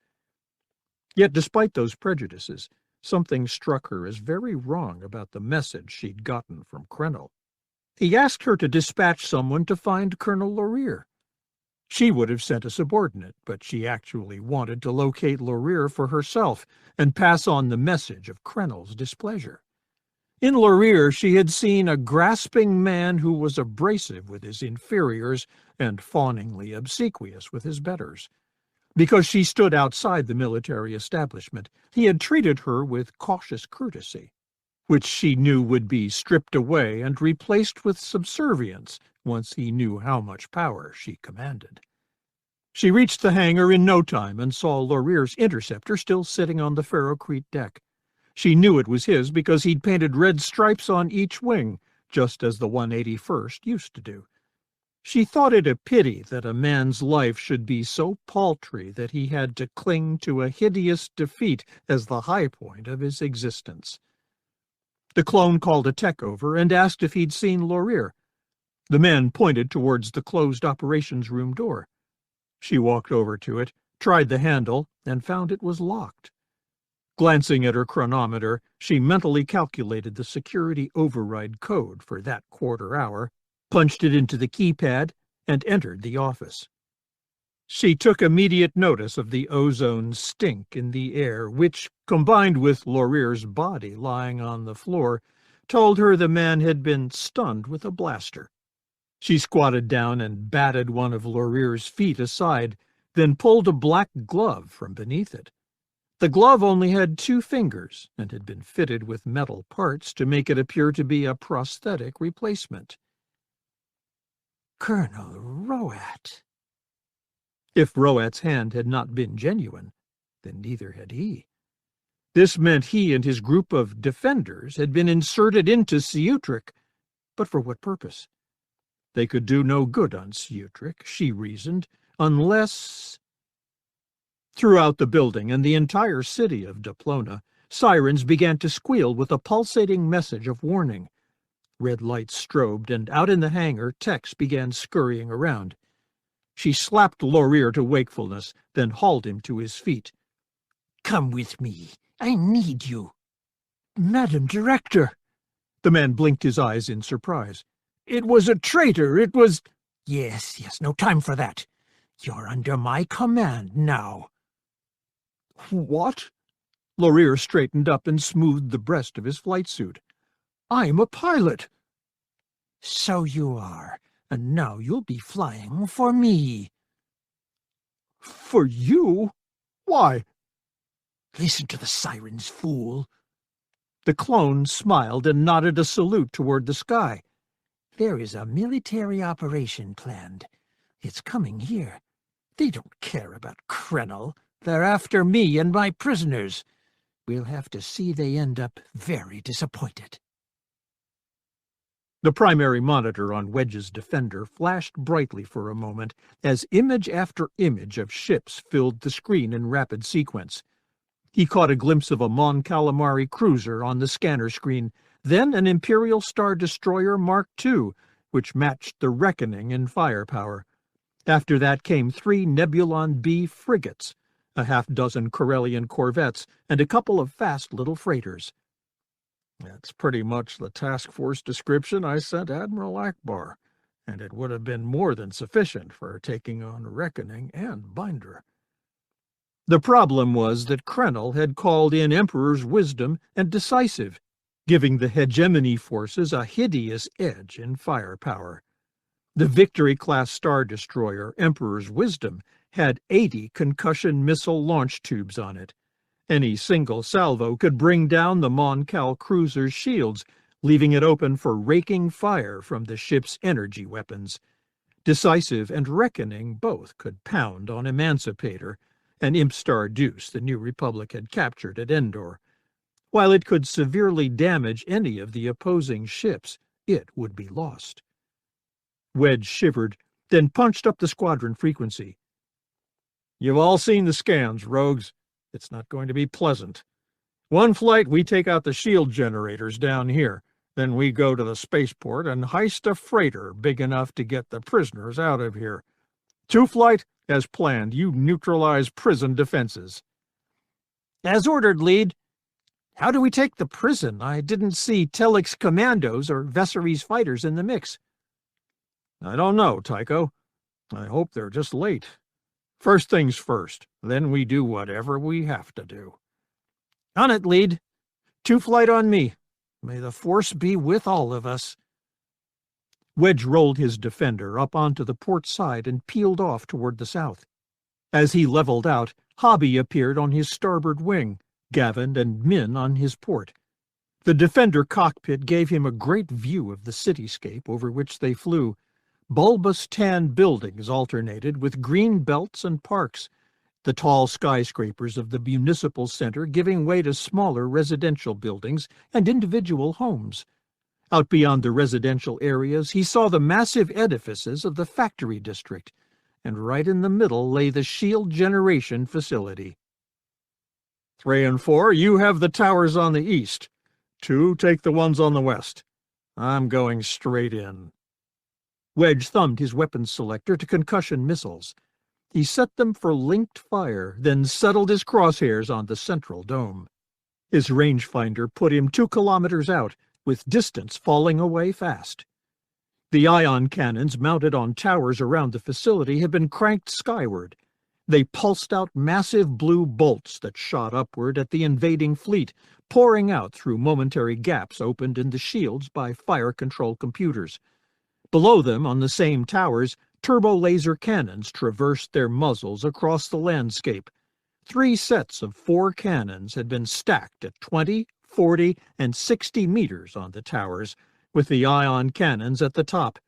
S1: Yet despite those prejudices, something struck her as very wrong about the message she'd gotten from Krennel. He asked her to dispatch someone to find Colonel Laurier. She would have sent a subordinate, but she actually wanted to locate Laurier for herself and pass on the message of Krennel's displeasure. In Laurier she had seen a grasping man who was abrasive with his inferiors and fawningly obsequious with his betters. Because she stood outside the military establishment, he had treated her with cautious courtesy, which she knew would be stripped away and replaced with subservience once he knew how much power she commanded. She reached the hangar in no time and saw Laurier's interceptor still sitting on the Ferrocrete deck. She knew it was his because he'd painted red stripes on each wing, just as the 181st used to do. She thought it a pity that a man's life should be so paltry that he had to cling to a hideous defeat as the high point of his existence. The clone called a tech over and asked if he'd seen Laurier. The man pointed towards the closed operations room door. She walked over to it, tried the handle, and found it was locked. Glancing at her chronometer, she mentally calculated the security override code for that quarter hour, punched it into the keypad, and entered the office. She took immediate notice of the ozone stink in the air, which, combined with Laurier's body lying on the floor, told her the man had been stunned with a blaster. She squatted down and batted one of Laurier's feet aside, then pulled a black glove from beneath it. The glove only had 2 fingers and had been fitted with metal parts to make it appear to be a prosthetic replacement.
S4: Colonel Roat.
S1: If Roat's hand had not been genuine, then neither had he. This meant he and his group of defenders had been inserted into Sutric, but for what purpose? They could do no good on Sutric, she reasoned, unless... Throughout the building and the entire city of Diplona, sirens began to squeal with a pulsating message of warning. Red lights strobed, and out in the hangar, techs began scurrying around. She slapped Laurier to wakefulness, then hauled him to his feet.
S4: "Come with me. I need you."
S1: "Madam Director!" The man blinked his eyes in surprise. "It was a traitor! It was—"
S4: Yes, no time for that. You're under my command now."
S1: "What?" Laurier straightened up and smoothed the breast of his flight suit. "I'm a pilot."
S4: "So you are, and now you'll be flying for me."
S1: "For you? Why?"
S4: "Listen to the sirens, fool."
S1: The clone smiled and nodded a salute toward the sky.
S4: "There is a military operation planned. It's coming here. They don't care about Krennel. They're after me and my prisoners. We'll have to see they end up very disappointed."
S1: The primary monitor on Wedge's defender flashed brightly for a moment as image after image of ships filled the screen in rapid sequence. He caught a glimpse of a Mon Calamari cruiser on the scanner screen, then an Imperial Star Destroyer Mark II, which matched the Reckoning in firepower. After that came 3 Nebulon B frigates, a half-dozen Corellian corvettes, and a couple of fast little freighters. That's pretty much the task force description I sent Admiral Akbar, and it would have been more than sufficient for taking on Reckoning and Binder. The problem was that Krennel had called in Emperor's wisdom and decisive, giving the hegemony forces a hideous edge in firepower. The Victory-class Star Destroyer Emperor's Wisdom had 80 concussion missile launch tubes on it. Any single salvo could bring down the Mon Cal cruiser's shields, leaving it open for raking fire from the ship's energy weapons. Decisive and Reckoning both could pound on Emancipator, an Imp-Star Deuce the New Republic had captured at Endor. While it could severely damage any of the opposing ships, it would be lost. Wedge shivered, then punched up the squadron frequency. "You've all seen the scans, rogues. It's not going to be pleasant. One flight, we take out the shield generators down here. Then we go to the spaceport and heist a freighter big enough to get the prisoners out of here. 2 flight, as planned, you neutralize prison defenses."
S4: "As ordered, Lead. How do we take the prison? I didn't see Telik's commandos or Vessery's fighters in the mix."
S1: "I don't know, Tycho. I hope they're just late. First things first, then we do whatever we have to do."
S4: "On it, Lead. 2 flight on me. May the Force be with all of us."
S1: Wedge rolled his Defender up onto the port side and peeled off toward the south. As he leveled out, Hobby appeared on his starboard wing, Gavin and Min on his port. The Defender cockpit gave him a great view of the cityscape over which they flew. Bulbous tan buildings alternated with green belts and parks, the tall skyscrapers of the municipal center giving way to smaller residential buildings and individual homes. Out beyond the residential areas, he saw the massive edifices of the factory district, and right in the middle lay the shield generation facility.
S2: 3 and 4, you have the towers on the east. 2, take the ones on the west. I'm going straight in."
S1: Wedge thumbed his weapons selector to concussion missiles. He set them for linked fire, then settled his crosshairs on the central dome. His rangefinder put him 2 kilometers out, with distance falling away fast. The ion cannons mounted on towers around the facility had been cranked skyward. They pulsed out massive blue bolts that shot upward at the invading fleet, pouring out through momentary gaps opened in the shields by fire control computers. Below them, on the same towers, turbo-laser cannons traversed their muzzles across the landscape. 3 sets of 4 cannons had been stacked at 20, 40, and 60 meters on the towers, with the ion cannons at the top.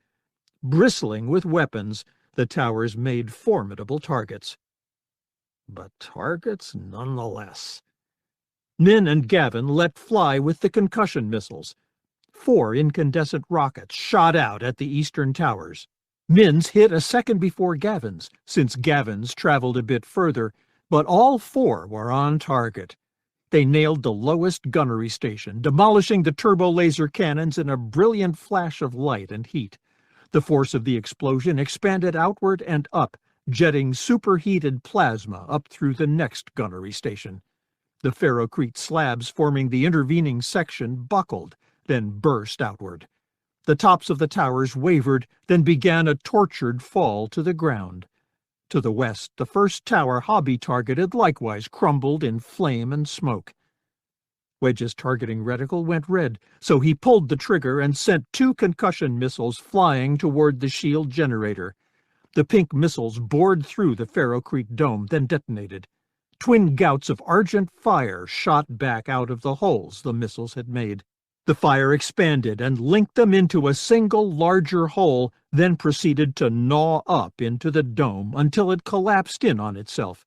S1: Bristling with weapons, the towers made formidable targets. But targets nonetheless. Min and Gavin let fly with the concussion missiles. 4 incandescent rockets shot out at the eastern towers. Min's hit a second before Gavin's, since Gavin's traveled a bit further, but all 4 were on target. They nailed the lowest gunnery station, demolishing the turbo-laser cannons in a brilliant flash of light and heat. The force of the explosion expanded outward and up, jetting superheated plasma up through the next gunnery station. The ferrocrete slabs forming the intervening section buckled, then burst outward. The tops of the towers wavered, then began a tortured fall to the ground. To the west, the first tower Hobby targeted likewise crumbled in flame and smoke. Wedge's targeting reticle went red, so he pulled the trigger and sent 2 concussion missiles flying toward the shield generator. The pink missiles bored through the ferrocrete dome, then detonated. Twin gouts of argent fire shot back out of the holes the missiles had made. The fire expanded and linked them into a single larger hole, then proceeded to gnaw up into the dome until it collapsed in on itself.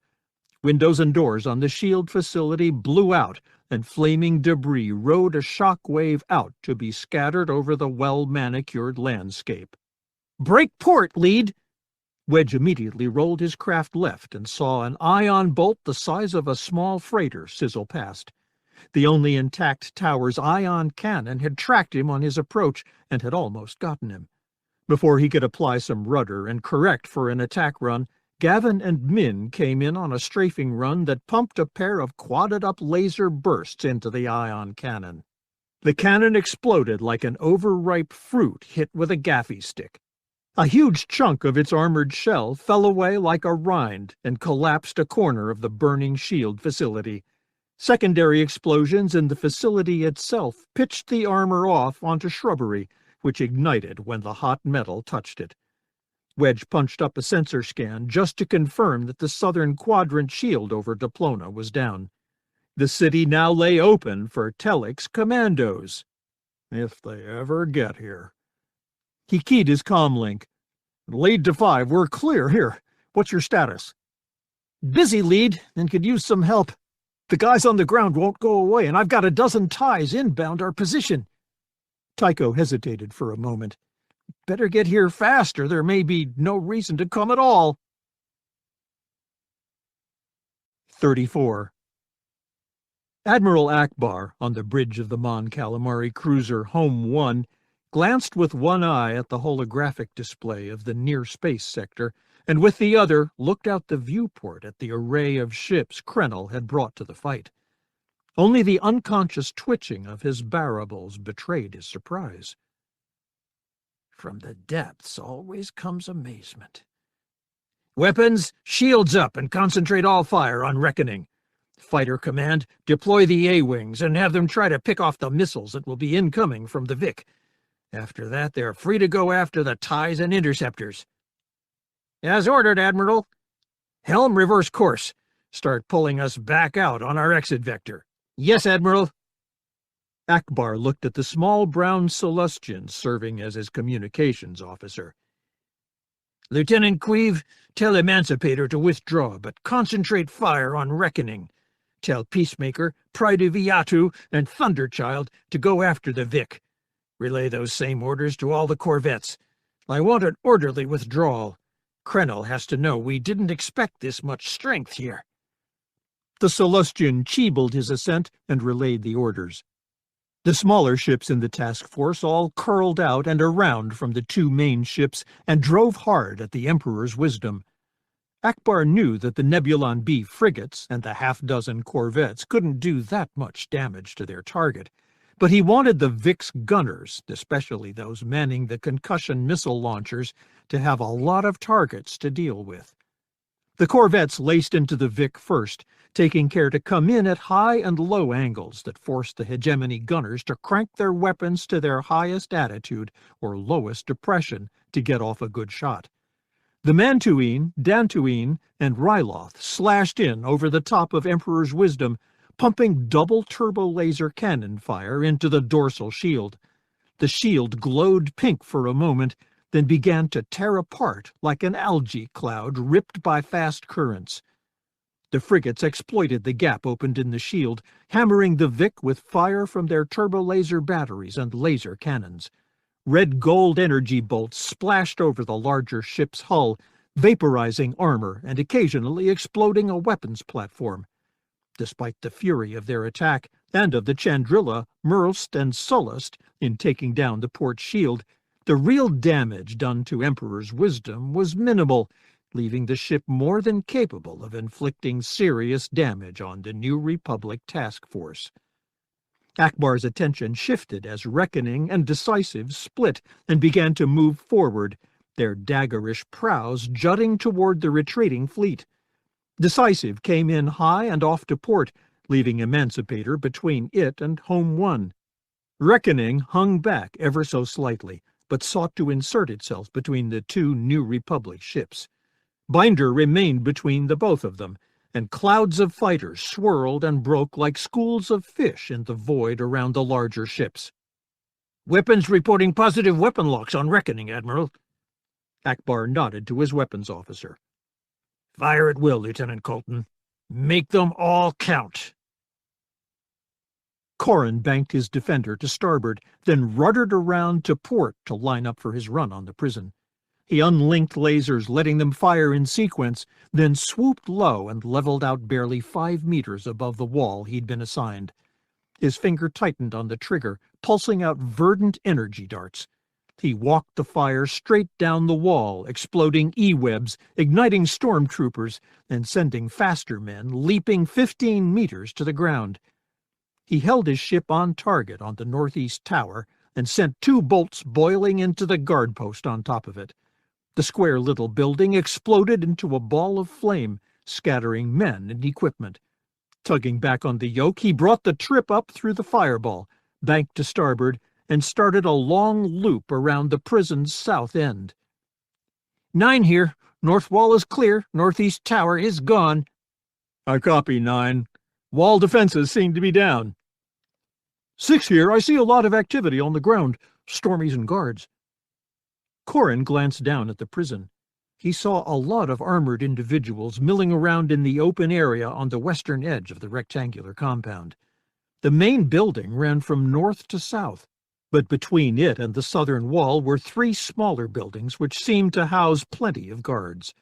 S1: Windows and doors on the shield facility blew out, and flaming debris rode a shock wave out to be scattered over the well-manicured landscape.
S4: "Break port, Lead!"
S1: Wedge immediately rolled his craft left and saw an ion bolt the size of a small freighter sizzle past. The only intact tower's ion cannon had tracked him on his approach and had almost gotten him. Before he could apply some rudder and correct for an attack run, Gavin and Min came in on a strafing run that pumped a pair of quadded-up laser bursts into the ion cannon. The cannon exploded like an overripe fruit hit with a gaffy stick. A huge chunk of its armored shell fell away like a rind and collapsed a corner of the burning shield facility. Secondary explosions in the facility itself pitched the armor off onto shrubbery, which ignited when the hot metal touched it. Wedge punched up a sensor scan just to confirm that the southern quadrant shield over Diplona was down. The city now lay open for Talik's commandos, if they ever get here. He keyed his comlink. "Lead to 5, we're clear here. What's your status?" "Busy, lead, and could use some help. The guys on the ground won't go away, and I've got a dozen ties inbound our position." Tycho hesitated for a moment. "Better get here fast, or there may be no reason to come at all." 34. Admiral Akbar, on the bridge of the Mon Calamari cruiser Home 1, glanced with one eye at the holographic display of the near-space sector, and with the other looked out the viewport at the array of ships Krennel had brought to the fight. Only the unconscious twitching of his barrels betrayed his surprise.
S4: From the depths always comes amazement.
S1: "Weapons, shields up and concentrate all fire on Reckoning. Fighter Command, deploy the A-Wings and have them try to pick off the missiles that will be incoming from the Vic. After that, they're free to go after the ties and interceptors." "As ordered, Admiral." "Helm, reverse course. Start pulling us back out on our exit vector." "Yes, Admiral." Akbar looked at the small brown Celestian serving as his communications officer. "Lieutenant Queeve, tell Emancipator to withdraw, but concentrate fire on Reckoning. Tell Peacemaker, Pride of Iatu, and Thunderchild to go after the Vic. Relay those same orders to all the corvettes. I want an orderly withdrawal. Krennel has to know we didn't expect this much strength here." The Celestian cheebled his assent and relayed the orders. The smaller ships in the task force all curled out and around from the two main ships and drove hard at the Emperor's wisdom. Akbar knew that the Nebulon B frigates and the half-dozen corvettes couldn't do that much damage to their target, but he wanted the Vic's gunners, especially those manning the concussion missile launchers, to have a lot of targets to deal with. The corvettes laced into the Vic first, taking care to come in at high and low angles that forced the hegemony gunners to crank their weapons to their highest attitude or lowest depression to get off a good shot. The Mantuine, Dantooine, and Ryloth slashed in over the top of Emperor's Wisdom, pumping double turbo-laser cannon fire into the dorsal shield. The shield glowed pink for a moment, then began to tear apart like an algae cloud ripped by fast currents. The frigates exploited the gap opened in the shield, hammering the Vic with fire from their turbo-laser batteries and laser cannons. Red-gold energy bolts splashed over the larger ship's hull, vaporizing armor and occasionally exploding a weapons platform. Despite the fury of their attack, and of the Chandrilla, Merlst, and Sullust in taking down the port shield, the real damage done to Emperor's Wisdom was minimal, leaving the ship more than capable of inflicting serious damage on the New Republic task force. Akbar's attention shifted as Reckoning and Decisive split and began to move forward, their daggerish prows jutting toward the retreating fleet. Decisive came in high and off to port, leaving Emancipator between it and Home 1. Reckoning hung back ever so slightly, but sought to insert itself between the two New Republic ships. Binder remained between the both of them, and clouds of fighters swirled and broke like schools of fish in the void around the larger ships. "Weapons reporting positive weapon locks on Reckoning, Admiral." Akbar nodded to his weapons officer. "Fire at will, Lieutenant Colton. Make them all count." Corrin banked his defender to starboard, then ruddered around to port to line up for his run on the prison. He unlinked lasers, letting them fire in sequence, then swooped low and leveled out barely 5 meters above the wall he'd been assigned. His finger tightened on the trigger, pulsing out verdant energy darts. He walked the fire straight down the wall, exploding E-webs, igniting stormtroopers, and sending faster men leaping 15 meters to the ground. He held his ship on target on the northeast tower and sent 2 bolts boiling into the guard post on top of it. The square little building exploded into a ball of flame, scattering men and equipment. Tugging back on the yoke, he brought the trip up through the fireball, banked to starboard, and started a long loop around the prison's south end.
S4: 9 here. North wall is clear. Northeast tower is gone.
S3: I copy, 9. Wall defenses seem to be down.
S2: 6 here. I see a lot of activity on the ground. Stormies and guards. Corrin glanced down at the prison. He saw a lot of armored individuals milling around in the open area on the western edge of the rectangular compound. The main building ran from north to south, but between it and the southern wall were 3 smaller buildings which seemed to house plenty of guards.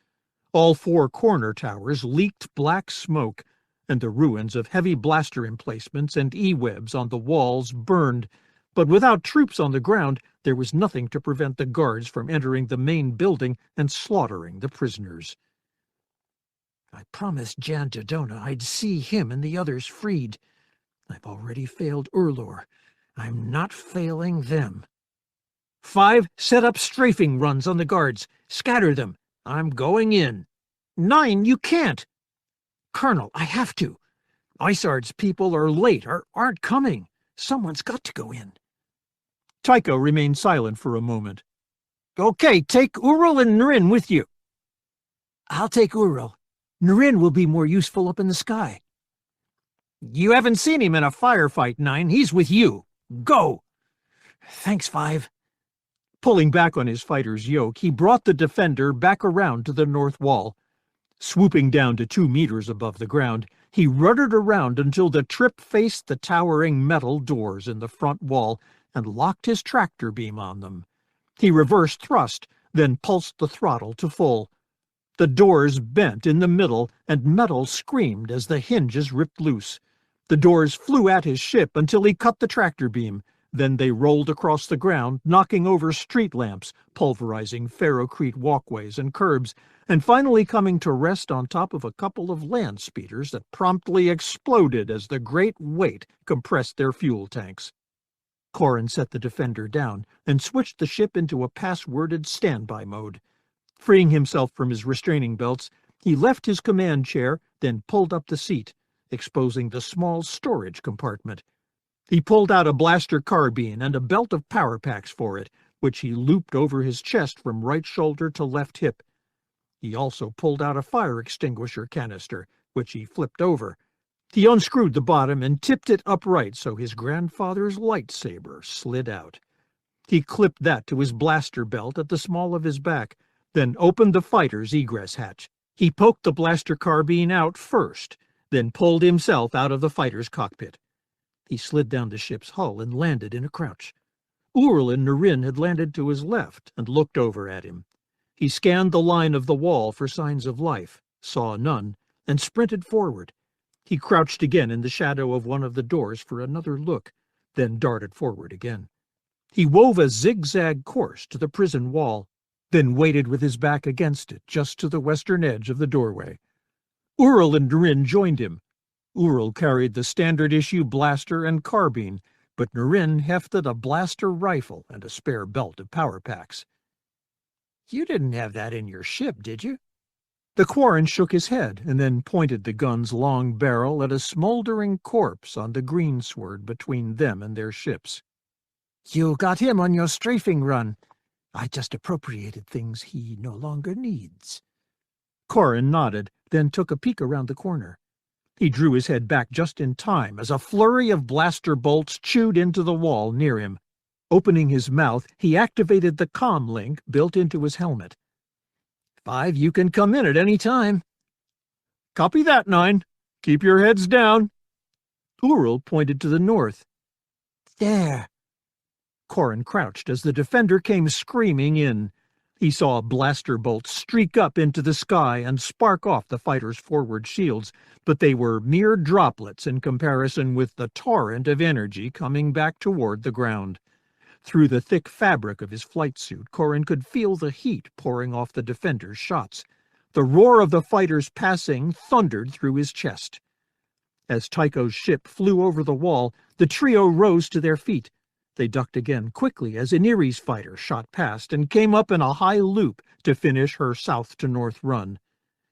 S2: All 4 corner towers leaked black smoke, and the ruins of heavy blaster emplacements and E-webs on the walls burned, but without troops on the ground, there was nothing to prevent the guards from entering the main building and slaughtering the prisoners. I promised Jan Dodona I'd see him and the others freed. I've already failed Urlor. I'm not failing them. 5, set up strafing runs on the guards. Scatter them. I'm going in. 9, you can't. Colonel, I have to. Isard's people are late, aren't coming. Someone's got to go in.
S3: Tycho remained silent for a moment.
S4: Okay, take Uril and Nurin with you. I'll take Uril. Nurin will be more useful up in the sky. You haven't seen him in a firefight, 9. He's with you. Go! Thanks, 5.
S2: Pulling back on his fighter's yoke, he brought the defender back around to the north wall. Swooping down to 2 meters above the ground, he ruddered around until the trip faced the towering metal doors in the front wall and locked his tractor beam on them. He reversed thrust, then pulsed the throttle to full. The doors bent in the middle, and metal screamed as the hinges ripped loose. The doors flew at his ship until he cut the tractor beam. Then they rolled across the ground, knocking over street lamps, pulverizing ferrocrete walkways and curbs, and finally coming to rest on top of a couple of land speeders that promptly exploded as the great weight compressed their fuel tanks. Corrin set the defender down and switched the ship into a passworded standby mode. Freeing himself from his restraining belts, he left his command chair, then pulled up the seat, exposing the small storage compartment. He pulled out a blaster carbine and a belt of power packs for it, which he looped over his chest from right shoulder to left hip. He also pulled out a fire extinguisher canister, which he flipped over. He unscrewed the bottom and tipped it upright so his grandfather's lightsaber slid out. He clipped that to his blaster belt at the small of his back, then opened the fighter's egress hatch. He poked the blaster carbine out first, then pulled himself out of the fighter's cockpit. He slid down the ship's hull and landed in a crouch. Uril and Nurin had landed to his left and looked over at him. He scanned the line of the wall for signs of life, saw none, and sprinted forward. He crouched again in the shadow of one of the doors for another look, then darted forward again. He wove a zigzag course to the prison wall, then waited with his back against it just to the western edge of the doorway. Uril and Nurin joined him. Uril carried the standard-issue blaster and carbine, but Nurin hefted a blaster rifle and a spare belt of power packs. You didn't have that in your ship, did you? The Quarren shook his head and then pointed the gun's long barrel at a smoldering corpse on the greensward between them and their ships. You got him on your strafing run. I just appropriated things he no longer needs. Corrin nodded, then took a peek around the corner. He drew his head back just in time as a flurry of blaster bolts chewed into the wall near him. Opening his mouth, he activated the comm link built into his helmet. 5, you can come in at any time.
S3: Copy that, 9. Keep your heads down.
S2: Uril pointed to the north.
S4: There.
S2: Corrin crouched as the defender came screaming in. He saw a blaster bolt streak up into the sky and spark off the fighter's forward shields, but they were mere droplets in comparison with the torrent of energy coming back toward the ground. Through the thick fabric of his flight suit, Corrin could feel the heat pouring off the defender's shots. The roar of the fighter's passing thundered through his chest. As Tycho's ship flew over the wall, the trio rose to their feet. They ducked again quickly as Iniri's fighter shot past and came up in a high loop to finish her south-to-north run.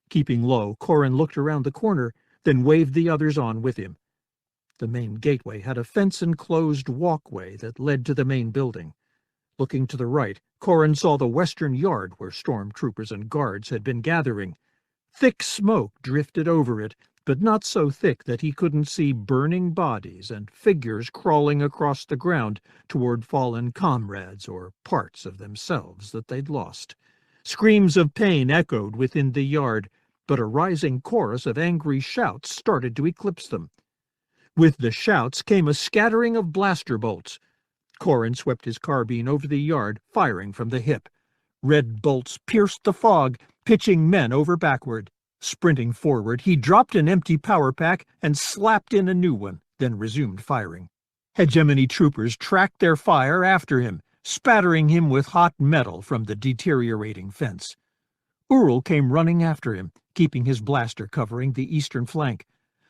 S2: Keeping low, Corrin looked around the corner, then waved the others on with him. The main gateway had a fence-enclosed walkway that led to the main building.
S3: Looking to the right, Corrin saw the western yard where stormtroopers and guards had been gathering. Thick smoke drifted over it, but not so thick that he couldn't see burning bodies and figures crawling across the ground toward fallen comrades or parts of themselves that they'd lost. Screams of pain echoed within the yard, but a rising chorus of angry shouts started to eclipse them. With the shouts came a scattering of blaster bolts. Corrin swept his carbine over the yard, firing from the hip. Red bolts pierced the fog, pitching men over backward. Sprinting forward, he dropped an empty power pack and slapped in a new one, then resumed firing. Hegemony troopers tracked their fire after him, spattering him with hot metal from the deteriorating fence. Ural came running after him, keeping his blaster covering the eastern flank.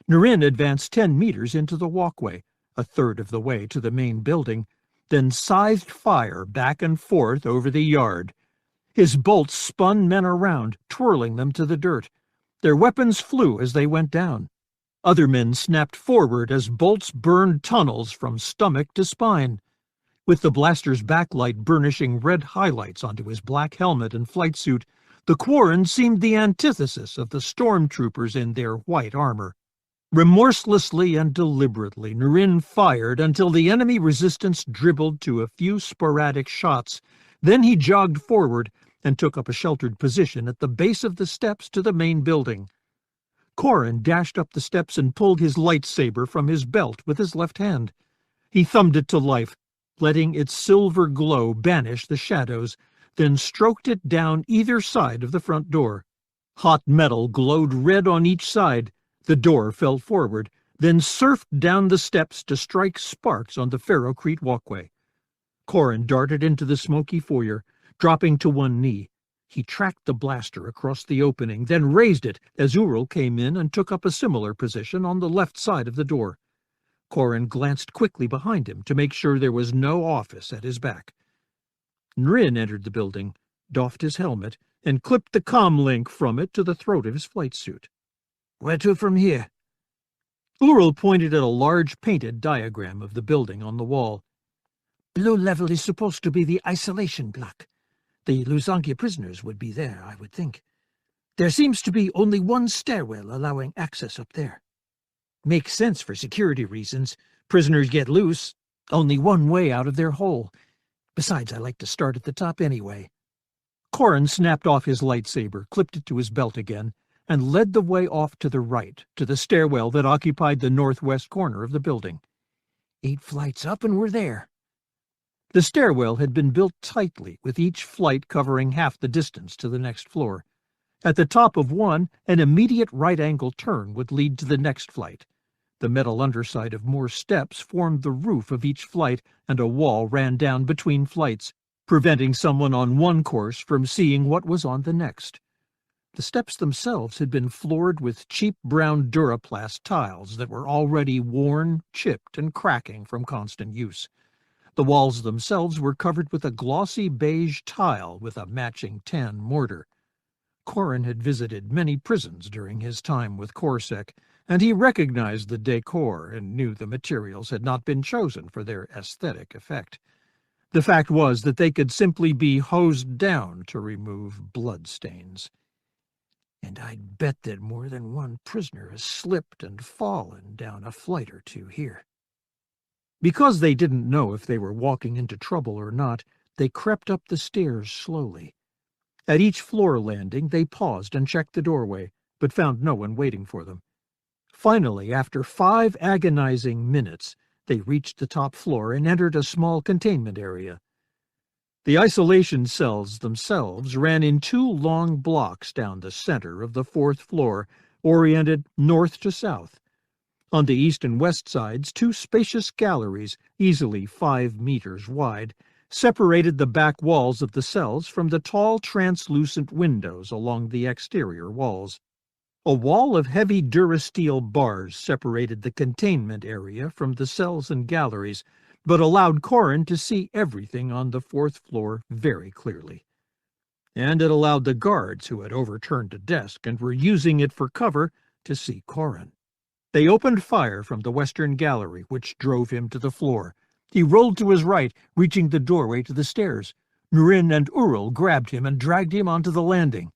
S3: Nurin advanced 10 meters into the walkway, a third of the way to the main building, then scythed fire back and forth over the yard. His bolts spun men around, twirling them to the dirt. Their weapons flew as they went down. Other men snapped forward as bolts burned tunnels from stomach to spine. With the blaster's backlight burnishing red highlights onto his black helmet and flight suit, the Quarren seemed the antithesis of the stormtroopers in their white armor. Remorselessly and deliberately, Nurin fired until the enemy resistance dribbled to a few sporadic shots. Then he jogged forward and took up a sheltered position at the base of the steps to the main building. Corrin dashed up the steps and pulled his lightsaber from his belt with his left hand. He thumbed it to life, letting its silver glow banish the shadows, then stroked it down either side of the front door. Hot metal glowed red on each side. The door fell forward, then surfed down the steps to strike sparks on the ferrocrete walkway. Corrin darted into the smoky foyer, dropping to one knee. He tracked the blaster across the opening, then raised it as Ural came in and took up a similar position on the left side of the door. Corrin glanced quickly behind him to make sure there was no office at his back. Nurin entered the building, doffed his helmet, and clipped the comlink from it to the throat of his flight suit.
S4: "Where to from here?"
S3: Ural pointed at a large painted diagram of the building on the wall.
S4: "Below level is supposed to be the isolation block. The Luzangia prisoners would be there, I would think. There seems to be only one stairwell allowing access up there. Makes sense for security reasons. Prisoners get loose. Only one way out of their hole. Besides, I like to start at the top anyway."
S3: Corrin snapped off his lightsaber, clipped it to his belt again, and led the way off to the right, to the stairwell that occupied the northwest corner of the building.
S4: 8 flights up and we're there.
S3: The stairwell had been built tightly, with each flight covering half the distance to the next floor. At the top of one, an immediate right-angle turn would lead to the next flight. The metal underside of more steps formed the roof of each flight, and a wall ran down between flights, preventing someone on one course from seeing what was on the next. The steps themselves had been floored with cheap brown Duraplast tiles that were already worn, chipped, and cracking from constant use. The walls themselves were covered with a glossy beige tile with a matching tan mortar. Corrin had visited many prisons during his time with Corsec, and he recognized the decor and knew the materials had not been chosen for their aesthetic effect. The fact was that they could simply be hosed down to remove bloodstains.
S4: And I'd bet that more than one prisoner has slipped and fallen down a flight or two here.
S3: Because they didn't know if they were walking into trouble or not, they crept up the stairs slowly. At each floor landing, they paused and checked the doorway, but found no one waiting for them. Finally, after 5 agonizing minutes, they reached the top floor and entered a small containment area. The isolation cells themselves ran in 2 long blocks down the center of the 4th floor, oriented north to south. On the east and west sides, 2 spacious galleries, easily 5 meters wide, separated the back walls of the cells from the tall, translucent windows along the exterior walls. A wall of heavy durasteel bars separated the containment area from the cells and galleries, but allowed Corrin to see everything on the 4th floor very clearly. And it allowed the guards who had overturned a desk and were using it for cover to see Corrin. They opened fire from the western gallery, which drove him to the floor.
S1: He rolled to his right, reaching the doorway to the stairs. Nurin and Uril grabbed him and dragged him onto the landing.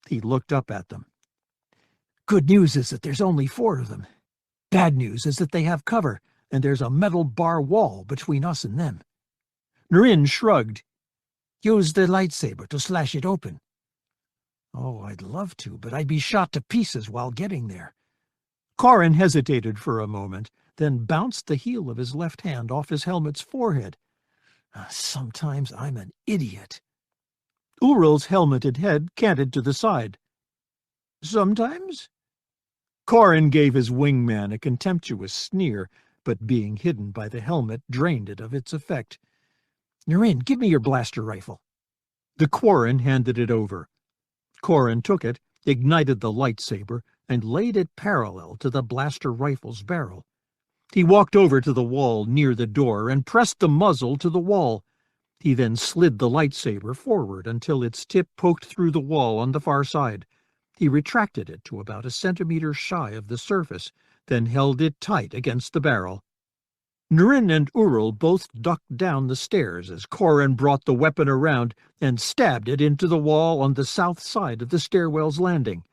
S1: He looked up at them. "Good news is that there's only 4 of them. Bad news is that they have cover, and there's a metal bar wall between us and them." Nurin shrugged. "Use the lightsaber to slash it open." "Oh, I'd love to, but I'd be shot to pieces while getting there." Corrin hesitated for a moment, then bounced the heel of his left hand off his helmet's forehead. "Sometimes I'm an idiot." Uril's helmeted head canted to the side. "Sometimes?" Corrin gave his wingman a contemptuous sneer, but being hidden by the helmet drained it of its effect. "Nurin, give me your blaster rifle." The Quarren handed it over. Corrin took it, ignited the lightsaber, and laid it parallel to the blaster rifle's barrel. He walked over to the wall near the door and pressed the muzzle to the wall. He then slid the lightsaber forward until its tip poked through the wall on the far side. He retracted it to about a centimeter shy of the surface, then held it tight against the barrel. Nurin and Uril both ducked down the stairs as Corrin brought the weapon around and stabbed it into the wall on the south side of the stairwell's landing.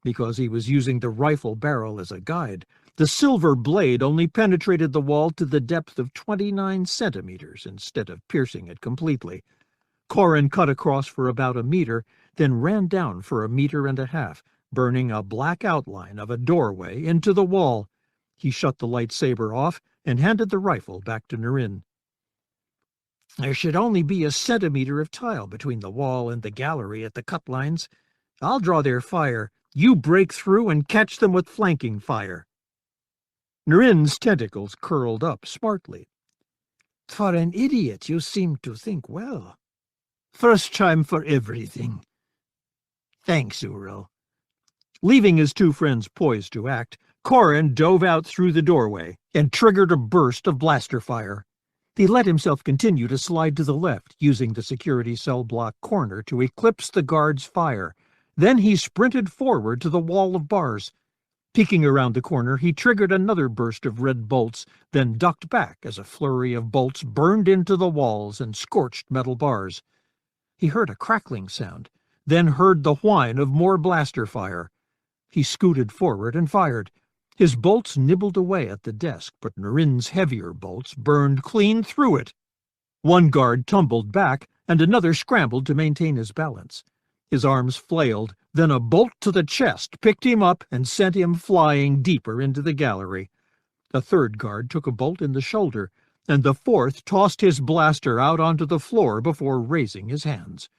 S1: Because he was using the rifle barrel as a guide, the silver blade only penetrated the wall to the depth of 29 centimeters instead of piercing it completely. Corrin cut across for about a meter, then ran down for 1.5 meters, burning a black outline of a doorway into the wall. He shut the lightsaber off and handed the rifle back to Nurin. "There should only be a centimeter of tile between the wall and the gallery at the cut lines. I'll draw their fire. You break through and catch them with flanking fire." Nurin's tentacles curled up smartly. "For an idiot, you seem to think well." "First time for everything." "Thanks, Uril." Leaving his 2 friends poised to act, Corrin dove out through the doorway and triggered a burst of blaster fire. He let himself continue to slide to the left, using the security cell block corner to eclipse the guard's fire. Then he sprinted forward to the wall of bars. Peeking around the corner, he triggered another burst of red bolts, then ducked back as a flurry of bolts burned into the walls and scorched metal bars. He heard a crackling sound, then heard the whine of more blaster fire. He scooted forward and fired. His bolts nibbled away at the desk, but Nurin's heavier bolts burned clean through it. One guard tumbled back, and another scrambled to maintain his balance. His arms flailed, then a bolt to the chest picked him up and sent him flying deeper into the gallery. A third guard took a bolt in the shoulder, and the fourth tossed his blaster out onto the floor before raising his hands.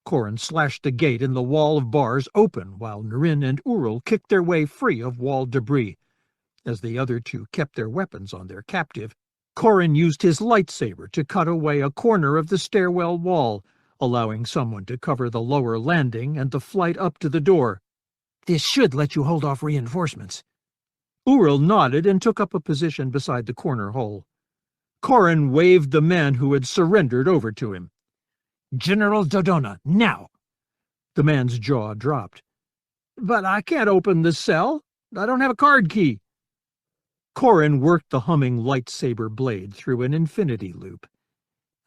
S1: Corrin slashed the gate in the wall of bars open while Nurin and Uril kicked their way free of wall debris. As the other 2 kept their weapons on their captive, Corrin used his lightsaber to cut away a corner of the stairwell wall, allowing someone to cover the lower landing and the flight up to the door. "This should let you hold off reinforcements." Uril nodded and took up a position beside the corner hole. Corrin waved the man who had surrendered over to him. "General Dodona, now!" The man's jaw dropped. "But I can't open the cell. I don't have a card key." Corrin worked the humming lightsaber blade through an infinity loop.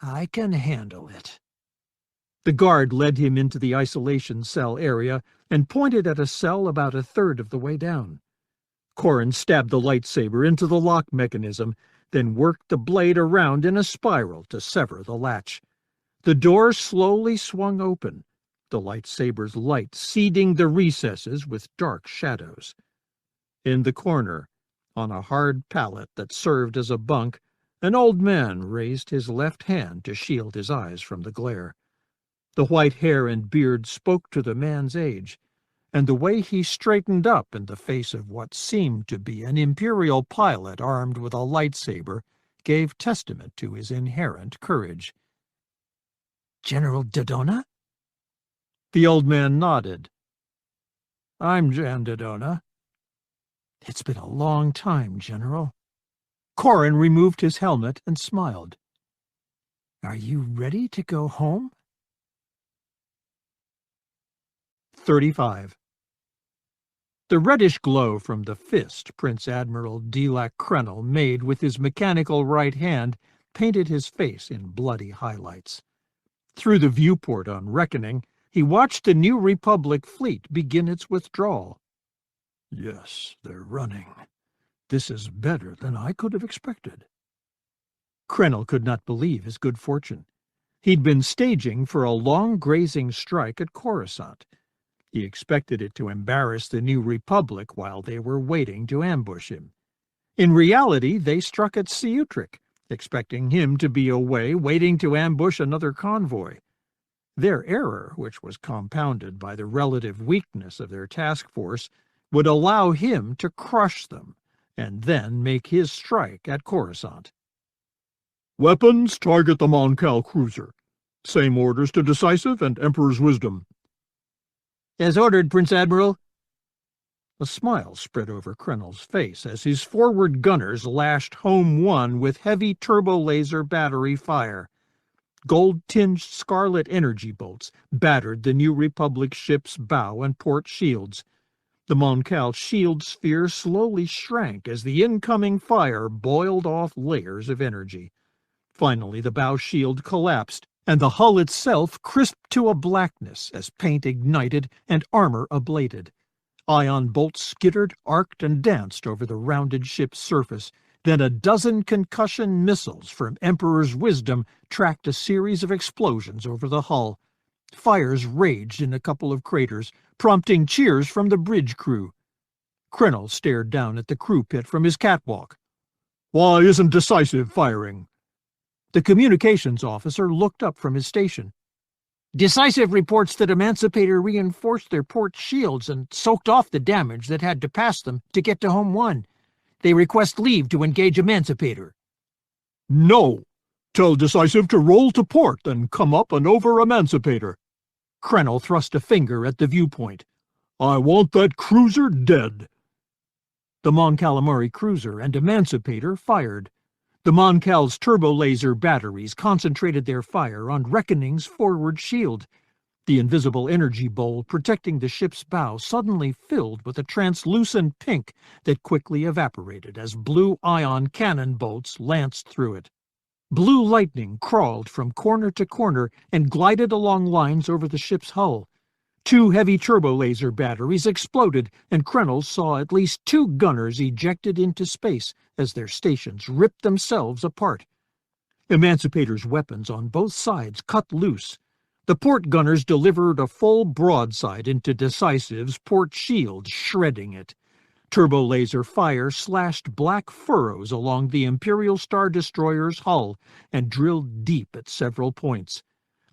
S1: "I can handle it." The guard led him into the isolation cell area and pointed at a cell about 1/3 of the way down. Corrin stabbed the lightsaber into the lock mechanism, then worked the blade around in a spiral to sever the latch. The door slowly swung open, the lightsaber's light seeding the recesses with dark shadows. In the corner, on a hard pallet that served as a bunk, an old man raised his left hand to shield his eyes from the glare. The white hair and beard spoke to the man's age, and the way he straightened up in the face of what seemed to be an Imperial pilot armed with a lightsaber gave testament to his inherent courage. "General Dodona?" The old man nodded. "I'm Jan Dodona." "It's been a long time, General." Corrin removed his helmet and smiled. "Are you ready to go home?" 35. The reddish glow from the fist Prince Admiral Delak Krennel made with his mechanical right hand painted his face in bloody highlights. Through the viewport on Reckoning, he watched the New Republic fleet begin its withdrawal.
S3: Yes, they're running. This is better than I could have expected.
S1: Krennel could not believe his good fortune. He'd been staging for a long grazing strike at Coruscant. He expected it to embarrass the New Republic while they were waiting to ambush him. In reality, they struck at Sutric, expecting him to be away waiting to ambush another convoy. Their error, which was compounded by the relative weakness of their task force, would allow him to crush them and then make his strike at Coruscant.
S3: Weapons, target the Mon Cal cruiser. Same orders to Decisive and Emperor's Wisdom.
S1: As ordered, Prince Admiral. A smile spread over Krennel's face as his forward gunners lashed home one with heavy turbo-laser battery fire. Gold-tinged scarlet energy bolts battered the New Republic ship's bow and port shields. The Mon Cal shield sphere slowly shrank as the incoming fire boiled off layers of energy. Finally, the bow shield collapsed, and the hull itself crisped to a blackness as paint ignited and armor ablated. Ion bolts skittered, arced, and danced over the rounded ship's surface. Then a dozen concussion missiles from Emperor's Wisdom tracked a series of explosions over the hull. Fires raged in a couple of craters, prompting cheers from the bridge crew. Krennel stared down at the crew pit from his catwalk.
S3: Why isn't Decisive firing?
S1: The communications officer looked up from his station. Decisive reports that Emancipator reinforced their port shields and soaked off the damage that had to pass them to get to Home 1. They request leave to engage Emancipator.
S3: No! Tell Decisive to roll to port and come up and over Emancipator.
S1: Krennel thrust a finger at the viewpoint.
S3: I want that cruiser dead.
S1: The Mon Calamari cruiser and Emancipator fired. The Mon Cal's turbo-laser batteries concentrated their fire on Reckoning's forward shield. The invisible energy bowl protecting the ship's bow suddenly filled with a translucent pink that quickly evaporated as blue ion cannon bolts lanced through it. Blue lightning crawled from corner to corner and glided along lines over the ship's hull. 2 heavy turbo-laser batteries exploded, and Krennel saw at least 2 gunners ejected into space as their stations ripped themselves apart. Emancipator's weapons on both sides cut loose. The port gunners delivered a full broadside into Decisive's port shield, shredding it. Turbo-laser fire slashed black furrows along the Imperial Star Destroyer's hull and drilled deep at several points.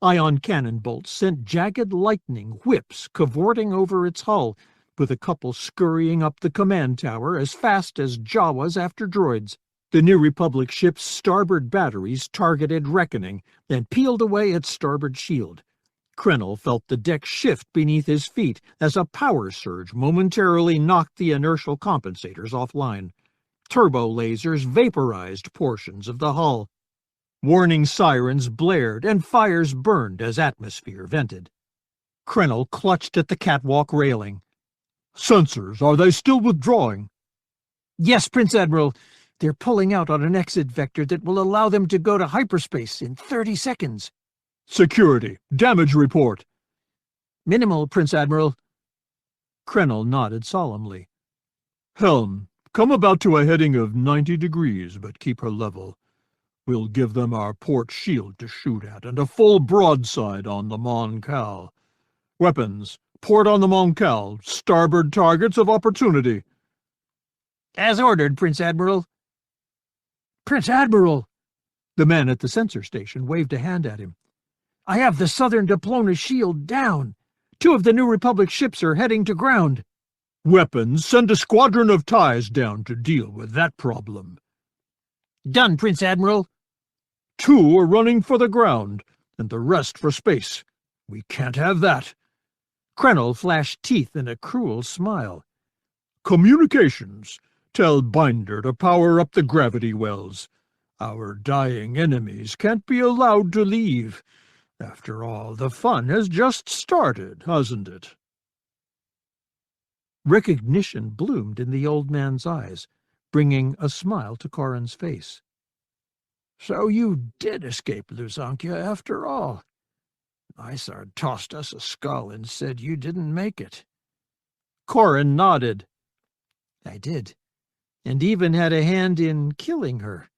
S1: Ion cannon bolts sent jagged lightning whips cavorting over its hull, with a couple scurrying up the command tower as fast as Jawas after droids. The New Republic ship's starboard batteries targeted Reckoning and peeled away its starboard shield. Krennel felt the deck shift beneath his feet as a power surge momentarily knocked the inertial compensators offline. Turbo lasers vaporized portions of the hull. Warning sirens blared and fires burned as atmosphere vented. Krennel clutched at the catwalk railing.
S3: Sensors, are they still withdrawing?
S1: Yes, Prince Admiral. They're pulling out on an exit vector that will allow them to go to hyperspace in 30 seconds.
S3: Security, damage report.
S1: Minimal, Prince Admiral. Krennel nodded solemnly.
S3: Helm, come about to a heading of 90 degrees, but keep her level. We'll give them our port shield to shoot at and a full broadside on the Mon Cal. Weapons, port on the Mon Cal, starboard targets of opportunity.
S1: As ordered, Prince Admiral. Prince Admiral! The man at the sensor station waved a hand at him. I have the southern Diplona shield down. 2 of the New Republic ships are heading to ground.
S3: Weapons, send a squadron of TIEs down to deal with that problem.
S1: Done, Prince Admiral.
S3: 2 are running for the ground, and the rest for space. We can't have that.
S1: Krennel flashed teeth in a cruel smile.
S3: Communications. Tell Binder to power up the gravity wells. Our dying enemies can't be allowed to leave. After all, the fun has just started, hasn't it?
S1: Recognition bloomed in the old man's eyes, bringing a smile to Corrin's face.
S4: "So you did escape Luzankia after all. Isard tossed us a skull and said you didn't make it."
S1: Corrin nodded.
S4: "I did, and even had a hand in killing her.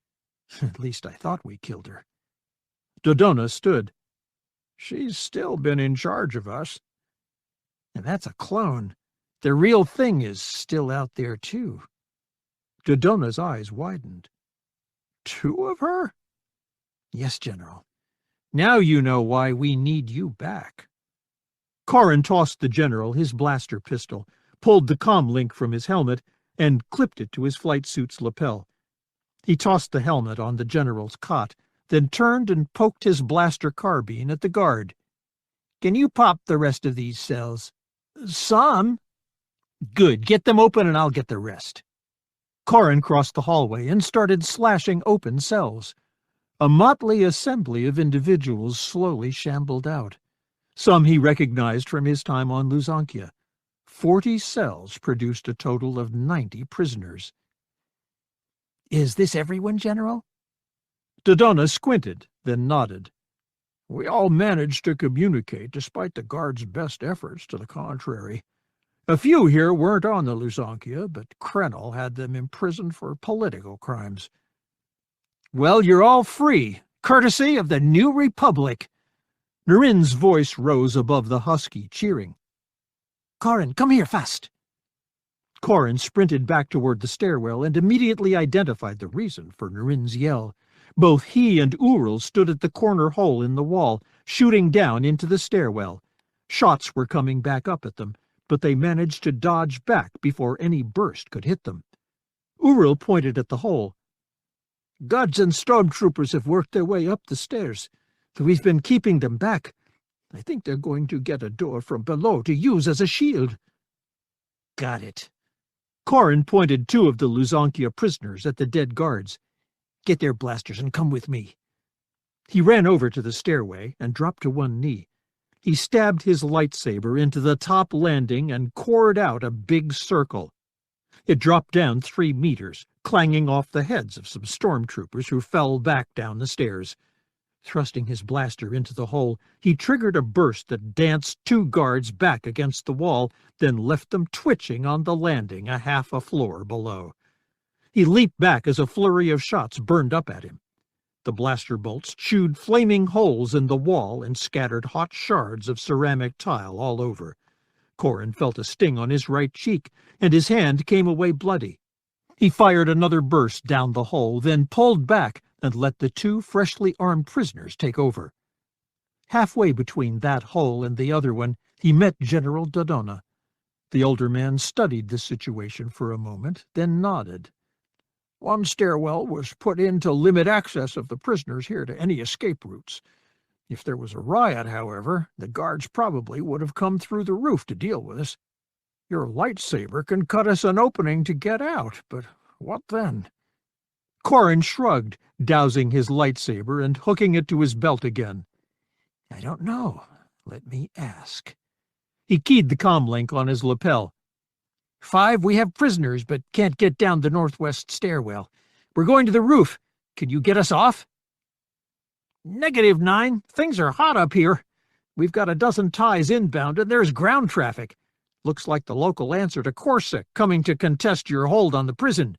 S4: At least I thought we killed her."
S1: Dodona stood.
S2: "She's still been in charge of us."
S4: "And that's a clone. The real thing is still out there, too."
S1: Dodona's eyes widened.
S2: "Two of her?"
S4: "Yes, General. Now you know why we need you back."
S1: Corrin tossed the general his blaster pistol, pulled the comm link from his helmet, and clipped it to his flight suit's lapel. He tossed the helmet on the general's cot, then turned and poked his blaster carbine at the guard.
S4: "Can you pop the rest of these cells?"
S1: "Some."
S4: "Good. Get them open and I'll get the rest."
S1: Corrin crossed the hallway and started slashing open cells. A motley assembly of individuals slowly shambled out. Some he recognized from his time on Luzankia. 40 cells produced a total of 90 prisoners.
S4: "Is this everyone, General?"
S1: Dodona squinted, then nodded.
S2: "We all managed to communicate despite the guards' best efforts to the contrary. A few here weren't on the Luzankia, but Krennel had them imprisoned for political crimes."
S4: "Well, you're all free, courtesy of the New Republic."
S1: Narin's voice rose above the husky cheering.
S4: "Corrin, come here, fast."
S1: Corrin sprinted back toward the stairwell and immediately identified the reason for Narin's yell. Both he and Ural stood at the corner hole in the wall, shooting down into the stairwell. Shots were coming back up at them, but they managed to dodge back before any burst could hit them. Ural pointed at the hole.
S4: "Guards and stormtroopers have worked their way up the stairs. We've been keeping them back. I think they're going to get a door from below to use as a shield." "Got it."
S1: Corrin pointed 2 of the Luzankia prisoners at the dead guards.
S4: "Get their blasters and come with me."
S1: He ran over to the stairway and dropped to one knee. He stabbed his lightsaber into the top landing and cored out a big circle. It dropped down 3 meters, clanging off the heads of some stormtroopers who fell back down the stairs. Thrusting his blaster into the hole, he triggered a burst that danced 2 guards back against the wall, then left them twitching on the landing a half a floor below. He leaped back as a flurry of shots burned up at him. The blaster bolts chewed flaming holes in the wall and scattered hot shards of ceramic tile all over. Corrin felt a sting on his right cheek, and his hand came away bloody. He fired another burst down the hole, then pulled back and let the 2 freshly armed prisoners take over. Halfway between that hole and the other one, he met General Dodona. The older man studied the situation for a moment, then nodded.
S2: "One stairwell was put in to limit access of the prisoners here to any escape routes. If there was a riot, however, the guards probably would have come through the roof to deal with us. Your lightsaber can cut us an opening to get out, but what then?"
S1: Corrin shrugged, dousing his lightsaber and hooking it to his belt again.
S4: "I don't know. Let me ask."
S1: He keyed the comlink on his lapel.
S4: 5, we have prisoners, but can't get down the northwest stairwell. We're going to the roof. Can you get us off?"
S1: "Negative, 9. Things are hot up here. We've got a dozen ties inbound, and there's ground traffic. Looks like the local answer to Corsic coming to contest your hold on the prison."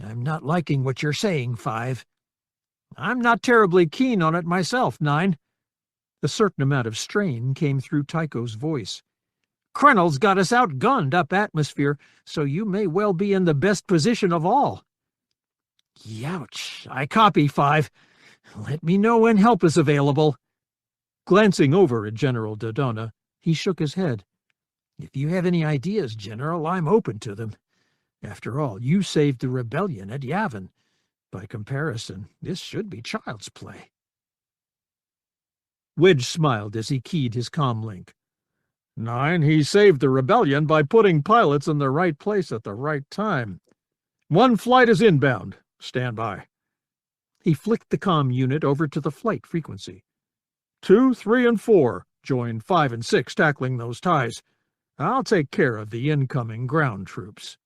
S4: "I'm not liking what you're saying, 5.
S1: "I'm not terribly keen on it myself, 9. A certain amount of strain came through Tycho's voice. "Krennel's got us outgunned up atmosphere, so you may well be in the best position of all."
S4: "Youch. I copy, 5. Let me know when help is available."
S1: Glancing over at General Dodona, he shook his head.
S4: "If you have any ideas, General, I'm open to them. After all, you saved the rebellion at Yavin. By comparison, this should be child's play."
S1: Wedge smiled as he keyed his comlink.
S2: 9, he saved the rebellion by putting pilots in the right place at the right time. 1 flight is inbound. Stand by."
S1: He flicked the comm unit over to the flight frequency.
S2: 2, 3, and 4. Join 5 and 6 tackling those ties.
S3: I'll take care of the incoming ground troops."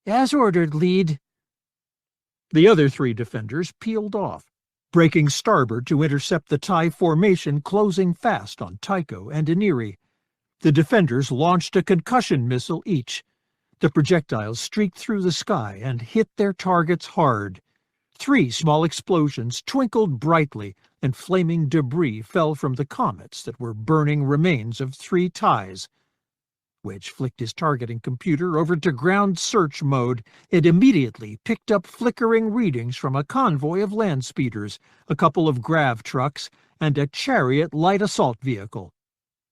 S4: "As ordered, Lead."
S3: The other 3 defenders peeled off, breaking starboard to intercept the TIE formation closing fast on Tycho and Iniri. The defenders launched a concussion missile each. The projectiles streaked through the sky and hit their targets hard. 3 small explosions twinkled brightly, and flaming debris fell from the comets that were burning remains of 3 TIEs. Wedge flicked his targeting computer over to ground search mode. It immediately picked up flickering readings from a convoy of land speeders, a couple of grav trucks, and a chariot light assault vehicle.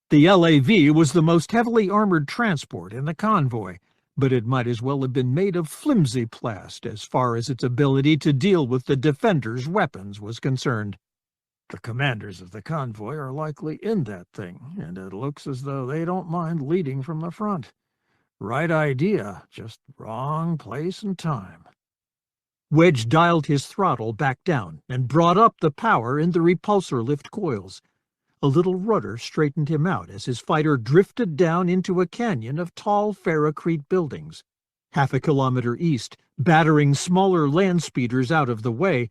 S3: The LAV was the most heavily armored transport in the convoy, but it might as well have been made of flimsy plast as far as its ability to deal with the defenders' weapons was concerned. "The commanders of the convoy are likely in that thing, and it looks as though they don't mind leading from the front. Right idea, just wrong place and time." Wedge dialed his throttle back down and brought up the power in the repulsor lift coils. A little rudder straightened him out as his fighter drifted down into a canyon of tall ferrocrete buildings. Half a kilometer east, battering smaller land speeders out of the way,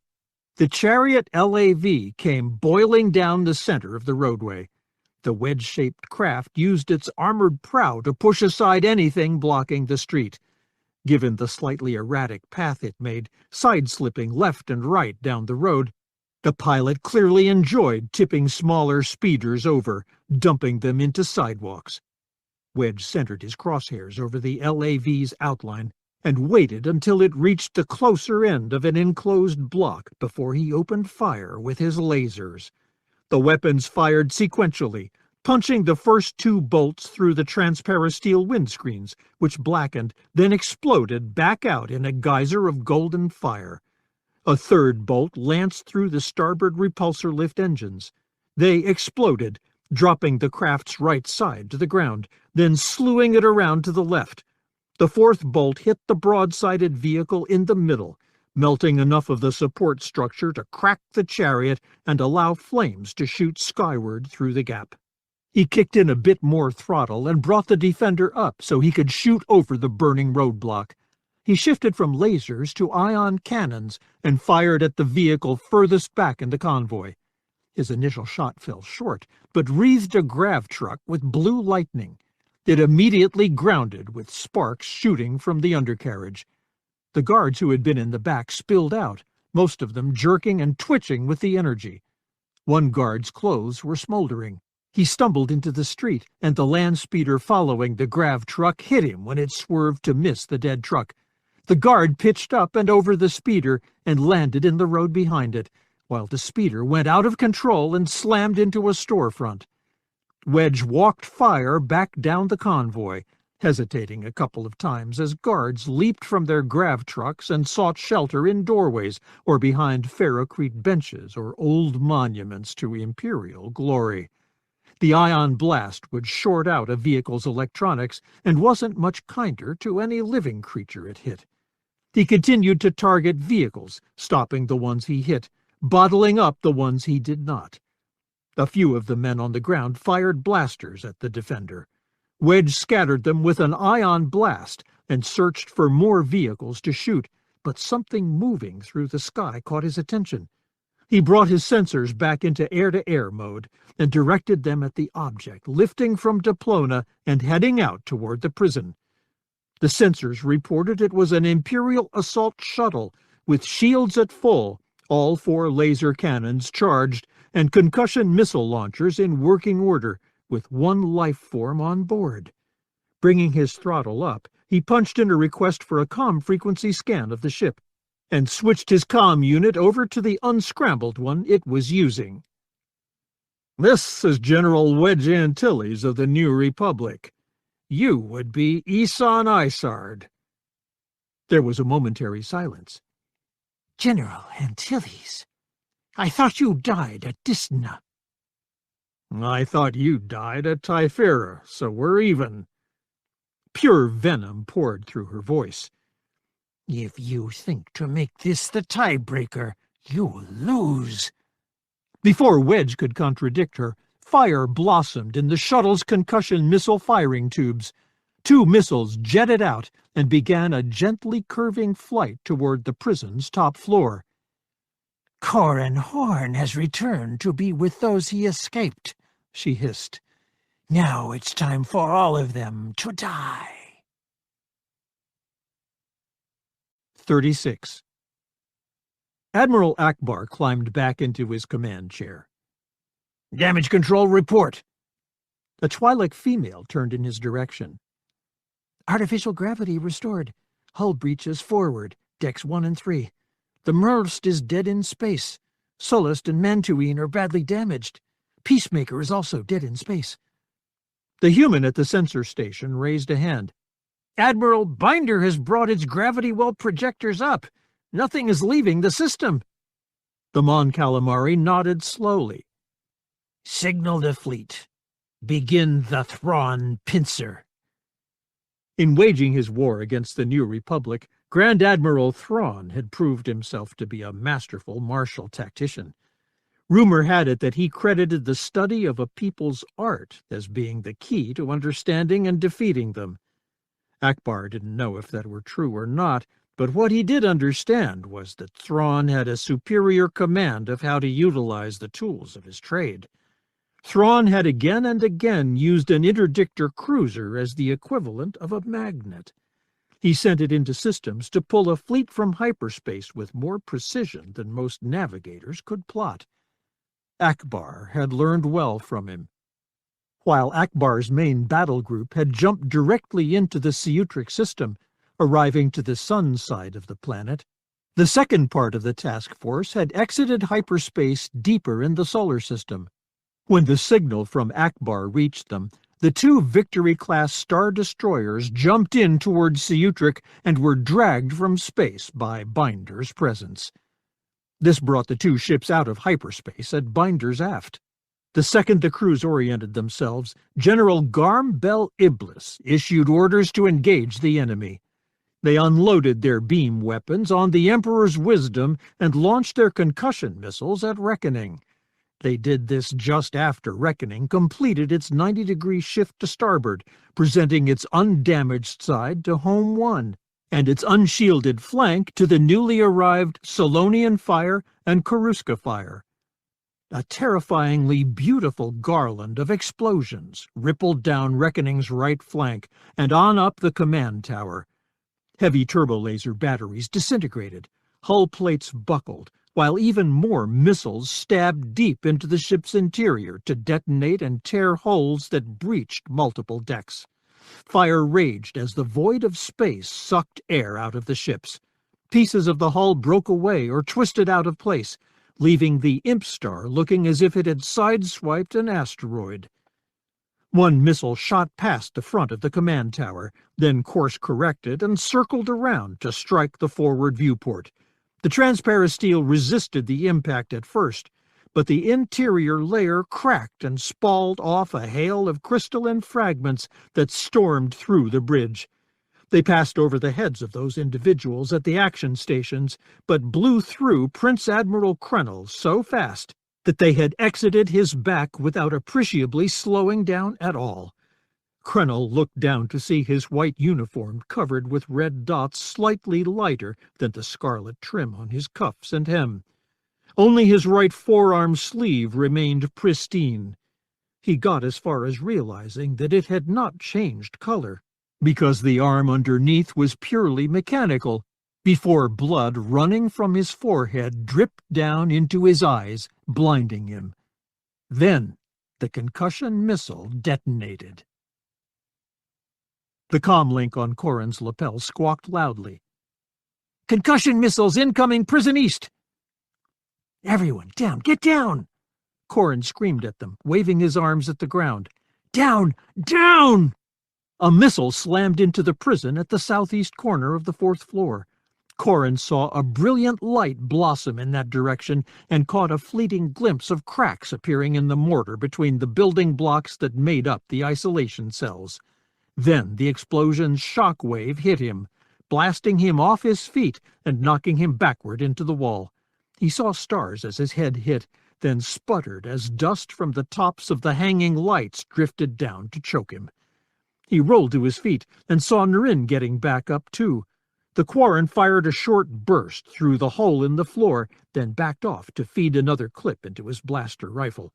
S3: the chariot LAV came boiling down the center of the roadway. The wedge-shaped craft used its armored prow to push aside anything blocking the street. Given the slightly erratic path it made, side-slipping left and right down the road, the pilot clearly enjoyed tipping smaller speeders over, dumping them into sidewalks. Wedge centered his crosshairs over the LAV's outline and waited until it reached the closer end of an enclosed block before he opened fire with his lasers. The weapons fired sequentially, punching the first 2 bolts through the transparasteel windscreens, which blackened, then exploded back out in a geyser of golden fire. A 3rd bolt lanced through the starboard repulsor lift engines. They exploded, dropping the craft's right side to the ground, then slewing it around to the left. The 4th bolt hit the broad-sided vehicle in the middle, melting enough of the support structure to crack the chariot and allow flames to shoot skyward through the gap. He kicked in a bit more throttle and brought the defender up so he could shoot over the burning roadblock. He shifted from lasers to ion cannons and fired at the vehicle furthest back in the convoy. His initial shot fell short, but wreathed a grav truck with blue lightning. It immediately grounded with sparks shooting from the undercarriage. The guards who had been in the back spilled out, most of them jerking and twitching with the energy. One guard's clothes were smoldering. He stumbled into the street, and the land speeder following the grav truck hit him when it swerved to miss the dead truck. The guard pitched up and over the speeder and landed in the road behind it, while the speeder went out of control and slammed into a storefront. Wedge walked fire back down the convoy, hesitating a couple of times as guards leaped from their grav trucks and sought shelter in doorways or behind ferrocrete benches or old monuments to Imperial glory. The ion blast would short out a vehicle's electronics and wasn't much kinder to any living creature it hit. He continued to target vehicles, stopping the ones he hit, bottling up the ones he did not. A few of the men on the ground fired blasters at the defender. Wedge scattered them with an ion blast and searched for more vehicles to shoot, but something moving through the sky caught his attention. He brought his sensors back into air-to-air mode and directed them at the object, lifting from Diplona and heading out toward the prison. The sensors reported it was an Imperial assault shuttle with shields at full, all 4 laser cannons charged, and concussion missile launchers in working order, with 1 life form on board. Bringing his throttle up, he punched in a request for a comm frequency scan of the ship, and switched his comm unit over to the unscrambled one it was using. "This is General Wedge Antilles of the New Republic. You would be Isard." There was a momentary silence.
S4: "General Antilles, I thought you died at Disna."
S3: "I thought you died at Typhera, so we're even." Pure venom poured through her voice.
S4: "If you think to make this the tiebreaker, you'll lose."
S3: Before Wedge could contradict her,
S1: Fire blossomed in the shuttle's concussion missile firing tubes. 2 missiles jetted out and began a gently curving flight toward the prison's top floor.
S4: "Corin Horn has returned to be with those he escaped," she hissed. "Now it's time for all of them to die."
S1: 36. Admiral Akbar climbed back into his command chair. "Damage control report." A Twi'lek female turned in his direction.
S4: "Artificial gravity restored. Hull breaches forward, decks 1 and 3. The Merlst is dead in space. Solist and Mantuine are badly damaged. Peacemaker is also dead in space."
S1: The human at the sensor station raised a hand.
S4: "Admiral, Binder has brought its gravity well projectors up. Nothing is leaving the system."
S1: The Mon Calamari nodded slowly.
S4: "Signal the fleet. Begin the Thrawn pincer."
S1: In waging his war against the New Republic, Grand Admiral Thrawn had proved himself to be a masterful martial tactician. Rumor had it that he credited the study of a people's art as being the key to understanding and defeating them. Akbar didn't know if that were true or not, but what he did understand was that Thrawn had a superior command of how to utilize the tools of his trade. Thrawn had again and again used an interdictor cruiser as the equivalent of a magnet. He sent it into systems to pull a fleet from hyperspace with more precision than most navigators could plot. Akbar had learned well from him. While Akbar's main battle group had jumped directly into the Sutric system, arriving to the sun side of the planet, the second part of the task force had exited hyperspace deeper in the solar system. When the signal from Akbar reached them, the 2 Victory-class Star Destroyers jumped in towards Sutric and were dragged from space by Binder's presence. This brought the 2 ships out of hyperspace at Binder's aft. The second the crews oriented themselves, General Garm Bel Iblis issued orders to engage the enemy. They unloaded their beam weapons on the Emperor's wisdom and launched their concussion missiles at Reckoning. They did this just after Reckoning completed its 90-degree shift to starboard, presenting its undamaged side to Home 1, and its unshielded flank to the newly arrived Solonian fire and Koruska fire. A terrifyingly beautiful garland of explosions rippled down Reckoning's right flank and on up the command tower. Heavy turbolaser batteries disintegrated, hull plates buckled, while even more missiles stabbed deep into the ship's interior to detonate and tear holes that breached multiple decks. Fire raged as the void of space sucked air out of the ships. Pieces of the hull broke away or twisted out of place, leaving the Imp Star looking as if it had sideswiped an asteroid. One missile shot past the front of the command tower, then course-corrected and circled around to strike the forward viewport. The transparasteel resisted the impact at first, but the interior layer cracked and spalled off a hail of crystalline fragments that stormed through the bridge. They passed over the heads of those individuals at the action stations, but blew through Prince Admiral Krennel so fast that they had exited his back without appreciably slowing down at all. Krennel looked down to see his white uniform covered with red dots slightly lighter than the scarlet trim on his cuffs and hem. Only his right forearm sleeve remained pristine. He got as far as realizing that it had not changed color, because the arm underneath was purely mechanical, before blood running from his forehead dripped down into his eyes, blinding him. Then the concussion missile detonated. The comlink on Corin's lapel squawked loudly. "Concussion missiles incoming prison east!" "Everyone, down! Get down!" Corin screamed at them, waving his arms at the ground. "Down! Down!" A missile slammed into the prison at the southeast corner of the 4th floor. Corin saw a brilliant light blossom in that direction and caught a fleeting glimpse of cracks appearing in the mortar between the building blocks that made up the isolation cells. Then the explosion's shock wave hit him, blasting him off his feet and knocking him backward into the wall. He saw stars as his head hit, then sputtered as dust from the tops of the hanging lights drifted down to choke him. He rolled to his feet and saw Narin getting back up too. The Quarren fired a short burst through the hole in the floor, then backed off to feed another clip into his blaster rifle.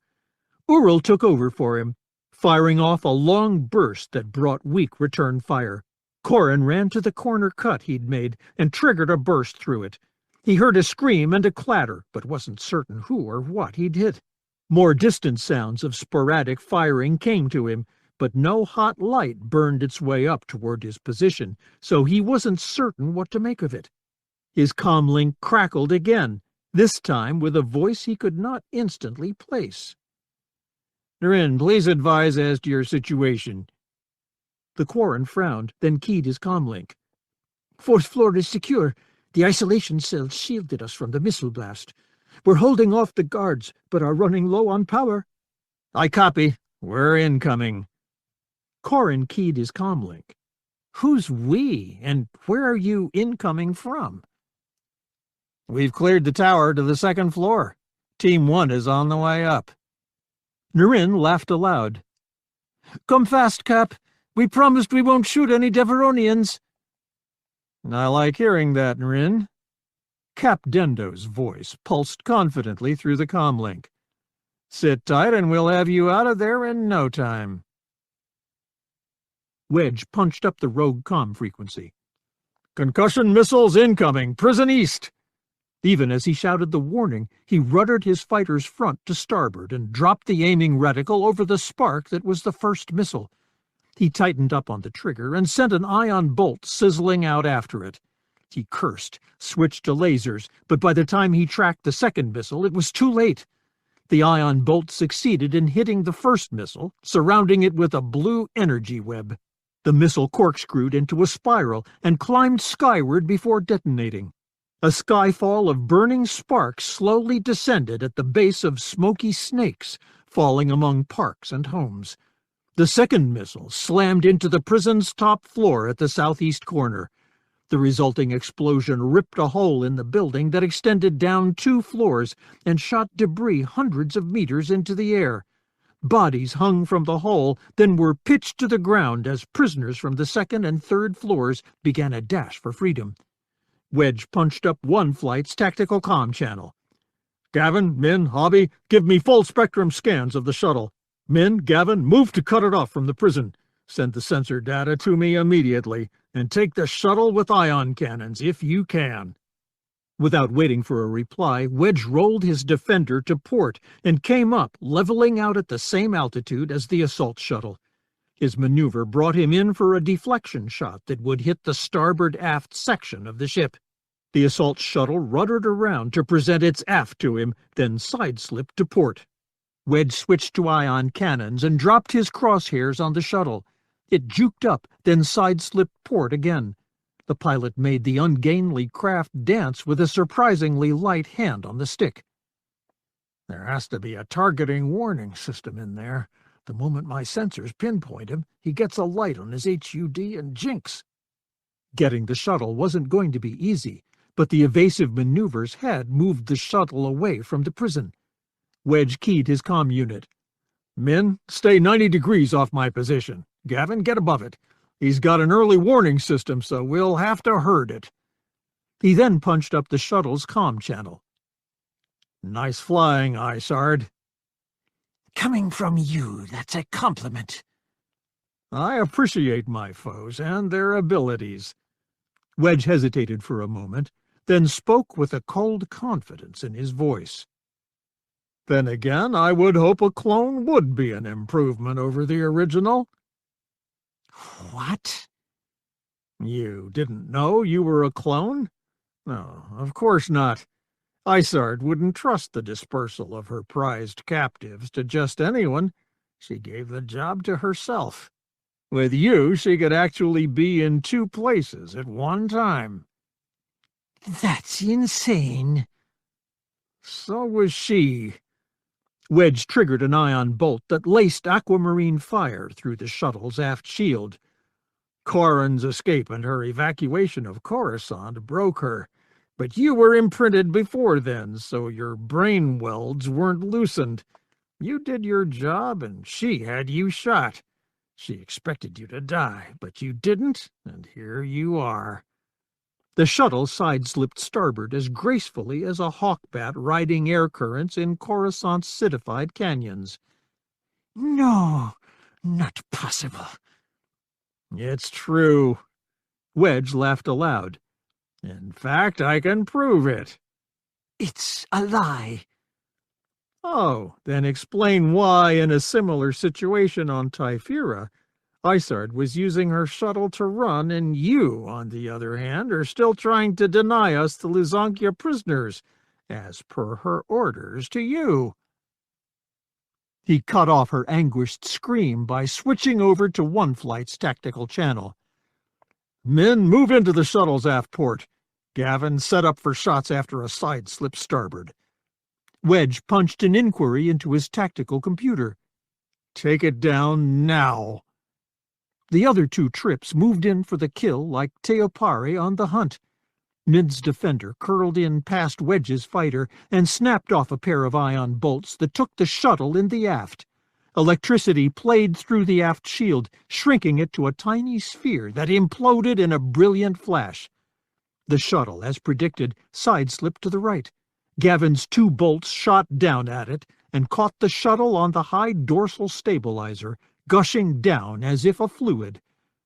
S1: Ural took over for him, firing off a long burst that brought weak return fire. Quarren ran to the corner cut he'd made and triggered a burst through it. He heard a scream and a clatter, but wasn't certain who or what he'd hit. More distant sounds of sporadic firing came to him, but no hot light burned its way up toward his position, so he wasn't certain what to make of it. His comlink crackled again, this time with a voice he could not instantly place. "Narin, please advise as to your situation." The Quarren frowned, then keyed his comlink. "Fourth floor is secure. The isolation cells shielded us from the missile blast. We're holding off the guards, but are running low on power." "I copy. We're incoming." Quarren keyed his comlink. "Who's we, and where are you incoming from?" "We've cleared the tower to the second floor. Team 1 is on the way up." Narin laughed aloud. "Come fast, Cap. We promised we won't shoot any Deveronians." "I like hearing that, Narin." Cap Dendo's voice pulsed confidently through the comlink. "Sit tight and we'll have you out of there in no time." Wedge punched up the rogue comm frequency. "Concussion missiles incoming, prison east." Even as he shouted the warning, he ruddered his fighter's front to starboard and dropped the aiming reticle over the spark that was the first missile. He tightened up on the trigger and sent an ion bolt sizzling out after it. He cursed, switched to lasers, but by the time he tracked the second missile, it was too late. The ion bolt succeeded in hitting the first missile, surrounding it with a blue energy web. The missile corkscrewed into a spiral and climbed skyward before detonating. A skyfall of burning sparks slowly descended at the base of smoky snakes, falling among parks and homes. The second missile slammed into the prison's top floor at the southeast corner. The resulting explosion ripped a hole in the building that extended down 2 floors and shot debris hundreds of meters into the air. Bodies hung from the hole, then were pitched to the ground as prisoners from the second and third floors began a dash for freedom. Wedge punched up one flight's tactical comm channel. "Gavin, Min, Hobby, give me full-spectrum scans of the shuttle. Min, Gavin, move to cut it off from the prison. Send the sensor data to me immediately, and take the shuttle with ion cannons, if you can." Without waiting for a reply, Wedge rolled his defender to port and came up, leveling out at the same altitude as the assault shuttle. His maneuver brought him in for a deflection shot that would hit the starboard aft section of the ship. The assault shuttle ruddered around to present its aft to him, then side-slipped to port. Wedge switched to ion cannons and dropped his crosshairs on the shuttle. It juked up, then side-slipped port again. The pilot made the ungainly craft dance with a surprisingly light hand on the stick. "There has to be a targeting warning system in there. The moment my sensors pinpoint him, he gets a light on his HUD and jinx." Getting the shuttle wasn't going to be easy, but the evasive maneuvers had moved the shuttle away from the prison. Wedge keyed his comm unit. "Min, stay 90 degrees off my position. Gavin, get above it. He's got an early warning system, so we'll have to herd it." He then punched up the shuttle's comm channel. "Nice flying, Isard."
S4: "Coming from you, that's a compliment."
S1: "I appreciate my foes and their abilities." Wedge hesitated for a moment, then spoke with a cold confidence in his voice. "Then again, I would hope a clone would be an improvement over the original."
S4: "What?"
S1: "You didn't know you were a clone?" "No, of course not. Isard wouldn't trust the dispersal of her prized captives to just anyone. She gave the job to herself. With you, she could actually be in 2 places at one time."
S4: "That's insane."
S1: "So was she." Wedge triggered an ion bolt that laced aquamarine fire through the shuttle's aft shield. Corrin's escape and her evacuation of Coruscant broke her.
S3: But you were imprinted before then, so your brain welds weren't loosened. You did your job, and she had you shot. She expected you to die, but you didn't, and here you are."
S1: The shuttle side-slipped starboard as gracefully as a hawkbat riding air currents in Coruscant's citified canyons.
S4: "No, not possible."
S3: "It's true." Wedge laughed aloud. "In fact, I can prove it."
S4: "It's a lie."
S3: "Oh, then explain why, in a similar situation on Typhira, Isard was using her shuttle to run, and you, on the other hand, are still trying to deny us the Luzankia prisoners, as per her orders to you."
S1: He cut off her anguished scream by switching over to one flight's tactical channel.
S3: "Men, move into the shuttle's aft port. Gavin, set up for shots after a side-slip starboard."
S1: Wedge punched an inquiry into his tactical computer.
S3: "Take it down now."
S1: The other two trips moved in for the kill like Teopari on the hunt. Mid's defender curled in past Wedge's fighter and snapped off a pair of ion bolts that took the shuttle in the aft. Electricity played through the aft shield, shrinking it to a tiny sphere that imploded in a brilliant flash. The shuttle, as predicted, side-slipped to the right. Gavin's two bolts shot down at it and caught the shuttle on the high dorsal stabilizer, gushing down as if a fluid.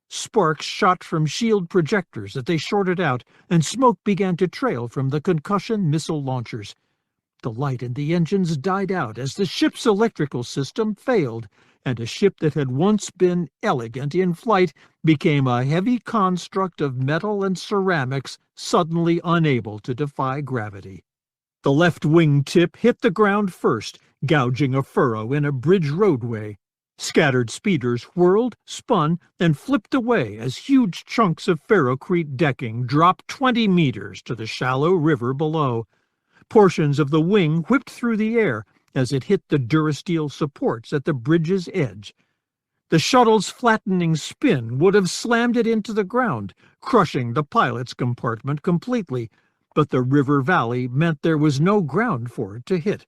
S1: Sparks shot from shield projectors as they shorted out, and smoke began to trail from the concussion missile launchers. The light in the engines died out as the ship's electrical system failed, and a ship that had once been elegant in flight became a heavy construct of metal and ceramics suddenly unable to defy gravity. The left wing tip hit the ground first, gouging a furrow in a bridge roadway. Scattered speeders whirled, spun, and flipped away as huge chunks of ferrocrete decking dropped 20 meters to the shallow river below. Portions of the wing whipped through the air as it hit the durasteel supports at the bridge's edge. The shuttle's flattening spin would have slammed it into the ground, crushing the pilot's compartment completely, but the river valley meant there was no ground for it to hit.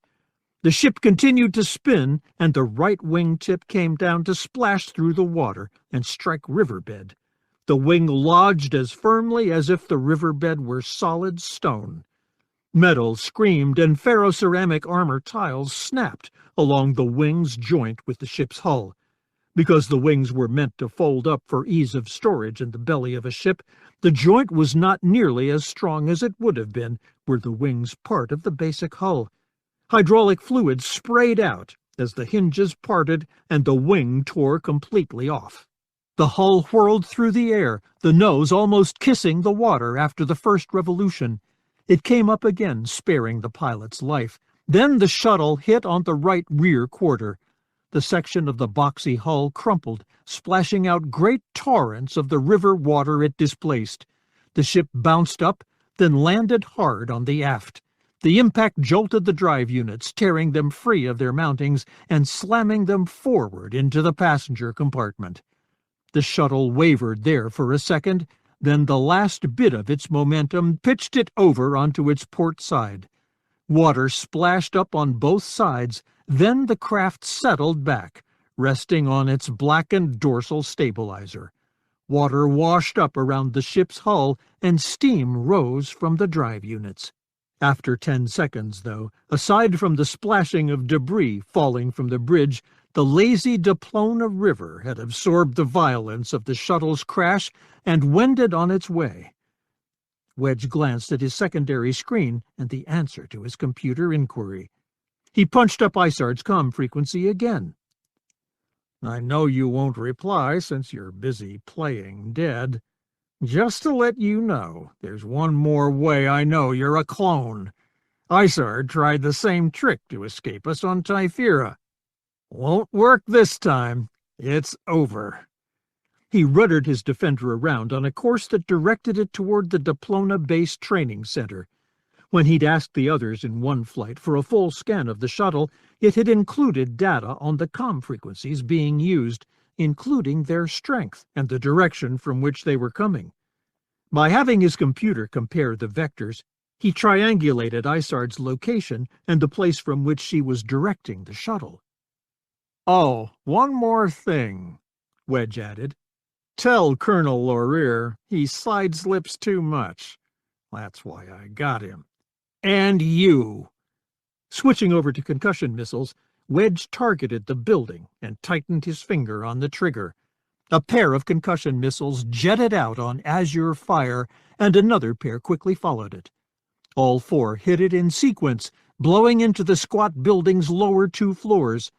S1: The ship continued to spin, and the right wing tip came down to splash through the water and strike riverbed. The wing lodged as firmly as if the riverbed were solid stone. Metal screamed, and ferroceramic armor tiles snapped along the wing's joint with the ship's hull. Because the wings were meant to fold up for ease of storage in the belly of a ship, the joint was not nearly as strong as it would have been were the wings part of the basic hull. Hydraulic fluid sprayed out as the hinges parted and the wing tore completely off. The hull whirled through the air, the nose almost kissing the water after the first revolution. It came up again, sparing the pilot's life. Then the shuttle hit on the right rear quarter. The section of the boxy hull crumpled, splashing out great torrents of the river water it displaced. The ship bounced up, then landed hard on the aft. The impact jolted the drive units, tearing them free of their mountings and slamming them forward into the passenger compartment. The shuttle wavered there for a second, then the last bit of its momentum pitched it over onto its port side. Water splashed up on both sides, then the craft settled back, resting on its blackened dorsal stabilizer. Water washed up around the ship's hull, and steam rose from the drive units. After 10 seconds, though, aside from the splashing of debris falling from the bridge, the lazy Diplona River had absorbed the violence of the shuttle's crash and wended on its way. Wedge glanced at his secondary screen and the answer to his computer inquiry. He punched up Isard's comm frequency again. "I know you won't reply since you're busy playing dead. Just to let you know, there's one more way I know you're a clone. Isard tried the same trick to escape us on Typhira. Won't work this time. It's over." He ruddered his defender around on a course that directed it toward the Diplona Base Training Center. When he'd asked the others in one flight for a full scan of the shuttle, it had included data on the comm frequencies being used, including their strength and the direction from which they were coming. By having his computer compare the vectors, He triangulated Isard's location and the place from which she was directing the shuttle.
S2: "Oh, one more thing," Wedge added. "Tell Colonel Laurier he side-slips too much. That's why I got him."
S1: "And you!" Switching over to concussion missiles, Wedge targeted the building and tightened his finger on the trigger. A pair of concussion missiles jetted out on azure fire, and another pair quickly followed it. All four hit it in sequence, blowing into the squat building's lower 2 floors.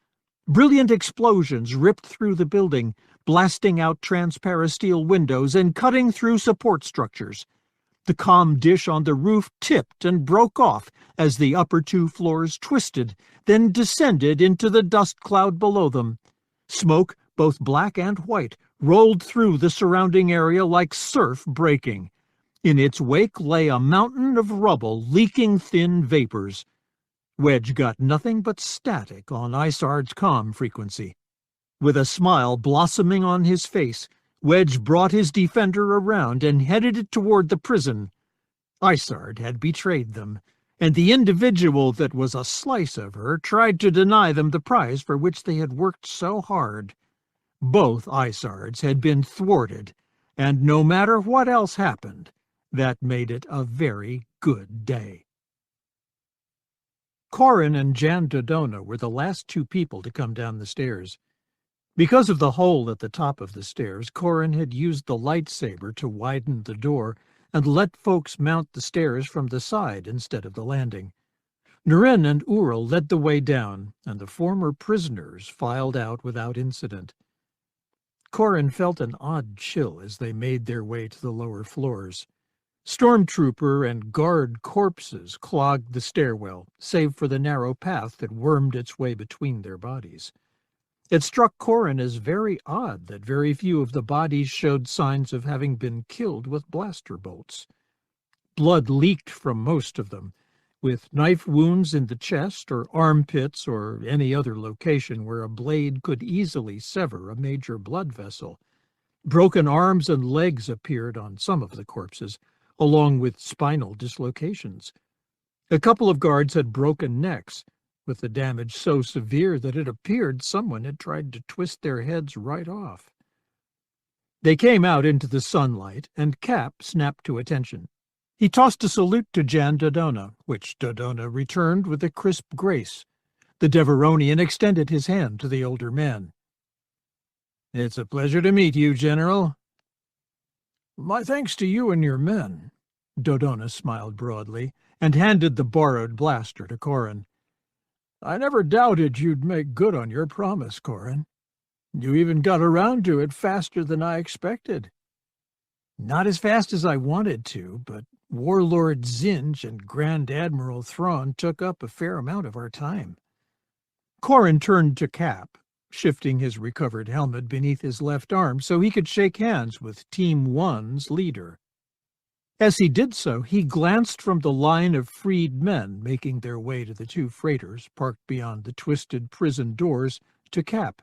S1: Brilliant explosions ripped through the building, blasting out transparasteel windows and cutting through support structures. The comm dish on the roof tipped and broke off as the upper 2 floors twisted, then descended into the dust cloud below them. Smoke, both black and white, rolled through the surrounding area like surf breaking. In its wake lay a mountain of rubble, leaking thin vapors. Wedge got nothing but static on Isard's comm frequency. With a smile blossoming on his face, Wedge brought his defender around and headed it toward the prison. Isard had betrayed them, and the individual that was a slice of her tried to deny them the prize for which they had worked so hard. Both Isards had been thwarted, and no matter what else happened, that made it a very good day. Corrin and Jan Dodona were the last 2 people to come down the stairs. Because of the hole at the top of the stairs, Corrin had used the lightsaber to widen the door and let folks mount the stairs from the side instead of the landing. Nurin and Ural led the way down, and the former prisoners filed out without incident. Corrin felt an odd chill as they made their way to the lower floors. Stormtrooper and guard corpses clogged the stairwell, save for the narrow path that wormed its way between their bodies. It struck Corrin as very odd that very few of the bodies showed signs of having been killed with blaster bolts. Blood leaked from most of them, with knife wounds in the chest or armpits or any other location where a blade could easily sever a major blood vessel. Broken arms and legs appeared on some of the corpses, along with spinal dislocations. A couple of guards had broken necks, with the damage so severe that it appeared someone had tried to twist their heads right off. They came out into the sunlight, and Cap snapped to attention. He tossed a salute to Jan Dodona, which Dodona returned with a crisp grace. The Deveronian extended his hand to the older man. "It's a pleasure to meet you, General." "My thanks to you and your men." Dodona smiled broadly and handed the borrowed blaster to Corrin. "I never doubted you'd make good on your promise, Corrin. You even got around to it faster than I expected." "Not as fast as I wanted to, but Warlord Zinj and Grand Admiral Thrawn took up a fair amount of our time." Corrin turned to Cap, shifting his recovered helmet beneath his left arm so he could shake hands with Team 1's leader. As he did so, he glanced from the line of freed men making their way to the 2 freighters parked beyond the twisted prison doors to Cap.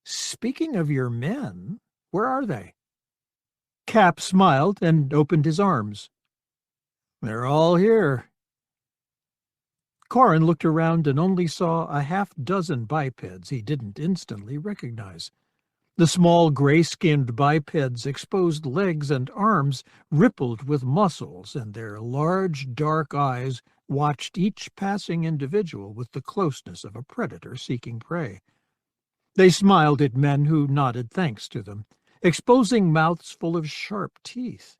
S1: "Speaking of your men, where are they?" Cap smiled and opened his arms. "They're all here." Corrin looked around and only saw a half-dozen bipeds he didn't instantly recognize. The small gray-skinned bipeds' exposed legs and arms rippled with muscles, and their large, dark eyes watched each passing individual with the closeness of a predator seeking prey. They smiled at men who nodded thanks to them, exposing mouths full of sharp teeth.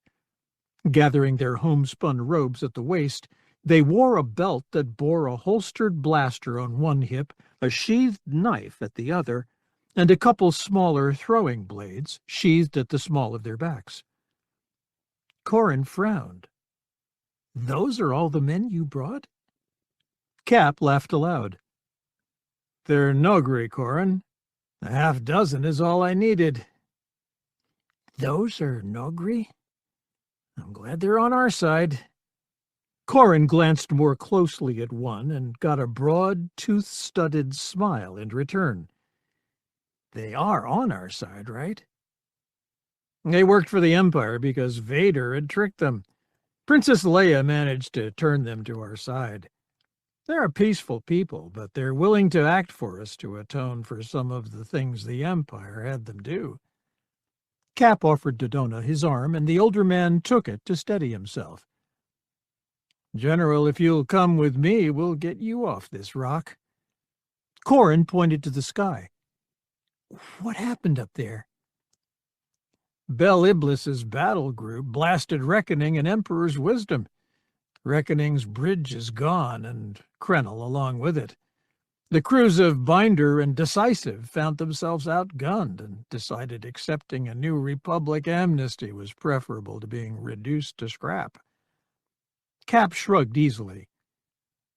S1: Gathering their homespun robes at the waist, they wore a belt that bore a holstered blaster on one hip, a sheathed knife at the other, and a couple smaller throwing blades sheathed at the small of their backs. Corrin frowned. "Those are all the men you brought?" Cap laughed aloud. "They're Nogri, Corrin. A half-dozen is all I needed." "Those are Nogri? I'm glad they're on our side." Corrin glanced more closely at one and got a broad, tooth-studded smile in return. "They are on our side, right?" "They worked for the Empire because Vader had tricked them.
S3: Princess Leia managed to turn them to our side. They're a peaceful people, but they're willing to act for us to atone for some of the things the Empire had them do." Cap offered Dodona his arm, and the older man took it to steady himself. "General, if you'll come with me, we'll get you off this rock." Corrin pointed to the sky. "What happened up there?" "Bel Iblis's battle group blasted Reckoning and Emperor's Wisdom. Reckoning's bridge is gone, and Krennel along with it. The crews of Binder and Decisive found themselves outgunned and decided accepting a new Republic amnesty was preferable to being reduced to scrap." Cap shrugged easily.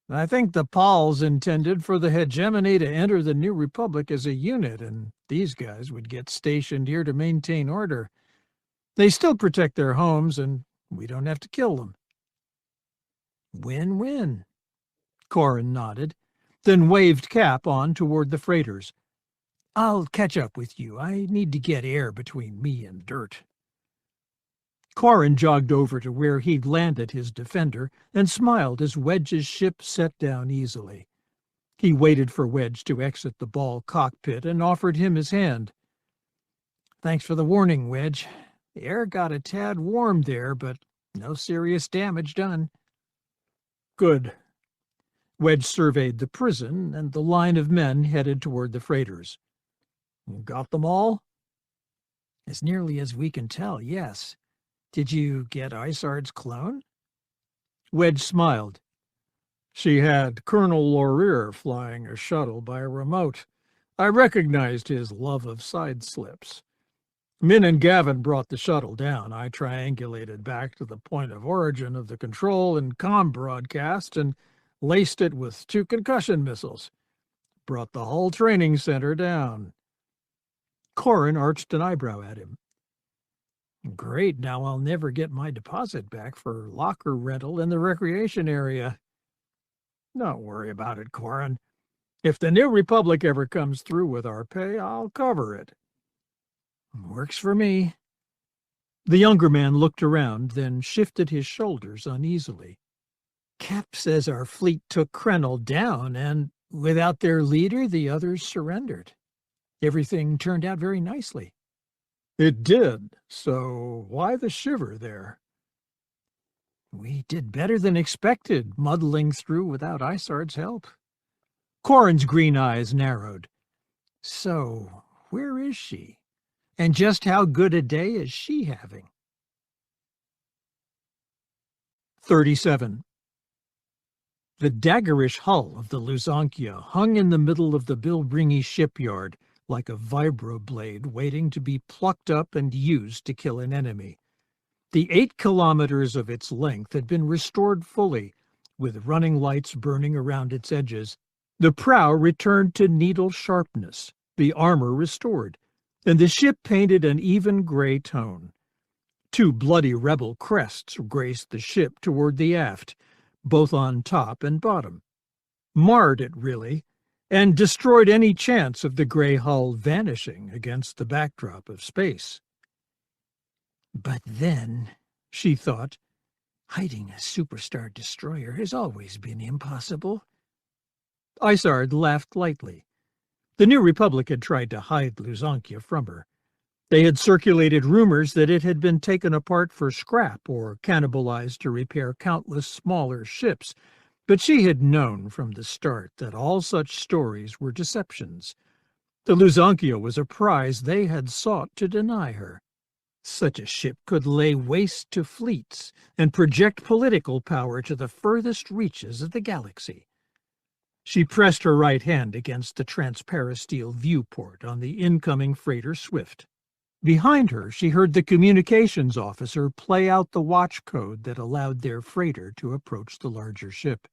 S3: "I think the Pauls intended for the hegemony to enter the new Republic as a unit, and these guys would get stationed here to maintain order. They still protect their homes, and we don't have to kill them." "Win-win." Corrin nodded, then waved Cap on toward the freighters. "I'll catch up with you. I need to get air between me and dirt." Corrin jogged over to where he'd landed his defender and smiled as Wedge's ship set down easily. He waited for Wedge to exit the ball cockpit and offered him his hand. "Thanks for the warning, Wedge. The air got a tad warm there, but no serious damage done." "Good." Wedge surveyed the prison and the line of men headed toward the freighters. "Got them all?" "As nearly as we can tell, yes. Did you get Isard's clone?" Wedge smiled. "She had Colonel Laurier flying a shuttle by a remote. I recognized his love of side slips. Min and Gavin brought the shuttle down. I triangulated back to the point of origin of the control and comm broadcast and laced it with 2 concussion missiles. Brought the whole training center down." Corrin arched an eyebrow at him. "Great, now I'll never get my deposit back for locker rental in the recreation area." "Don't worry about it, Corrin. If the New Republic ever comes through with our pay, I'll cover it." "Works for me." The younger man looked around, then shifted his shoulders uneasily. "Cap says our fleet took Krennel down, and without their leader, the others surrendered. Everything turned out very nicely." "It did. So why the shiver there?" "We did better than expected, muddling through without Isard's help." Corrin's green eyes narrowed. "So, where is she? And just how good a day is she having?" 37. The daggerish hull of the Luzankia hung in the middle of the Bilbringi shipyard like a vibroblade waiting to be plucked up and used to kill an enemy. The 8 kilometers of its length had been restored fully, with running lights burning around its edges. The prow returned to needle sharpness, the armor restored, and the ship painted an even gray tone. 2 bloody rebel crests graced the ship toward the aft, both on top and bottom. Marred it, really, and destroyed any chance of the gray hull vanishing against the backdrop of space. "But then," she thought, "hiding a superstar destroyer has always been impossible." Isard laughed lightly. The New Republic had tried to hide Luzankia from her. They had circulated rumors that it had been taken apart for scrap or cannibalized to repair countless smaller ships, but she had known from the start that all such stories were deceptions. The Luzankia was a prize they had sought to deny her. Such a ship could lay waste to fleets and project political power to the furthest reaches of the galaxy. She pressed her right hand against the transparasteel viewport on the incoming freighter Swift. Behind her, she heard the communications officer play out the watch code that allowed their freighter to approach the larger ship.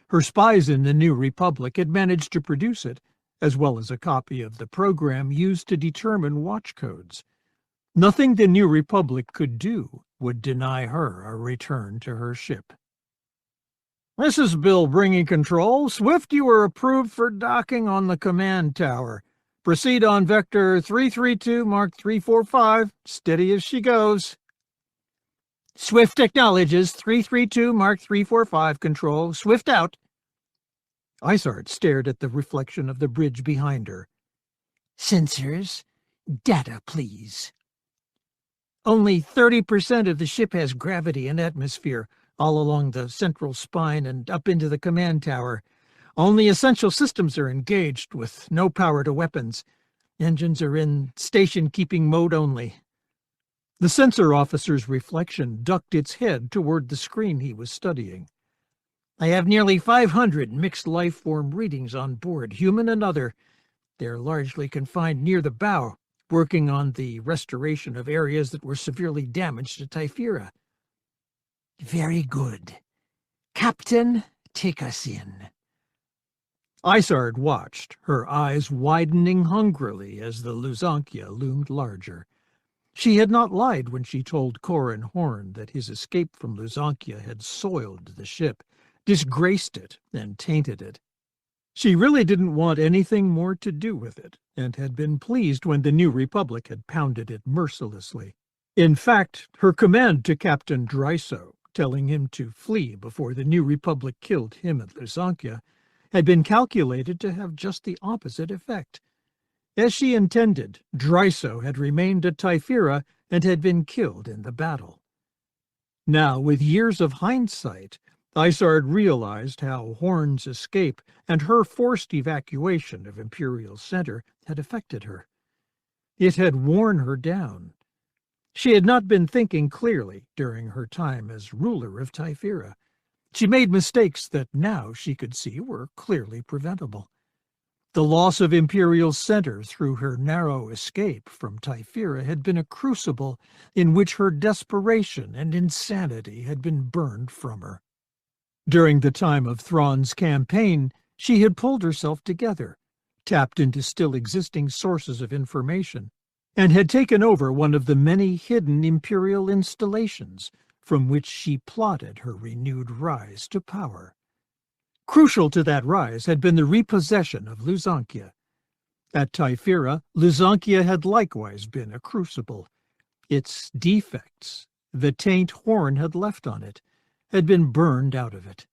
S3: Her spies in the New Republic had managed to produce it, as well as a copy of the program used to determine watch codes. Nothing the New Republic could do would deny her a return to her ship. "This is Bill bringing control. Swift, you are approved for docking on the command tower. Proceed on vector 332 Mark 345. Steady as she goes." Swift acknowledges 332 Mark 345 control. Swift out.
S1: Isard stared at the reflection of the bridge behind her.
S4: Sensors, data, please.
S3: Only 30% of the ship has gravity and atmosphere, all along the central spine and up into the command tower. Only essential systems are engaged, with no power to weapons. Engines are in station-keeping mode only.
S1: The sensor officer's reflection ducked its head toward the screen he was studying.
S3: I have nearly 500 mixed life form readings on board, human and other. They're largely confined near the bow, working on the restoration of areas that were severely damaged at Typhira.
S4: Very good. Captain, take us in.
S1: Isard watched, her eyes widening hungrily as the Luzankia loomed larger. She had not lied when she told Corin Horn that his escape from Luzankia had soiled the ship, disgraced it, and tainted it. She really didn't want anything more to do with it, and had been pleased when the New Republic had pounded it mercilessly. In fact, her command to Captain Dryso, telling him to flee before the New Republic killed him at Luzankia, had been calculated to have just the opposite effect. As she intended, Dryso had remained at Typhira and had been killed in the battle. Now, with years of hindsight, Isard realized how Horn's escape and her forced evacuation of Imperial Center had affected her. It had worn her down. She had not been thinking clearly during her time as ruler of Typhira. She made mistakes that now she could see were clearly preventable. The loss of Imperial Center through her narrow escape from Typhira had been a crucible in which her desperation and insanity had been burned from her. During the time of Thrawn's campaign, she had pulled herself together, tapped into still existing sources of information, and had taken over one of the many hidden Imperial installations from which she plotted her renewed rise to power. Crucial to that rise had been the repossession of Luzankia. At Typhira, Luzankia had likewise been a crucible. Its defects, the taint Horn had left on it, had been burned out of it.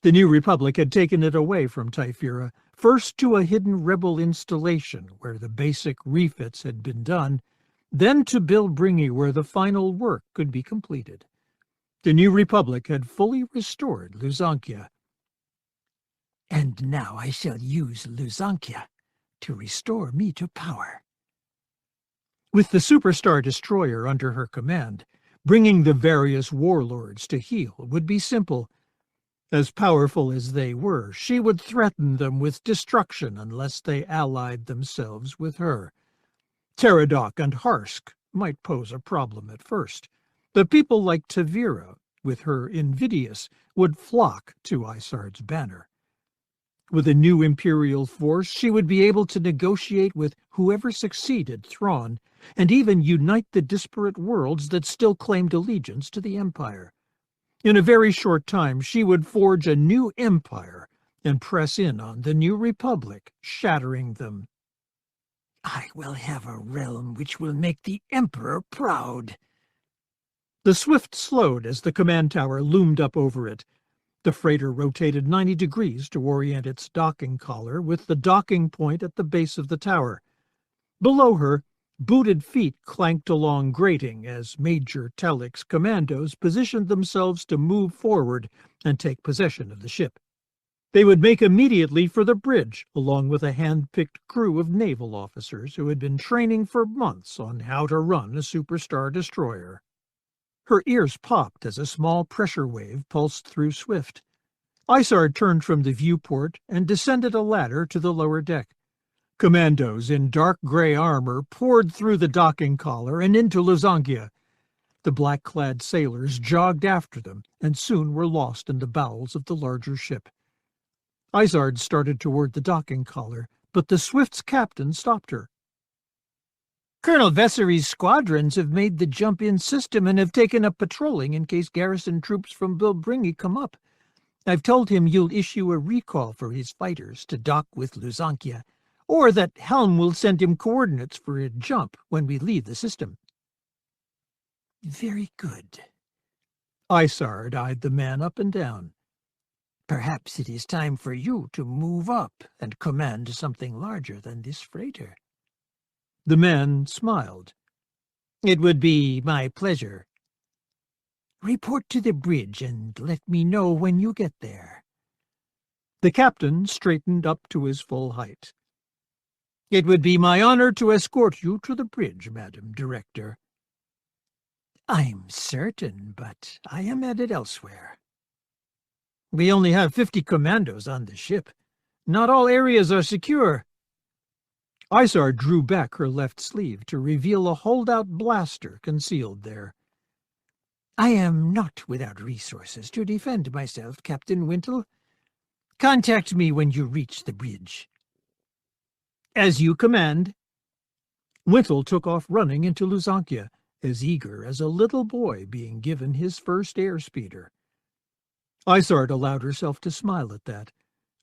S1: The New Republic had taken it away from Typhira, first to a hidden rebel installation where the basic refits had been done, then to Bilbringi where the final work could be completed. The New Republic had fully restored Luzankia.
S4: And now I shall use Luzankia to restore me to power.
S1: With the Superstar Destroyer under her command, bringing the various warlords to heel would be simple. As powerful as they were, she would threaten them with destruction unless they allied themselves with her. Teradok and Harsk might pose a problem at first, but people like Tavira, with her invidious, would flock to Isard's banner. With a new Imperial force, she would be able to negotiate with whoever succeeded Thrawn, and even unite the disparate worlds that still claimed allegiance to the Empire. In a very short time, she would forge a new empire and press in on the New Republic, shattering them.
S4: I will have a realm which will make the Emperor proud.
S1: The Swift slowed as the command tower loomed up over it. The freighter rotated 90 degrees to orient its docking collar, with the docking point at the base of the tower. Below her, booted feet clanked along grating as Major Talik's commandos positioned themselves to move forward and take possession of the ship. They would make immediately for the bridge, along with a hand-picked crew of naval officers who had been training for months on how to run a Superstar Destroyer. Her ears popped as a small pressure wave pulsed through Swift. Isard turned from the viewport and descended a ladder to the lower deck. Commandos in dark gray armor poured through the docking collar and into Luzankia. The black-clad sailors jogged after them and soon were lost in the bowels of the larger ship. Isard started toward the docking collar, but the Swift's captain stopped her.
S3: Colonel Vessery's squadrons have made the jump-in system and have taken up patrolling in case garrison troops from Bilbringi come up. I've told him you'll issue a recall for his fighters to dock with Luzankia, or that Helm will send him coordinates for a jump when we leave the system.
S4: Very good.
S3: Isard eyed the man up and down.
S4: Perhaps it is time for you to move up and command something larger than this freighter.
S3: The man smiled.
S4: It would be my pleasure. Report to the bridge and let me know when you get there.
S3: The captain straightened up to his full height.
S4: It would be my honor to escort you to the bridge, Madam Director. I'm certain, but I am headed elsewhere.
S3: We only have 50 commandos on the ship. Not all areas are secure. Isard drew back her left sleeve to reveal a holdout blaster concealed there.
S4: I am not without resources to defend myself, Captain Wintle. Contact me when you reach the bridge.
S3: As you command. Wintle took off running into Luzankia, as eager as a little boy being given his first airspeeder. Isard allowed herself to smile at that,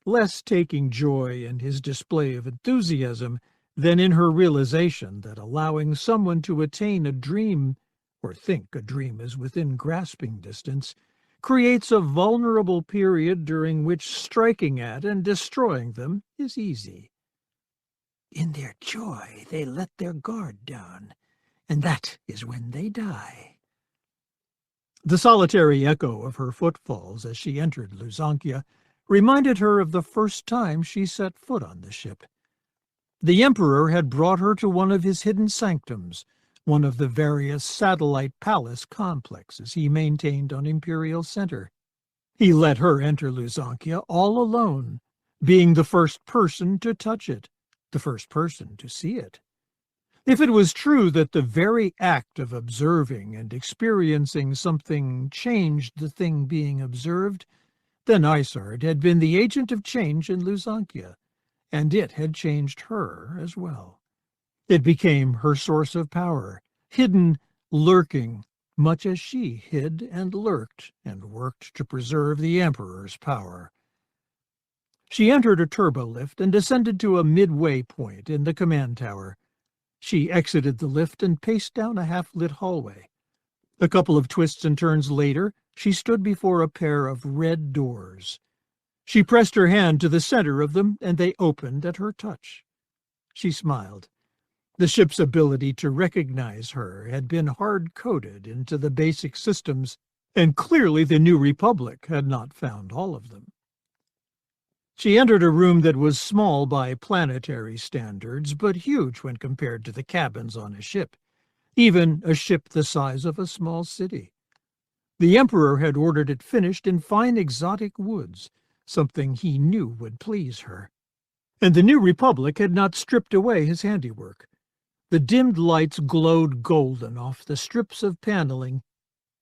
S3: less taking joy in his display of enthusiasm than in her realization that allowing someone to attain a dream, or think a dream is within grasping distance, creates a vulnerable period during which striking at and destroying them is easy.
S4: In their joy, they let their guard down, and that is when they die.
S3: The solitary echo of her footfalls as she entered Luzankia reminded her of the first time she set foot on the ship. The Emperor had brought her to one of his hidden sanctums, one of the various satellite palace complexes he maintained on Imperial Center. He let her enter Luzankia all alone, being the first person to touch it, the first person to see it. If it was true that the very act of observing and experiencing something changed the thing being observed, then Isard had been the agent of change in Luzankia, and it had changed her as well. It became her source of power, hidden, lurking, much as she hid and lurked and worked to preserve the Emperor's power. She entered a turbolift and descended to a midway point in the command tower. She exited the lift and paced down a half-lit hallway. A couple of twists and turns later, she stood before a pair of red doors. She pressed her hand to the center of them, and they opened at her touch. She smiled. The ship's ability to recognize her had been hard-coded into the basic systems, and clearly the New Republic had not found all of them. She entered a room that was small by planetary standards, but huge when compared to the cabins on a ship, even a ship the size of a small city. The Emperor had ordered it finished in fine exotic woods, something he knew would please her. And the New Republic had not stripped away his handiwork. The dimmed lights glowed golden off the strips of paneling,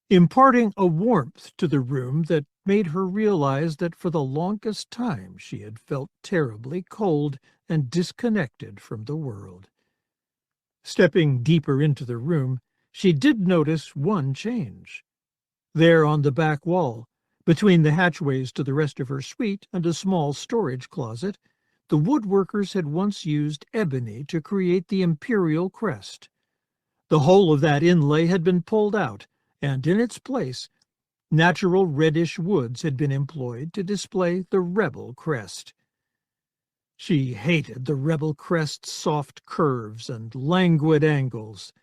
S3: imparting a warmth to the room that made her realize that for the longest time she had felt terribly cold and disconnected from the world. Stepping deeper into the room, she did notice one change. There on the back wall, between the hatchways to the rest of her suite and a small storage closet, the woodworkers had once used ebony to create the Imperial crest. The whole of that inlay had been pulled out, and in its place, natural reddish woods had been employed to display the rebel crest. She hated the rebel crest's soft curves and languid angles.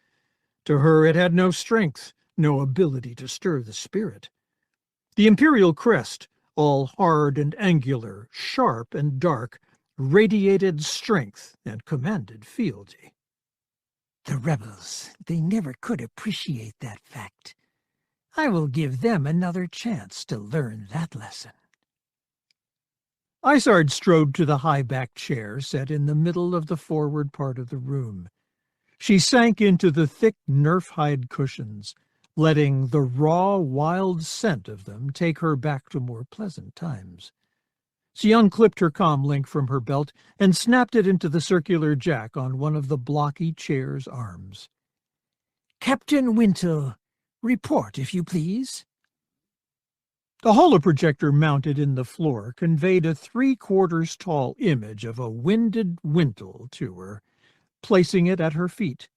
S3: To her it had no strength, no ability to stir the spirit. The Imperial crest, all hard and angular, sharp and dark, radiated strength and commanded fealty.
S4: The rebels, they never could appreciate that fact. I will give them another chance to learn that lesson.
S3: Isard strode to the high-backed chair set in the middle of the forward part of the room. She sank into the thick nerf-hide cushions, letting the raw, wild scent of them take her back to more pleasant times. She unclipped her comlink from her belt and snapped it into the circular jack on one of the blocky chair's arms.
S4: Captain Wintle, report, if you please.
S3: The holoprojector mounted in the floor conveyed a 3/4 tall image of a winded Wintle to her, placing it at her feet.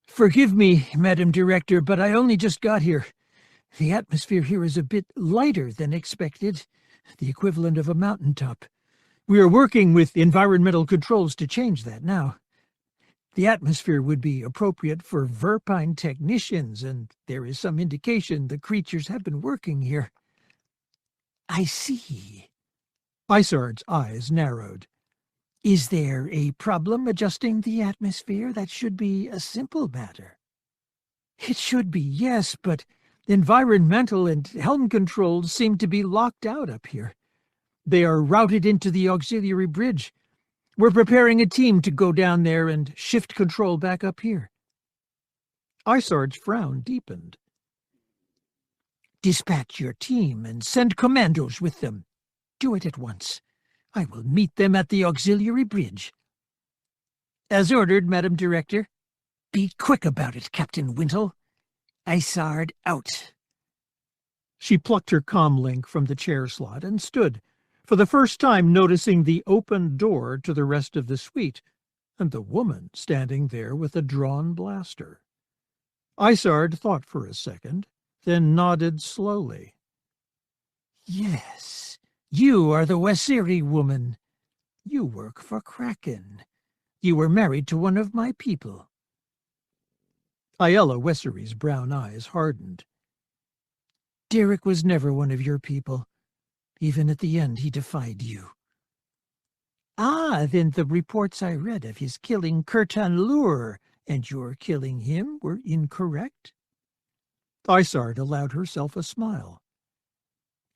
S4: Forgive me, Madam Director, but I only just got here. The atmosphere here is a bit lighter than expected, the equivalent of a mountaintop. We are working with environmental controls to change that now. The atmosphere would be appropriate for Verpine technicians, and there is some indication the creatures have been working here. I see.
S3: Isard's eyes narrowed.
S4: Is there a problem adjusting the atmosphere? That should be a simple matter. It should be, yes, but environmental and helm controls seem to be locked out up here. They are routed into the auxiliary bridge. We're preparing a team to go down there and shift control back up here.
S3: Isard's frown deepened.
S4: Dispatch your team and send commandos with them. Do it at once. I will meet them at the auxiliary bridge. As ordered, Madam Director. Be quick about it, Captain Wintle. Isard out.
S3: She plucked her comlink from the chair slot and stood, for the first time noticing the open door to the rest of the suite, and the woman standing there with a drawn blaster. Isard thought for a second, then nodded slowly.
S4: Yes, you are the Wesiri woman. You work for Kraken. You were married to one of my people.
S3: Aella Wesseri's brown eyes hardened.
S4: Derek was never one of your people. Even at the end, he defied you. Ah, then the reports I read of his killing Kurtan Lur and your killing him were incorrect?
S3: Isard allowed herself a smile.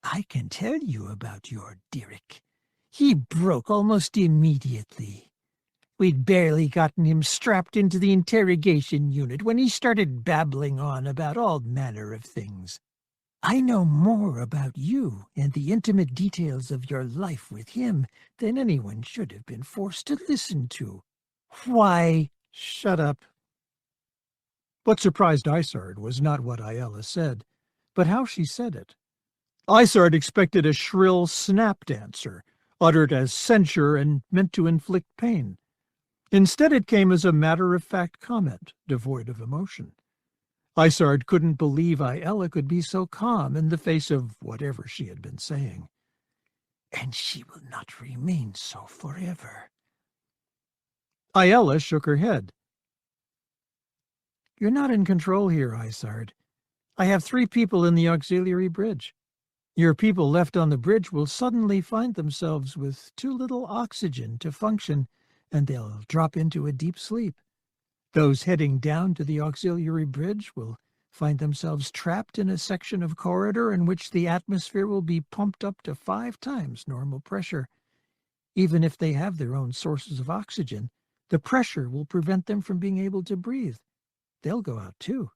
S4: I can tell you about your Derek. He broke almost immediately. We'd barely gotten him strapped into the interrogation unit when he started babbling on about all manner of things. I know more about you and the intimate details of your life with him than anyone should have been forced to listen to. Why?
S3: Shut up. What surprised Isard was not what Aella said, but how she said it. Isard expected a shrill snap answer, uttered as censure and meant to inflict pain. Instead it came as a matter-of-fact comment, devoid of emotion. Isard couldn't believe Aella could be so calm in the face of whatever she had been saying.
S4: And she will not remain so forever.
S3: Aella shook her head.
S4: You're not in control here, Isard. I have 3 people in the auxiliary bridge. Your people left on the bridge will suddenly find themselves with too little oxygen to function, and they'll drop into a deep sleep. Those heading down to the auxiliary bridge will find themselves trapped in a section of corridor in which the atmosphere will be pumped up to 5 times normal pressure. Even if they have their own sources of oxygen, the pressure will prevent them from being able to breathe. They'll go out too.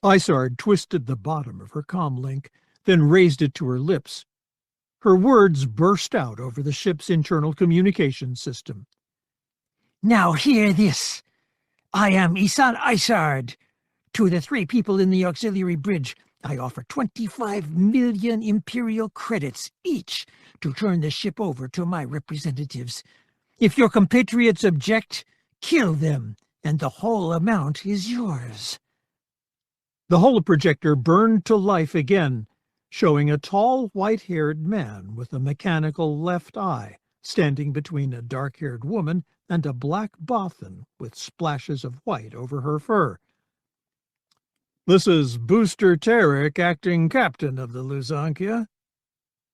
S3: Isard twisted the bottom of her comlink, then raised it to her lips. Her words burst out over the ship's internal communication system.
S4: Now hear this. I am Isard. To the 3 people in the auxiliary bridge, I offer 25 million Imperial credits each to turn the ship over to my representatives. If your compatriots object, kill them, and the whole amount is yours.
S3: The holoprojector burned to life again, showing a tall, white-haired man with a mechanical left eye, standing between a dark-haired woman and a black Bothan with splashes of white over her fur. "This is Booster Tarik, acting captain of the Luzankia.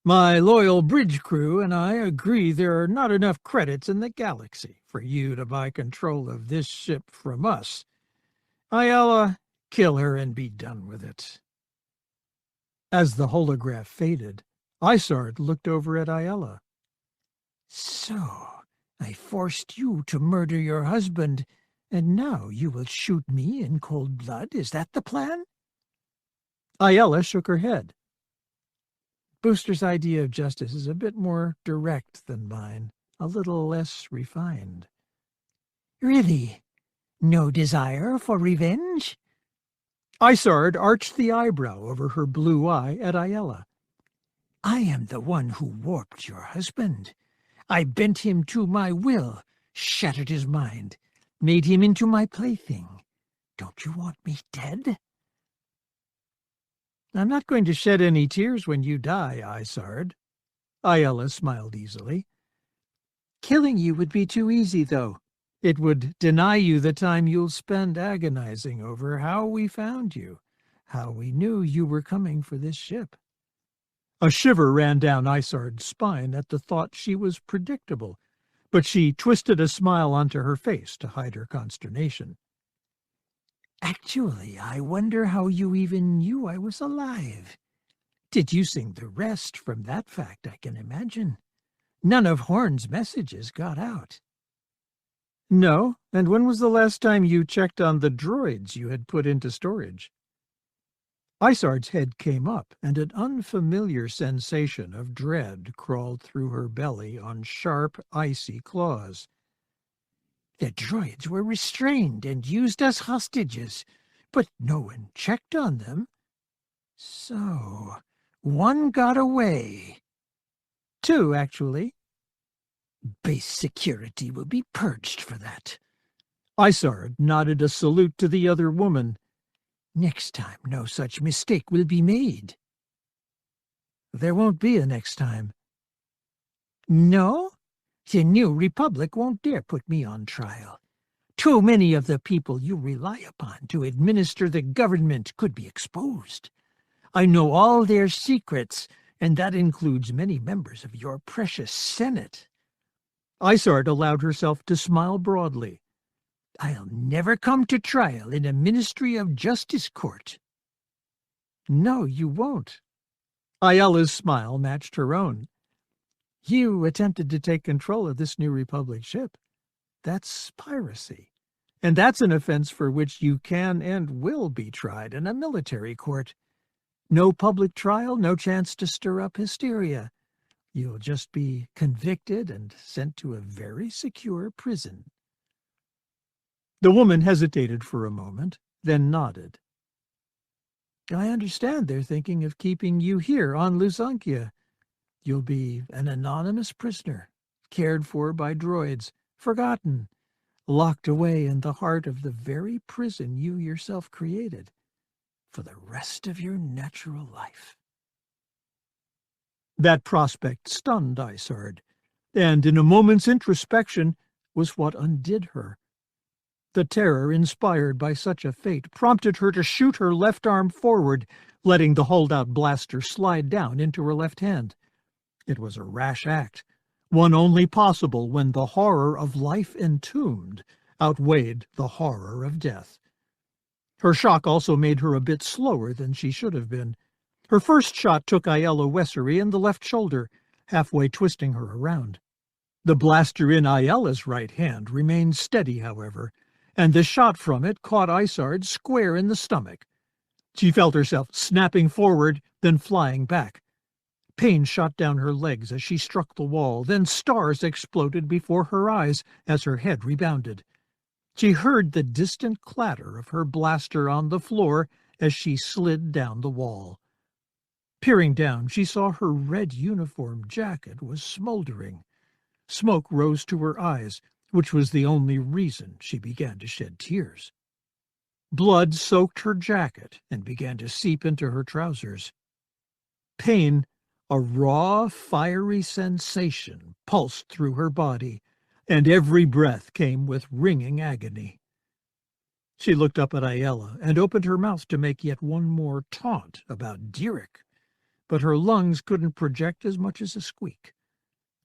S3: My loyal bridge crew and I agree there are not enough credits in the galaxy for you to buy control of this ship from us. Aella, kill her and be done with it." As the holograph faded, Isard looked over at Aella.
S4: So, I forced you to murder your husband, and now you will shoot me in cold blood? Is that the plan?
S3: Aella shook her head.
S4: Booster's idea of justice is a bit more direct than mine, a little less refined. Really? No desire for revenge?
S3: Isard arched the eyebrow over her blue eye at Aella.
S4: I am the one who warped your husband. I bent him to my will, shattered his mind, made him into my plaything. Don't you want me dead?
S3: I'm not going to shed any tears when you die, Isard. Ayala smiled easily. Killing you would be too easy, though. It would deny you the time you'll spend agonizing over how we found you, how we knew you were coming for this ship. A shiver ran down Isard's spine at the thought she was predictable, but she twisted a smile onto her face to hide her consternation. Actually, I wonder how you even knew I was alive. Deducing the rest from that fact, I can imagine. None of Horn's messages got out. No, and when was the last time you checked on the droids you had put into storage? Isard's head came up, and an unfamiliar sensation of dread crawled through her belly on sharp, icy claws. The droids were restrained and used as hostages, but no one checked on them. So, one got away. Two, actually. Base security will be purged for that. Isard nodded a salute to the other woman. Next time, no such mistake will be made. There won't be a next time. No? The New Republic won't dare put me on trial. Too many of the people you rely upon to administer the government could be exposed. I know all their secrets, and that includes many members of your precious Senate. Isard allowed herself to smile broadly. I'll never come to trial in a Ministry of Justice court. No, you won't. Ayala's smile matched her own. You attempted to take control of this New Republic ship. That's piracy. And that's an offense for which you can and will be tried in a military court. No public trial, no chance to stir up hysteria. You'll just be convicted and sent to a very secure prison. The woman hesitated for a moment, then nodded. I understand they're thinking of keeping you here on Lusankia. You'll be an anonymous prisoner, cared for by droids, forgotten, locked away in the heart of the very prison you yourself created, for the rest of your natural life. That prospect stunned Isard, and in a moment's introspection was what undid her. The terror inspired by such a fate prompted her to shoot her left arm forward, letting the holdout blaster slide down into her left hand. It was a rash act, one only possible when the horror of life entombed outweighed the horror of death. Her shock also made her a bit slower than she should have been. Her first shot took Ayala Wessery in the left shoulder, halfway twisting her around. The blaster in Ayala's right hand remained steady, however, and the shot from it caught Isard square in the stomach. She felt herself snapping forward, then flying back. Pain shot down her legs as she struck the wall, then stars exploded before her eyes as her head rebounded. She heard the distant clatter of her blaster on the floor as she slid down the wall. Peering down, she saw her red uniform jacket was smoldering. Smoke rose to her eyes, which was the only reason she began to shed tears. Blood soaked her jacket and began to seep into her trousers. Pain, a raw, fiery sensation, pulsed through her body, and every breath came with ringing agony. She looked up at Ayala and opened her mouth to make yet one more taunt about Derelict, but her lungs couldn't project as much as a squeak.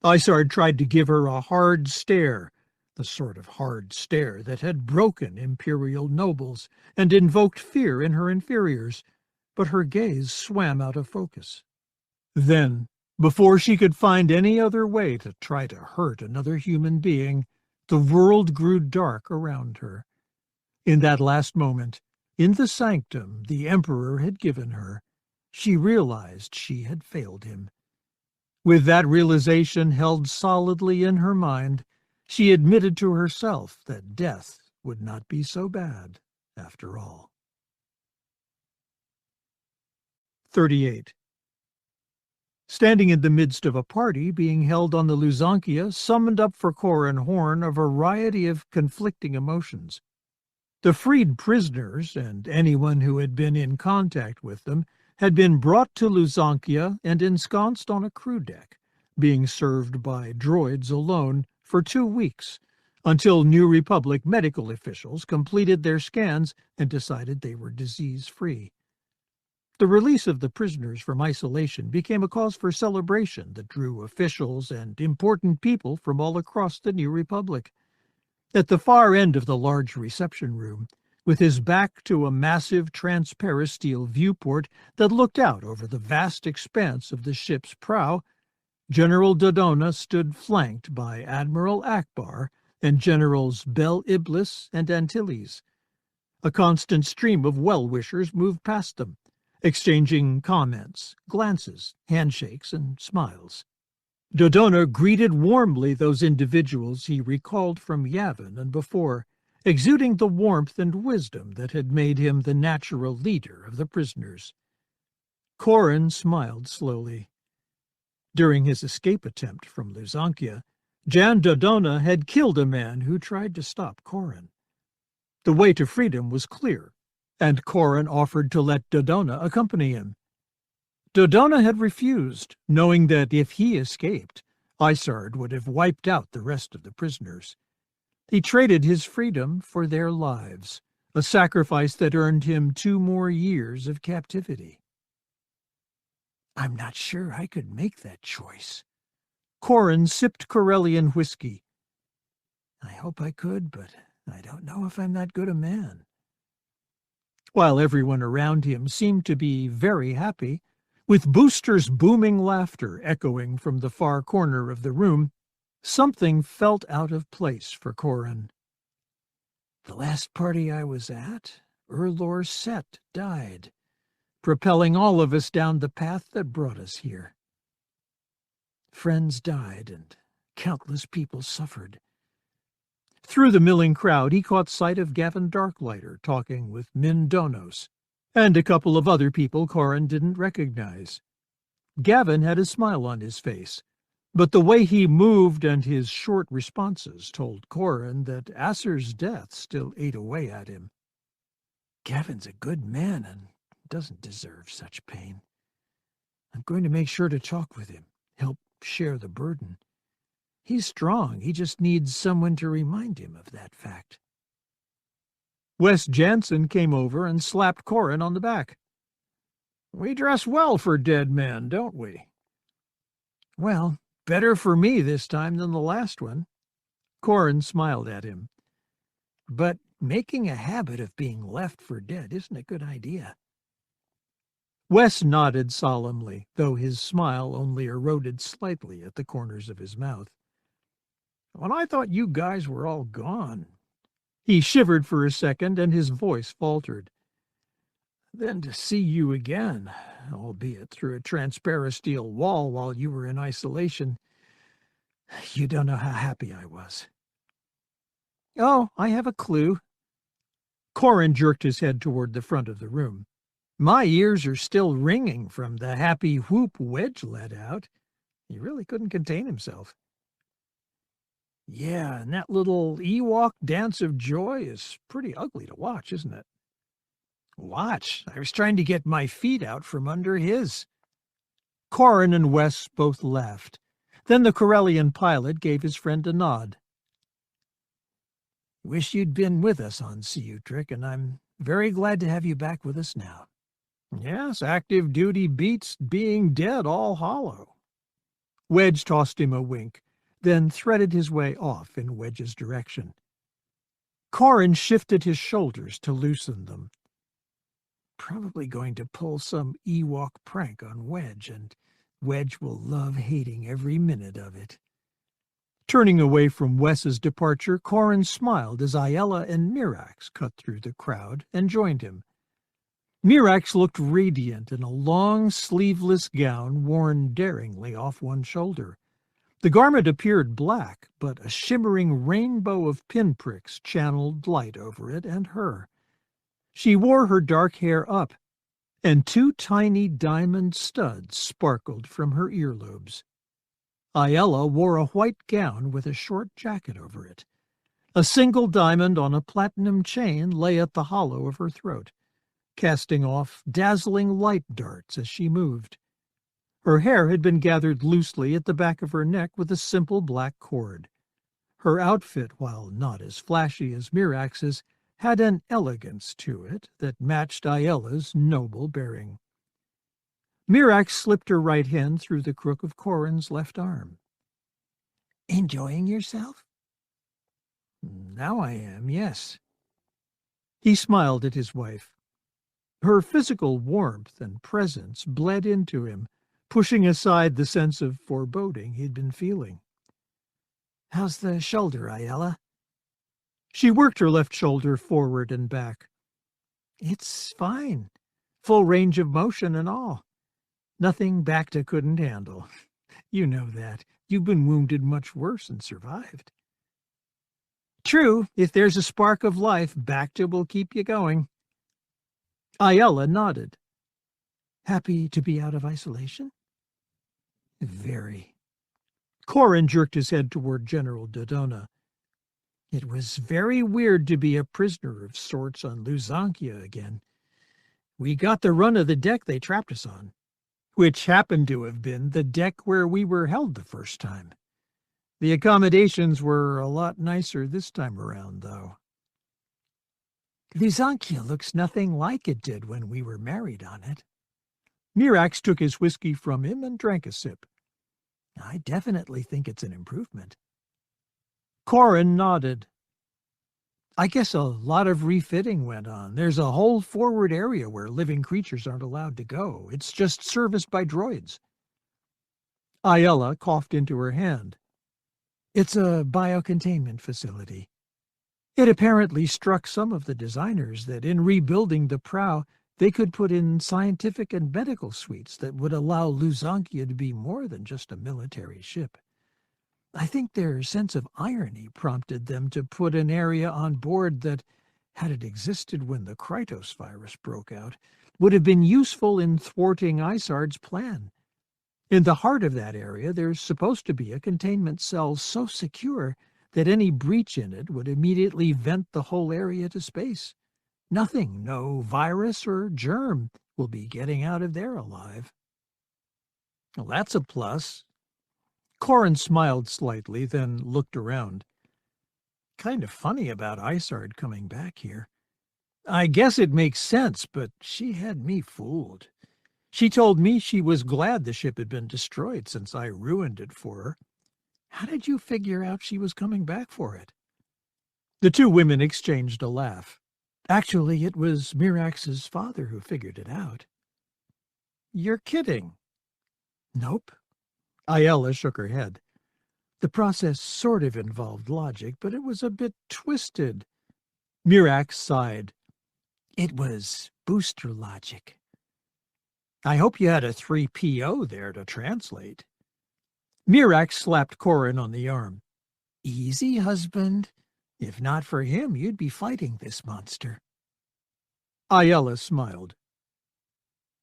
S3: Isard tried to give her a hard stare, the sort of hard stare that had broken Imperial nobles and invoked fear in her inferiors, but her gaze swam out of focus. Then, before she could find any other way to try to hurt another human being, the world grew dark around her. In that last moment, in the sanctum the Emperor had given her, she realized she had failed him. With that realization held solidly in her mind, she admitted to herself that death would not be so bad after all. 38. Standing in the midst of a party being held on the Lusankia summoned up for Corran Horn a variety of conflicting emotions. The freed prisoners, and anyone who had been in contact with them,
S1: had been brought to Luzankia and ensconced on a crew deck, being served by droids alone for 2 weeks, until New Republic medical officials completed their scans and decided they were disease-free. The release of the prisoners from isolation became a cause for celebration that drew officials and important people from all across the New Republic. At the far end of the large reception room, with his back to a massive transparisteel viewport that looked out over the vast expanse of the ship's prow, General Dodona stood flanked by Admiral Akbar and Generals Bel Iblis and Antilles. A constant stream of well-wishers moved past them, exchanging comments, glances, handshakes, and smiles. Dodona greeted warmly those individuals he recalled from Yavin and before, exuding the warmth and wisdom that had made him the natural leader of the prisoners. Corrin smiled slowly. During his escape attempt from Luzankia, Jan Dodona had killed a man who tried to stop Corrin. The way to freedom was clear, and Corrin offered to let Dodona accompany him. Dodona had refused, knowing that if he escaped, Isard would have wiped out the rest of the prisoners. He traded his freedom for their lives, a sacrifice that earned him 2 more years of captivity. I'm not sure I could make that choice. Corrin sipped Corellian whiskey. I hope I could, but I don't know if I'm that good a man. While everyone around him seemed to be very happy, with Booster's booming laughter echoing from the far corner of the room, something felt out of place for Corrin. The last party I was at, Erlor Set died, propelling all of us down the path that brought us here. Friends died, and countless people suffered. Through the milling crowd, he caught sight of Gavin Darklighter talking with Min Donos, and a couple of other people Corrin didn't recognize. Gavin had a smile on his face, but the way he moved and his short responses told Corrin that Asser's death still ate away at him. Gavin's a good man and doesn't deserve such pain. I'm going to make sure to talk with him, help share the burden. He's strong. He just needs someone to remind him of that fact. Wes Jansen came over and slapped Corrin on the back. We dress well for dead men, don't we? Well, better for me this time than the last one. Corrin smiled at him. But making a habit of being left for dead isn't a good idea. Wes nodded solemnly, though his smile only eroded slightly at the corners of his mouth. When I thought you guys were all gone. He shivered for a second, and his voice faltered. Then to see you again, albeit through a transparisteel wall while you were in isolation, you don't know how happy I was. Oh, I have a clue. Corrin jerked his head toward the front of the room. My ears are still ringing from the happy whoop Wedge let out. He really couldn't contain himself. Yeah, and that little Ewok dance of joy is pretty ugly to watch, isn't it? Watch? I was trying to get my feet out from under his. Corrin and Wes both laughed. Then the Corellian pilot gave his friend a nod. Wish you'd been with us on Sutric, and I'm very glad to have you back with us now. Yes, active duty beats being dead all hollow. Wedge tossed him a wink, then threaded his way off in Wedge's direction. Corrin shifted his shoulders to loosen them. Probably going to pull some Ewok prank on Wedge, and Wedge will love hating every minute of it. Turning away from Wes's departure, Corrin smiled as Ayala and Mirax cut through the crowd and joined him. Mirax looked radiant in a long, sleeveless gown worn daringly off one shoulder. The garment appeared black, but a shimmering rainbow of pinpricks channeled light over it and her. She wore her dark hair up, and 2 tiny diamond studs sparkled from her earlobes. Ayala wore a white gown with a short jacket over it. A single diamond on a platinum chain lay at the hollow of her throat. casting off dazzling light darts as she moved. Her hair had been gathered loosely at the back of her neck with a simple black cord. Her outfit, while not as flashy as Mirax's, had an elegance to it that matched Aiela's noble bearing. Mirax slipped her right hand through the crook of Corrin's left arm. "Enjoying yourself?" "Now I am, yes." He smiled at his wife. Her physical warmth and presence bled into him, pushing aside the sense of foreboding he'd been feeling. "How's the shoulder, Aiela?" She worked her left shoulder forward and back. "It's fine. Full range of motion and all. Nothing Bacta couldn't handle. You know that. You've been wounded much worse and survived." "True. If there's a spark of life, Bacta will keep you going." Aiela nodded. "Happy to be out of isolation?" "Very." Corrin jerked his head toward General Dodona. "It was very weird to be a prisoner of sorts on Luzankia again. We got the run of the deck they trapped us on, which happened to have been the deck where we were held the first time. The accommodations were a lot nicer this time around, though. Luzankia looks nothing like it did when we were married on it." Mirax took his whiskey from him and drank a sip. "I definitely think it's an improvement." Corrin nodded. "I guess a lot of refitting went on. There's a whole forward area where living creatures aren't allowed to go. It's just serviced by droids." Aiela coughed into her hand. "It's a biocontainment facility. It apparently struck some of the designers that in rebuilding the prow, they could put in scientific and medical suites that would allow Luzankia to be more than just a military ship. I think their sense of irony prompted them to put an area on board that, had it existed when the Krytos virus broke out, would have been useful in thwarting Isard's plan. In the heart of that area, there's supposed to be a containment cell so secure that any breach in it would immediately vent the whole area to space. Nothing, no virus or germ, will be getting out of there alive." "Well, that's a plus." Corrin smiled slightly, then looked around. "Kind of funny about Isard coming back here. I guess it makes sense, but she had me fooled. She told me she was glad the ship had been destroyed since I ruined it for her. How did you figure out she was coming back for it?" The two women exchanged a laugh. "Actually, it was Mirax's father who figured it out." "You're kidding." "Nope." Aiela shook her head. "The process sort of involved logic, but it was a bit twisted." Mirax sighed. "It was booster logic." "I hope you had a 3PO there to translate." Mirax slapped Corrin on the arm. "Easy, husband. If not for him, you'd be fighting this monster." Aiela smiled.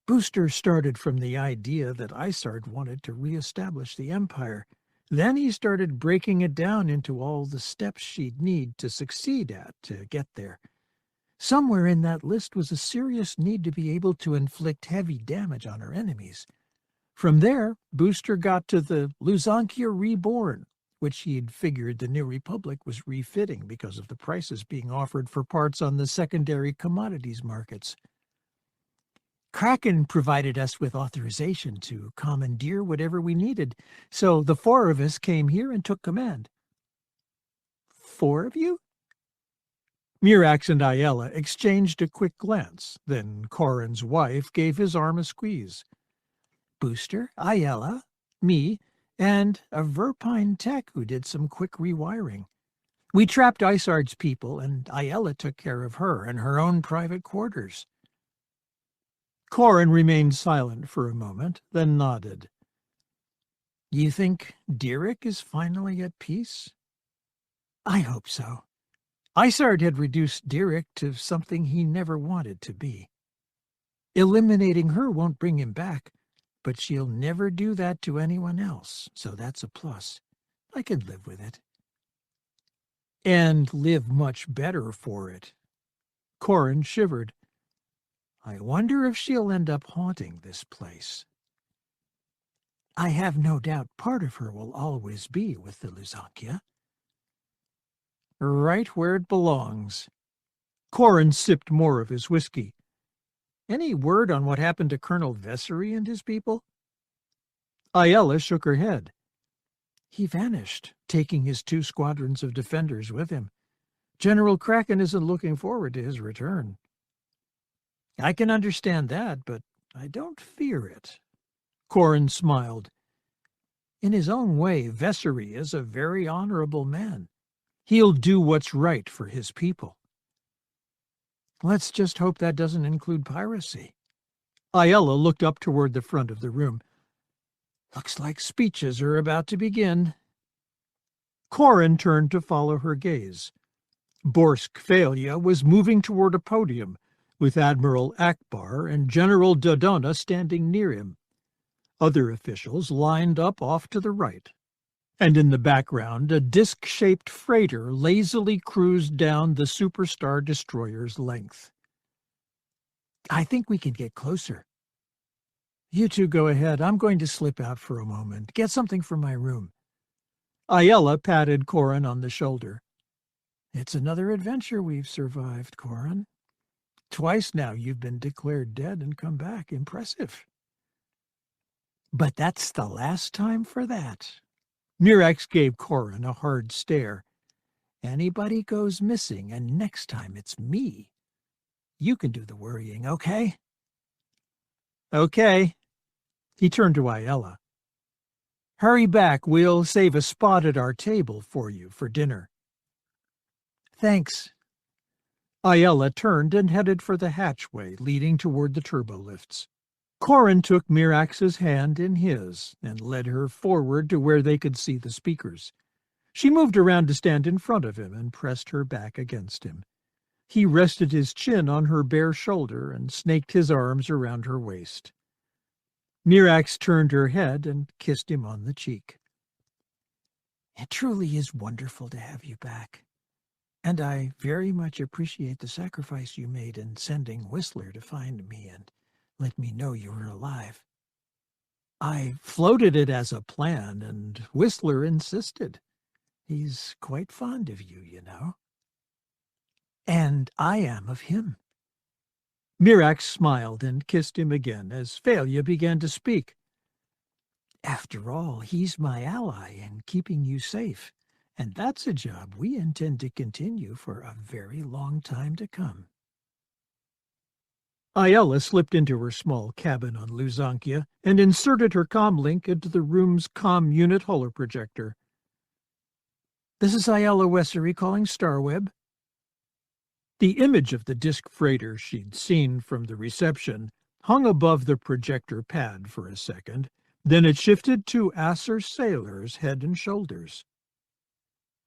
S1: "Booster started from the idea that Isard wanted to reestablish the Empire. Then he started breaking it down into all the steps she'd need to succeed at to get there. Somewhere in that list was a serious need to be able to inflict heavy damage on her enemies. From there, Booster got to the Luzankia Reborn, which he'd figured the New Republic was refitting because of the prices being offered for parts on the secondary commodities markets. Kraken provided us with authorization to commandeer whatever we needed, so the four of us came here and took command." "4 of you?" Mirax and Aiela exchanged a quick glance, then Corrin's wife gave his arm a squeeze. "Booster, Aiela, me, and a Verpine tech who did some quick rewiring. We trapped Isard's people, and Aiela took care of her in her own private quarters." Corrin remained silent for a moment, then nodded. "You think Derelict is finally at peace?" "I hope so. Isard had reduced Derelict to something he never wanted to be. Eliminating her won't bring him back, but she'll never do that to anyone else, so that's a plus. I can live with it." "And live much better for it." Corrin shivered.
S4: I wonder if she'll end up haunting this place. I have no doubt part of her will always be with the Luzankia. Right where it belongs.
S1: Corrin sipped more of his whiskey.
S4: Any word on what happened to Colonel Vessery and his people?
S1: Ayala shook her head.
S4: He vanished, taking his 2 squadrons of defenders with him. General Kraken isn't looking forward to his return. I can understand that, but I don't fear it.
S1: Corrin smiled.
S4: In his own way, Vessery is a very honorable man.
S1: He'll do what's right for his people.
S4: Let's just hope that doesn't include piracy.
S1: Ayala looked up toward the front of the room.
S4: Looks like speeches are about to begin.
S1: Corrin turned to follow her gaze. Borsk Phalia was moving toward a podium, with Admiral Akbar and General Dodona standing near him. Other officials lined up off to the right. And in the background, a disc-shaped freighter lazily cruised down the superstar destroyer's length.
S4: I think we can get closer. You two go ahead. I'm going to slip out for a moment. Get something from my room.
S1: Ayala patted Corrin on the shoulder.
S4: It's another adventure we've survived, Corrin. Twice now you've been declared dead and come back. Impressive. But that's the last time for that.
S1: Mirax gave Corrin a hard stare.
S4: Anybody goes missing, and next time it's me. You can do the worrying, okay?
S1: Okay. He turned to Ayala. Hurry back. We'll save a spot at our table for you for dinner.
S4: Thanks.
S1: Ayala turned and headed for the hatchway leading toward the turbolifts. Corrin took Mirax's hand in his and led her forward to where they could see the speakers. She moved around to stand in front of him and pressed her back against him. He rested his chin on her bare shoulder and snaked his arms around her waist. Mirax turned her head and kissed him on the cheek.
S4: It truly is wonderful to have you back. And I very much appreciate the sacrifice you made in sending Whistler to find me and let me know you were alive.
S1: I floated it as a plan, and Whistler insisted.
S4: He's quite fond of you, you know. And I am of him.
S1: Mirax smiled and kissed him again as Phalia began to speak.
S4: After all, he's my ally in keeping you safe, and that's a job we intend to continue for a very long time to come.
S1: Ayala slipped into her small cabin on Luzankia and inserted her comlink into the room's comm unit holoprojector.
S4: This is Ayala Wessery calling Starweb.
S1: The image of the disk freighter she'd seen from the reception hung above the projector pad for a second, then it shifted to Acer Sailor's head and shoulders.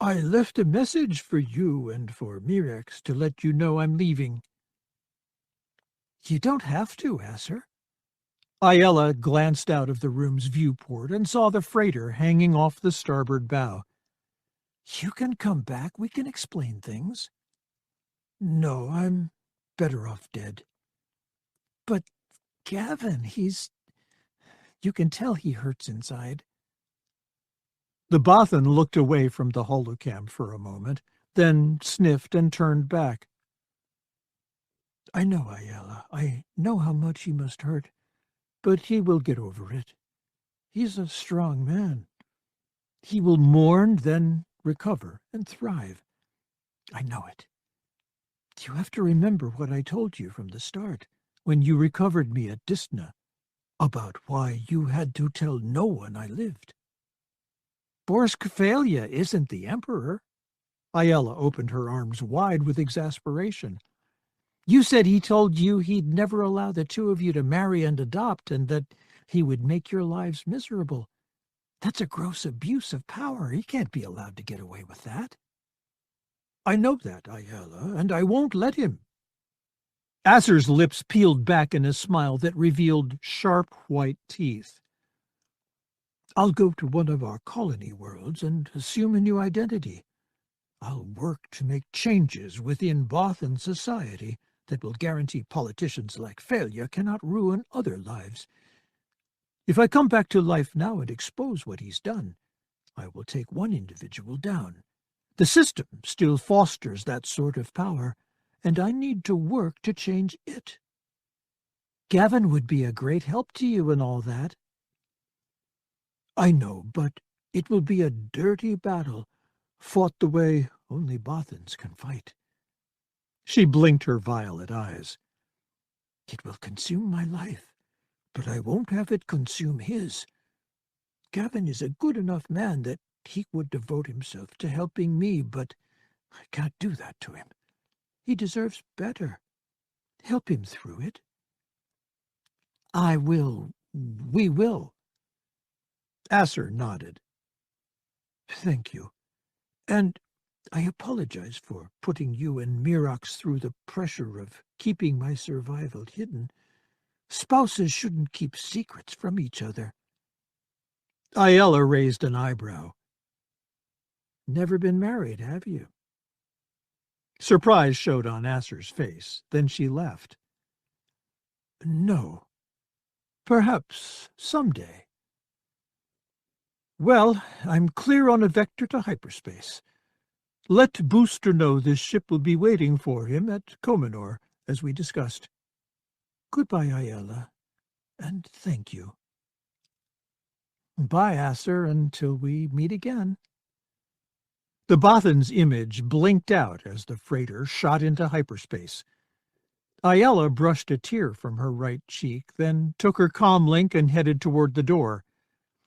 S4: I left a message for you and for Mirax to let you know I'm leaving. You don't have to, Acer.
S1: Ayala glanced out of the room's viewport and saw the freighter hanging off the starboard bow.
S4: You can come back. We can explain things. No, I'm better off dead. But Gavin, you can tell he hurts inside.
S1: The Bothan looked away from the holocam for a moment, then sniffed and turned back.
S4: I know, Ayala. I know how much he must hurt, but he will get over it. He's a strong man. He will mourn, then recover and thrive. I know it. You have to remember what I told you from the start, when you recovered me at Disna, about why you had to tell no one I lived. Borsk Phalia isn't the Emperor.
S1: Ayala opened her arms wide with exasperation.
S4: You said he told you he'd never allow the two of you to marry and adopt, and that he would make your lives miserable. That's a gross abuse of power. He can't be allowed to get away with that. I know that, Ayala, and I won't let him.
S1: Acer's lips peeled back in a smile that revealed sharp white teeth.
S4: I'll go to one of our colony worlds and assume a new identity. I'll work to make changes within Bothan society that will guarantee politicians like failure cannot ruin other lives. If I come back to life now and expose what he's done, I will take one individual down. The system still fosters that sort of power, and I need to work to change it. Gavin would be a great help to you and all that. I know, but it will be a dirty battle, fought the way only Bothans can fight.
S3: She blinked her violet eyes.
S4: It will consume my life, but I won't have it consume his. Gavin is a good enough man that he would devote himself to helping me, but I can't do that to him. He deserves better. Help him through it. I will. We will.
S3: Asser nodded.
S4: Thank you. And I apologize for putting you and Mirax through the pressure of keeping my survival hidden. Spouses shouldn't keep secrets from each other.
S3: Ayala raised an eyebrow.
S4: Never been married, have you?
S3: Surprise showed on Asser's face. Then she laughed.
S4: No. Perhaps someday.
S3: Well, I'm clear on a vector to hyperspace. Let Booster know this ship will be waiting for him at Comenor, as we discussed.
S4: Goodbye, Ayala, and thank you.
S3: Bye, Asser, until we meet again. The Bothan's image blinked out as the freighter shot into hyperspace. Ayala brushed a tear from her right cheek, then took her comlink and headed toward the door.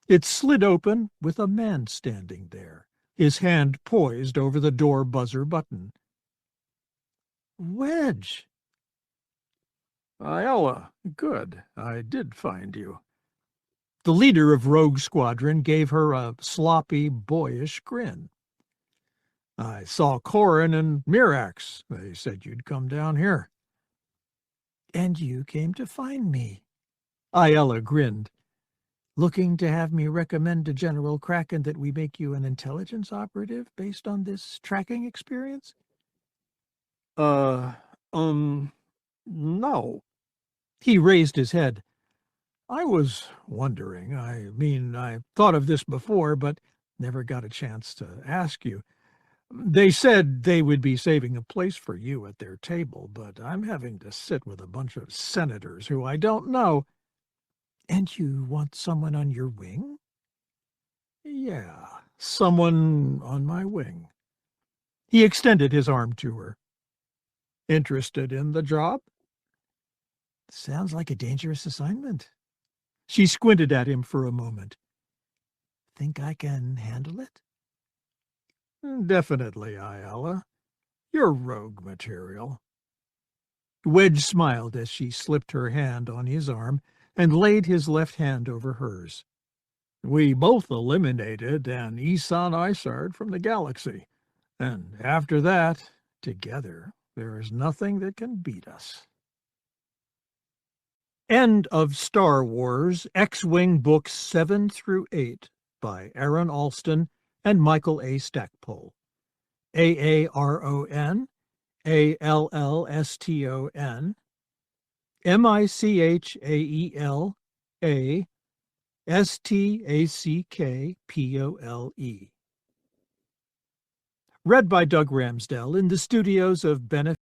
S3: It slid open with a man standing there, his hand poised over the door buzzer button.
S4: Wedge!
S2: Ayala, good. I did find you.
S3: The leader of Rogue Squadron gave her a sloppy, boyish grin. I saw Corrin and Mirax. They said you'd come down here.
S4: And you came to find me.
S3: Ayala grinned.
S4: Looking to have me recommend to General Kraken that we make you an intelligence operative based on this tracking experience?
S2: No.
S3: He raised his head. I was wondering. I thought of this before, but never got a chance to ask you. They said they would be saving a place for you at their table, but I'm having to sit with a bunch of senators who I don't know.
S4: And you want someone on your wing?
S3: Yeah, someone on my wing. He extended his arm to her. Interested in the job?
S4: Sounds like a dangerous assignment.
S3: She squinted at him for a moment.
S4: Think I can handle it?
S3: Definitely, Ayala. You're rogue material. Wedge smiled as she slipped her hand on his arm and laid his left hand over hers. We both eliminated an Isard from the galaxy, and after that, together, there is nothing that can beat us. End of Star Wars X-Wing Books 7 through 8 by Aaron Alston and Michael A. Stackpole. Aaron Allston, Michael Astackpole. Read by Doug Ramsdell in the studios of Benefit